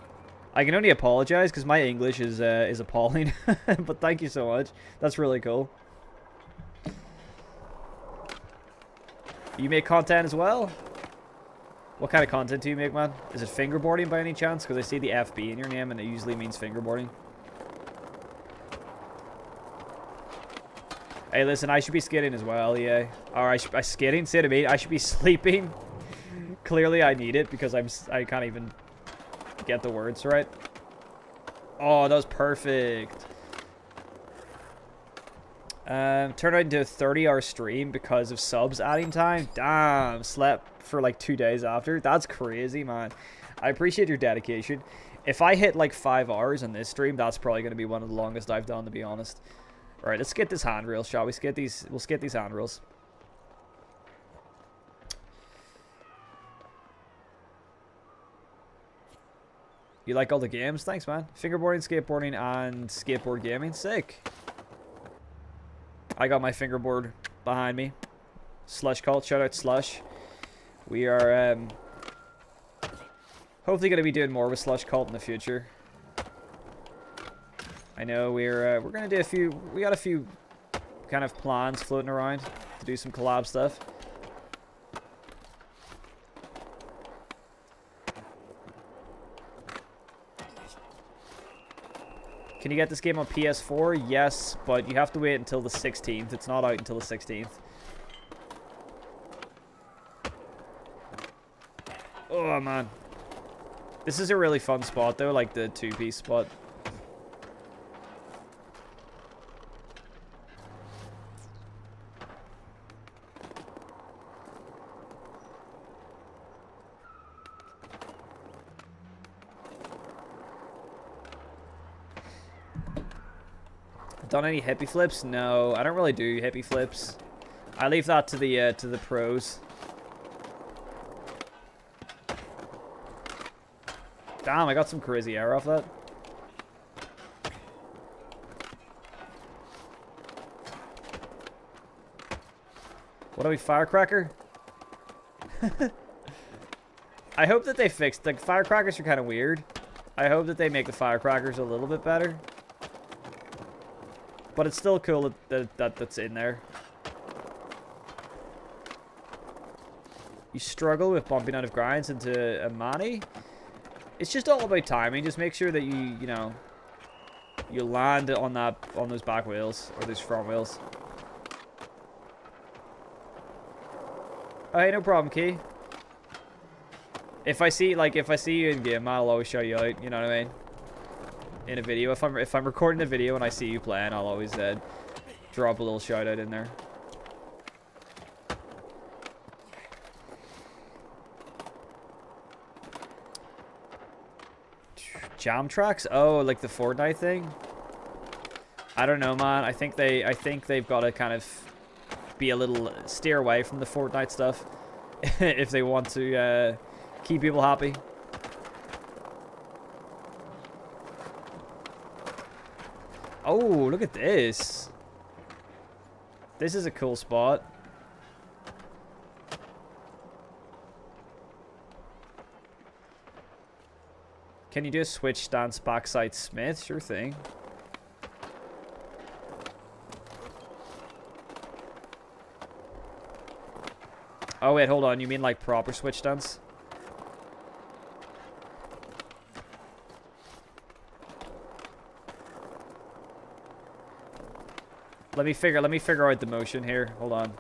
I can only apologize because my English is appalling. But thank you so much. That's really cool. You make content as well? What kind of content do you make, man? Is it fingerboarding by any chance? Because I see the FB in your name and it usually means fingerboarding. Hey, listen, I should be skating as well, yeah. Or I skating? Say to me, I should be sleeping. Clearly I need it because I can't even get the words right. Oh, that was perfect. Turned out into a 30-hour stream because of subs adding time. Damn, slept for like 2 days after. That's crazy, man. I appreciate your dedication. If I hit like 5 hours on this stream, that's probably going to be one of the longest I've done, to be honest. All right, let's get this handrail, shall we? We'll skip these handrails. You like all the games? Thanks, man. Fingerboarding, skateboarding, and skateboard gaming. Sick. I got my fingerboard behind me. Slush Cult. Shout out Slush. We are hopefully going to be doing more with Slush Cult in the future. I know we're going to do a few... We got a few kind of plans floating around to do some collab stuff. Can you get this game on PS4? Yes, but you have to wait until the 16th. It's not out until the 16th. Oh, man. This is a really fun spot, though, like the two-piece spot. Done any hippie flips? No, I don't really do hippie flips. I leave that to the pros. Damn, I got some crazy air off that. What are we, firecracker? I hope that they fixed... The firecrackers are kind of weird. I hope that they make the firecrackers a little bit better. But it's still cool that's in there. You struggle with bumping out of grinds into a Mani? It's just all about timing. Just make sure that you know, you land on those back wheels or those front wheels. Oh, hey, no problem, Key. If I see you in game, I'll always shout you out. You know what I mean? In a video, if I'm recording a video and I see you playing, I'll always drop a little shout out in there. Jam tracks? Oh, like the Fortnite thing? I don't know, man. I think they've got to kind of be a little steer away from the Fortnite stuff if they want to keep people happy. Oh, look at this. This is a cool spot. Can you do a switch stance backside Smith? Sure thing. Oh, wait, hold on. You mean like proper switch stance? Let me figure out the motion here. Hold on.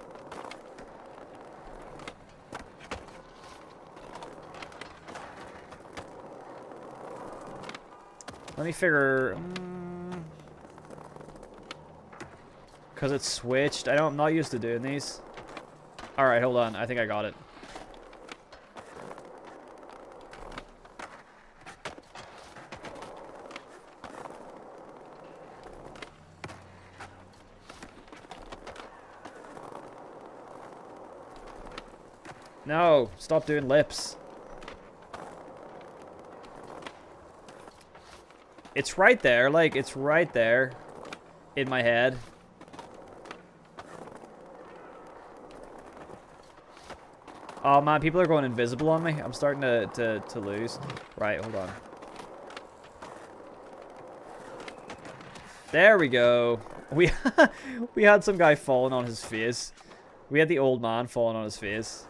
Let me figure... Because it's switched. I'm not used to doing these. Alright, hold on. I think I got it. No, stop doing lips. It's right there, like, it's right there in my head. Oh man, people are going invisible on me. I'm starting to lose. Right, hold on. There we go. We had some guy falling on his face. We had the old man falling on his face.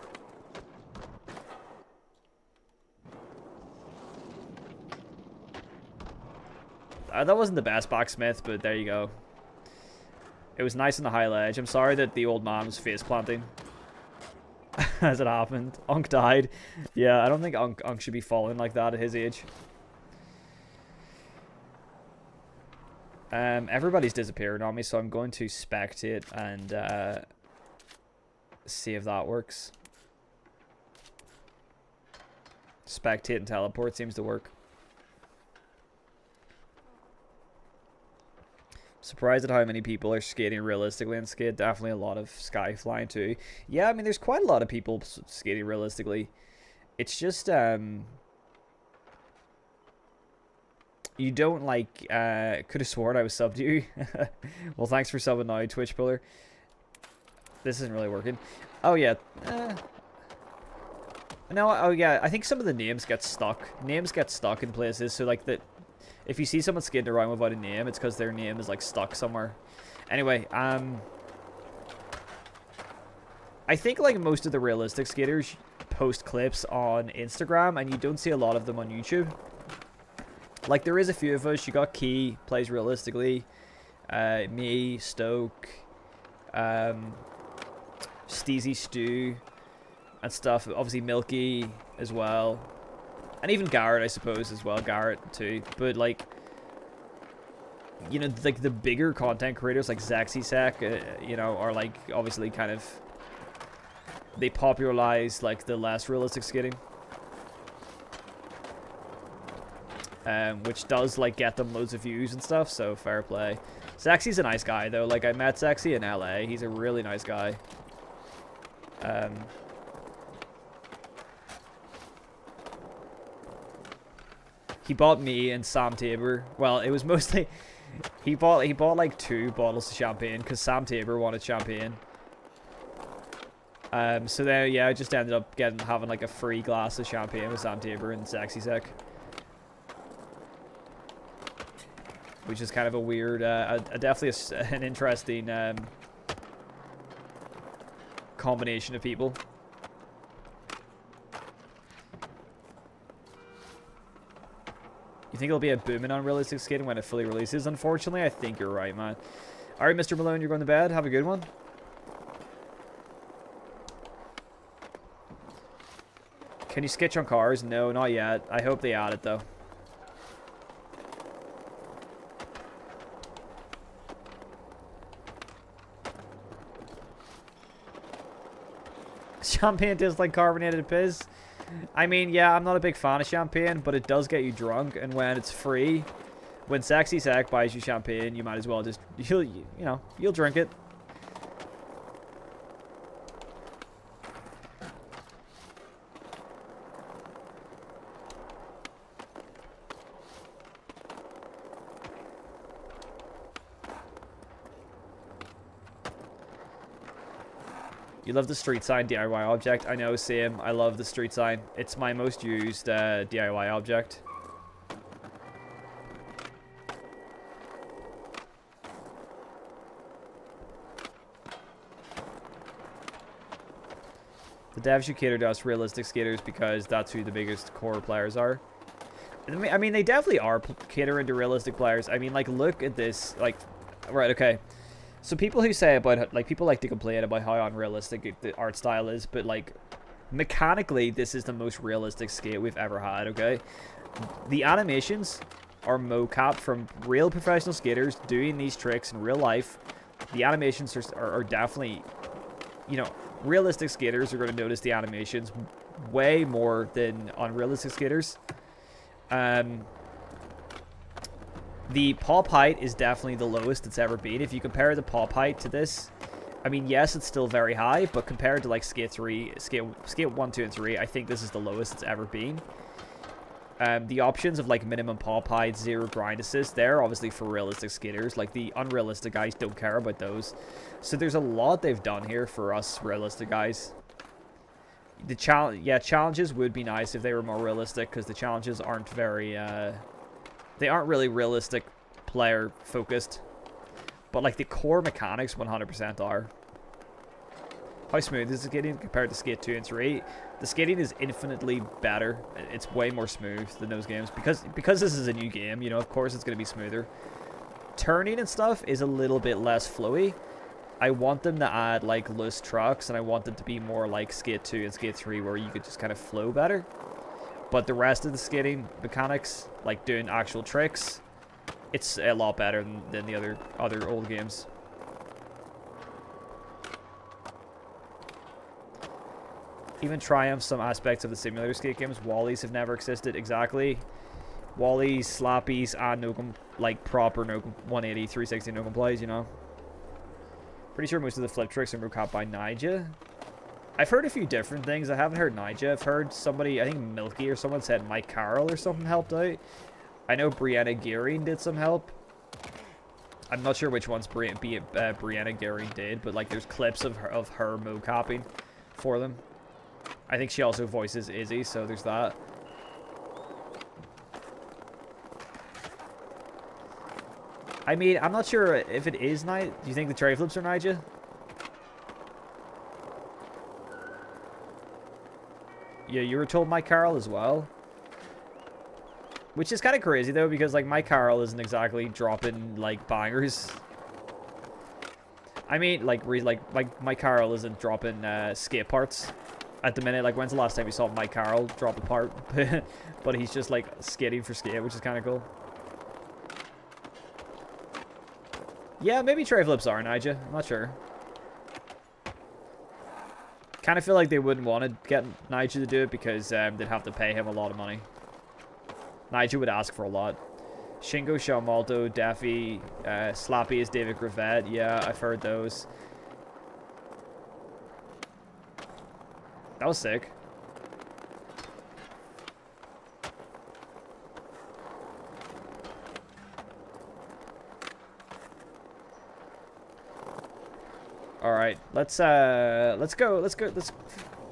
That wasn't the best backsmith, but there you go. It was nice on the high ledge. I'm sorry that the old man was face planting as it happened. Unk died. Yeah, I don't think Unk should be falling like that at his age. Everybody's disappearing on me, so I'm going to spectate and see if that works. Spectate and teleport seems to work. Surprised at how many people are skating realistically in Skate. Definitely a lot of sky flying too. Yeah, I mean, there's quite a lot of people skating realistically. It's just, you don't like, could have sworn I was subbed to you. Well, thanks for subbing now, Twitch Puller. This isn't really working. Oh, yeah. No, oh, yeah, I think some of the names get stuck. Names get stuck in places, so, like, if you see someone skating around without a name, it's because their name is, like, stuck somewhere. Anyway, I think, like, most of the realistic skaters post clips on Instagram, and you don't see a lot of them on YouTube. Like, there is a few of us. You got Key, plays realistically. Me, Stoke, Steezy Stew, and stuff. Obviously, Milky as well. And even Garrett, I suppose, as well. Garrett, too. But, like, you know, like, the bigger content creators, like Zaxysec, you know, are, like, obviously kind of... They popularize, like, the less realistic skating. Which does, like, get them loads of views and stuff, so fair play. Zaxy's a nice guy, though. Like, I met Zaxy in LA. He's a really nice guy. He bought me and Sam Tabor. Well, it was mostly... He bought like 2 bottles of champagne, because Sam Tabor wanted champagne. So then, yeah, I just ended up having, like, a free glass of champagne with Sam Tabor and Zaxysec. Which is kind of a weird, definitely an interesting combination of people. You think it'll be a booming on realistic skating when it fully releases? Unfortunately, I think you're right, man. Alright, Mr. Malone, you're going to bed. Have a good one. Can you sketch on cars? No, not yet. I hope they add it, though. Champagne tastes like carbonated piss. I mean, yeah, I'm not a big fan of champagne, but it does get you drunk, and when it's free, when Zaxysec buys you champagne, you might as well just, you'll drink it. You love the street sign DIY object. I know, same. I love the street sign. It's my most used DIY object. The devs should cater to us realistic skaters because that's who the biggest core players are. I mean, they definitely are catering to realistic players. I mean, like, look at this. Like, right, okay. So people who say about, like, people like to complain about how unrealistic the art style is, but, like, mechanically, this is the most realistic skate we've ever had, okay? The animations are mocap from real professional skaters doing these tricks in real life. The animations are definitely, you know, realistic skaters are going to notice the animations way more than unrealistic skaters. The pop height is definitely the lowest it's ever been. If you compare the pop height to this, I mean, yes, it's still very high, but compared to, like, Skate 1, 2, and 3, I think this is the lowest it's ever been. The options of, like, minimum pop height, 0 grind assist, they're obviously for realistic skaters. Like, the unrealistic guys don't care about those. So there's a lot they've done here for us realistic guys. The challenges would be nice if they were more realistic, because the challenges aren't very, they aren't really realistic player focused. But, like, the core mechanics 100% are. How smooth is the skating compared to Skate 2 and 3? The skating is infinitely better. It's way more smooth than those games. Because this is a new game, you know, of course it's going to be smoother. Turning and stuff is a little bit less flowy. I want them to add, like, loose trucks, and I want them to be more like Skate 2 and Skate 3, where you could just kind of flow better. But the rest of the skating mechanics, like doing actual tricks, It's a lot better than the other old games. Even Triumph, some aspects of the simulator skate games, Wallies have never existed. Exactly. Wallies, slappies, and no like proper no 180, 360 no complies, you know. Pretty sure most of the flip tricks are mocap by Nyjah. I've heard a few different things. I haven't heard Nyjah. I've heard somebody, I think Milky or someone said Mike Carroll or something helped out. I know Brianna Gearing did some help. I'm not sure which ones Brianna Gearing did, but like there's clips of her mocapping for them. I think she also voices Izzy, so there's that. I mean, I'm not sure if it is Nyjah. Do you think the tray flips are Nyjah? Yeah, you were told Mike Carroll as well. Which is kind of crazy, though, because, like, Mike Carroll isn't exactly dropping, like, bangers. I mean, like Mike Carroll isn't dropping skate parts at the minute. Like, when's the last time we saw Mike Carroll drop a part? But he's just, like, skating for skate, which is kind of cool. Yeah, maybe tray flips are Nyjah. I'm not sure. Kind of feel like they wouldn't want to get Nyjah to do it because they'd have to pay him a lot of money. Nyjah would ask for a lot. Shingo, Shawn Malto, Daffy, Slappy is David Gravett. Yeah, I've heard those. That was sick. All right, let's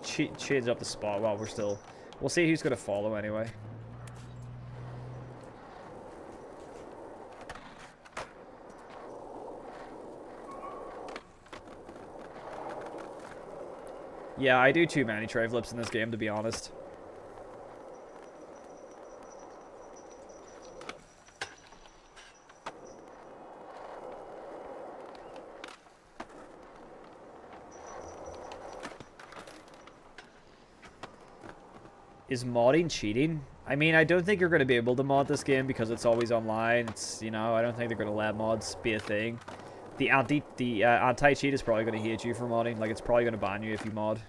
change up the spot while we're still. We'll see who's gonna follow anyway. Yeah, I do too many tray flips in this game, to be honest. Is modding cheating? I mean, I don't think you're going to be able to mod this game because it's always online. It's, you know, I don't think they're going to let mods be a thing. The anti-cheat is probably going to hate you for modding. Like, it's probably going to ban you if you mod.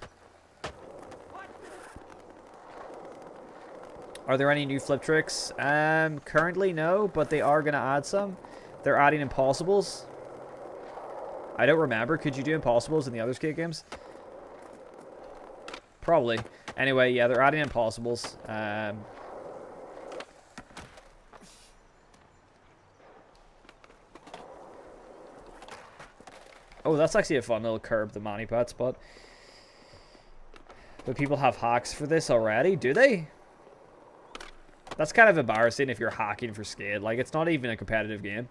Are there any new flip tricks? Currently no, but they are going to add some. They're adding impossibles. I don't remember. Could you do impossibles in the other skate games? Probably. Anyway, yeah, they're adding impossibles. Oh, that's actually a fun little curb, the Manipat spot. But people have hacks for this already, do they? That's kind of embarrassing if you're hacking for skate. Like, it's not even a competitive game.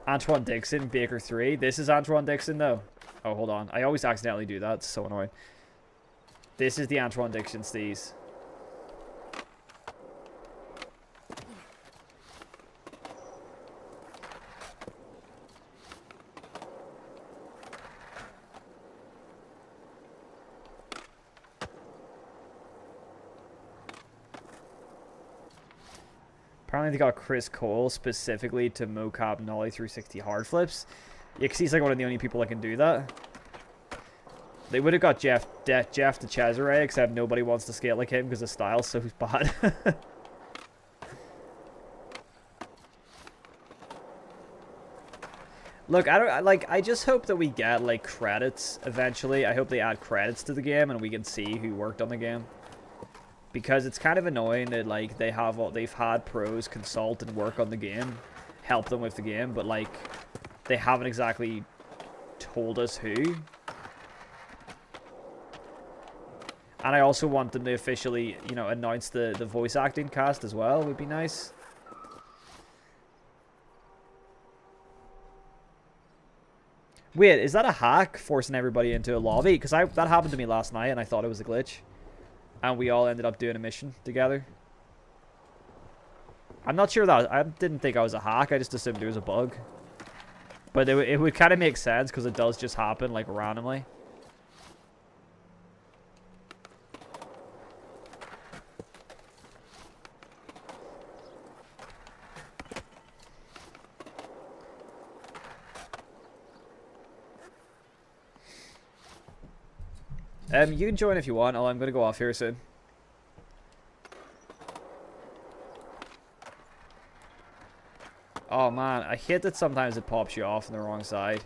Antoine Dixon, Baker 3. This is Antoine Dixon, though. Oh, hold on. I always accidentally do that. It's so annoying. This is the Antoine Dixon Steez. Apparently they got Chris Cole specifically to mocap Nollie 360 hard flips. Yeah, because he's like one of the only people that can do that. They would have got Jeff to Cesare, except nobody wants to skate like him because his style's so bad. Look, I just hope that we get like credits eventually. I hope they add credits to the game and we can see who worked on the game. Because it's kind of annoying that like they've had pros consult and work on the game, help them with the game, but like they haven't exactly told us who. And I also want them to officially, you know, announce the voice acting cast as well. Would be nice. Wait, is that a hack forcing everybody into a lobby? Because that happened to me last night and I thought it was a glitch. And we all ended up doing a mission together. I'm not sure that I didn't think I was a hack. I just assumed it was a bug. But it would kind of make sense because it does just happen like randomly. You can join if you want. I'm going to go off here soon. Oh man, I hate that sometimes it pops you off on the wrong side.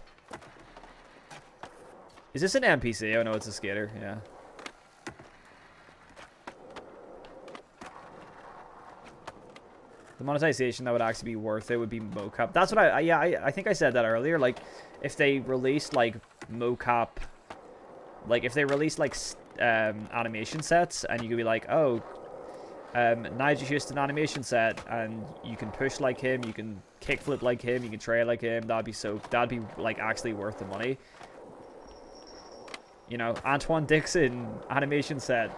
Is this an NPC? Oh no, it's a skater. Yeah. The monetization that would actually be worth it would be mocap. That's what I think I said that earlier. Like, if they released like mocap, like if they released like animation sets, and you could be like, oh, Nigel Houston animation set, and you can push like him, you can kickflip like him, you can trail like him. That'd be like actually worth the money. You know, Antoine Dixon animation set.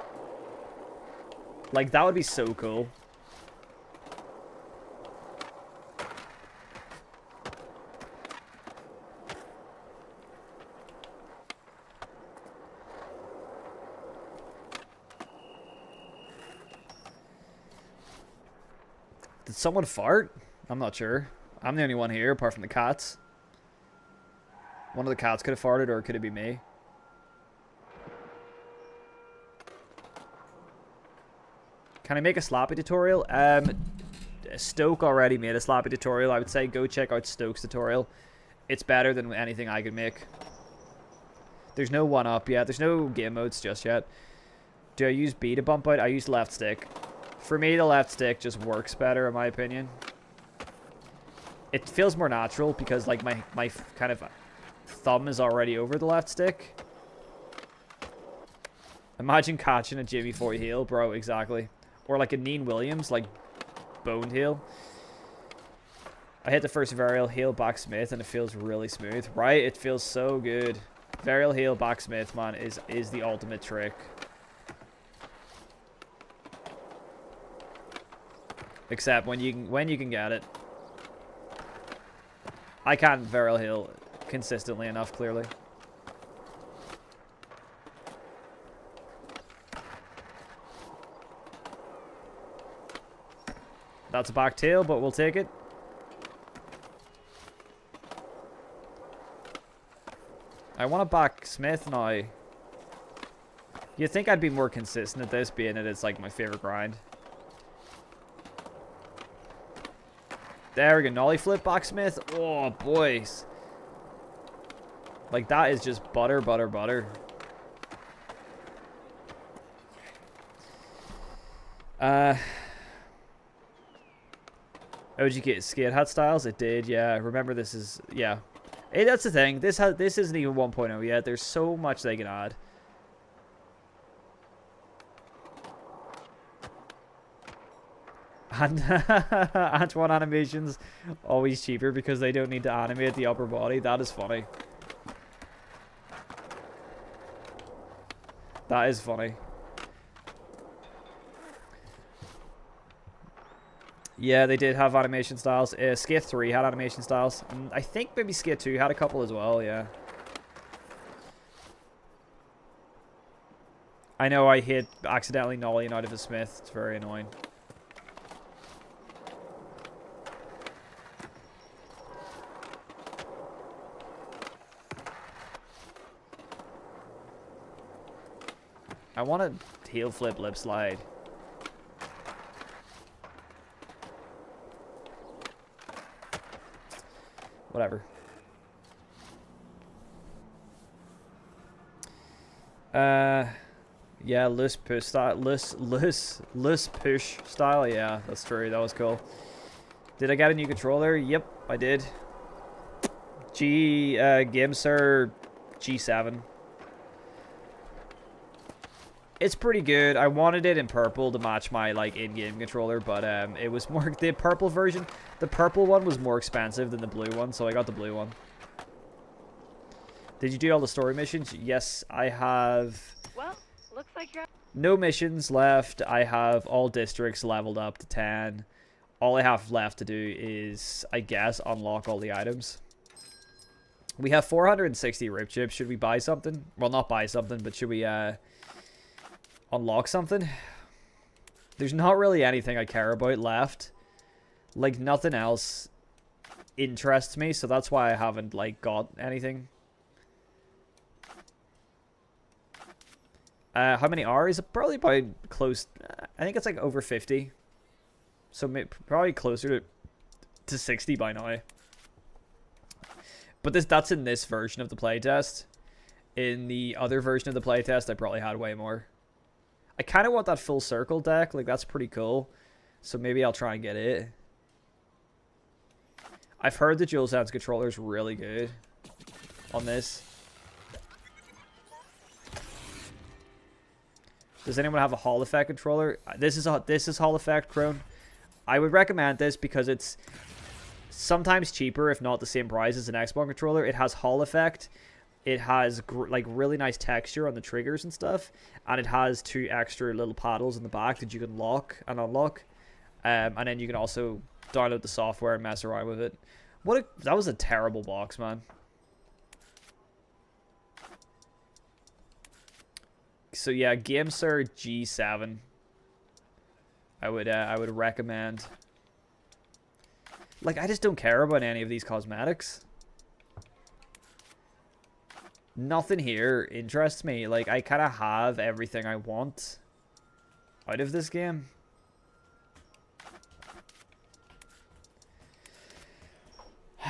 Like, that would be so cool. Did someone fart? I'm not sure. I'm the only one here, apart from the cats. One of the cats could have farted, or could it be me? Can I make a Slappy tutorial? Stoke already made a Slappy tutorial. I would say go check out Stoke's tutorial. It's better than anything I could make. There's no 1-up yet. There's no game modes just yet. Do I use B to bump out? I use left stick. For me, the left stick just works better, in my opinion. It feels more natural because, like, my kind of thumb is already over the left stick. Imagine catching a Jimmy Foy heel, bro, exactly. Or like a Neen Williams, like, boned heel. I hit the first varial heel back Smith, and it feels really smooth. Right? It feels so good. Varial heel back Smith, man, is the ultimate trick. Except when you can get it. I can't varial heel consistently enough, clearly. That's a back tail, but we'll take it. I want to back Smith now. You'd think I'd be more consistent at this, being that it's like my favorite grind. There we go, nollie flip back Smith. Oh, boys. Like, that is just butter, butter, butter. OG skate hat styles, it did, yeah. Remember, this is, yeah. Hey, that's the thing. This isn't even 1.0 yet. There's so much they can add. And Antoine animations always cheaper because they don't need to animate the upper body. That is funny. That is funny. Yeah, they did have animation styles. Skate 3 had animation styles. I think maybe Skate 2 had a couple as well, yeah. I know I hit accidentally nollieing out of a Smith. It's very annoying. I want to heel flip lip slide. Whatever. Yeah, loose push style. Loose push style. Yeah, that's true. That was cool. Did I get a new controller? Yep, I did. GameSir G7. It's pretty good. I wanted it in purple to match my like in-game controller, but it was more the purple version. The purple one was more expensive than the blue one, so I got the blue one. Did you do all the story missions? Yes, I have. Well, looks like you're. No missions left. I have all districts leveled up to 10. all I have left to do is, I guess, unlock all the items. We have 460 rip chips. Should we buy something? Well, not buy something, but should we unlock something? There's not really anything I care about left. Like, nothing else interests me, so that's why I haven't, like, got anything. How many hours? Probably about close. I think it's like over 50. So probably closer to 60 by now. But that's in this version of the playtest. In the other version of the playtest, I probably had way more. I kind of want that full circle deck. Like, that's pretty cool. So maybe I'll try and get it. I've heard the DualSense controller is really good on this. Does anyone have a Hall Effect controller? This is Hall Effect, Crone. I would recommend this because it's sometimes cheaper, if not the same price as an Xbox controller. It has Hall Effect. It has like really nice texture on the triggers and stuff, and it has 2 extra little paddles in the back that you can lock and unlock, and then you can also download the software and mess around with it. That was a terrible box, man. So yeah, GameSir G7. I would recommend. Like, I just don't care about any of these cosmetics. Nothing here interests me. Like, I kind of have everything I want out of this game.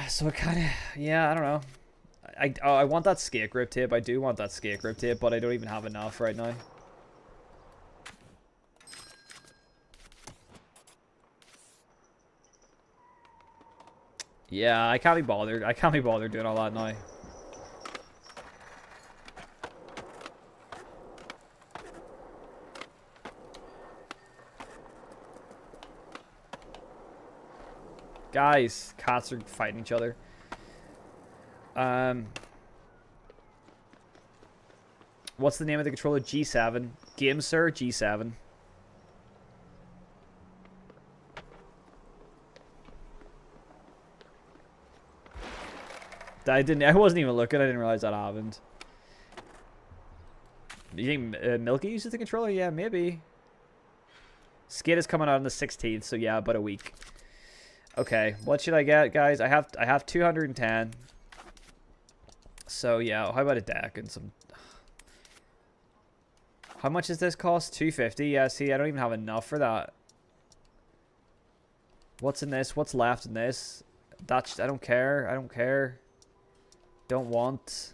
So it kind of, yeah, I don't know. I want that skate grip tape. I do want that skate grip tape, but I don't even have enough right now. Yeah, I can't be bothered. I can't be bothered doing all that now. Guys, cats are fighting each other. What's the name of the controller? G7. GameSir G7. I wasn't even looking. I didn't realize that happened. You think Milky uses the controller? Yeah, maybe. Skate is coming out on the 16th, so yeah, about a week. Okay, what should I get, guys? I have 210. So yeah, how about a deck and some? How much does this cost? 250. Yeah, see, I don't even have enough for that. What's in this? What's left in this? That's, I don't care. I don't care. Don't want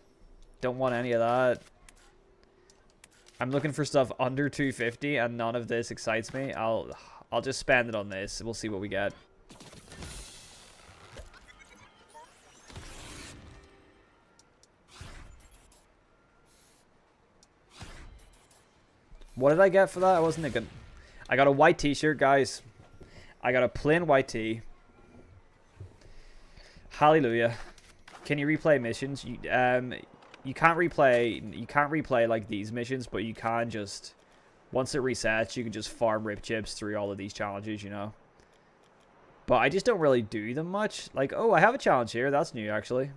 any of that. I'm looking for stuff under 250 and none of this excites me. I'll just spend it on this. We'll see what we get. What did I get for that? I wasn't thinking. I got a white t-shirt, guys. I got a plain white tee. Hallelujah. Can you replay missions? You can't replay like these missions, but you can just, once it resets, you can just farm rip chips through all of these challenges, you know. But I just don't really do them much. Like, oh, I have a challenge here. That's new, actually.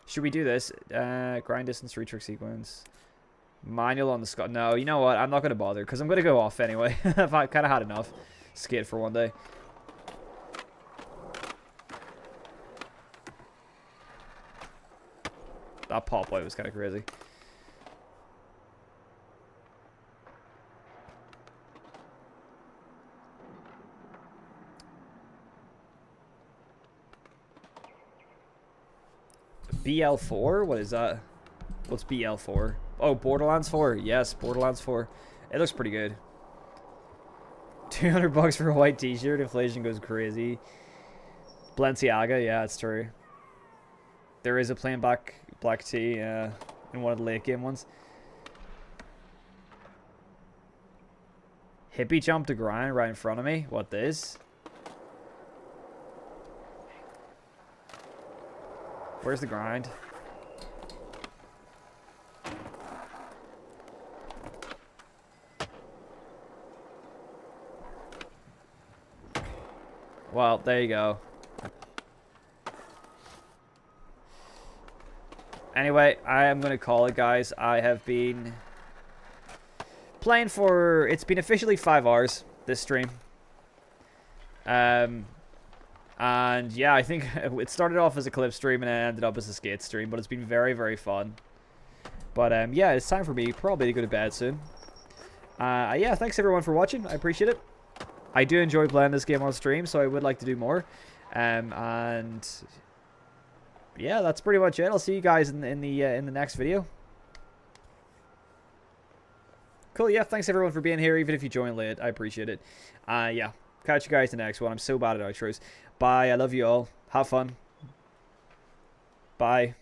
Should we do this? Grind distance, 3 trick sequence. Manual on the Scott. No, you know what? I'm not going to bother because I'm going to go off anyway. I've kind of had enough. Skate for one day. That pop out was kind of crazy. BL4? What is that? What's BL4? Oh, Borderlands 4. Yes, Borderlands 4. It looks pretty good. 200 bucks for a white t-shirt. Inflation goes crazy. Balenciaga. Yeah, it's true. There is a plain black tee in one of the late game ones. Hippie jump to grind right in front of me. What this? Where's the grind? Well, there you go. Anyway, I am going to call it, guys. I have been playing for... It's been officially 5 hours, this stream. And yeah, I think it started off as a clip stream and it ended up as a skate stream. But it's been very, very fun. But yeah, it's time for me probably to go to bed soon. Yeah, thanks everyone for watching. I appreciate it. I do enjoy playing this game on stream, so I would like to do more. And yeah, that's pretty much it. I'll see you guys in the next video. Cool. Yeah, thanks everyone for being here, even if you joined late. I appreciate it. Yeah, catch you guys in the next one. I'm so bad at outros. Bye. I love you all. Have fun. Bye.